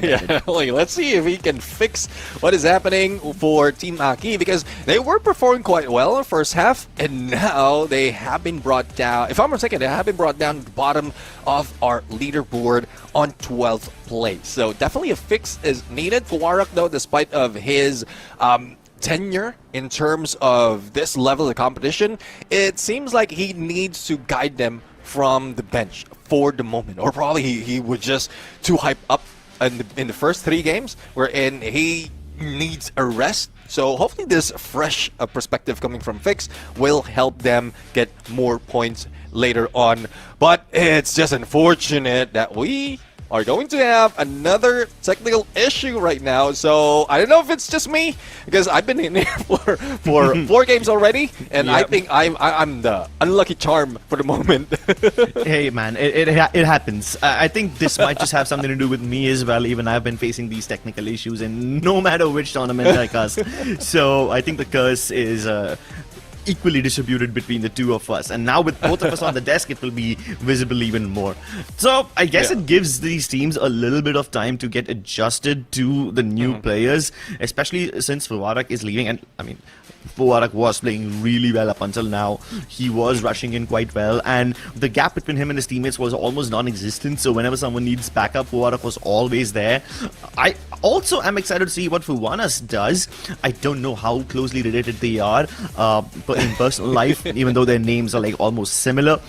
Yeah, let's see if he can fix what is happening for Team Aki, because they were performing quite well in the first half, and now they have been brought down. If I'm not mistaken, they have been brought down to the bottom of our leaderboard on 12th place. So definitely a fix is needed for Warak, though, despite of his tenure in terms of this level of competition. It seems like he needs to guide them from the bench for the moment, or probably he was just too hyped up in the first 3 games, wherein he needs a rest. So hopefully this fresh perspective coming from Fix will help them get more points later on. But it's just unfortunate that we are going to have another technical issue right now. So I don't know if it's just me, because I've been in here for 4 games already, and I think I'm the unlucky charm for the moment. Hey man, it happens. I think this might just have something to do with me as well. Even I've been facing these technical issues, and no matter which tournament I cast. So I think the curse is equally distributed between the two of us, and now with both of us on the desk, it will be visible even more. So I guess it gives these teams a little bit of time to get adjusted to the new players, especially since Fuwarak is leaving. And I mean, Fuwarak was playing really well up until now. He was rushing in quite well, and the gap between him and his teammates was almost non-existent. So whenever someone needs backup, Fuwarak was always there. I also am excited to see what Fuwanas does. I don't know how closely related they are in personal life, even though their names are like almost similar.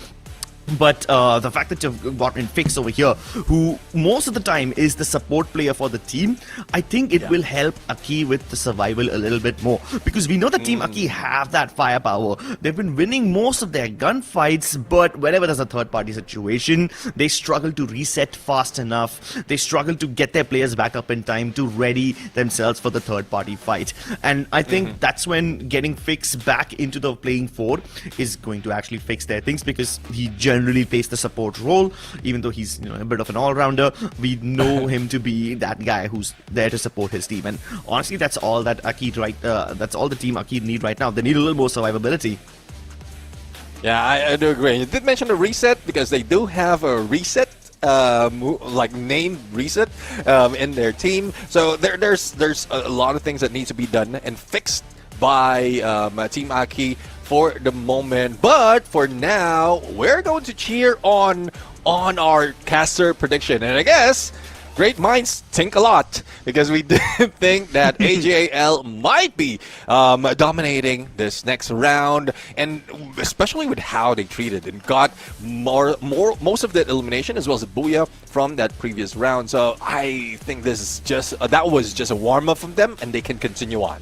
But the fact that you've gotten Fix over here, who most of the time is the support player for the team, I think it will help Aki with the survival a little bit more. Because we know the Team Aki have that firepower. They've been winning most of their gunfights, but whenever there's a third-party situation, they struggle to reset fast enough. They struggle to get their players back up in time to ready themselves for the third-party fight. And I think that's when getting Fix back into the playing four is going to actually fix their things, because he generally plays the support role. Even though he's a bit of an all-rounder, we know him to be that guy who's there to support his team. And honestly, that's all that Aki that's all the Team Aki need right now. They need a little more survivability. Yeah, I do agree. You did mention the reset, because they do have a reset like named reset in their team. So there's a lot of things that need to be done and fixed by Team Aki for the moment. But for now, we're going to cheer on our caster prediction. And I guess great minds think a lot, because we did think that AJAL might be dominating this next round, and especially with how they treated and got most of the elimination as well as the booyah from that previous round. So I think this is just that was just a warm-up from them, and they can continue on.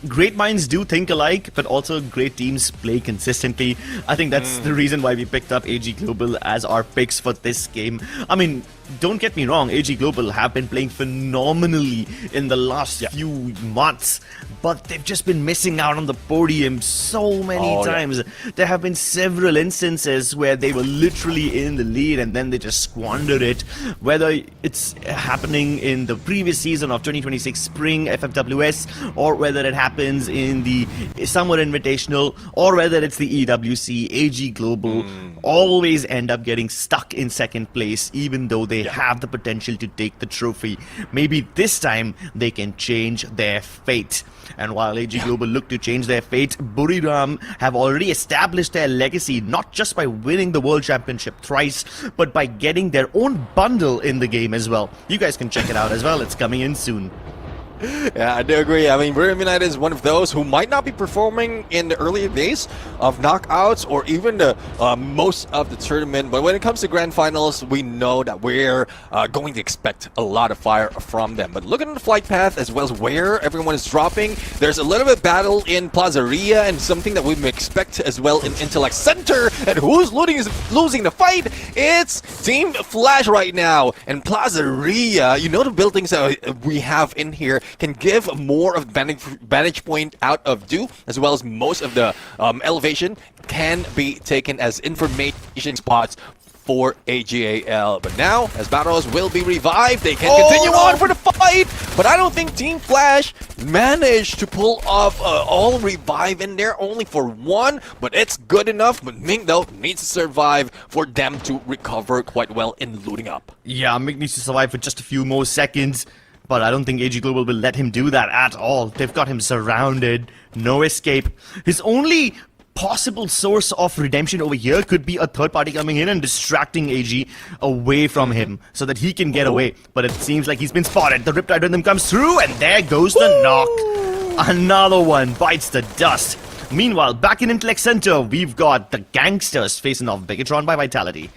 Great minds do think alike, but also great teams play consistently. I think that's the reason why we picked up AG Global as our picks for this game. I mean, don't get me wrong, AG Global have been playing phenomenally in the last few months, but they've just been missing out on the podium so many times. Yeah. There have been several instances where they were literally in the lead and then they just squandered it. Whether it's happening in the previous season of 2026 Spring FFWS, or whether it happens in the Summer Invitational, or whether it's the EWC, AG Global always end up getting stuck in second place, even though they have the potential to take the trophy. Maybe this time they can change their fate. And while AG Global look to change their fate, Buriram have already established their legacy, not just by winning the World Championship thrice, but by getting their own bundle in the game as well. You guys can check it out as well. It's coming in soon. Yeah, I do agree. I mean, Buriram United is one of those who might not be performing in the earlier days of knockouts or even the most of the tournament. But when it comes to grand finals, we know that we're going to expect a lot of fire from them. But looking at the flight path as well as where everyone is dropping, there's a little bit of battle in Plazaria and something that we may expect as well in Intellect Center. And who's losing the fight? It's Team Flash right now. And Plazaria, you know, the buildings that we have in here can give more of vantage point out of Dew, as well as most of the elevation can be taken as information spots for AJAL. But now, as battles will be revived, they can continue on for the fight. But I don't think Team Flash managed to pull off all revive in there, only for one. But it's good enough. But Ming, though, needs to survive for them to recover quite well in looting up. Yeah, Ming needs to survive for just a few more seconds. But I don't think AG Global will let him do that at all. They've got him surrounded. No escape. His only possible source of redemption over here could be a third party coming in and distracting AG away from him so that he can get away. But it seems like he's been spotted. The Riptide Rhythm comes through and there goes the knock. Another one bites the dust. Meanwhile, back in Intellect Center, we've got the Gangsters facing off Bigatron by Vitality.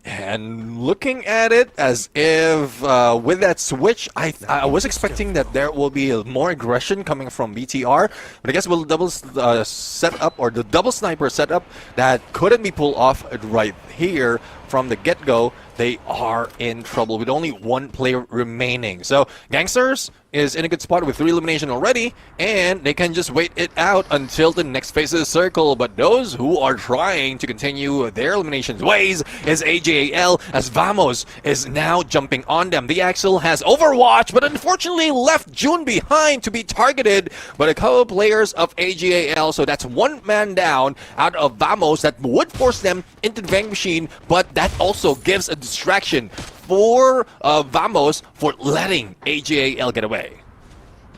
And looking at it as if with that switch, I was expecting that there will be more aggression coming from BTR, but I guess with the double setup or the double sniper setup that couldn't be pulled off right here from the get-go, they are in trouble with only one player remaining. So Gangsters is in a good spot with 3 elimination already, and they can just wait it out until the next phase of the circle. But those who are trying to continue their elimination ways is AJAL, as Vamos is now jumping on them. The Axel has Overwatch, but unfortunately left June behind to be targeted by a couple of players of AJAL. So that's one man down out of Vamos that would force them into the vending machine, but that also gives a distraction for Vamos for letting AJAL get away.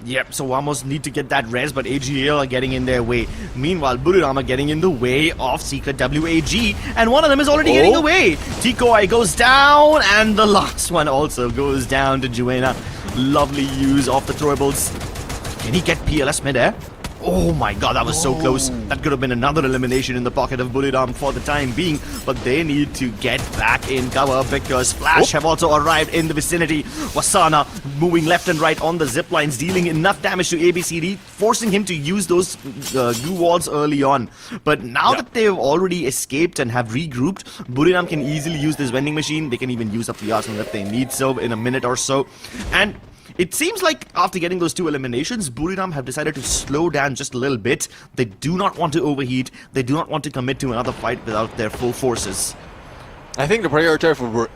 Yep, so Vamos need to get that res, but AGL are getting in their way. Meanwhile, Buriram are getting in the way of Secret WAG, and one of them is already getting away. Tikoi goes down, and the last one also goes down to Juena. Lovely use of the throwables. Can he get PLS mid-air? Oh my god, that was so close. That could have been another elimination in the pocket of Buriram for the time being. But they need to get back in cover because Flash have also arrived in the vicinity. Wasana moving left and right on the zip lines, dealing enough damage to ABCD, forcing him to use those glue walls early on. But now that they've already escaped and have regrouped, Buriram can easily use this vending machine. They can even use up the arsenal if they need so in a minute or so. And it seems like after getting those 2 eliminations, Buriram have decided to slow down just a little bit. They do not want to overheat. They do not want to commit to another fight without their full forces. I think the priority for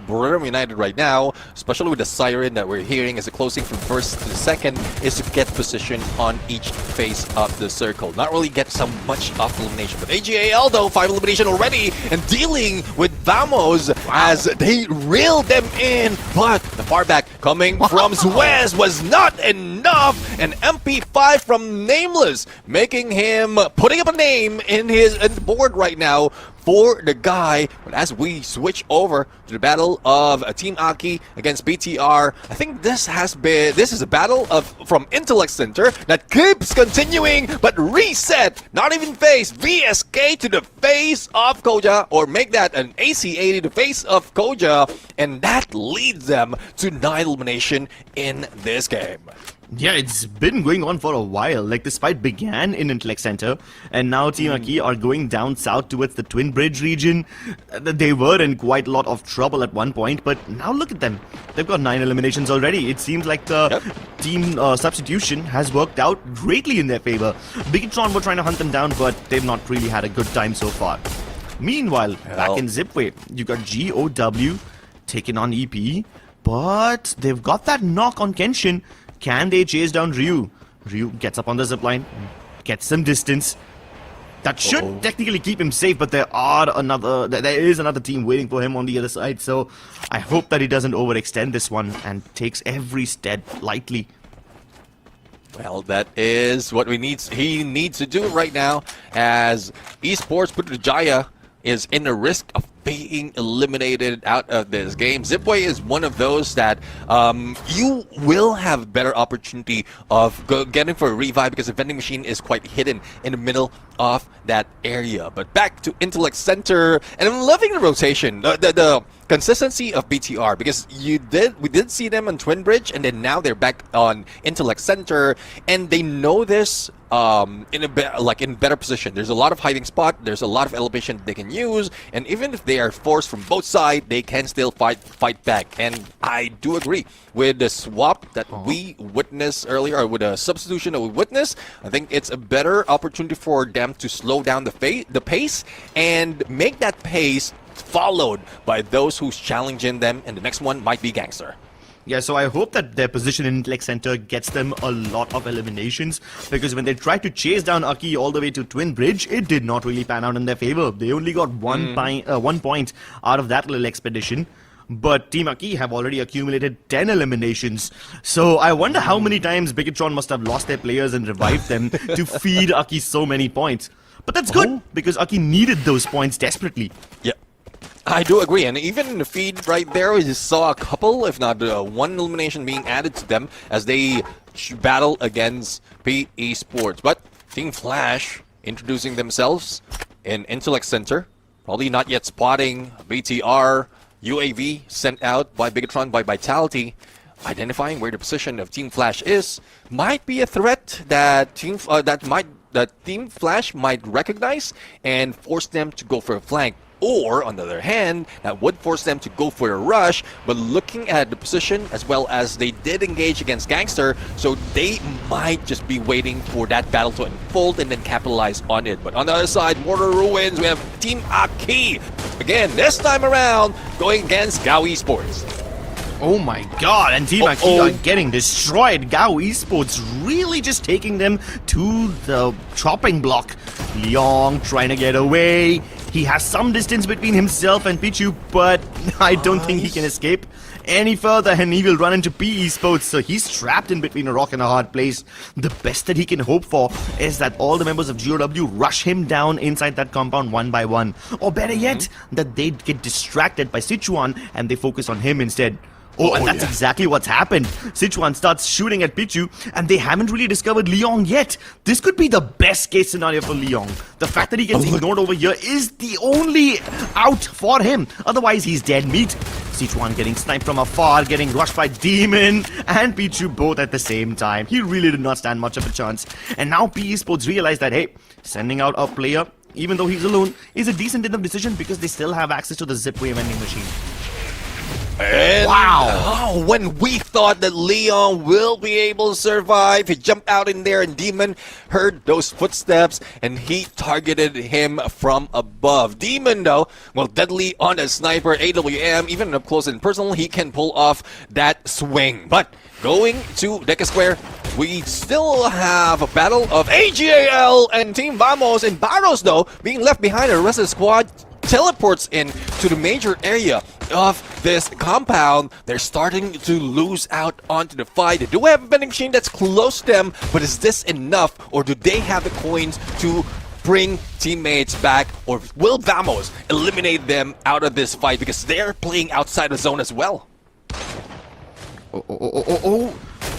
Buriram United right now, especially with the siren that we're hearing as a closing from first to second, is to get position on each face of the circle. Not really get so much of elimination. But AGAL though, 5 elimination already and dealing with Vamos as they reel them in. But the far back coming from Suez was not enough. And MP5 from Nameless making him putting up a name in his board right now for the guy. But as we switch over to the battle of Team Aki against BTR, I think this is a battle from Intellect Center that keeps continuing, but reset, not even face VSK to the face of Koja, or make that an AC80 to the face of Koja, and that leads them to 9 elimination in this game. Yeah, it's been going on for a while. Like, this fight began in Intellect Center, and now Team Aki are going down south towards the Twin Bridge region. They were in quite a lot of trouble at one point, but now look at them. They've got 9 eliminations already. It seems like the team substitution has worked out greatly in their favor. Biggitron were trying to hunt them down, but they've not really had a good time so far. Meanwhile, back in Zipway, you got GOW taking on EP, but they've got that knock on Kenshin. Can they chase down Ryu? Ryu gets up on the zipline, gets some distance. That should technically keep him safe, but there is another team waiting for him on the other side. So I hope that he doesn't overextend this one and takes every step lightly. Well, that is what he needs to do right now, as Esports Putrajaya is in the risk of being eliminated out of this game. Zipway is one of those that you will have better opportunity of getting for a revive, because the vending machine is quite hidden in the middle of that area. But back to Intellect Center, and I'm loving the rotation, the consistency of BTR, because we did see them on Twin Bridge, and then now they're back on Intellect Center, and they know this in better position. There's a lot of hiding spot, there's a lot of elevation they can use, and even if they are forced from both sides, they can still fight back. And I do agree with the swap that we witnessed earlier, or with the substitution that we witnessed. I think it's a better opportunity for them to slow down the pace and make that pace followed by those who's challenging them, and the next one might be Gangster. Yeah, so I hope that their position in Intellect Center gets them a lot of eliminations, because when they tried to chase down Aki all the way to Twin Bridge, it did not really pan out in their favor. They only got one point out of that little expedition. But Team Aki have already accumulated 10 eliminations. So I wonder how many times Biggitron must have lost their players and revived them to feed Aki so many points. But that's good, because Aki needed those points desperately. Yeah. I do agree, and even in the feed right there, we just saw a couple, if not one elimination being added to them as they battle against Esports. But Team Flash introducing themselves in Intellect Center, probably not yet spotting BTR, UAV sent out by Biggitron by Vitality, identifying where the position of Team Flash is, might be a threat that Team Flash might recognize and force them to go for a flank. Or, on the other hand, that would force them to go for a rush, but looking at the position, as well as they did engage against Gangster, so they might just be waiting for that battle to unfold and then capitalize on it. But on the other side, Mortar Ruins, we have Team Aki. Again, this time around, going against Gao Esports. Oh my god, and Team Aki are getting destroyed. Gao Esports really just taking them to the chopping block. Leong trying to get away. He has some distance between himself and Pichu, but I don't think he can escape any further, and he will run into P Esports, so he's trapped in between a rock and a hard place. The best that he can hope for is that all the members of GOW rush him down inside that compound one by one. Or better yet, that they get distracted by Sichuan and they focus on him instead. Oh, and that's exactly what's happened. Sichuan starts shooting at Pichu, and they haven't really discovered Leong yet. This could be the best case scenario for Leong. The fact that he gets ignored over here is the only out for him. Otherwise, he's dead meat. Sichuan getting sniped from afar, getting rushed by Demon and Pichu both at the same time. He really did not stand much of a chance. And now PE Sports realize that, hey, sending out a player, even though he's alone, is a decent enough decision because they still have access to the Zipway vending machine. And wow! When we thought that Leon will be able to survive, he jumped out in there and Demon heard those footsteps and he targeted him from above. Demon, though, well, deadly on the sniper, AWM, even up close and personal, he can pull off that swing. But going to Deca Square, we still have a battle of AGAL and Team Vamos, and Barros, though, being left behind. The rest of the squad teleports in to the major area of this compound. They're starting to lose out onto the fight. They do have a vending machine that's close to them, but is this enough, or do they have the coins to bring teammates back, or will Vamos eliminate them out of this fight because they're playing outside the zone as well? Oh.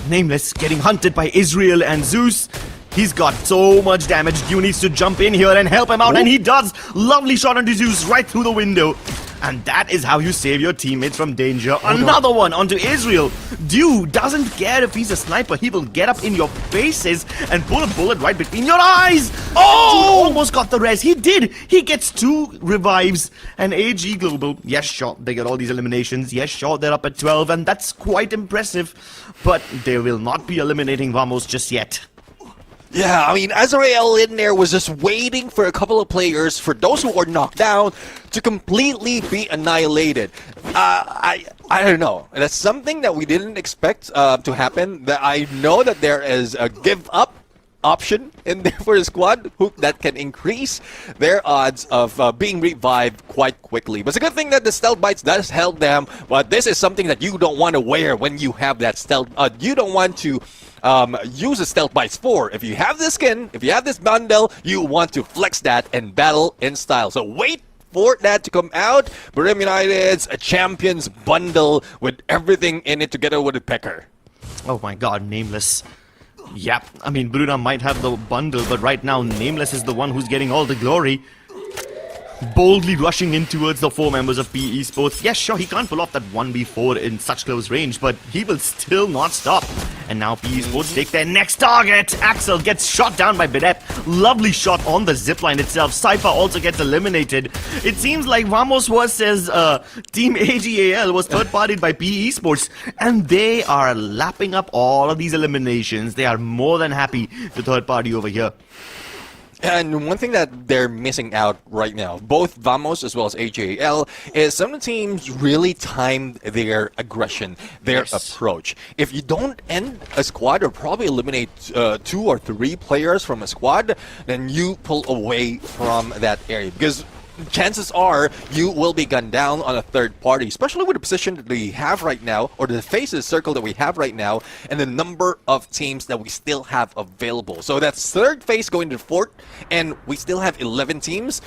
Nameless getting hunted by Israel and Zeus. He's got so much damage. Dew needs to jump in here and help him out, and he does. Lovely shot onto Zeus right through the window. And that is how you save your teammates from danger. Another one onto Israel. Dew doesn't care if he's a sniper. He will get up in your faces and pull a bullet right between your eyes. Oh! Almost got the res. He did. He gets 2 revives. And AG Global, yes, sure, they get all these eliminations. Yes, sure, they're up at 12, and that's quite impressive. But they will not be eliminating Vamos just yet. Yeah, I mean, Azrael in there was just waiting for a couple of players, for those who are knocked down, to completely be annihilated. I don't know. That's something that we didn't expect to happen. That I know that there is a give up option in there for the squad that can increase their odds of being revived quite quickly. But it's a good thing that the stealth bites does help them, but this is something that you don't want to wear when you have that stealth. You don't want to use the stealth bites for. If you have this skin, if you have this bundle, you want to flex that and battle in style. So wait for that to come out. Brim United's a Champions bundle with everything in it together with a Pecker. Oh my god, Nameless. Yep, I mean, Bruna might have the bundle, but right now Nameless is the one who's getting all the glory. Boldly rushing in towards the 4 members of PE Sports. Yes, sure, he can't pull off that 1v4 in such close range, but he will still not stop. And now PE Sports take their next target. Axel gets shot down by Bidet. Lovely shot on the zipline itself. Cypher also gets eliminated. It seems like Vamos versus Team AGAL was third-partied by PE Sports, and they are lapping up all of these eliminations. They are more than happy to third-party over here. And one thing that they're missing out right now, both Vamos as well as AJL, is some of the teams really timed their aggression, their approach. If you don't end a squad or probably eliminate 2 or 3 players from a squad, then you pull away from that area. Because chances are you will be gunned down on a third party, especially with the position that we have right now, or the faces circle that we have right now, and the number of teams that we still have available. So that's third phase going to fourth, and we still have 11 teams.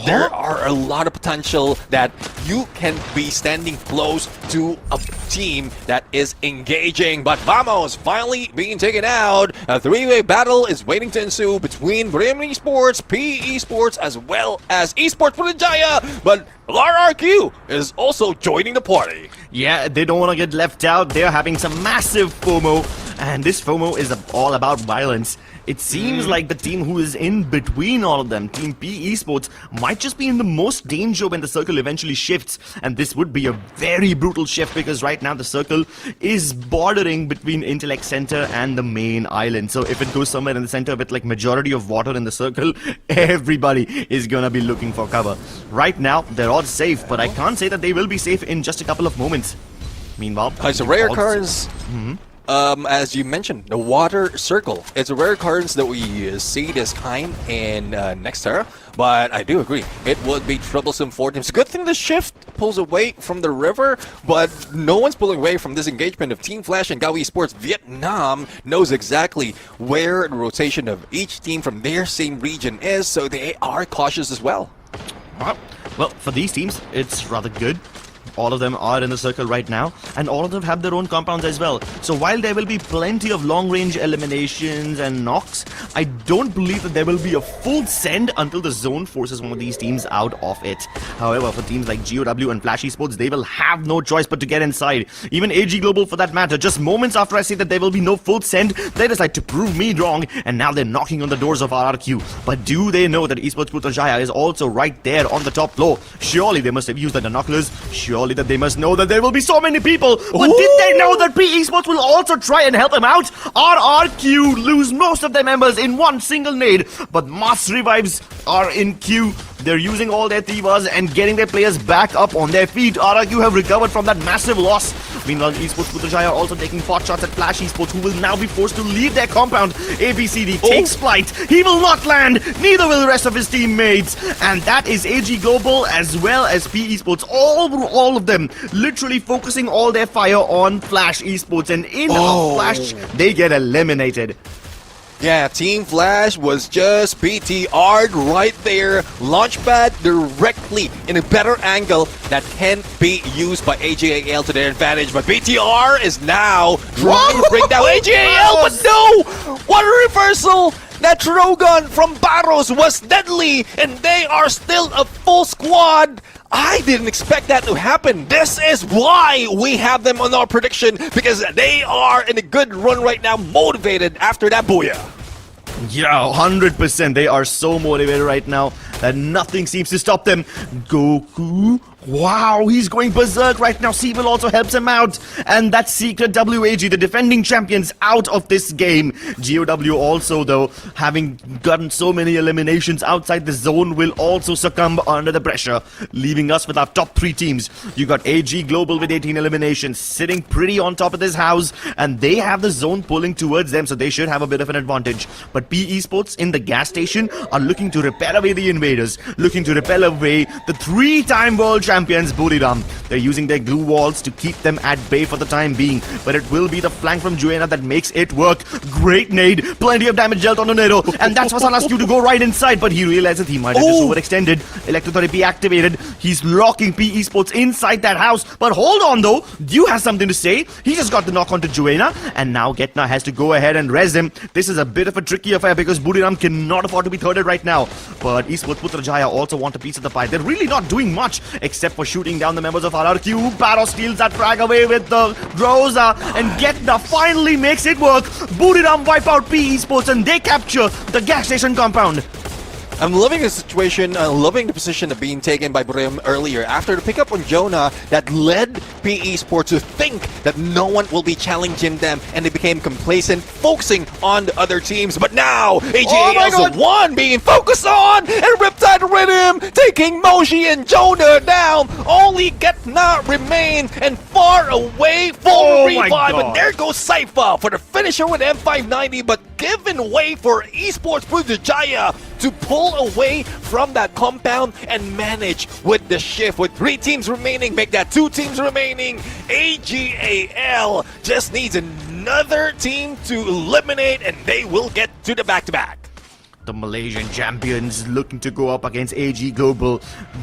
There are a lot of potential that you can be standing close to a team that is engaging. But Vamos finally being taken out. A 3-way battle is waiting to ensue between Bremen Esports, PE Esports, as well as Esports Putrajaya. But RRQ is also joining the party. Yeah, they don't want to get left out. They're having some massive FOMO, and this FOMO is all about violence. It seems like the team who is in between all of them, Team PE Esports, might just be in the most danger when the circle eventually shifts. And this would be a very brutal shift because right now the circle is bordering between Intellect Center and the main island. So if it goes somewhere in the center with like majority of water in the circle, everybody is gonna be looking for cover. Right now, they're all safe, but I can't say that they will be safe in just a couple of moments. Meanwhile, it's a rare cards. As you mentioned, the water circle. It's a rare cards that we see this kind in Nextera, but I do agree it would be troublesome for teams. Good thing the shift pulls away from the river, but no one's pulling away from this engagement of Team Flash and Gawi Esports. Vietnam knows exactly where the rotation of each team from their same region is, so they are cautious as well. Well, for these teams, it's rather good. All of them are in the circle right now, and all of them have their own compounds as well. So while there will be plenty of long-range eliminations and knocks, I don't believe that there will be a full send until the zone forces one of these teams out of it. However, for teams like GOW and Flash Esports, they will have no choice but to get inside. Even AG Global, for that matter, just moments after I say that there will be no full send, they decide to prove me wrong, and now they're knocking on the doors of RRQ. But do they know that Esports Putrajaya is also right there on the top floor? Surely they must have used the binoculars. Surely that they must know that there will be so many people. But did they know that P Esports will also try and help them out? RRQ lose most of their members in one single nade, but mass revives are in queue. They're using all their Tivas and getting their players back up on their feet. RRQ have recovered from that massive loss. Meanwhile, Esports Putrajaya are also taking pot shots at Flash Esports, who will now be forced to leave their compound. ABCD takes flight. He will not land. Neither will the rest of his teammates. And that is AG Global as well as P Esports. All of them literally focusing all their fire on Flash Esports. And in a flash, they get eliminated. Yeah, Team Flash was just BTR'd right there. Launchpad directly in a better angle that can be used by AGAL to their advantage. But BTR is now trying to bring down AGAL, but no! What a reversal! That throw gun from Barros was deadly, and they are still a full squad. I didn't expect that to happen. This is why we have them on our prediction, because they are in a good run right now, motivated after that booyah. Yeah, 100%. They are so motivated right now that nothing seems to stop them. Goku. Wow, he's going berserk right now. Seavill also helps him out. And that's Secret WAG, the defending champions, out of this game. GOW also, though, having gotten so many eliminations outside the zone, will also succumb under the pressure, leaving us with our top 3 teams. You got AG Global with 18 eliminations, sitting pretty on top of this house, and they have the zone pulling towards them, so they should have a bit of an advantage. But P Esports in the gas station are looking to repel away the invaders, looking to repel away the 3-time world champions Buriram. They're using their glue walls to keep them at bay for the time being, but it will be the flank from Juena that makes it work. Great nade, plenty of damage dealt on Onero, and that's Vasalascu to go right inside, but he realizes he might have just overextended. Electrotherapy activated. He's locking P Esports inside that house, but hold on though, Dew has something to say. He just got the knock onto Juena, and now Getna has to go ahead and res him. This is a bit of a tricky affair because Buriram cannot afford to be thirded right now, but Esports Putrajaya also want a piece of the pie. They're really not doing much except for shooting down the members of RRQ. Barrow steals that frag away with the Rosa, and Getna finally makes it work. Buriram wipe out P Esports and they capture the gas station compound. I'm loving the situation, loving the position of being taken by Brim earlier after the pickup on Jonah that led P Esports to think that no one will be challenging them, and they became complacent, focusing on the other teams. But now, AGA is the one being focused on, and Riptide Rhythm taking Moshi and Jonah down. Only Getna remain, and far away, full revive, and there goes Saifa for the finisher with M590, but given way for Esports Putrajaya to pull away from that compound and manage with the shift. With 3 teams remaining, make that 2 teams remaining. AGAL just needs another team to eliminate, and they will get to the back-to-back. The Malaysian champions looking to go up against AG Global.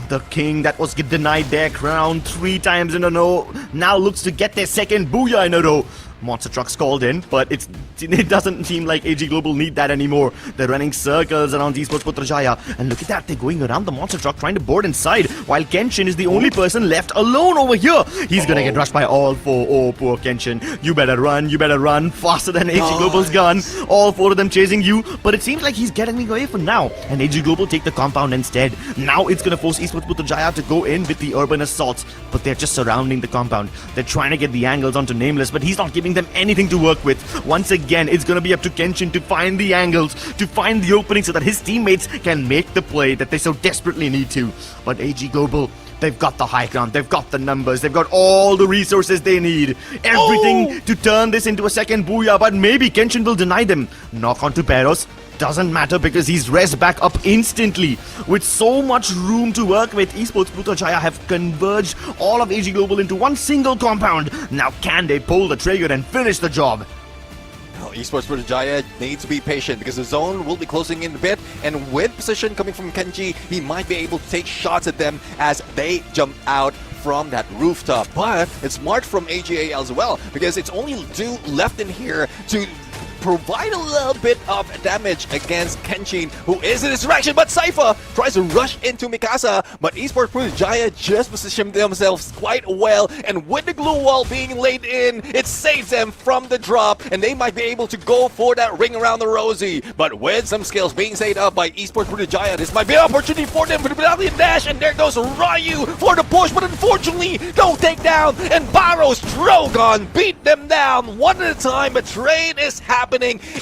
The king that was denied their crown 3 times in a row now looks to get their second booyah in a row. Monster trucks called in, but it doesn't seem like AG Global need that anymore. They're running circles around Esports Putrajaya, and look at that, they're going around the monster truck trying to board inside, while Kenshin is the only person left alone over here. He's gonna get rushed by all 4. Oh, poor Kenshin. You better run faster than AG Global's gun. All 4 of them chasing you, but it seems like he's getting away for now, and AG Global take the compound instead. Now it's gonna force Esports Putrajaya to go in with the urban assaults, but they're just surrounding the compound. They're trying to get the angles onto Nameless, but he's not giving them anything to work with. Once again, it's going to be up to Kenshin to find the angles, to find the opening so that his teammates can make the play that they so desperately need to. But AG Global, they've got the high ground, they've got the numbers, they've got all the resources they need. Everything to turn this into a second booyah, but maybe Kenshin will deny them. Knock onto Peros. Doesn't matter because he's res back up instantly. With so much room to work with, Esports Putrajaya have converged all of AG Global into one single compound. Now can they pull the trigger and finish the job? Esports Putrajaya needs to be patient because the zone will be closing in a bit, and with position coming from Kenji, he might be able to take shots at them as they jump out from that rooftop. But it's smart from AGAL as well, because it's only two left in here to provide a little bit of damage against Kenshin, who is in this direction, but Cypher tries to rush into Mikasa, but Esports Brutijaya just positioned themselves quite well, and with the glue wall being laid in, it saves them from the drop, and they might be able to go for that ring around the rosy. But with some skills being set up by Esports Brutijaya, this might be an opportunity for them for the medallion dash, and there goes Ryu for the push, but unfortunately, no takedown, and Barro's Drogon beat them down one at a time. A trade is happening,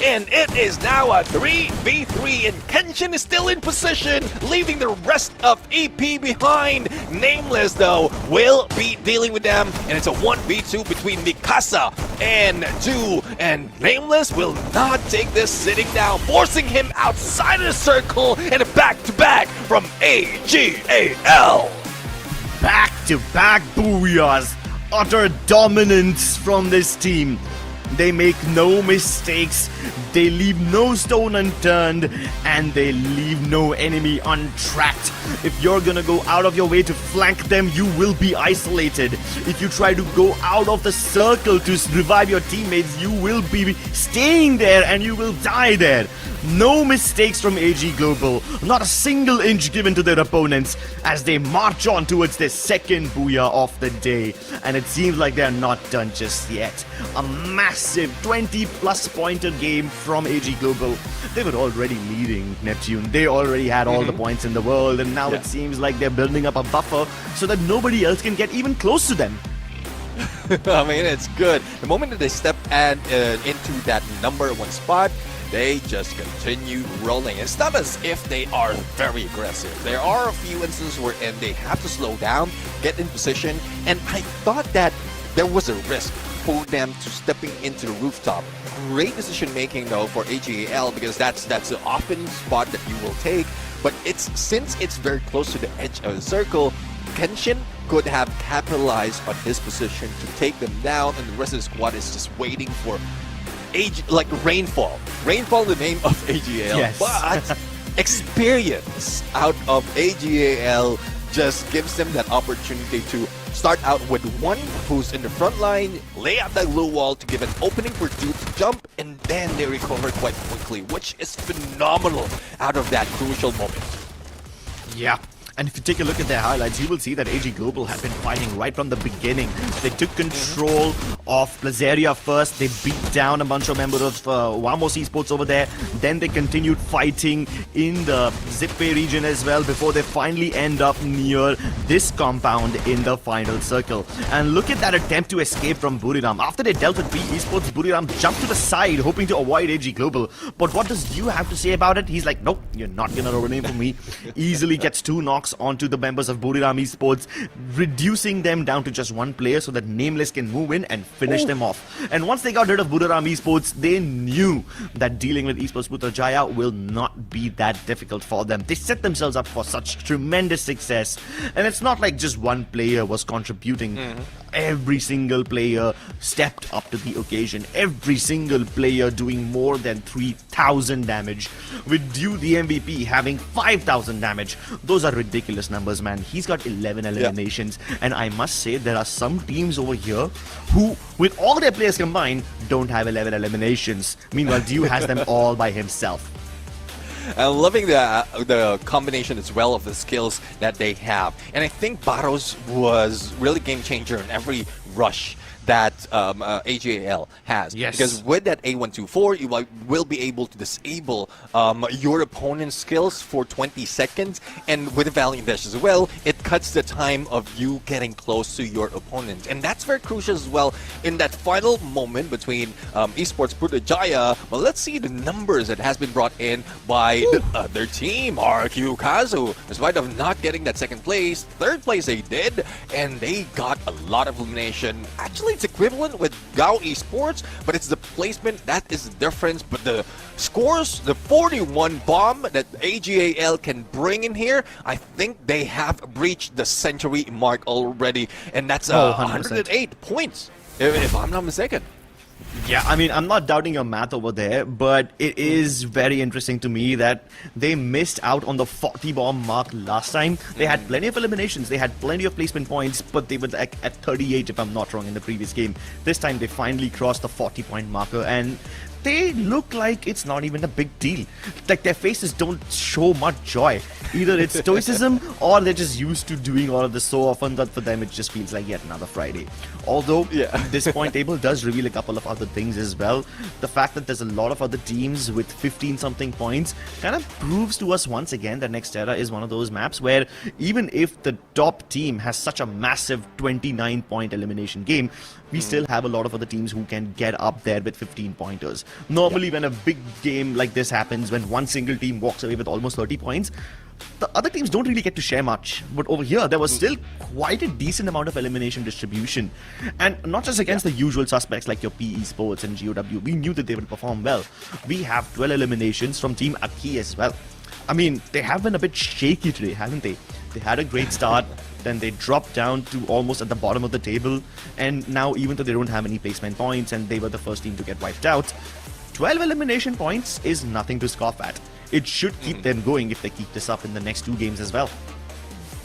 and it is now a 3v3, and Kenshin is still in position, leaving the rest of EP behind. Nameless, though, will be dealing with them, and it's a 1v2 between Mikasa and Du, and Nameless will not take this sitting down, forcing him outside of the circle, and a back-to-back from AGAL. Back-to-back booyahs. Utter dominance from this team. They make no mistakes, they leave no stone unturned, and they leave no enemy untracked. If you're gonna go out of your way to flank them, you will be isolated. If you try to go out of the circle to revive your teammates, you will be staying there and you will die there. No mistakes from AG Global, not a single inch given to their opponents as they march on towards their second booyah of the day. And it seems like they're not done just yet. A massive 20-plus pointer game from AG Global. They were already leading Neptune. They already had all the points in the world, and now it seems like they're building up a buffer so that nobody else can get even close to them. I mean, it's good. The moment that they step into that #1 spot, they just continue rolling. It's not as if they are very aggressive. There are a few instances wherein they have to slow down, get in position, and I thought that there was a risk for them to stepping into the rooftop. Great decision making though for AGAL, because that's the often spot that you will take. But since it's very close to the edge of the circle, Kenshin could have capitalized on his position to take them down, and the rest of the squad is just waiting for Rainfall. Rainfall, the name of AGAL. Yes. But experience out of AGAL just gives them that opportunity to start out with one who's in the front line, lay out that glue wall to give an opening for two to jump, and then they recover quite quickly, which is phenomenal out of that crucial moment. Yeah. And if you take a look at their highlights, you will see that AG Global have been fighting right from the beginning. They took control of Plazaria first. They beat down a bunch of members of Wamos Esports over there. Then they continued fighting in the Zippe region as well before they finally end up near this compound in the final circle. And look at that attempt to escape from Buriram. After they dealt with B Esports, Buriram jumped to the side hoping to avoid AG Global. But what does you have to say about it? He's like, nope, you're not gonna run in for me. Easily gets 2 knocks onto the members of Buriram Esports, reducing them down to just 1 player so that Nameless can move in and finish them off. And once they got rid of Buriram Esports, they knew that dealing with Esports Putrajaya will not be that difficult for them. They set themselves up for such tremendous success, and it's not like just 1 player was contributing. Every single player stepped up to the occasion. Every single player doing more than 3,000 damage. With Du, the MVP, having 5,000 damage. Those are ridiculous numbers, man. He's got 11 eliminations. And I must say, there are some teams over here who, with all their players combined, don't have 11 eliminations. Meanwhile, Du has them all by himself. I'm loving the combination as well of the skills that they have. And I think Barros was really game changer in every rush that AGAL has. Yes. Because with that A124, you will be able to disable your opponent's skills for 20 seconds. And with the Valiant Dash as well, it cuts the time of you getting close to your opponent. And that's very crucial as well in that final moment between Esports Putrajaya. Well, let's see the numbers that has been brought in by the other team, RQ Kazu. In spite of not getting that second place, third place they did, and they got a lot of elimination. Actually, it's equivalent with Gao Esports, but it's the placement that is the difference. But the scores, the 41 bomb that AGAL can bring in here, I think they have breached the century mark already, and that's 108 points, if I'm not mistaken. Yeah, I mean, I'm not doubting your math over there, but it is very interesting to me that they missed out on the 40 bomb mark last time. They had plenty of eliminations, they had plenty of placement points, but they were like at 38 if I'm not wrong in the previous game. This time they finally crossed the 40 point marker and they look like it's not even a big deal. Like their faces don't show much joy. Either it's stoicism or they're just used to doing all of this so often that for them it just feels like yet another Friday. Although this point table does reveal a couple of other things as well. The fact that there's a lot of other teams with 15 something points kind of proves to us once again that Nextera is one of those maps where even if the top team has such a massive 29 point elimination game, we still have a lot of other teams who can get up there with 15 pointers. Normally when a big game like this happens, when one single team walks away with almost 30 points, the other teams don't really get to share much. But over here, there was still quite a decent amount of elimination distribution. And not just against the usual suspects like your PE Sports and GOW. We knew that they would perform well. We have 12 eliminations from Team Aki as well. I mean, they have been a bit shaky today, haven't they? They had a great start, then they dropped down to almost at the bottom of the table. And now, even though they don't have any placement points and they were the first team to get wiped out, 12 elimination points is nothing to scoff at. It should keep them going if they keep this up in the next 2 games as well.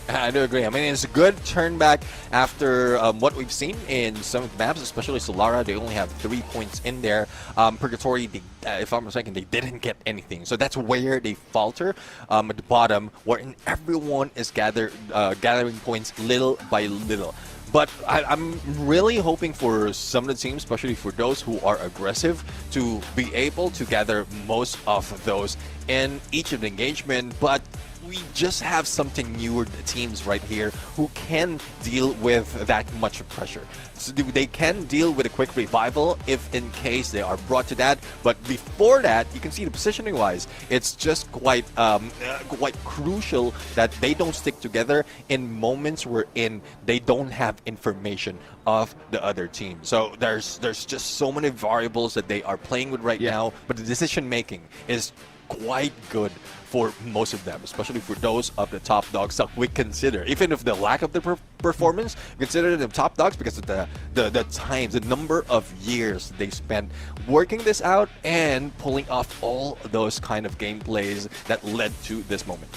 I do agree. I mean, it's a good turn back after what we've seen in some of the maps, especially Solara. They only have 3 points in there. Purgatory, if I'm mistaken, they didn't get anything. So that's where they falter at the bottom, wherein everyone is gathering points little by little. But I'm really hoping for some of the teams, especially for those who are aggressive, to be able to gather most of those in each of the engagement. But we just have something newer teams right here who can deal with that much pressure. So they can deal with a quick revival if in case they are brought to that. But before that, you can see the positioning wise, it's just quite crucial that they don't stick together in moments wherein they don't have information of the other team. So there's just so many variables that they are playing with right now, but the decision making is quite good for most of them, especially for those of the top dogs that we consider. Even if the lack of the performance, consider them top dogs because of the times, the number of years they spent working this out and pulling off all those kind of gameplays that led to this moment.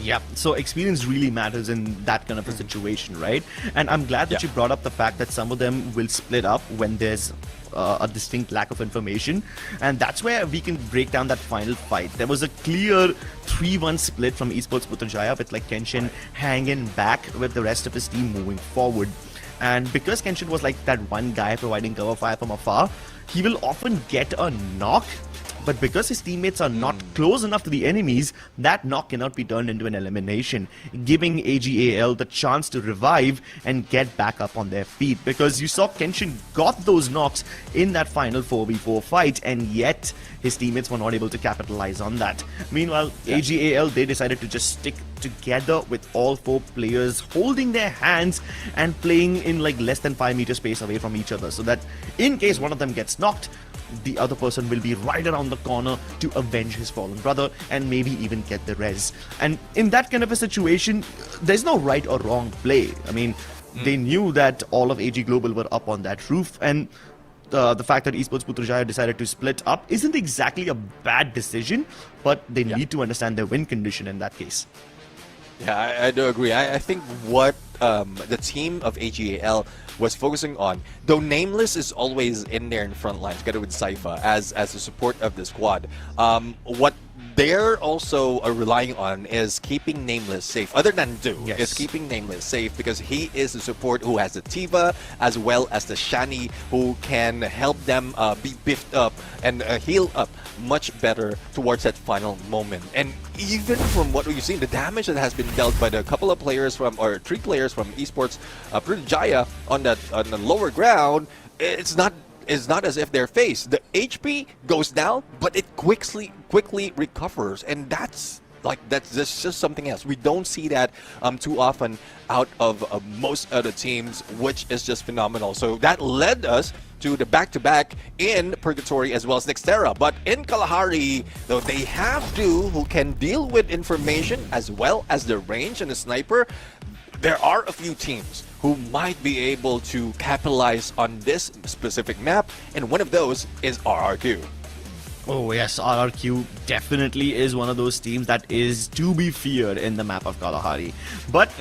Yeah, so experience really matters in that kind of a situation, right? And I'm glad that you brought up the fact that some of them will split up when there's a distinct lack of information, and that's where we can break down that final fight. There was a clear 3-1 split from Esports Putrajaya with like Kenshin hanging back with the rest of his team moving forward. And because Kenshin was like that one guy providing cover fire from afar, he will often get a knock. But because his teammates are not close enough to the enemies, that knock cannot be turned into an elimination, giving AGAL the chance to revive and get back up on their feet. Because you saw Kenshin got those knocks in that final 4v4 fight, and yet his teammates were not able to capitalize on that. Meanwhile, AGAL, they decided to just stick together with all 4 players holding their hands and playing in like less than 5 meter space away from each other, so that in case one of them gets knocked, the other person will be right around the corner to avenge his fallen brother and maybe even get the res. And in that kind of a situation, there's no right or wrong play. I mean, they knew that all of AG Global were up on that roof, and the fact that Esports Putrajaya decided to split up isn't exactly a bad decision, but they need to understand their win condition in that case. Yeah, I do agree. I think what the team of AGAL was focusing on, though Nameless is always in there in front line together with Sypha as the support of the squad, what they're also relying on is keeping Nameless safe. Other than Do, is keeping Nameless safe because he is the support who has the Tiva as well as the Shani who can help them be beefed up and heal up much better towards that final moment. And even from what we've seen, the damage that has been dealt by the couple of players from, or 3 players from Esports Putrajaya on the lower ground, it's not as if they're faced. The HP goes down, but it quickly recovers, and that's just something else. We don't see that too often out of most other teams, which is just phenomenal. So that led us to the back-to-back in Purgatory as well as Nextera. But in Kalahari, though, they have Do who can deal with information as well as the range and the sniper. There are a few teams who might be able to capitalize on this specific map, and one of those is RRQ. Oh yes, RRQ definitely is one of those teams that is to be feared in the map of Kalahari. But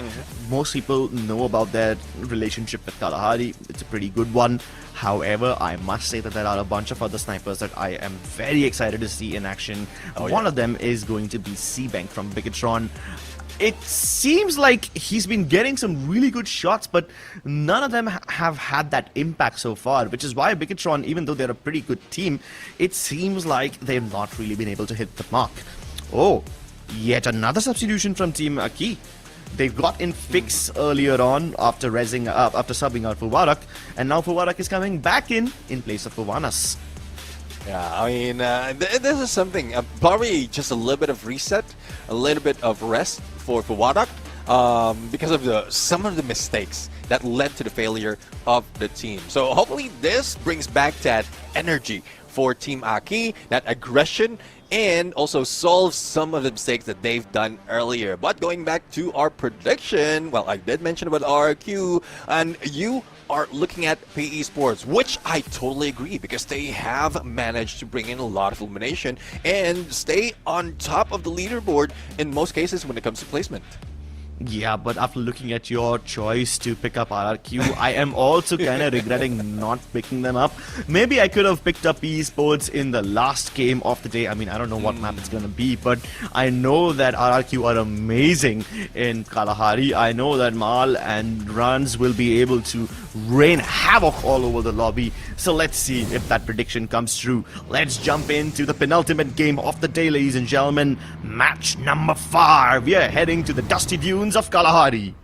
most people know about their relationship with Kalahari. It's a pretty good one. However, I must say that there are a bunch of other snipers that I am very excited to see in action. One of them is going to be Seabank from Bigatron. It seems like he's been getting some really good shots, but none of them have had that impact so far, which is why Bigatron, even though they're a pretty good team, it seems like they've not really been able to hit the mark. Oh, yet another substitution from Team Aki. They got in Fix earlier on after subbing out Fuwarak, and now Fuwarak is coming back in place of Fuwanas. Yeah, I mean, this is something, probably just a little bit of reset, a little bit of rest for Fuwarak, because of some of the mistakes that led to the failure of the team. So hopefully this brings back that energy for Team Aki, that aggression, and also solves some of the mistakes that they've done earlier. But going back to our prediction, well, I did mention about RQ, and you are looking at PE Sports, which I totally agree, because they have managed to bring in a lot of elimination and stay on top of the leaderboard in most cases when it comes to placement. Yeah, but after looking at your choice to pick up RRQ, I am also kind of regretting not picking them up. Maybe I could have picked up Esports in the last game of the day. I mean, I don't know what map it's going to be, but I know that RRQ are amazing in Kalahari. I know that Mal and Runs will be able to rain havoc all over the lobby. So let's see if that prediction comes true. Let's jump into the penultimate game of the day, ladies and gentlemen. Match number 5. We are heading to the dusty dunes of Kalahari.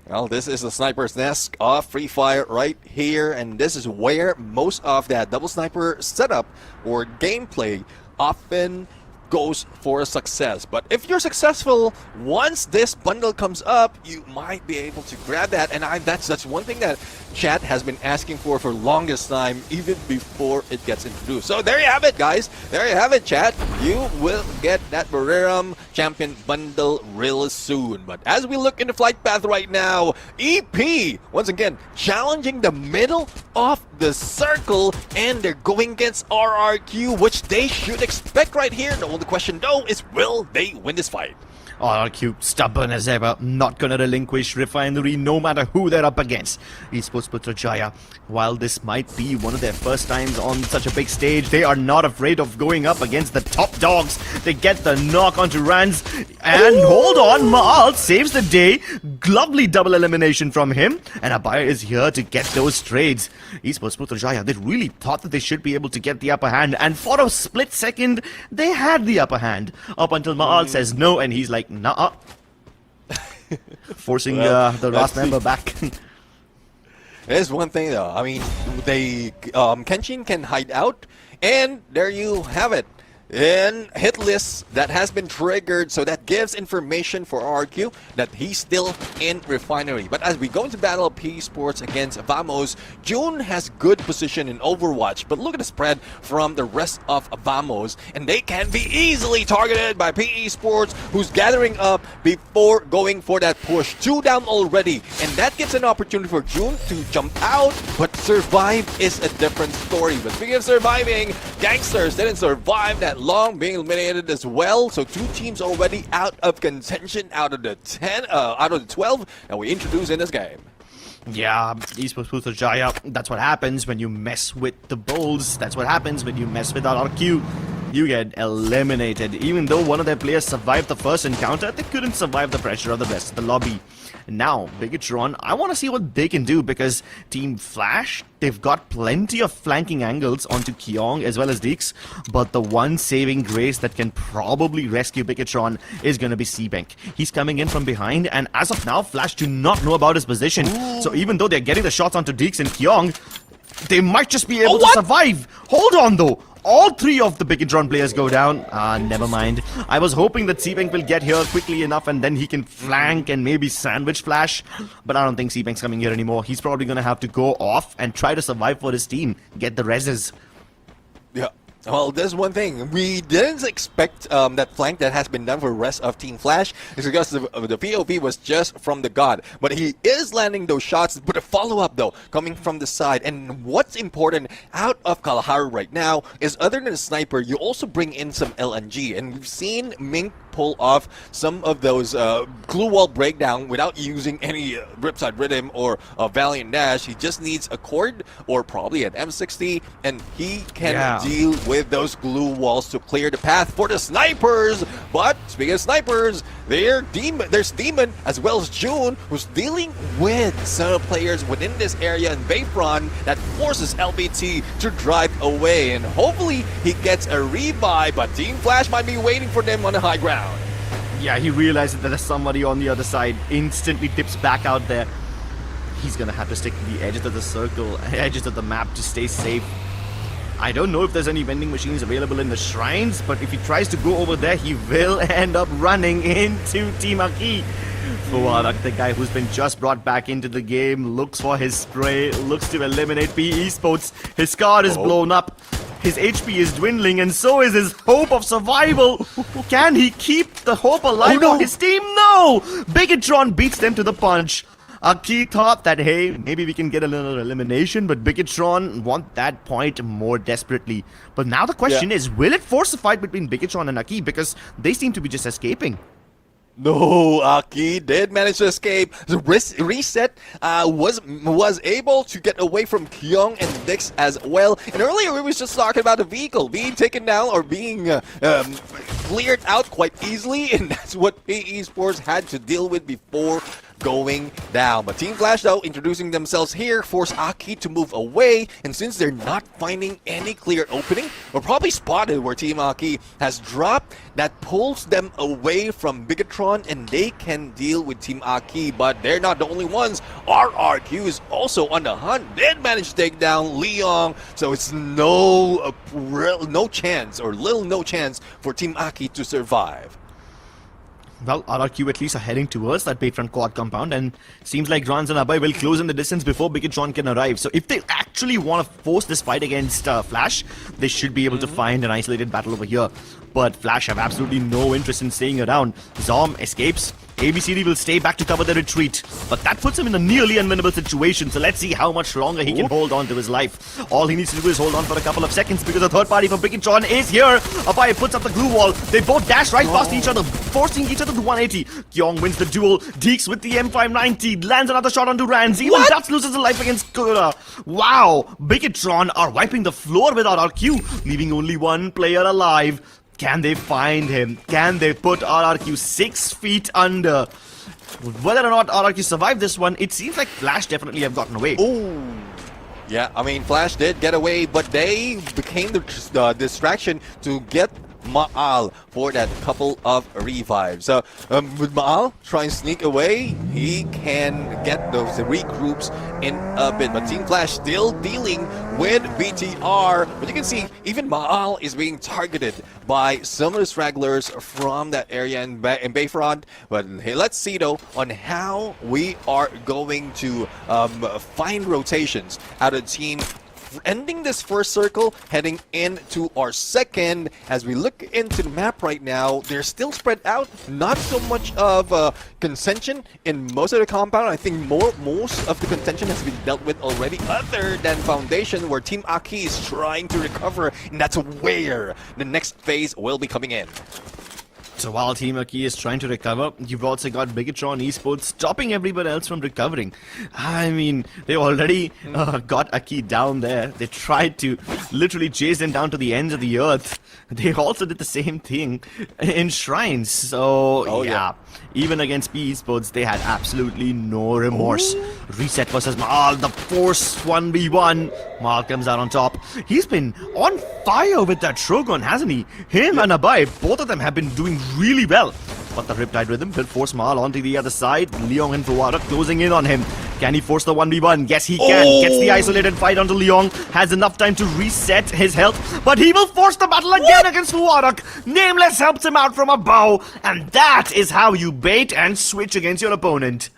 Well, this is the sniper's nest of Free Fire right here, and this is where most of that double sniper setup or gameplay often goes for a success. But if you're successful, once this bundle comes up, you might be able to grab that, and that's one thing that chat has been asking for longest time, even before it gets introduced. So there you have it, guys. There you have it, chat. You will get that Bariram Champion bundle real soon. But as we look into flight path right now, EP once again challenging the middle of the circle, and they're going against RRQ, which they should expect right here. The only question though is, will they win this fight? RRQ, stubborn as ever, not gonna relinquish Refinery no matter who they're up against. Esports Putrajaya, while this might be one of their first times on such a big stage, they are not afraid of going up against the top dogs. They get the knock onto Rans, and hold on, Maal saves the day. Lovely double elimination from him, and Abaya is here to get those trades. Esports Putrajaya, they really thought that they should be able to get the upper hand, and for a split second, they had the upper hand. Up until Maal says no, and he's like, nah, forcing the last member back. There's one thing though. I mean, they Kenshin can hide out, and there you have it. In hit list that has been triggered, so that gives information for RQ that he's still in Refinery. But as we go into battle PE Sports against Vamos, June has good position in Overwatch, but look at the spread from the rest of Vamos, and they can be easily targeted by PE Sports, who's gathering up before going for that push. 2 down already, and that gives an opportunity for June to jump out, but survive is a different story. But speaking of surviving, Gangsters didn't survive that long, being eliminated as well. So 2 teams already out of contention out of the 12 that we introduced in this game. Yeah, Esports Putrajaya, that's what happens when you mess with the Bulls. That's what happens when you mess with RRQ. You get eliminated. Even though one of their players survived the first encounter, they couldn't survive the pressure of the rest of the lobby. Now, Bigatron, I want to see what they can do, because Team Flash, they've got plenty of flanking angles onto Kyong as well as Deeks, but the one saving grace that can probably rescue Bigatron is going to be Seabank. He's coming in from behind, and as of now, Flash do not know about his position. Ooh. So even though they're getting the shots onto Deeks and Kyong, they might just be able to survive. Hold on though. All 3 of the Bigatron players go down. Never mind. I was hoping that Seabank will get here quickly enough and then he can flank and maybe sandwich Flash. But I don't think Seabank's coming here anymore. He's probably going to have to go off and try to survive for his team. Get the reses. Yeah. Well, there's one thing. We didn't expect that flank that has been done for the rest of Team Flash. It's because the POV was just from the God. But he is landing those shots. But a follow-up, though, coming from the side. And what's important out of Kalahari right now is other than a sniper, you also bring in some LNG. And we've seen Mink pull off some of those glue wall breakdown without using any Ripside Rhythm or Valiant Dash. He just needs a cord or probably an M60, and he can deal with those glue walls to clear the path for the snipers. But speaking of snipers, there's Demon as well as June, who's dealing with some players within this area in Bayfront that forces LBT to drive away, and hopefully he gets a revive, but Team Flash might be waiting for them on the high ground. Yeah, he realizes that there's somebody on the other side, instantly dips back out there. He's gonna have to stick to the edges of the circle, edges of the map to stay safe. I don't know if there's any vending machines available in the shrines, but if he tries to go over there, he will end up running into Team Aki. Fuarak, the guy who's been just brought back into the game, looks for his spray, looks to eliminate PE Esports. His card is blown up. His HP is dwindling, and so is his hope of survival. Can he keep the hope alive for his team? No! Bigatron beats them to the punch. Aki thought that, hey, maybe we can get a little elimination, but Bigatron want that point more desperately. But now the question is, will it force a fight between Bigatron and Aki? Because they seem to be just escaping. No, Aki did manage to escape. The reset was able to get away from Kyung and Dix as well. And earlier we was just talking about the vehicle being taken down or being cleared out quite easily, and that's what PE Esports had to deal with before going down. But Team Flash, though, introducing themselves here, force Aki to move away, and since they're not finding any clear opening, or probably spotted where Team Aki has dropped, that pulls them away from Bigatron, and they can deal with Team Aki, but they're not the only ones. RRQ is also on the hunt, did manage to take down Leong, so it's no chance, or little no chance for Team Aki to survive. Well, RRQ at least are heading towards that Bayfront quad compound, and seems like Rans and Abai will close in the distance before Bigatron can arrive. So if they actually want to force this fight against Flash, they should be able to find an isolated battle over here. But Flash have absolutely no interest in staying around. Zom escapes. ABCD will stay back to cover the retreat, but that puts him in a nearly unwinnable situation, so let's see how much longer he can hold on to his life. All he needs to do is hold on for a couple of seconds because the third party for Bigatron is here. Abai puts up the glue wall. They both dash right past each other, forcing each other to 180. Kyong wins the duel. Deeks with the M590 lands another shot onto Rans. Even Duts loses a life against Kura. Wow, Bigatron are wiping the floor with RRQ, leaving only one player alive. Can they find him? Can they put RRQ 6 feet under? Whether or not RRQ survived this one, it seems like Flash definitely have gotten away. Oh, yeah, I mean, Flash did get away, but they became the distraction to get Maal for that couple of revives. So with Maal trying to sneak away, he can get those regroups in a bit. But Team Flash still dealing with BTR. But you can see even Maal is being targeted by some of the stragglers from that area in Bayfront. But hey, let's see though on how we are going to find rotations out of Team, ending this first circle, heading into our second. As we look into the map right now, they're still spread out. Not so much of contention in most of the compound. I think most of the contention has been dealt with already, other than Foundation, where Team Aki is trying to recover, and that's where the next phase will be coming in. So while Team Aki is trying to recover, you've also got Bigatron Esports stopping everybody else from recovering. I mean, they already got Aki down there. They tried to literally chase him down to the ends of the earth. They also did the same thing in Shrines. So yeah, even against PE Esports, they had absolutely no remorse. Reset versus Maal, the Force 1v1. Maal comes out on top. He's been on fire with that Shogun, hasn't he? Him and Abai, both of them have been doing really well. But the Riptide Rhythm will force Maal onto the other side. Leong and Fuwara closing in on him. Can he force the 1v1? Yes, he can. Gets the isolated fight onto Leong. Has enough time to reset his health. But he will force the battle again against Fuwarak. Nameless helps him out from a bow. And that is how you bait and switch against your opponent.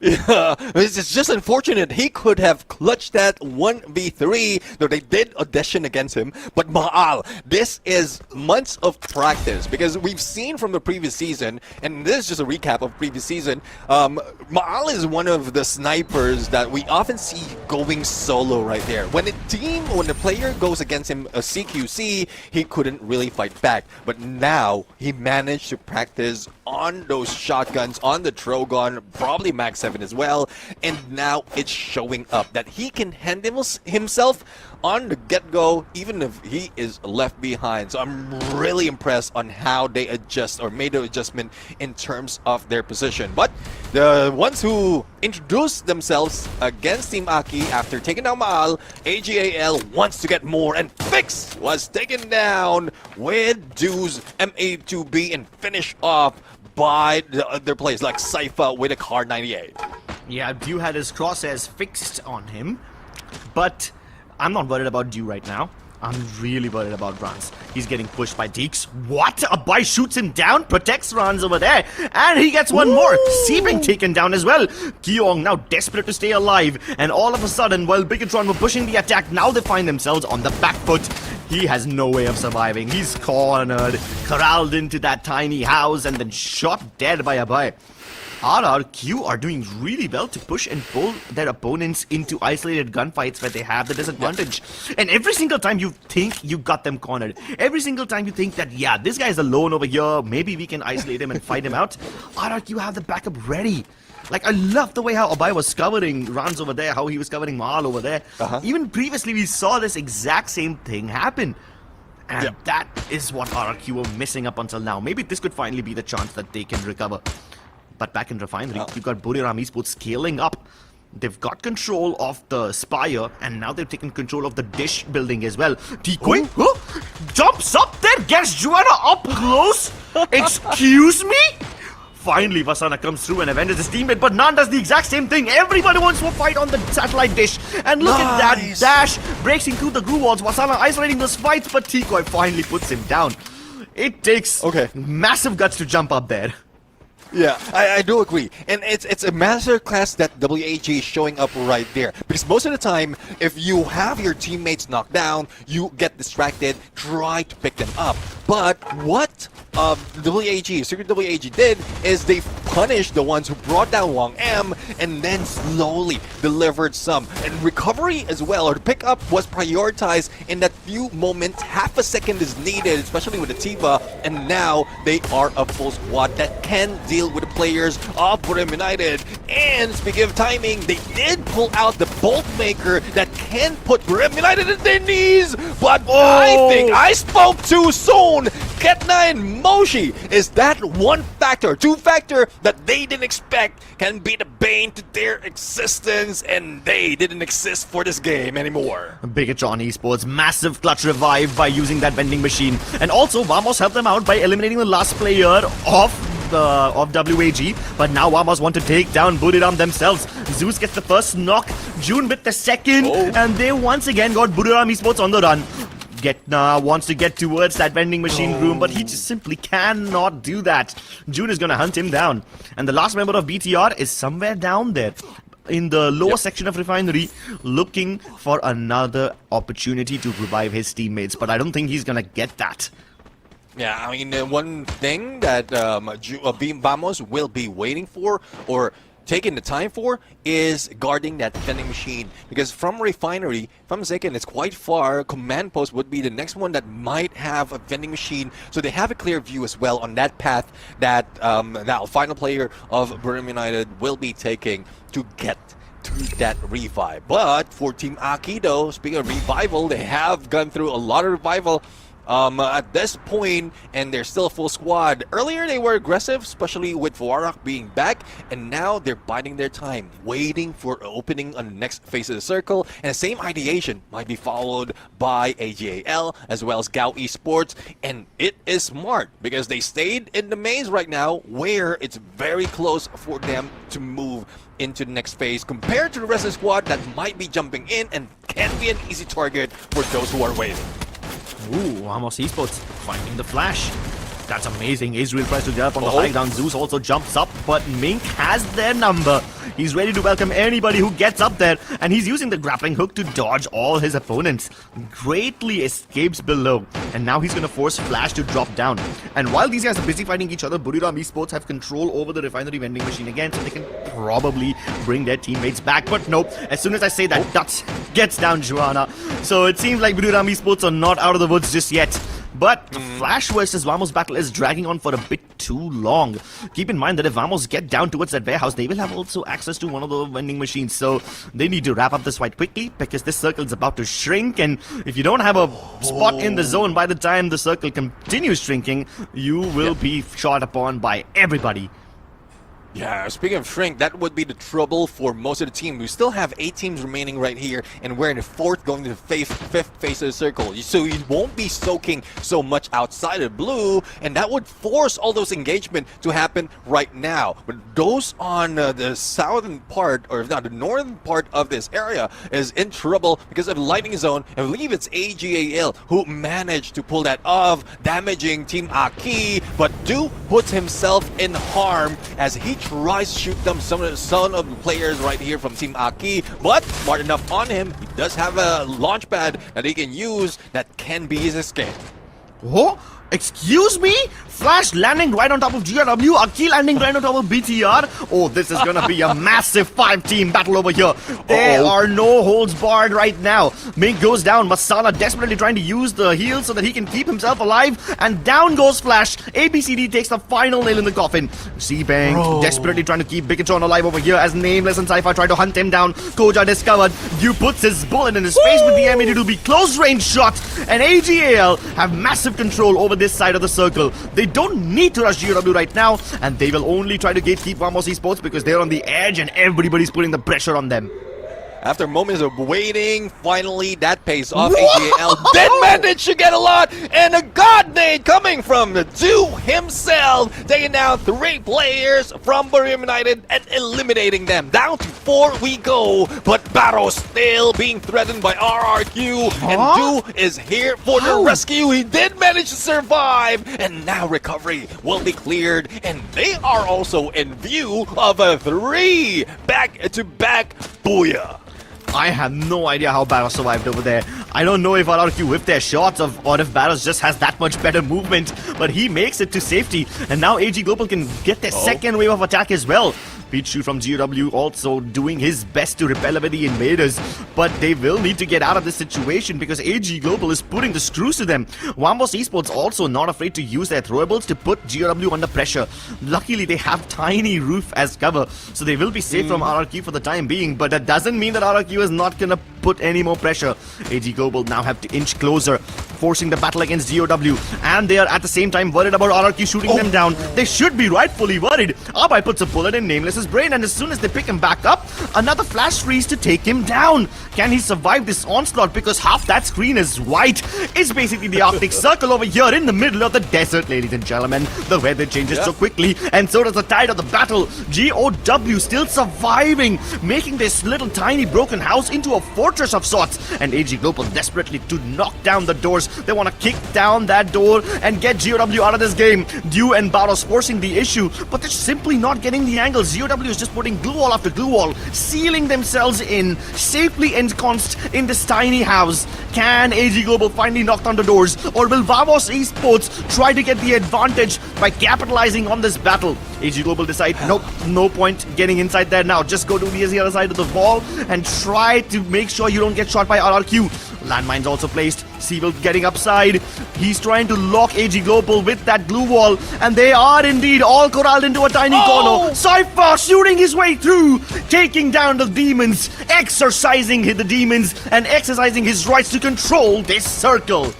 Yeah, it's just unfortunate. He could have clutched that 1v3, though they did audition against him. But Maal, this is months of practice because we've seen from the previous season, and this is just a recap of previous season, Maal is one of the snipers that we often see going solo right there. When the player goes against him, a CQC, he couldn't really fight back. But now he managed to practice on those shotguns, on the Trogon, probably Mag 7 as well, and now it's showing up that he can handle himself on the get-go even if he is left behind. So I'm really impressed on how they adjust or made the adjustment in terms of their position. But the ones who introduced themselves against Team Aki after taking down Maal, AGAL wants to get more, and Fix was taken down with Deuce MA2B and finished off by the other players like Cypher with a Car 98. Yeah, Dew had his crosshairs fixed on him, but I'm not worried about Dew right now. I'm really worried about Rans. He's getting pushed by Deeks. What? Abai shoots him down, protects Rans over there, and he gets one more. Seeping taken down as well. Kyong now desperate to stay alive, and all of a sudden, while Bigatron were pushing the attack, now they find themselves on the back foot. He has no way of surviving. He's cornered, corralled into that tiny house, and then shot dead by Abai. RRQ are doing really well to push and pull their opponents into isolated gunfights where they have the disadvantage. And every single time you think you got them cornered, every single time you think that, yeah, this guy's alone over here, maybe we can isolate him and fight him out, RRQ have the backup ready. Like, I love the way how Abai was covering Rans over there, how he was covering Maal over there. Even previously, we saw this exact same thing happen. And that is what RRQ were missing up until now. Maybe this could finally be the chance that they can recover. But back in Refinery, you've got Buriram Esports scaling up. They've got control of the Spire, and now they've taken control of the Dish building as well. Decoy jumps up there, gets Joanna up close. Excuse me? Finally, Vasana comes through and avenges his teammate, but Nan does the exact same thing. Everybody wants to fight on the satellite dish. And look at that dash, breaks into the groove walls. Vasana isolating those fights, but Decoy finally puts him down. It takes massive guts to jump up there. Yeah, I do agree. And it's a masterclass that WAG is showing up right there. Because most of the time, if you have your teammates knocked down, you get distracted, try to pick them up. But what Secret WAG did is they punished the ones who brought down Wang M and then slowly delivered some. And recovery as well, or the pickup was prioritized in that few moments. Half a second is needed, especially with the Tifa. And now they are a full squad that can deal with the players of Buriram United. And speaking of timing, they did pull out the Bolt Maker that can put Buriram United at their knees. But I think I spoke too soon. Ketna and Moshi is that one factor, two factor that they didn't expect can be the bane to their existence, and they didn't exist for this game anymore. Bigatron Esports, massive clutch revive by using that vending machine. And also, Vamos helped them out by eliminating the last player of WAG, but now Vamos want to take down Buriram themselves. Zeus gets the first knock, June with the second, and they once again got Buriram Esports on the run. Getna wants to get towards that vending machine room, but he just simply cannot do that. June is gonna hunt him down. And the last member of BTR is somewhere down there in the lower section of Refinery, looking for another opportunity to revive his teammates, but I don't think he's gonna get that. Yeah, I mean, one thing that Vamos will be waiting for, or taking the time for, is guarding that vending machine. Because from Refinery, if I'm mistaken, it's quite far. Command Post would be the next one that might have a vending machine. So they have a clear view as well on that path that now final player of Buriram United will be taking to get to that revive. But for Team Aki though, speaking of revival, they have gone through a lot of revival at this point, and they're still a full squad. Earlier they were aggressive, especially with Voarak being back, and now they're biding their time, waiting for opening on the next phase of the circle. And the same ideation might be followed by AGAL as well as Gao Esports, and it is smart because they stayed in the maze right now, where it's very close for them to move into the next phase compared to the rest of the squad that might be jumping in and can be an easy target for those who are waiting. Ooh, Vamos Esports finding the flash. That's amazing. Israel tries to get up on the high ground. Zeus also jumps up, but Mink has their number. He's ready to welcome anybody who gets up there, and he's using the grappling hook to dodge all his opponents. Greatly escapes below, and now he's gonna force Flash to drop down. And while these guys are busy fighting each other, Buriram Esports have control over the refinery vending machine again, so they can probably bring their teammates back. But nope, as soon as I say that, Dutch gets down Joanna. So it seems like Buriram Esports are not out of the woods just yet. But the Flash versus Vamos battle is dragging on for a bit too long. Keep in mind that if Vamos get down towards that warehouse, they will have also access to one of the vending machines. So they need to wrap up this fight quickly because this circle is about to shrink. And if you don't have a spot in the zone by the time the circle continues shrinking, you will be shot upon by everybody. Yeah, speaking of shrink, that would be the trouble for most of the team. We still have 8 teams remaining right here, and we're in the 4th going to the 5th phase of the circle. So you won't be soaking so much outside of blue, and that would force all those engagement to happen right now. But those on the southern part, or if not the northern part of this area, is in trouble because of the lightning zone. I believe it's AGAL who managed to pull that off, damaging Team Aki, but Do puts himself in harm as he tries to shoot them some of the players right here from Team Aki, but smart enough on him, he does have a launch pad that he can use that can be his escape. Oh, excuse me? Flash landing right on top of GRW, Aki landing right on top of BTR. Oh, this is gonna be a massive 5-team battle over here. There are no holds barred right now. Mink goes down, Masala desperately trying to use the heal so that he can keep himself alive, and down goes Flash. ABCD takes the final nail in the coffin. C-Bank desperately trying to keep Bigotron alive over here as Nameless and Cypher try to hunt him down. Koja discovered. You puts his bullet in his face with the M. It'll be close range shot, and AGAL have massive control over this side of the circle. They don't need to rush GW right now, and they will only try to gatekeep Vamos Esports because they're on the edge and everybody's putting the pressure on them. After moments of waiting, finally that pays off. AGAL did manage to get a lot, and a god nade coming from the Do himself, taking down 3 players from Buriram United and eliminating them. Down to 4 we go, but Battle still being threatened by RRQ, and Do is here for the rescue. He did manage to survive, and now recovery will be cleared, and they are also in view of a 3 back-to-back booyah. I have no idea how Barros survived over there. I don't know if RRQ whipped their shots or if Barros just has that much better movement, but he makes it to safety, and now AG Global can get their second wave of attack as well. Pichu from GW also doing his best to repel away the invaders, but they will need to get out of this situation because AG Global is putting the screws to them. Vamos Esports also not afraid to use their throwables to put GW under pressure. Luckily, they have tiny roof as cover, so they will be safe from RRQ for the time being, but that doesn't mean that RRQ is not gonna put any more pressure. AG Global now have to inch closer, forcing the battle against GOW, and they are at the same time worried about RRQ shooting them down. They should be rightfully worried. Abai puts a bullet in Nameless's brain, and as soon as they pick him back up, another flash freeze to take him down. Can he survive this onslaught? Because half that screen is white. It's basically the Arctic Circle over here in the middle of the desert, ladies and gentlemen. The weather changes so quickly, and so does the tide of the battle. GOW still surviving, making this little tiny broken house into a fortress of sorts, and AG Global desperately to knock down the doors. They want to kick down that door and get GOW out of this game. Dew and Barros forcing the issue, but they're simply not getting the angles. GOW is just putting glue wall after glue wall, sealing themselves in, safely ensconced in this tiny house. Can AG Global finally knock down the doors, or will Vamos Esports try to get the advantage by capitalizing on this battle? AG Global decide, nope, no point getting inside there now. Just go to the other side of the wall and try to make sure you don't get shot by RRQ. Landmines also placed. Seville getting upside. He's trying to lock AG Global with that glue wall, and they are indeed all corralled into a tiny corner. Cypher shooting his way through, taking down the demons, exorcising the demons, and exercising his rights to control this circle.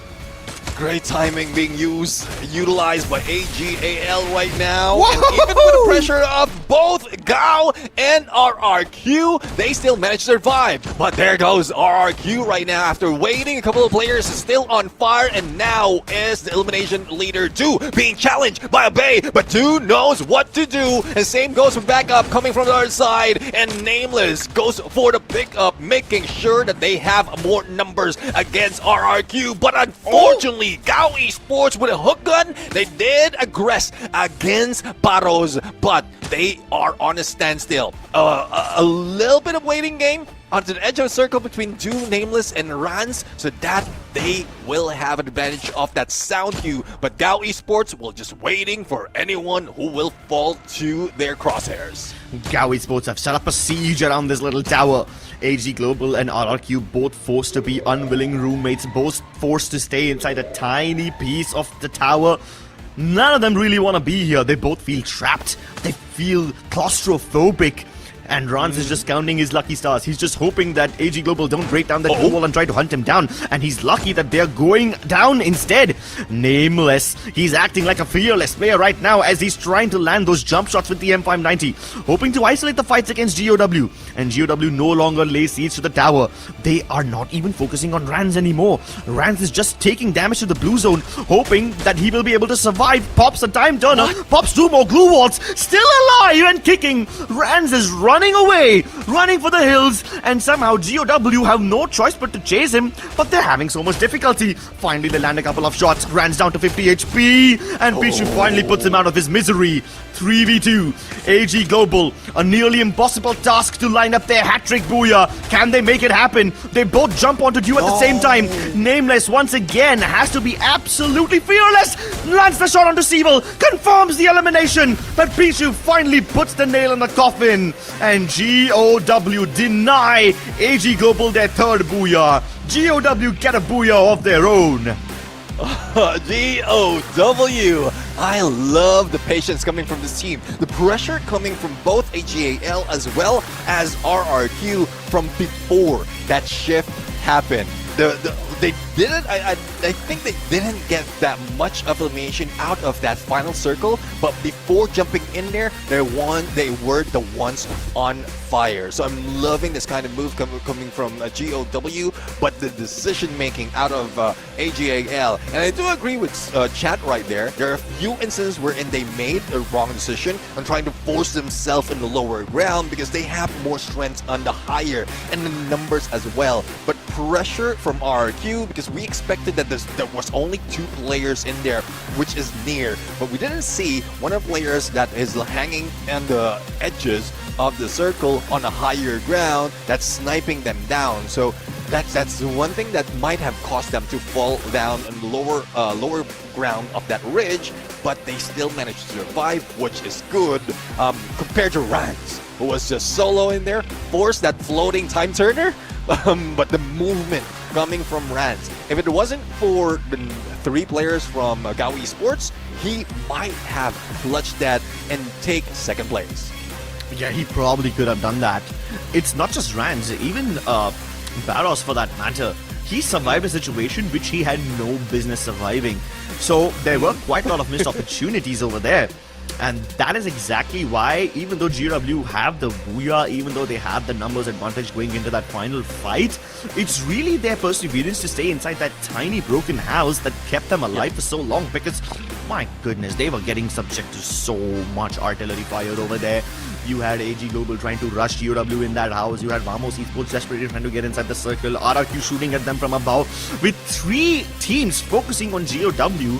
Great timing being utilized by AGAL right now. And even with the pressure of both Gao and RRQ, they still manage to survive. But there goes RRQ right now after waiting. A couple of players is still on fire, and now is the elimination leader Do being challenged by a Bay, but Do knows what to do. And same goes for backup coming from the other side, and Nameless goes for the pickup, making sure that they have more numbers against RRQ. But unfortunately, Gao Esports with a hook gun, they did aggress against Barros, but they are on a standstill. A little bit of waiting game onto the edge of the circle between Do, Nameless, and Rans, so that they will have an advantage of that sound cue. But Gao Esports will just waiting for anyone who will fall to their crosshairs. Gao Esports have set up a siege around this little tower. AG Global and RRQ both forced to be unwilling roommates, both forced to stay inside a tiny piece of the tower. None of them really want to be here. They both feel trapped. They feel claustrophobic. And Rans is just counting his lucky stars. He's just hoping that AG Global don't break down that wall and try to hunt him down. And he's lucky that they're going down instead. Nameless. He's acting like a fearless player right now as he's trying to land those jump shots with the M590. Hoping to isolate the fights against GOW. And GOW no longer lays siege to the tower. They are not even focusing on Rans anymore. Rans is just taking damage to the blue zone, hoping that he will be able to survive. Pops a time turner. Pops 2 more glue walls. Still alive and kicking. Rans is running away, running for the hills, and somehow GOW have no choice but to chase him, but they're having so much difficulty. Finally, they land a couple of shots. Rans down to 50 HP, and Pichu finally puts him out of his misery. 3v2. AG Global, a nearly impossible task to line up their hat-trick booyah. Can they make it happen? They both jump onto you at the same time. Nameless once again has to be absolutely fearless. Lands the shot onto Seville, confirms the elimination, but Pichu finally puts the nail in the coffin. And GOW deny AG Global their third booyah. GOW get a booyah of their own. GOW. I love the patience coming from this team. The pressure coming from both AGAL as well as RRQ from before that shift happened. They didn't. I think they didn't get that much of elimination out of that final circle. But before jumping in there, they were the ones on fire. So I'm loving this kind of move coming from GOW. But the decision making out of AGAL, and I do agree with Chat right there. There are a few instances wherein they made a wrong decision on trying to force themselves in the lower ground because they have more strength on the higher and the numbers as well. But pressure from RRQ, because we expected that there was only 2 players in there, which is near, but we didn't see one of the players that is hanging on the edges of the circle on a higher ground that's sniping them down. So that's one thing that might have caused them to fall down on the lower ground of that ridge, but they still managed to survive, which is good compared to Rans, who was just solo in there, forced that floating time turner. But the movement coming from Rans, if it wasn't for the 3 players from Gao Esports, he might have clutched that and take second place. Yeah, he probably could have done that. It's not just Rans, even Barros for that matter. He survived a situation which he had no business surviving. So there were quite a lot of missed opportunities over there. And that is exactly why, even though GW have the booyah, even though they have the numbers advantage going into that final fight, it's really their perseverance to stay inside that tiny broken house that kept them alive for so long, because, my goodness, they were getting subject to so much artillery fire over there. You had AG Global trying to rush GOW in that house. You had Vamos Esports desperately trying to get inside the circle. RRQ shooting at them from above. With 3 teams focusing on GOW,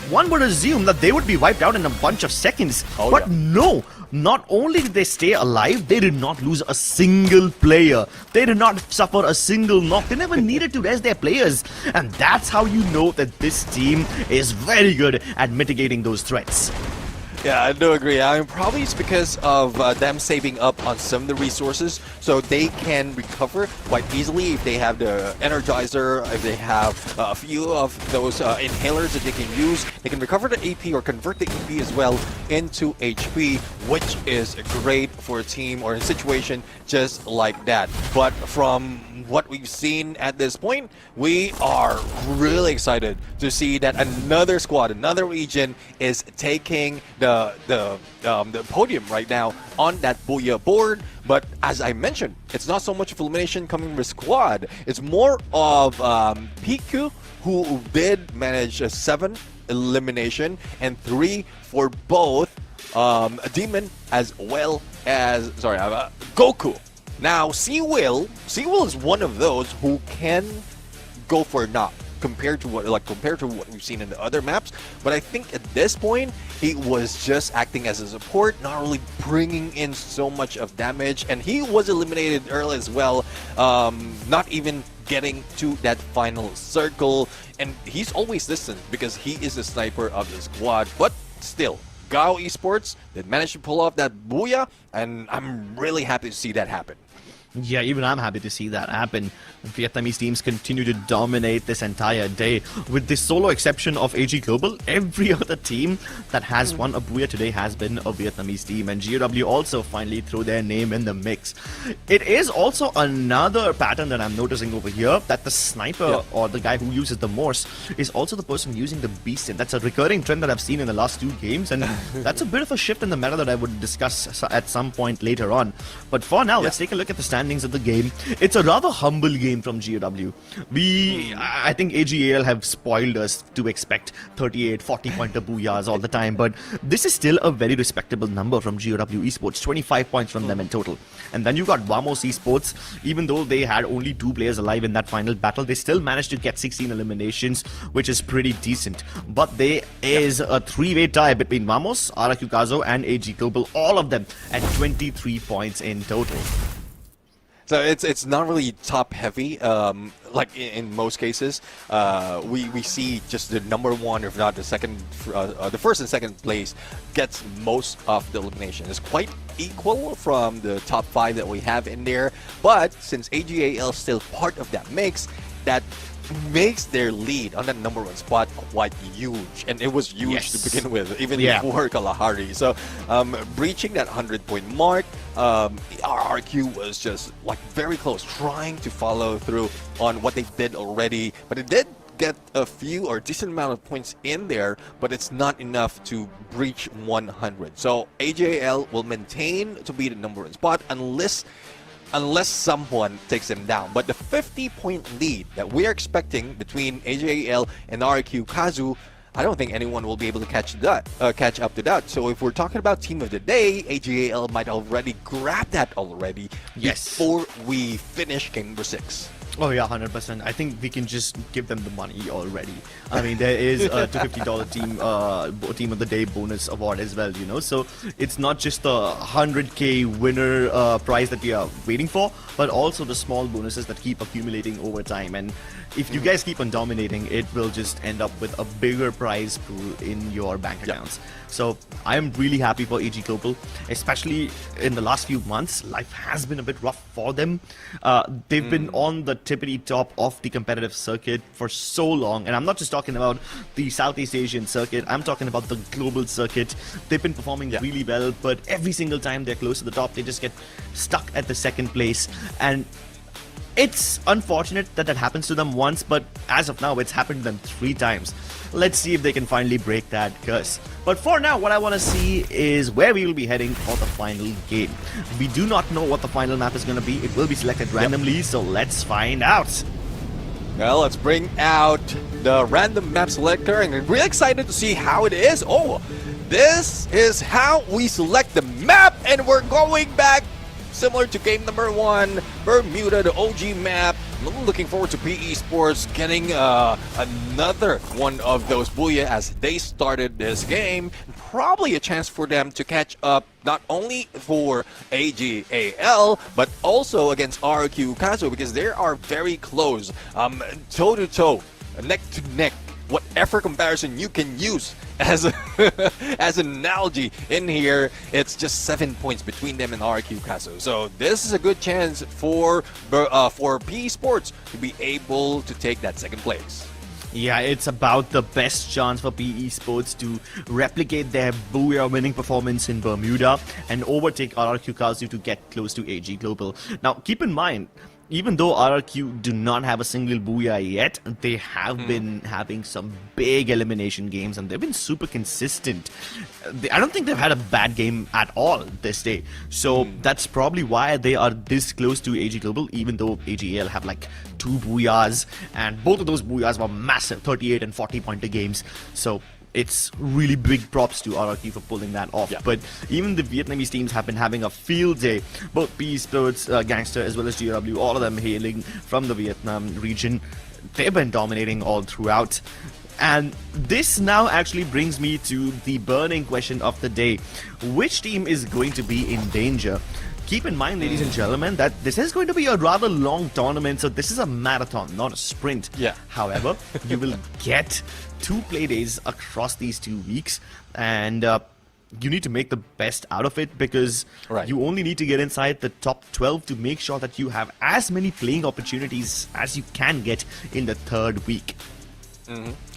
one would assume that they would be wiped out in a bunch of seconds. But no, not only did they stay alive, they did not lose a single player. They did not suffer a single knock. They never needed to rest their players. And that's how you know that this team is very good at mitigating those threats. Yeah, I do agree. I mean, probably it's because of them saving up on some of the resources, so they can recover quite easily if they have the Energizer, if they have a few of those inhalers that they can use. They can recover the AP or convert the EP as well into HP, which is great for a team or a situation just like that. But from what we've seen at this point, we are really excited to see that another squad, another region is taking the podium right now on that Booyah board. But as I mentioned, it's not so much of elimination coming from squad. It's more of PQ, who did manage a 7 elimination and 3 for both Demon as well as Goku. Now, Sea Will is one of those who can go for a knock. compared to what we've seen in the other maps. But I think at this point, he was just acting as a support, not really bringing in so much of damage, and he was eliminated early as well, not even getting to that final circle. And he's always distant because he is the sniper of the squad, but still, Gao Esports, they managed to pull off that booyah, and I'm really happy to see that happen. Yeah, even I'm happy to see that happen. Vietnamese teams continue to dominate this entire day. With the solo exception of AG Global, every other team that has won a booyah today has been a Vietnamese team, and GOW also finally threw their name in the mix. It is also another pattern that I'm noticing over here, that the sniper or the guy who uses the Morse is also the person using the Beast. That's a recurring trend that I've seen in the last 2 games, and that's a bit of a shift in the meta that I would discuss at some point later on. But for now, let's take a look at the standings of the game. It's a rather humble game from GOW. I think AGAL have spoiled us to expect 38, 40-pointer booyahs all the time, but this is still a very respectable number from GOW Esports, 25 points from them in total. And then you got Vamos Esports. Even though they had only 2 players alive in that final battle, they still managed to get 16 eliminations, which is pretty decent. But there is a 3-way tie between Vamos, RRQ Kazo, and AG Global, all of them at 23 points in total. So it's not really top heavy, like in most cases. We see just the number one, if not the second, the first and second place gets most of the elimination. It's quite equal from the top 5 that we have in there. But since AGAL is still part of that mix, that makes their lead on that number 1 spot quite huge, and it was huge to begin with, even before Kalahari. So breaching that 100-point mark, RRQ was just like very close, trying to follow through on what they did already, but it did get a few or decent amount of points in there, but it's not enough to breach 100. So AJL will maintain to be the number 1 spot unless someone takes them down. But the 50-point lead that we're expecting between AJL and RRQ Kazu, I don't think anyone will be able to catch up to that. So if we're talking about team of the day, AJL might already grab that already before we finish game number 6. Oh yeah, 100%. I think we can just give them the money already. I mean, there is a $250 team of the day bonus award as well, you know. So it's not just the 100K winner prize that we are waiting for, but also the small bonuses that keep accumulating over time. And if you guys keep on dominating, it will just end up with a bigger prize pool in your bank accounts. So I'm really happy for AG Global, especially in the last few months. Life has been a bit rough for them. They've been on the tippity top of the competitive circuit for so long, and I'm not just talking about the Southeast Asian circuit, I'm talking about the global circuit. They've been performing really well, but every single time they're close to the top, they just get stuck at the 2nd place. And it's unfortunate that happens to them once, but as of now, it's happened to them 3 times. Let's see if they can finally break that curse. But for now, what I want to see is where we will be heading for the final game. We do not know what the final map is going to be. It will be selected randomly, so let's find out. Well, let's bring out the random map selector, and I'm really excited to see how it is. Oh, this is how we select the map, and we're going back similar to game number 1, Bermuda, the OG map. I'm looking forward to PE Sports getting another one of those booyah as they started this game. Probably a chance for them to catch up, not only for AGAL, but also against RRQ Kazo, because they are very close, toe-to-toe, neck-to-neck. Whatever comparison you can use as as an analogy in here, it's just 7 points between them and RRQ Kazo. So this is a good chance for PE Sports to be able to take that 2nd place. Yeah, it's about the best chance for PE Sports to replicate their booyah winning performance in Bermuda and overtake RRQ Kazu to get close to AG Global. Now, keep in mind, even though RRQ do not have a single booyah yet, they have been having some big elimination games, and they've been super consistent. I don't think they've had a bad game at all this day. So that's probably why they are this close to AG Global, even though AGL have like 2 booyahs, and both of those booyahs were massive 38 and 40-pointer games. So it's really big props to RRQ for pulling that off. But even the Vietnamese teams have been having a field day. Both PE Sports, Gangster, as well as GW, all of them hailing from the Vietnam region. they've been dominating all throughout. And this now actually brings me to the burning question of the day. Which team is going to be in danger? Keep in mind, ladies and gentlemen, that this is going to be a rather long tournament, so this is a marathon, not a sprint. Yeah. However, you will get 2 play days across these 2 weeks, and you need to make the best out of it, because you only need to get inside the top 12 to make sure that you have as many playing opportunities as you can get in the 3rd week.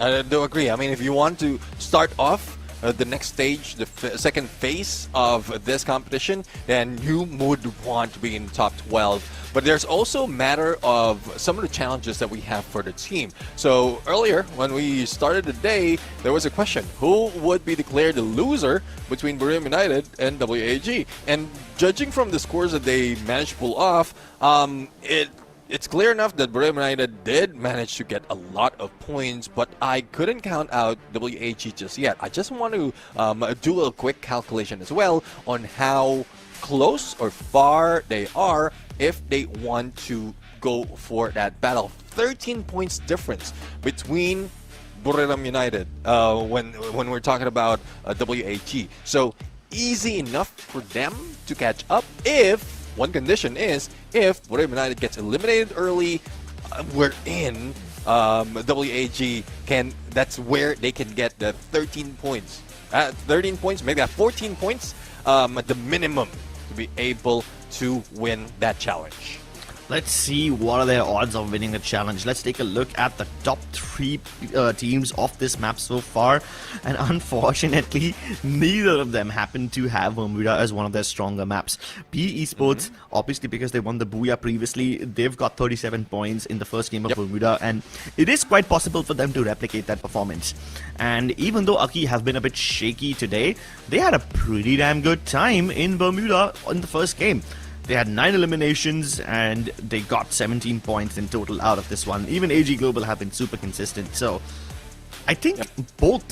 I do agree. I mean, if you want to start off the next stage, the second phase of this competition, then you would want to be in top 12. But there's also a matter of some of the challenges that we have for the team. So earlier, when we started the day, there was a question: who would be declared the loser between Buriram United and WAG? And judging from the scores that they managed to pull off, it's clear enough that Buriram United did manage to get a lot of points, but I couldn't count out WAG just yet. I just want to do a quick calculation as well on how close or far they are if they want to go for that battle. 13 points difference between Buriram United when we're talking about WAG. So easy enough for them to catch up if one condition is if Buriram United gets eliminated early, we're in. WAG can. That's where they can get the 13 points. 13 points, maybe 14 points at the minimum to be able to win that challenge. Let's see what are their odds of winning the challenge. Let's take a look at the top 3 teams of this map so far. And unfortunately, neither of them happen to have Bermuda as one of their stronger maps. PE Esports, obviously because they won the Booyah previously, they've got 37 points in the first game of Bermuda. And it is quite possible for them to replicate that performance. And even though Aki have been a bit shaky today, they had a pretty damn good time in Bermuda in the first game. They had 9 eliminations and they got 17 points in total out of this one. Even AG Global have been super consistent. So I think both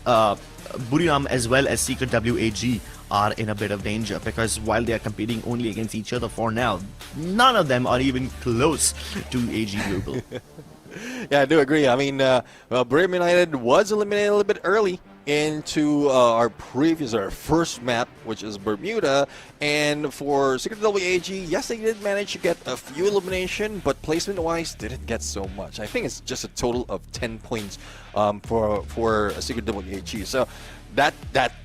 Buriram as well as Secret WAG are in a bit of danger, because while they are competing only against each other for now, none of them are even close to AG Global. Yeah, I do agree. I mean, Buriram United was eliminated a little bit early into our first map, which is Bermuda. And for Secret WAG, yes, they did manage to get a few elimination, but placement-wise, didn't get so much. I think it's just a total of 10 points for Secret WAG. So that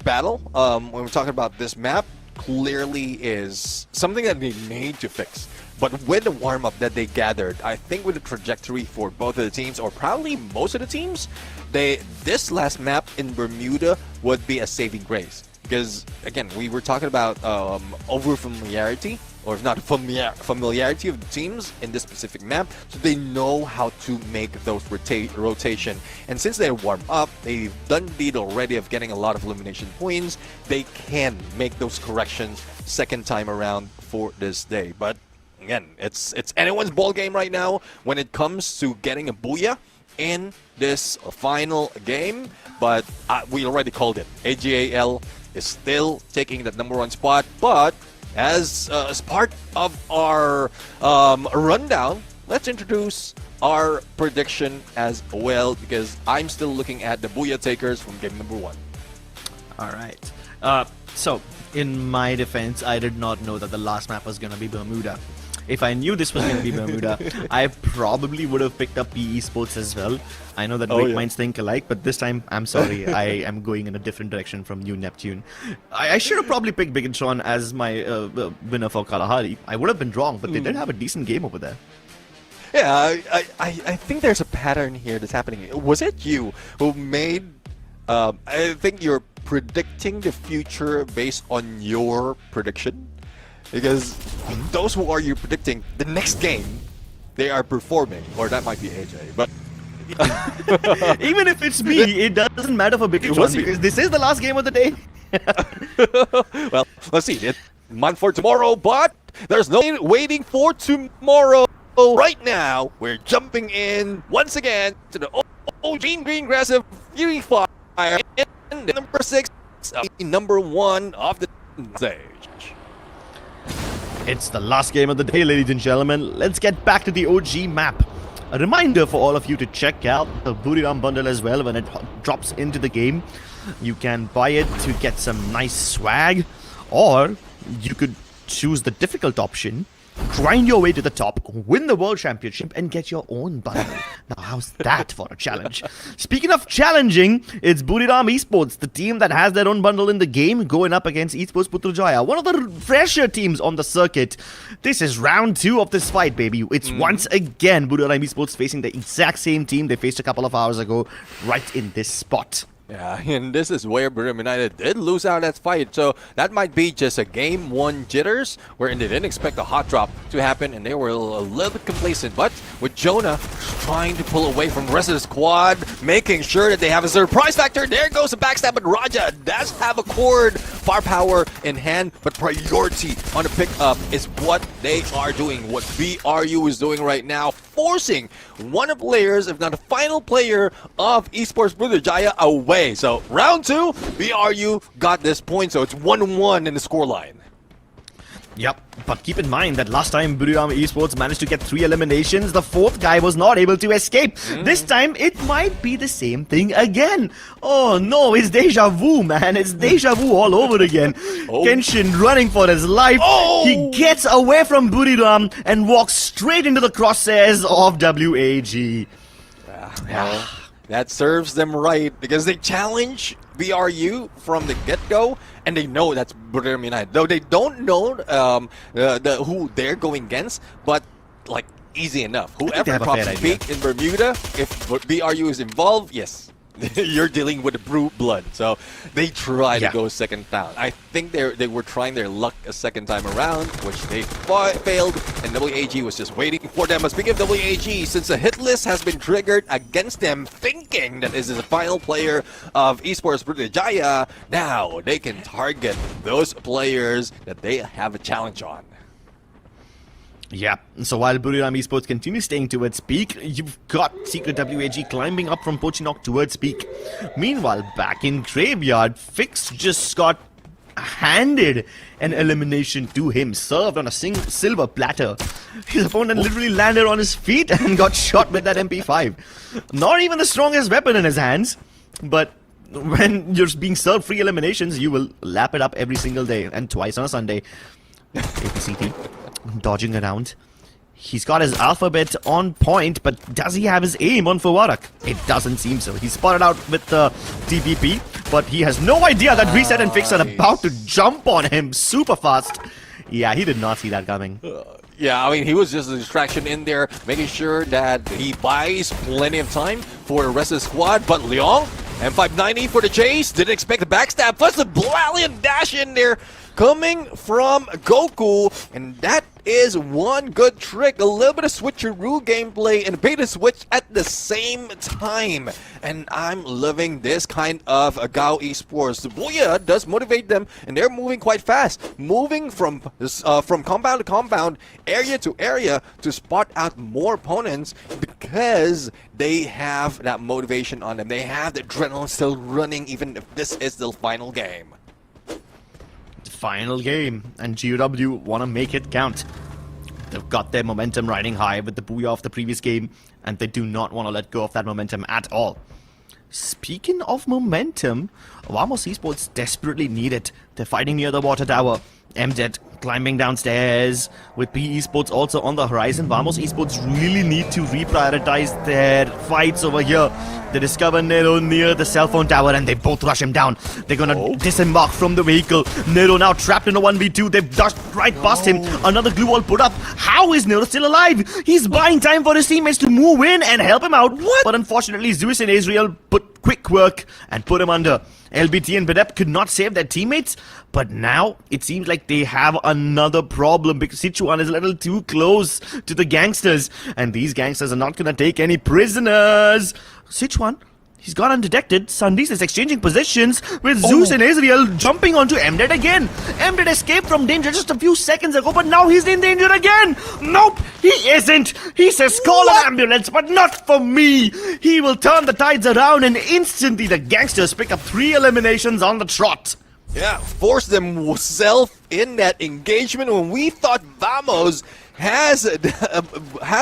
battle, when we're talking about this map, clearly is something that they need to fix. But with the warm-up that they gathered, I think with the trajectory for both of the teams, or probably most of the teams, this last map in Bermuda would be a saving grace. Because, again, we were talking about over-familiarity, or if not familiarity of the teams in this specific map, so they know how to make those rotation. And since they warm up, they've done the deed already of getting a lot of elimination points, they can make those corrections second time around for this day. But again, it's anyone's ball game right now when it comes to getting a Booyah in this final game. But we already called it. AGAL is still taking that #1 spot. But as part of our rundown, let's introduce our prediction as well, because I'm still looking at the Booyah takers from game #1. All right. So, in my defense, I did not know that the last map was going to be Bermuda. If I knew this was going to be Bermuda, I probably would have picked up PE Esports as well. I know that great minds think alike, but this time, I'm sorry, I am going in a different direction from you, Neptune. I should have probably picked Bigatron as my winner for Kalahari. I would have been wrong, but they did have a decent game over there. Yeah, I think there's a pattern here that's happening. Was it you who made... I think you're predicting the future based on your prediction? Because those who are you predicting the next game, they are performing, or that might be AJ, but even if it's me, it doesn't matter for Bigatron, because this is the last game of the day. Well, let's see. It's month for tomorrow, but there's no waiting for tomorrow. Right now, we're jumping in once again to the Green Grass of Fury Fire, and number 6, #1 of the stage. It's the last game of the day, ladies and gentlemen. Let's get back to the OG map. A reminder for all of you to check out the Buriram bundle as well when it drops into the game. You can buy it to get some nice swag, or you could choose the difficult option, grind your way to the top, win the World Championship, and get your own bundle. Now, how's that for a challenge? Speaking of challenging, it's Buriram Esports, the team that has their own bundle in the game, going up against Esports Putrajaya, one of the fresher teams on the circuit. This is round 2 of this fight, baby. It's once again Buriram Esports facing the exact same team they faced a couple of hours ago, right in this spot. Yeah, and this is where Buriram United did lose out that fight, so that might be just a game 1 jitters, wherein they didn't expect a hot drop to happen, and they were a little bit complacent. But with Jonah trying to pull away from the rest of the squad, making sure that they have a surprise factor, there goes the backstab, but Raja does have a cord, firepower in hand, but priority on the pickup is what they are doing, what BRU is doing right now, forcing one of the players, if not the final player of Esports Putrajaya away. So round 2, BRU got this point, so it's 1-1 in the scoreline. Yep, but keep in mind that last time Buriram Esports managed to get 3 eliminations, the 4th guy was not able to escape. This time, it might be the same thing again. Oh no, it's deja vu, man. It's deja vu all over again. Kenshin running for his life. He gets away from Buriram and walks straight into the crosshairs of WAG. Well, that serves them right, because they challenge BRU from the get-go, and they know that's Buriram United. Though they don't know who they're going against, but like easy enough. Whoever drops a peak in Bermuda, if BRU is involved, yes, you're dealing with the brute blood. So they try to go second down. I think they were trying their luck a second time around, which they failed, and WAG was just waiting for them. But speaking of WAG, since the hit list has been triggered against them, thinking that this is the final player of Esports Putrajaya, now they can target those players that they have a challenge on. Yeah, so while Buriram Esports continues staying towards peak, you've got Secret WAG climbing up from Pochinok towards peak. Meanwhile, back in Graveyard, Fix just got handed an elimination to him, served on a silver platter. His opponent literally landed on his feet and got shot with that MP5. Not even the strongest weapon in his hands, but when you're being served free eliminations, you will lap it up every single day and twice on a Sunday. APCT dodging around. He's got his alphabet on point, but does he have his aim on Fawarak? It doesn't seem so. He's spotted out with the TPP, but he has no idea that Reset and Fix are about to jump on him super fast. Yeah, he did not see that coming. Yeah, I mean, he was just a distraction in there, making sure that he buys plenty of time for the rest of the squad. But Leong, M590 for the chase, didn't expect the backstab. Plus the brilliant dash in there coming from Goku, and that is one good trick. A little bit of switcheroo gameplay and beta switch at the same time. And I'm loving this kind of Gao Esports. The Booyah does motivate them, and they're moving quite fast. Moving from compound to compound, area to area to spot out more opponents because they have that motivation on them. They have the adrenaline still running even if this is the final game. Final game, and GOW want to make it count. They've got their momentum riding high with the booyah of the previous game, and they do not want to let go of that momentum at all. Speaking of momentum, Vamos Esports desperately need it. They're fighting near the water tower. MZ climbing downstairs. With PE Esports also on the horizon, Vamos Esports really need to reprioritize their fights over here. They discover Nero near the cell phone tower and they both rush him down. They're gonna disembark from the vehicle. Nero now trapped in a 1v2. They've dashed right past him. Another glue wall put up. How is Nero still alive? He's buying time for his teammates to move in and help him out. But unfortunately, Zeus and Israel put quick work and put him under. LBT and Bedep could not save their teammates, but now it seems like they have another problem because Sichuan is a little too close to the gangsters, and these gangsters are not gonna take any prisoners. Sichuan, he's gone undetected. Sandis is exchanging positions with Zeus and Israel jumping onto MDED again. MDED escaped from danger just a few seconds ago, but now he's in danger again. Nope, he isn't. He says call an ambulance, but not for me. He will turn the tides around, and instantly the gangsters pick up 3 eliminations on the trot. Yeah, force themselves in that engagement when we thought Vamos has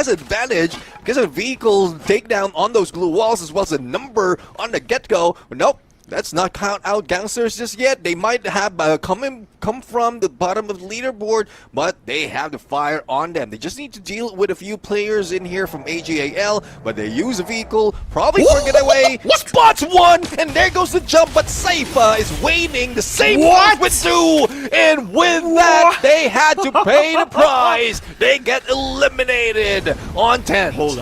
advantage because of vehicle takedown on those glue walls as well as a number on the get-go. But nope, let's not count out gangsters just yet. They might have come from the bottom of the leaderboard, but they have the fire on them. They just need to deal with a few players in here from AGAL, but they use a vehicle, probably for getaway. Spots one, and there goes the jump, but Saifa is waiting the same with two, and with that, they had to pay the price. They get eliminated on 10. Hold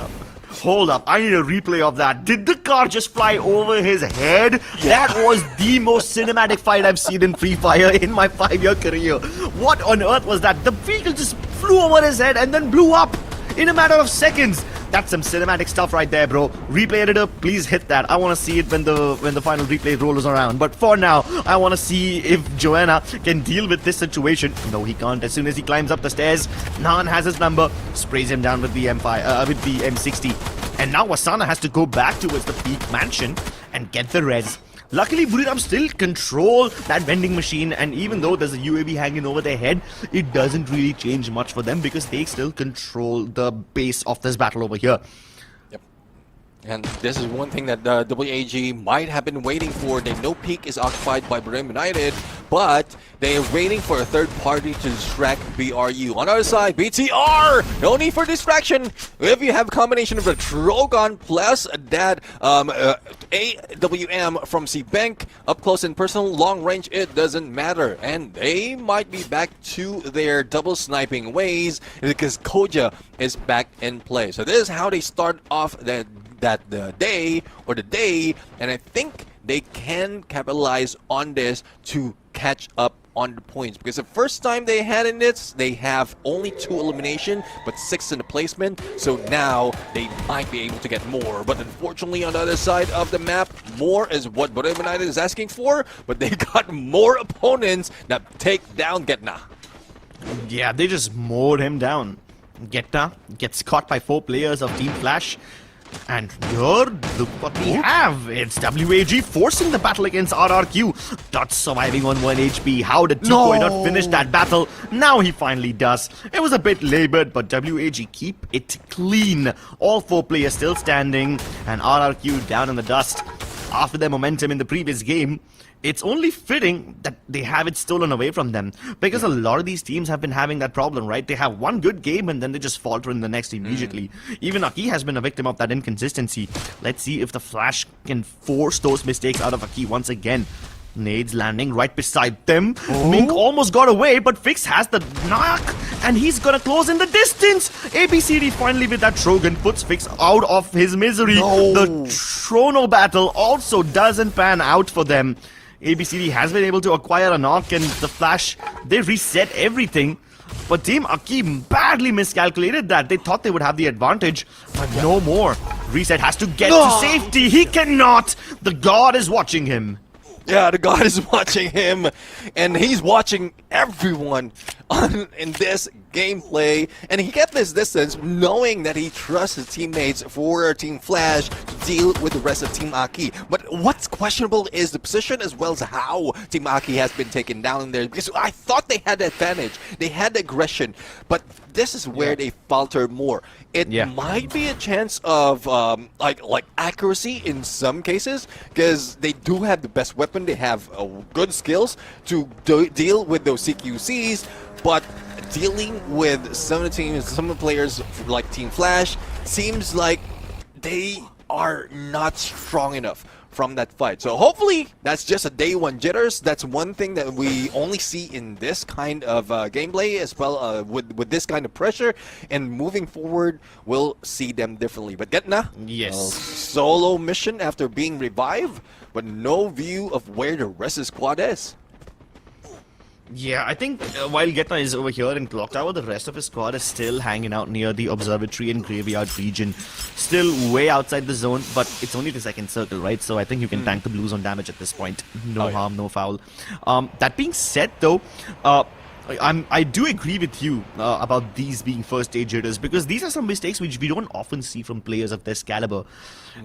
up, I need a replay of that. Did the car just fly over his head? That was the most cinematic fight I've seen in Free Fire in my 5-year career. What on earth was that? The vehicle just flew over his head and then blew up in a matter of seconds. That's some cinematic stuff right there, bro. Replay editor, please hit that. I want to see it when the final replay rolls around. But for now, I want to see if Joanna can deal with this situation. No, he can't. As soon as he climbs up the stairs, Nan has his number, sprays him down with the M60. And now Asana has to go back towards the peak mansion and get the res. Luckily, Buriram still control that vending machine, and even though there's a UAV hanging over their head, it doesn't really change much for them because they still control the base of this battle over here. And this is one thing that the WAG might have been waiting for. They know peak is occupied by Brim United, but they are waiting for a third party to distract BRU. On our side, BTR! No need for distraction. If you have a combination of a Drogon plus that AWM from C-Bank, up close and personal, long range, it doesn't matter. And they might be back to their double sniping ways because Koja is back in play. So this is how they start off the day, and I think they can capitalize on this to catch up on the points, because the first time they had in this, they have only 2 elimination but 6 in the placement, so now they might be able to get more. But unfortunately, on the other side of the map, more is what Bordeaux United is asking for, but they got more opponents that take down Getna. Yeah, they just mowed him down. Getna gets caught by 4 players of Team Flash. And here, look what we have. It's WAG forcing the battle against RRQ. Dot surviving on 1 HP. How did T-Koi not finish that battle? Now he finally does. It was a bit labored, but WAG keep it clean. All 4 players still standing, and RRQ down in the dust. After their momentum in the previous game, it's only fitting that they have it stolen away from them, because a lot of these teams have been having that problem, right? They have one good game and then they just falter in the next immediately. Even Aki has been a victim of that inconsistency. Let's see if the Flash can force those mistakes out of Aki once again. Nades landing right beside them. Mink almost got away, but Fix has the knock, and he's gonna close in the distance. ABCD finally with that Trogan puts Fix out of his misery. The Trono battle also doesn't pan out for them. ABCD has been able to acquire a knock, and the Flash, they reset everything. But Team Akeem badly miscalculated that. They thought they would have the advantage, but no more. Reset has to get to safety. He cannot. The God is watching him. Yeah, the God is watching him, and he's watching everyone in this gameplay, and he kept this distance knowing that he trusts his teammates for Team Flash to deal with the rest of Team Aki. But what's questionable is the position as well as how Team Aki has been taken down there, because I thought they had the advantage, they had the aggression, but this is where they falter more. It might be a chance of like accuracy in some cases, because they do have the best weapon, they have good skills to deal with those CQCs, but dealing with some of the teams, some of the players like Team Flash, seems like they are not strong enough from that fight. So hopefully that's just a day 1 jitters. That's one thing that we only see in this kind of gameplay as well, with this kind of pressure, and moving forward we'll see them differently. But Getna, solo mission after being revived, but no view of where the rest of the squad is. Yeah, I think while Getna is over here in Clock Tower, the rest of his squad is still hanging out near the Observatory and Graveyard region. Still way outside the zone, but it's only the second circle, right? So I think you can tank the Blues on damage at this point. No harm, no foul. That being said, though, I do agree with you about these being first stage jitters, because these are some mistakes which we don't often see from players of this caliber.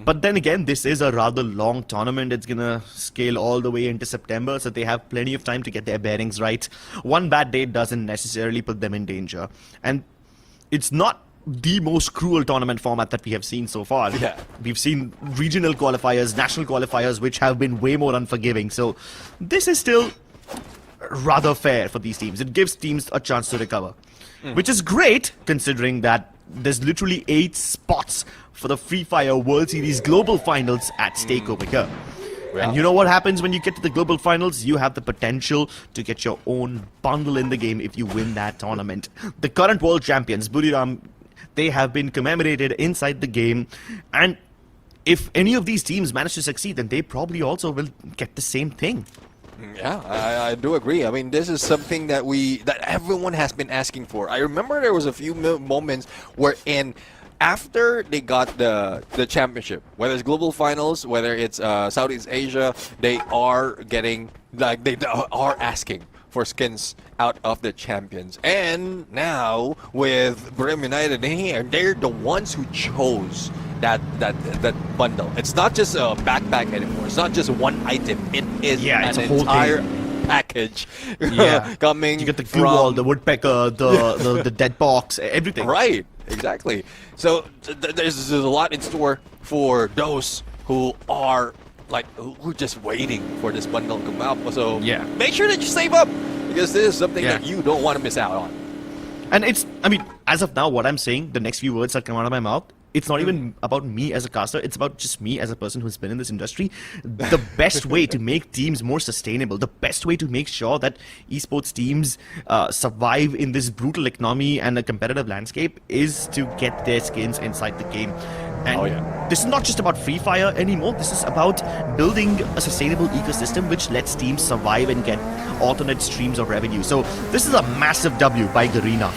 But then again, this is a rather long tournament. It's gonna scale all the way into September, so they have plenty of time to get their bearings right. One bad day doesn't necessarily put them in danger. And it's not the most cruel tournament format that we have seen so far. Yeah. We've seen regional qualifiers, national qualifiers, which have been way more unforgiving. So this is still rather fair for these teams. It gives teams a chance to recover, which is great considering that there's literally 8 spots for the Free Fire World Series Global Finals at stake over here. Yeah. And you know what happens when you get to the Global Finals? You have the potential to get your own bundle in the game if you win that tournament. The current world champions, Buriram, they have been commemorated inside the game, and if any of these teams manage to succeed, then they probably also will get the same thing. Yeah, I do agree. I mean, this is something that everyone has been asking for. I remember there was a few moments wherein after they got the championship, whether it's global finals, whether it's Southeast Asia, they are getting, like, they are asking for skins out of the champions. And now with Brim United here, they're the ones who chose that bundle. It's not just a backpack anymore. It's not just one item. It is it's an a whole entire thing. Package Yeah. coming. You get the glue wall, the woodpecker, the dead box, everything. Right, exactly. So there's a lot in store for those who are like who just waiting for this bundle to come out. So yeah, make sure that you save up, because this is something that you don't want to miss out on. And it's, I mean, as of now, what I'm saying, the next few words that come out of my mouth, it's not even about me as a caster, it's about just me as a person who's been in this industry. The best way to make teams more sustainable, the best way to make sure that esports teams survive in this brutal economy and a competitive landscape is to get their skins inside the game. And this is not just about Free Fire anymore, this is about building a sustainable ecosystem which lets teams survive and get alternate streams of revenue. So this is a massive W by Garena.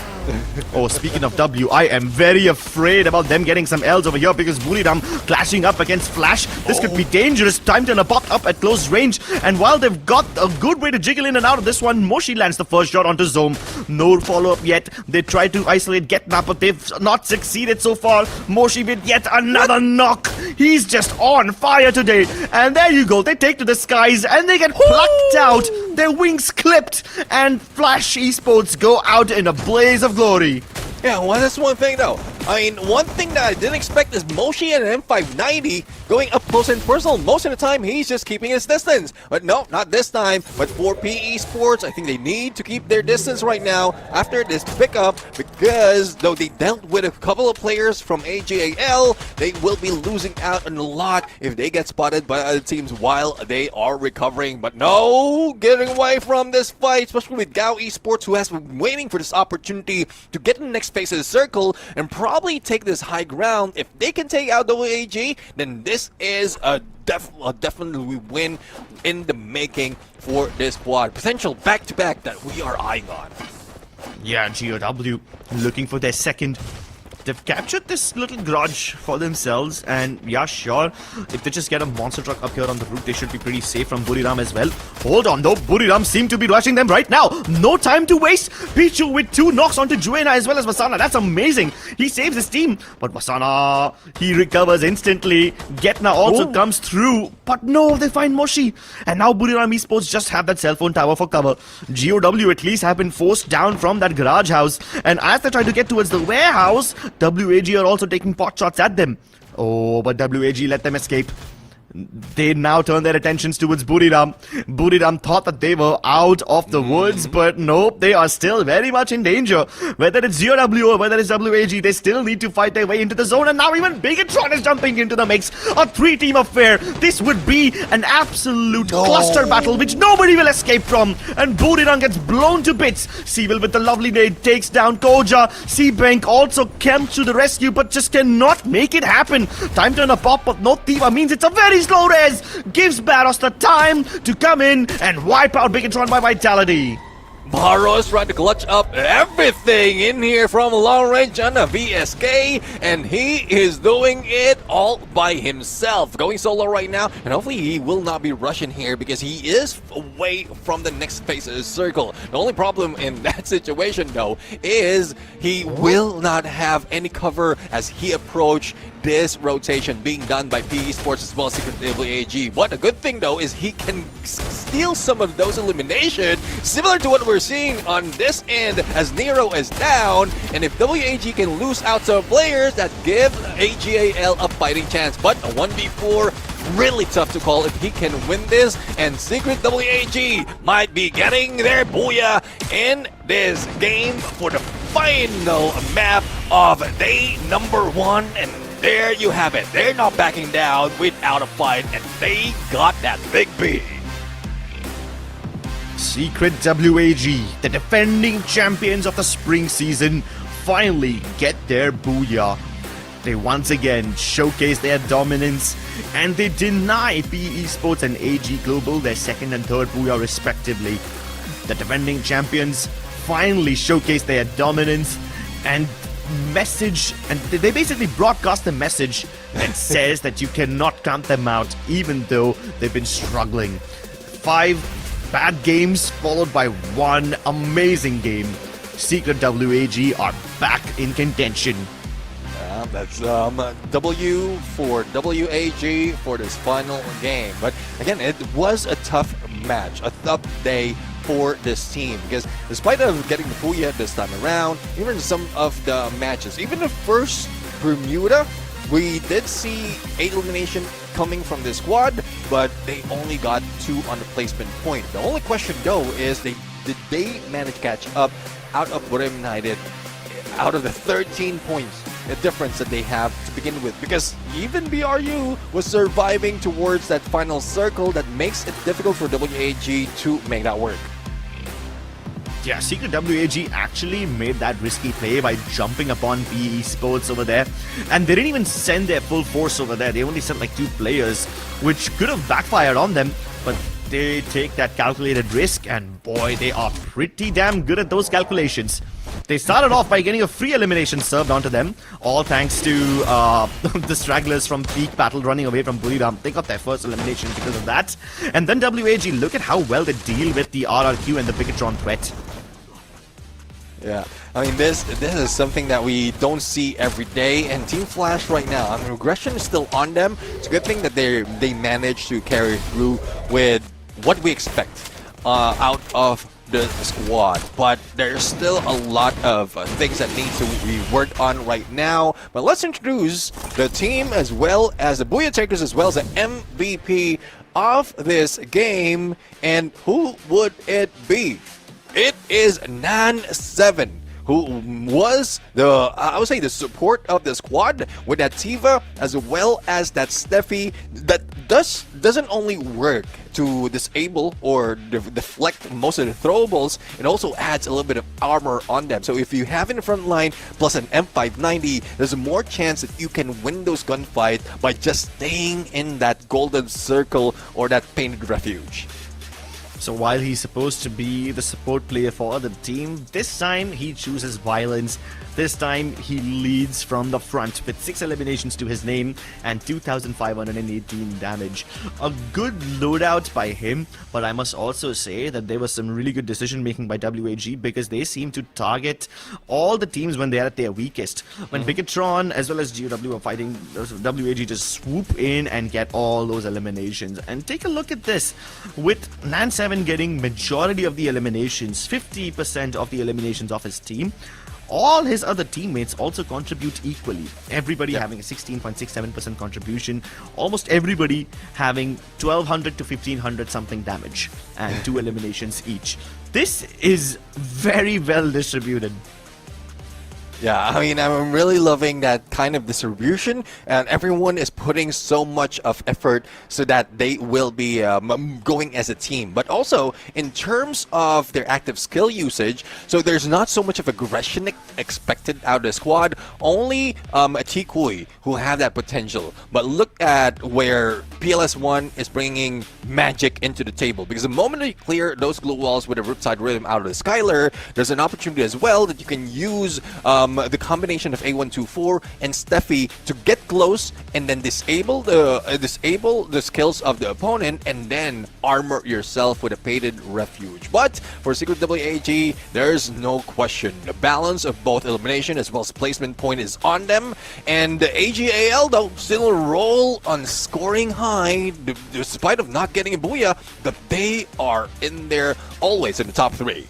Oh, speaking of W, I am very afraid about them getting some L's over here, because Buriram clashing up against Flash. This could be dangerous. Time Turner popped up at close range, and while they've got a good way to jiggle in and out of this one, Moshi lands the first shot onto Zome. No follow-up yet. They try to isolate Getna, but they've not succeeded so far. Moshi with yet another knock. He's just on fire today. And there you go. They take to the skies, and they get plucked out. Their wings clipped, and Flash Esports go out in a blaze of glory. Yeah, well, that's one thing though. I mean, one thing that I didn't expect is Moshi and M590 going up close and personal. Most of the time, he's just keeping his distance. But no, not this time. But for PE Sports, I think they need to keep their distance right now after this pickup, because though they dealt with a couple of players from AGAL, they will be losing out on a lot if they get spotted by other teams while they are recovering. But no getting away from this fight, especially with Gao Esports, who has been waiting for this opportunity to get in the next phase of the circle and probably take this high ground. If they can take out the WAG, then this is a definitely win in the making for this squad. Potential back-to-back that we are eyeing on. Yeah, GOW looking for their second. They've captured this little garage for themselves, and yeah, sure, if they just get a monster truck up here on the roof, they should be pretty safe from Buriram as well. Hold on though, Buriram seem to be rushing them right now. No time to waste. Pichu with 2 knocks onto Juena as well as Vasana. That's amazing. He saves his team, but Vasana, he recovers instantly. Getna also comes through, but no, they find Moshi. And now Buriram Esports just have that cell phone tower for cover. GOW at least have been forced down from that garage house, and as they try to get towards the warehouse, WAG are also taking pot shots at them. Oh, but WAG let them escape. They now turn their attentions towards Buriram. Buriram thought that they were out of the woods, but nope, they are still very much in danger. Whether it's GOW or whether it's WAG, they still need to fight their way into the zone, and now even Bigatron is jumping into the mix. A 3-team affair. This would be an absolute cluster battle which nobody will escape from, and Buriram gets blown to bits. Seaville with the lovely nade takes down Koja. Seabank also comes to the rescue, but just cannot make it happen. Time turn a pop, but no Thiva means it's a very slow res. Gives Barros the time to come in and wipe out Bigatron by Vitality. Barros trying to clutch up everything in here from long range on a VSK, and he is doing it all by himself. Going solo right now, and hopefully he will not be rushing here because he is away from the next phase of the circle. The only problem in that situation though is he will not have any cover as he approach this rotation being done by PE Sports as well as Secret WAG. What a good thing though is he can steal some of those eliminations, similar to what we're seeing on this end as Nero is down, and if WAG can lose out some players, that give AGAL a fighting chance. But a 1v4, really tough to call if he can win this, and Secret WAG might be getting their booyah in this game for the final map of day number 1, and there you have it. They're not backing down without a fight, and they got that big B. Secret WAG, the defending champions of the spring season, finally get their booyah. They once again showcase their dominance, and they deny PE Esports and AG Global their second and third booyah respectively. The defending champions finally showcase their dominance and message, and they basically broadcast a message that says that you cannot count them out even though they've been struggling. 5 bad games followed by 1 amazing game. Secret WAG are back in contention. That's W for WAG for this final game. But again, it was a tough match, a tough day for this team, because despite of getting the booyah this time around, even some of the matches, even the first Bermuda, we did see 8 elimination coming from this squad, but they only got 2 on the placement point. The only question though is did they manage to catch up out of Borem United out of the 13 points the difference that they have to begin with, because even BRU was surviving towards that final circle that makes it difficult for WAG to make that work. Yeah, Secret WAG actually made that risky play by jumping upon PE Sports over there, and they didn't even send their full force over there. They only sent like 2 players, which could have backfired on them, but they take that calculated risk, and boy, they are pretty damn good at those calculations. They started off by getting a free elimination served onto them, all thanks to the stragglers from Peak Battle running away from Buriram. They got their first elimination because of that. And then WAG, look at how well they deal with the RRQ and the Bigotron threat. Yeah, I mean, this is something that we don't see every day, and Team Flash right now, I mean, regression is still on them. It's a good thing that they managed to carry through with what we expect out of the squad, but there's still a lot of things that need to be worked on right now. But let's introduce the team as well as the Booyah Takers as well as the MVP of this game, and who would it be? It is Nan7, who was I would say the support of the squad with that Tiva as well as that Steffi that doesn't only work to disable or deflect most of the throwables, it also adds a little bit of armor on them. So if you have in the front line plus an M590, there's more chance that you can win those gunfights by just staying in that golden circle or that painted refuge. So while he's supposed to be the support player for the team, this time he chooses violence. This time he leads from the front with 6 eliminations to his name and 2,518 damage. A good loadout by him, but I must also say that there was some really good decision making by WAG, because they seem to target all the teams when they are at their weakest. When Bigotron as well as GOW are fighting, WAG just swoop in and get all those eliminations. And take a look at this, with Nan7 getting majority of the eliminations, 50% of the eliminations of his team, all his other teammates also contribute equally. Everybody having a 16.67% contribution, almost everybody having 1200 to 1500 something damage, and 2 eliminations each. This is very well distributed. Yeah, I mean, I'm really loving that kind of distribution, and everyone is putting so much of effort so that they will be going as a team. But also, in terms of their active skill usage, so there's not so much of aggression expected out of the squad, only a Tikui who have that potential. But look at where PLS1 is bringing magic into the table, because the moment you clear those glue walls with a Riptide Rhythm out of the Skylar, there's an opportunity as well that you can use the combination of A124 and Steffi to get close and then disable the skills of the opponent and then armor yourself with a Painted Refuge. But for Secret WAG, there's no question. The balance of both elimination as well as placement point is on them, and the AGAL though still roll on scoring high despite of not getting a booyah, but they are in there always in the top 3.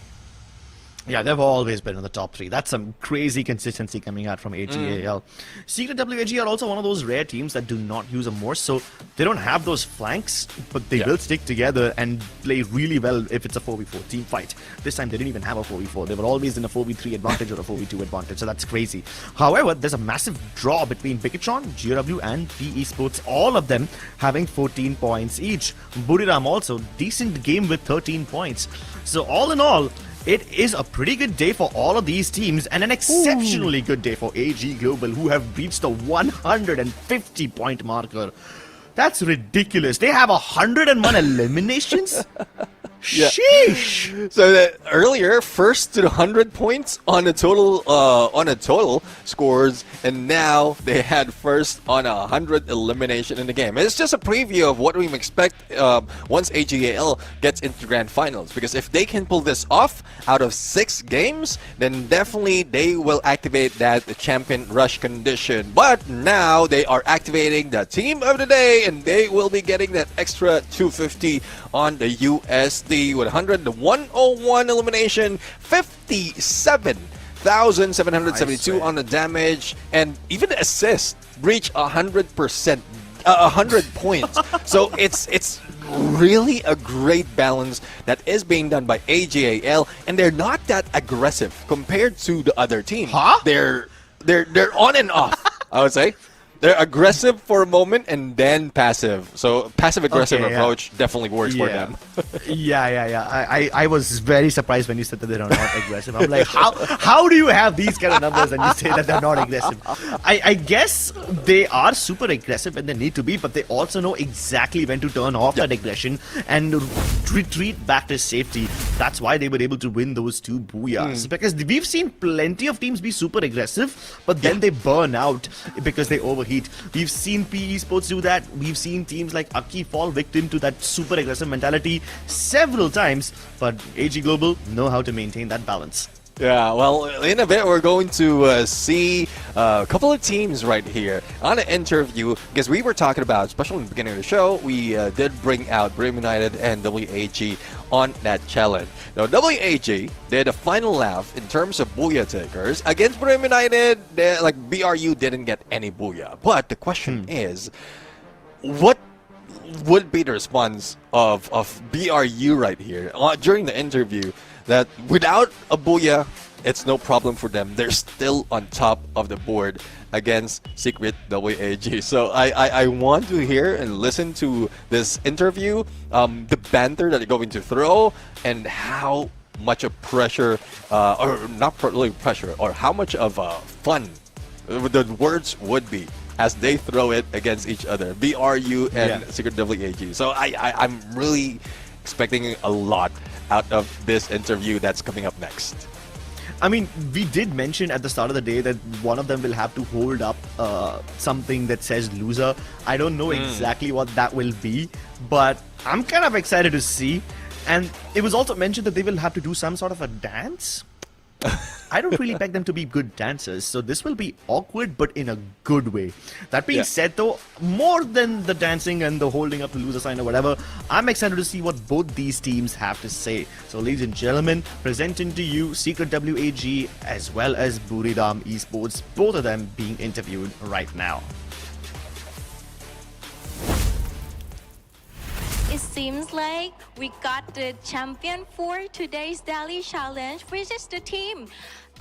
Yeah, they've always been in the top 3. That's some crazy consistency coming out from AGAL. Secret WAG are also one of those rare teams that do not use a Morse, so they don't have those flanks, but they will stick together and play really well if it's a 4v4 team fight. This time they didn't even have a 4v4. They were always in a 4v3 advantage or a 4v2 advantage, so that's crazy. However, there's a massive draw between Bigotron, GW, and P Esports, all of them having 14 points each. Buriram also, decent game with 13 points. So all in all, it is a pretty good day for all of these teams and an exceptionally good day for AG Global, who have reached the 150 point marker. That's ridiculous. They have 101 eliminations? Yeah. Sheesh! So that earlier, first to the 100 points on the total scores, and now they had first on 100 elimination in the game. It's just a preview of what we expect once AGAL gets into grand finals. Because if they can pull this off out of 6 games, then definitely they will activate that champion rush condition. But now they are activating the team of the day, and they will be getting that extra 250 on the USD. With 100, the 101 elimination, 57,772 on the damage, and even the assist reach 100%, 100 points. So it's really a great balance that is being done by AGAL, and they're not that aggressive compared to the other team. They're on and off, I would say. They're aggressive for a moment and then passive. So passive-aggressive approach definitely works for them. I was very surprised when you said that they're not aggressive. I'm like, how do you have these kind of numbers and you say that they're not aggressive? I guess they are super aggressive when they need to be, but they also know exactly when to turn off that aggression and retreat back to safety. That's why they were able to win those 2 booyahs. Because we've seen plenty of teams be super aggressive, but then they burn out because they overheat. We've seen P Esports do that. We've seen teams like Aki fall victim to that super aggressive mentality several times, but AG Global know how to maintain that balance. Yeah, well, in a bit we're going to see a couple of teams right here on an interview, because we were talking about, especially in the beginning of the show, we did bring out Brim United and WAG on that challenge. Now, WAG did a final laugh in terms of booyah takers. Against Brim United, like BRU didn't get any booyah. But the question is, what would be the response of BRU right here during the interview? That without a booyah, it's no problem for them. They're still on top of the board against Secret WAG. So I want to hear and listen to this interview, the banter that they're going to throw, and how much of pressure, or not really pressure, or how much of fun the words would be as they throw it against each other, BRU and Secret WAG. So I'm really expecting a lot out of this interview that's coming up next. I mean, we did mention at the start of the day that one of them will have to hold up something that says loser. I don't know exactly what that will be, but I'm kind of excited to see. And it was also mentioned that they will have to do some sort of a dance. I don't really expect them to be good dancers, so this will be awkward, but in a good way. That being said, though, more than the dancing and the holding up the loser sign or whatever, I'm excited to see what both these teams have to say. So, ladies and gentlemen, presenting to you Secret WAG as well as Buriram Esports, both of them being interviewed right now. It seems like we got the champion for today's daily challenge, which is the team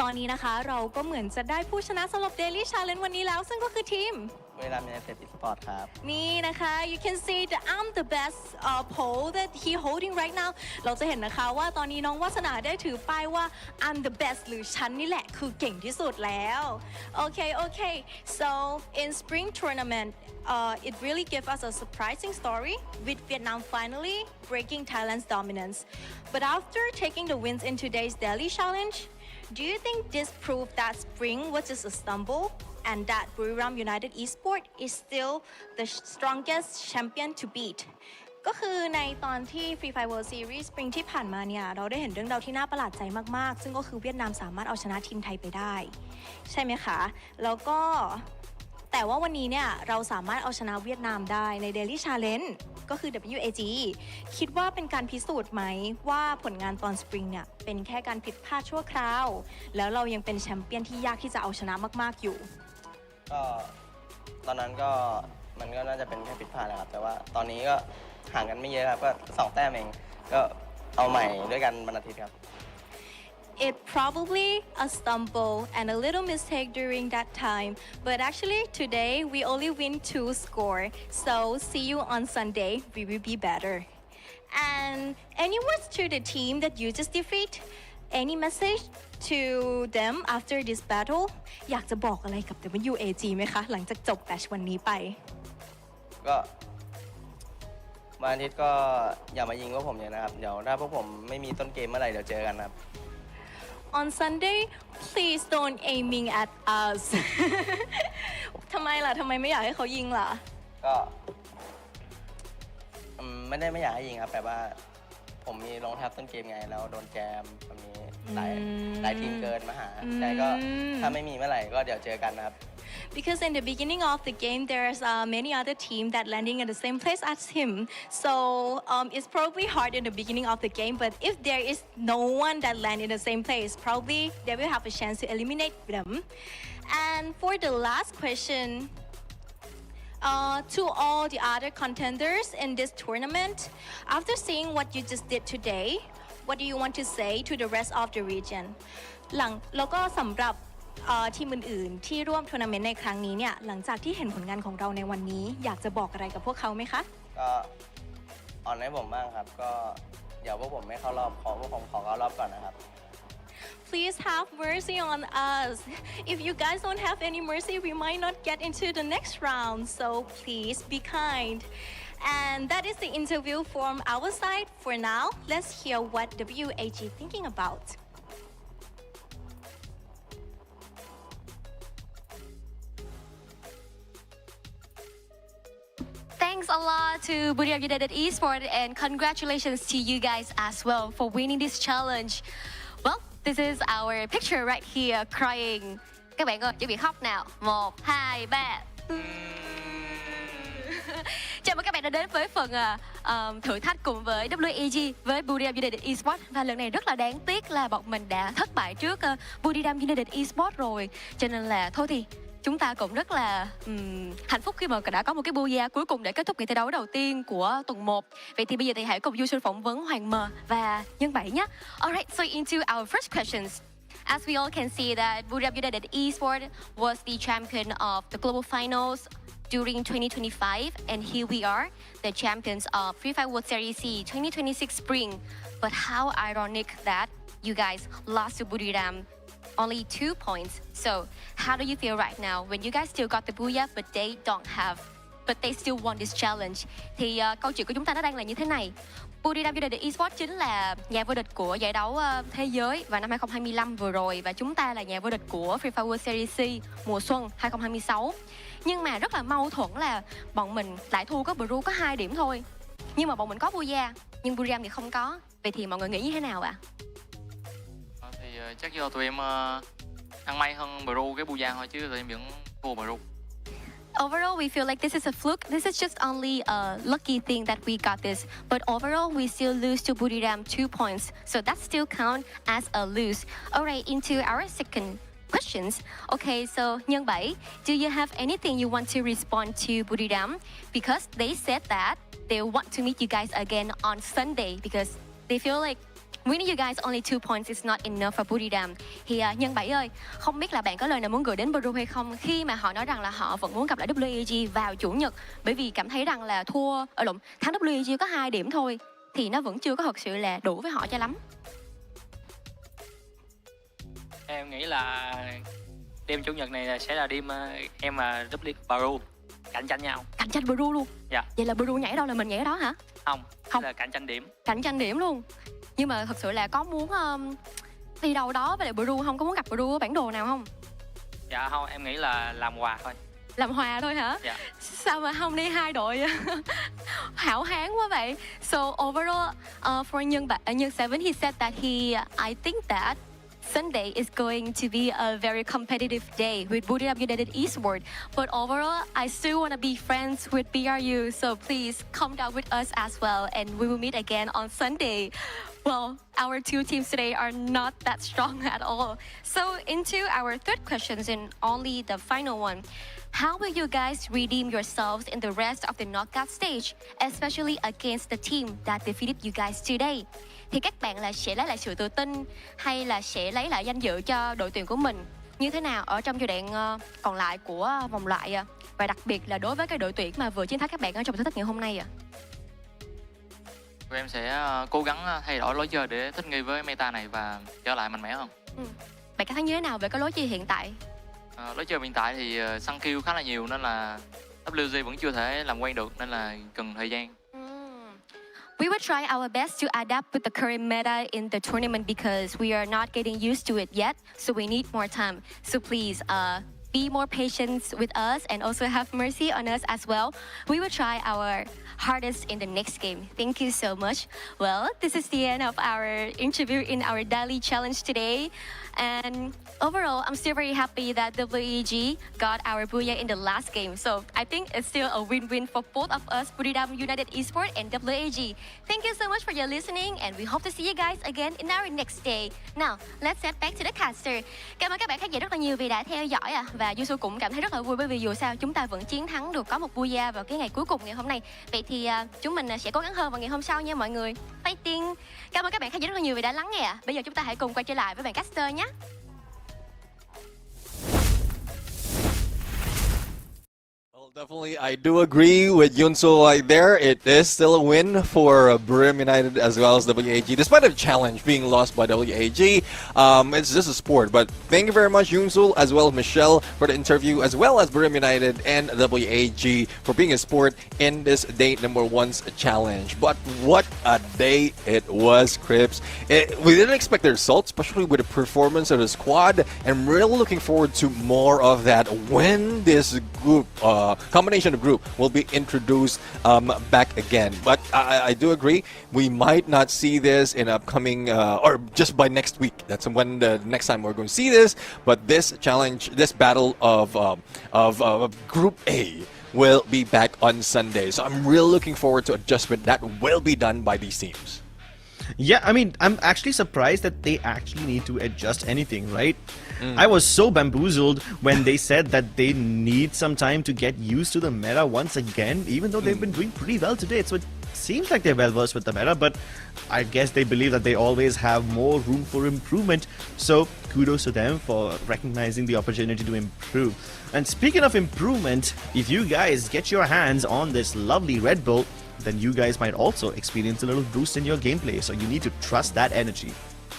ตอนนี้นะคะเราก็เหมือนจะได้ผู้ชนะสำหรับ Daily Challenge วันนี้แล้วซึ่งก็คือทีม เวลามีเต็ดอีสปอร์ตครับ นี่นะคะ you can see the I'm the best pole that he holding right now เราจะเห็นนะคะว่าตอนนี้น้องวาสนาได้ถือป้ายว่า I'm the best หรือฉันนี่แหละคือเก่งที่สุดแล้วโอเค so in spring tournament it really gave us a surprising story with Vietnam finally breaking Thailand's dominance but after taking the wins in today's Daily Challenge do you think this proved that spring was just a stumble and that Buriram United Esports is still the strongest champion to beat ก็คือในตอนที่ Free Fire World Series Spring ที่ผ่านมาเนี่ยเราได้เห็นเรื่องราวที่น่าประหลาดใจมากๆซึ่งก็คือเวียดนามสามารถเอาชนะทีมไทยไปได้ใช่ไหมคะแล้วก็แต่ว่าวันนี้เนี่ยเราสามารถเอาชนะเวียดนามได้ใน Daily Challenge ก็คือ WAG คิดว่าเป็นการพิสูจน์ไหมว่าผลงานตอน Spring เนี่ยเป็นแค่การผิดพลาดชั่วคราวแล้วเรายังเป็นแชมเปี้ยนที่ยากที่จะเอาชนะมากๆอยู่ก็ตอนนั้นก็มันก็น่าจะเป็นแค่ผิดพลาดแหละครับแต่ว่าตอนนี้ก็ห่างกันไม่เยอะครับก็2 แต้มเองก็เอาใหม่ด้วยกันวันอาทิตย์ครับ It probably a stumble and a little mistake during that time but actually today we only win 2 score so see you on Sunday we will be better and any words to the team that you just defeat any message to them after this battle อยากจะบอกอะไรกับ WAG ไหมคะหลังจากจบแมตช์วันนี้ไปก็วันอาทิตย์ก็อย่ามายิงพวกผมเยอะนะครับเดี๋ยวถ้าพวกผมไม่มีต้นเกมเมื่อไหร่เดี๋ยวเจอกันครับ On Sunday please don't aiming at us ทำไมล่ะทำไมไม่อยากให้เขายิงล่ะก็ไม่ได้ไม่อยากให้ยิงครับแต่ว่าผมมีลงแทบต้นเกมไงแล้วโดนแจมแบบนี้หลายทีมเกินมาหาแต่ก็ถ้าไม่มีเมื่อไหร่ก็เดี๋ยวเจอกันนะครับBecause in the beginning of the game, there's many other teams that landing in the same place as him. So it's probably hard in the beginning of the game. But if there is no one that land in the same place, probably they will have a chance to eliminate them. And for the last question, to all the other contenders in this tournament, after seeing what you just did today, what do you want to say to the rest of the region? แล้วก็สำหรับทีมอื่นๆที่ร่วมทัวร์นาเมนต์ในครั้งนี้เนี่ยหลังจากที่เห็นผลงานของเราในวันนี้อยากจะบอกอะไรกับพวกเขาไหมคะก็อ่อนให้ผมบ้างครับก็เดี๋ยวพวกผมไม่เข้ารอบพวกผมขอเข้ารอบก่อนนะครับ Please have mercy on us. If you guys don't have any mercy, we might not get into the next round. So please be kind. And that is the interview from our side. For now, let's hear what WAG thinking about. Thanks a lot to Buriram United Esports and congratulations to you guys as well for winning this challenge. Well, this is our picture right here crying. Các bạn ơi, chuẩn bị khóc nào. 1, 2, 3. Chào mừng các bạn đã đến với phần thử thách cùng với WAG với Buriram United Esports. Và lần này rất là đáng tiếc là bọn mình đã thất bại trước Buriram United Esports rồi. Cho nên là thôi thì chúng ta cũng rất là hạnh phúc khi mà đã có một cái booyah cuối cùng để kết thúc ngày thi đấu đầu tiên của tuần 1. Vậy thì bây giờ thì hãy cùng Du Xuân phỏng vấn Hoàng M và Nhân Bảy nhé. Alright, so into our first questions. As we all can see that Buriram United Esports was the champion of the global finals during 2025, and here we are, the champions of Free Fire World Series SEA 2026 Spring. But how ironic that you guys lost to Buriram only 2 points. So how do you feel right now when you guys still got the booyah but they don't have, but they still won this challenge? Thì câu chuyện của chúng ta nó đang là như thế này. Buriram United Esports chính là nhà vô địch của giải đấu thế giới vào năm 2025 vừa rồi và chúng ta là nhà vô địch của Free Fire World Series SEA mùa xuân 2026. Nhưng mà rất là mâu thuẫn là bọn mình lại thua có Bru có 2 điểm thôi. Nhưng mà bọn mình có booyah, nhưng Buriram thì không có. Vậy thì mọi người nghĩ như thế nào ạ? Thì chắc do tụi em ăn may hơn Bru cái booyah thôi chứ tụi em vẫn thua Bru. Overall, we feel like this is a fluke. This is just only a lucky thing that we got this. But overall, we still lose to Buriram 2 points. So that still count as a lose. Alright, into our second questions. Okay, so Nhân Bảy, do you have anything you want to respond to Buriram? Because they said that they want to meet you guys again on Sunday because they feel like winning you guys only 2 points is not enough for Buridam. Thì Nhân Bảy ơi, không biết là bạn có lời nào muốn gửi đến Peru hay không khi mà họ nói rằng là họ vẫn muốn gặp lại WAG vào chủ nhật, bởi vì cảm thấy rằng là thắng WAG có 2 điểm thôi thì nó vẫn chưa có thật sự là đủ với họ cho lắm. Em nghĩ là đêm chủ nhật này sẽ là đêm em và Peru cạnh tranh nhau. Cạnh tranh Peru luôn? Dạ. Vậy là Peru nhảy ở đâu là mình nhảy ở đó hả? Không, là cạnh tranh điểm. Cạnh tranh điểm luôn. Nhưng mà thật sự là có muốn đi đâu đó với lại Peru không? Có muốn gặp Peru ở bản đồ nào không? Dạ không, em nghĩ là làm hòa thôi. Làm hòa thôi hả? Dạ. Sao mà không đi hai đội hảo hán quá vậy? So overall, for Nhân 7, he said that I think that Sunday is going to be a very competitive day with Buridam United Esports. But overall, I still want to be friends with BRU. So please come down with us as well, and we will meet again on Sunday. Well, our two teams today are not that strong at all. So into our third questions and only the final one. How will you guys redeem yourselves in the rest of the knockout stage, especially against the team that defeated you guys today? Thì các bạn là sẽ lấy lại sự tự tin hay là sẽ lấy lại danh dự cho đội tuyển của mình như thế nào ở trong giai đoạn còn lại của vòng loại và đặc biệt là đối với cái đội tuyển mà vừa chiến thắng các bạn ở trong thử thách ngày hôm nay Tụi em sẽ cố gắng thay đổi lối chơi để thích nghi với meta này và trở lại mạnh mẽ hơn. Bạn cảm thấy như thế nào về cái lối chơi hiện tại? Lối chơi hiện tại thì săn kill khá là nhiều nên là WG vẫn chưa thể làm quen được nên là cần thời gian. We will try our best to adapt with the current meta in the tournament because we are not getting used to it yet, so we need more time. So please be more patient with us and also have mercy on us as well. We will try our hardest in the next game. Thank you so much. Well, this is the end of our interview in our daily challenge today. And overall, I'm still very happy that WEG got our booyah in the last game. So I think it's still a win-win for both of us, Buridam United Esports and WEG. Thank you so much for your listening, and we hope to see you guys again in our next day. Now, let's head back to the caster. Cảm ơn các bạn khán giả rất là nhiều vì đã theo dõi và Yusu cũng cảm thấy rất là vui bởi vì dù sao chúng ta vẫn chiến thắng được, có một booyah vào cái ngày cuối cùng ngày hôm nay. Vậy thì chúng mình sẽ cố gắng hơn vào ngày hôm sau nha mọi người. Fighting! Cảm ơn các bạn khán giả rất là nhiều vì đã lắng nghe. Bây giờ chúng ta hãy cùng quay trở lại với bạn caster nhé. Definitely, I do agree with Yunso right there. It is still a win for Buridam United as well as WAG, despite a challenge being lost by WAG. It's just a sport, but thank you very much, Yunso, as well as Michelle, for the interview, as well as Buridam United and WAG for being a sport in this day number 1's challenge. But what a day it was, Crips. We didn't expect the results, especially with the performance of the squad, and I'm really looking forward to more of that when this group combination of group will be introduced back again. But I do agree, we might not see this in upcoming or just by next week. That's when the next time we're going to see this. But this challenge, this battle of Group A will be back on Sunday. So I'm really looking forward to adjustment that will be done by these teams. Yeah, I mean, I'm actually surprised that they actually need to adjust anything, right? I was so bamboozled when they said that they need some time to get used to the meta once again, even though they've been doing pretty well today. So it seems like they're well versed with the meta, but I guess they believe that they always have more room for improvement. So kudos to them for recognizing the opportunity to improve. And speaking of improvement, if you guys get your hands on this lovely Red Bull, then you guys might also experience a little boost in your gameplay. So you need to trust that energy.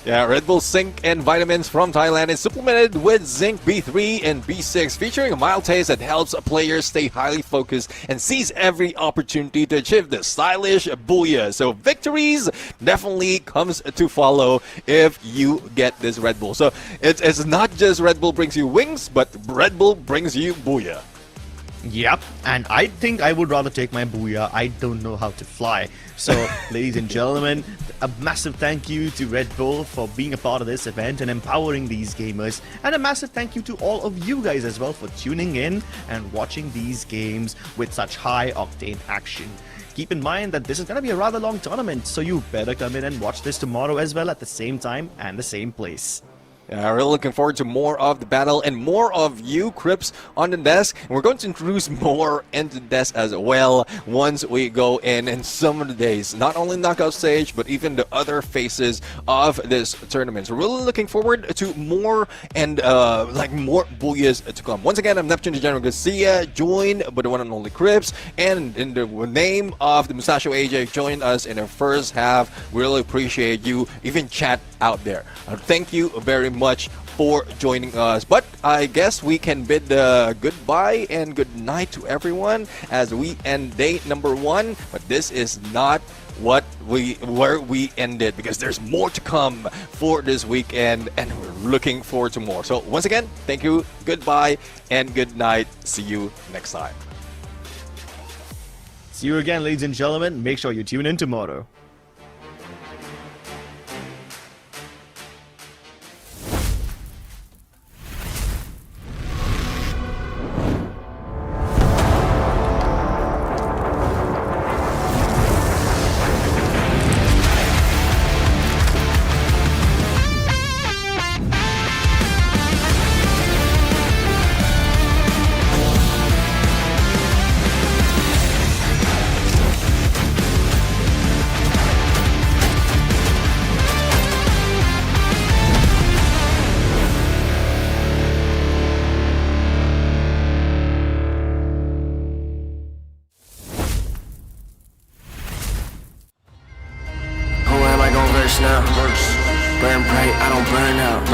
Yeah, Red Bull Zinc and Vitamins from Thailand is supplemented with Zinc B3 and B6, featuring a mild taste that helps players stay highly focused and seize every opportunity to achieve the stylish booyah. So victories definitely comes to follow if you get this Red Bull. So it's not just Red Bull brings you wings, but Red Bull brings you booyah. Yep, and I think I would rather take my booyah. I don't know how to fly. So, ladies and gentlemen, a massive thank you to Red Bull for being a part of this event and empowering these gamers. And a massive thank you to all of you guys as well for tuning in and watching these games with such high-octane action. Keep in mind that this is going to be a rather long tournament, so you better come in and watch this tomorrow as well at the same time and the same place. Yeah, really looking forward to more of the battle and more of you, Crips, on the desk. And we're going to introduce more into the desk as well once we go in some of the days. Not only knockout stage, but even the other phases of this tournament. So really looking forward to more and more Booyahs to come. Once again, I'm Neptune General Garcia, joined by the one and only Crips. And in the name of the Mustachio AJ, join us in the first half. Really appreciate you, even chat out there. Thank you very much for joining us. But I guess we can bid goodbye and good night to everyone as we end day number 1. But this is not where we ended, because there's more to come for this weekend and we're looking forward to more. So once again, thank you, goodbye, and good night. See you next time. See you again, ladies and gentlemen. Make sure you tune in tomorrow. Now. Burn bright, I don't burn out.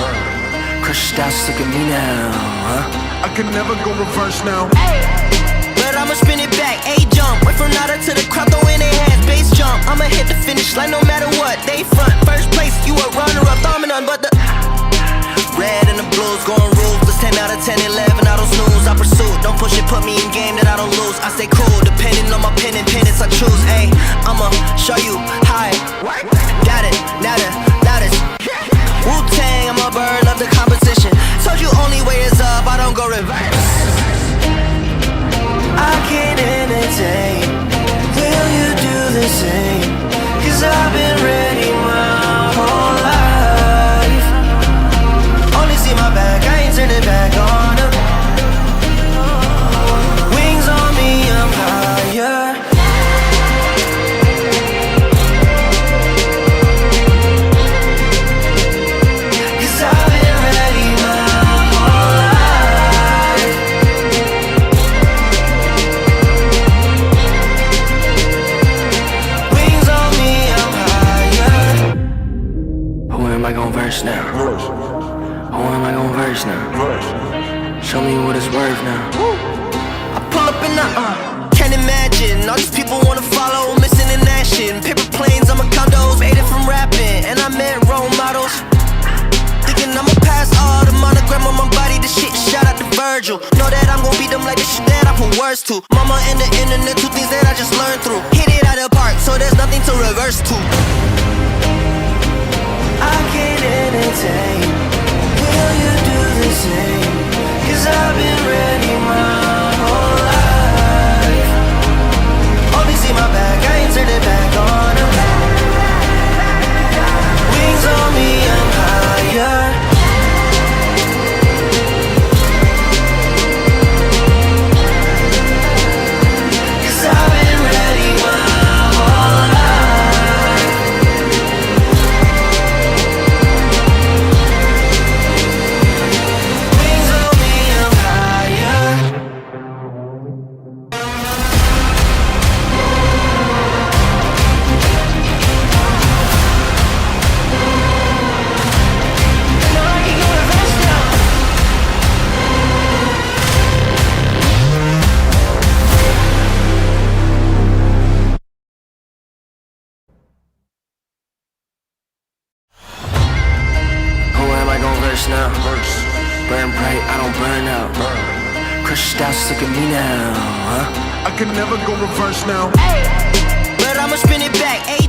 Crushed out, sick of me now, huh? I can never go reverse now. But I'ma spin it back, A-jump. Wait from nada to the crowd, throw in their hands, base jump. I'ma hit the finish line no matter what. They front, first place, you a runner-up, dominant, but the red and the blues going ruthless. 10 out of 10, 11, I don't snooze. I pursue, don't push it, put me in game that I don't lose. I stay cool, depending on my pen and pennants I choose. Ayy, I'ma show you how it. Got it, loudest. Wu-Tang, I'm a bird of the competition. Told you only way is up, I don't go reverse. I can't entertain. Will you do the same? Cause I've been ready my whole life. Only see my back, I ain't turning back on them. Wings on me, I'm higher. Now. Who am I gon' verse now? Show me what it's worth now. I pull up in the can't imagine all these people wanna follow, missing in action. Paper planes, I'm a condos, made it from rapping, and I met role models. Thinking I'ma pass all the monogram on my body, the shit shout out to Virgil. Know that I'm gon' beat them like the shit that I put words to. Mama and the internet, 2 things that I just learned through. Hit it out of the park, so there's nothing to reverse to. I can't entertain. Will you do the same? Cause I've been ready my whole life. Only see my back, I ain't turning back on them. Wings on me, I'm higher. Cause I've been ready my whole life. Wings on me, I'm higher. Now I can go reverse now. Who am I gon' verse now? Burn bright, I don't burn out. Crushed out, sick of me now, huh? I can never go reverse now. But I'ma spin it back, A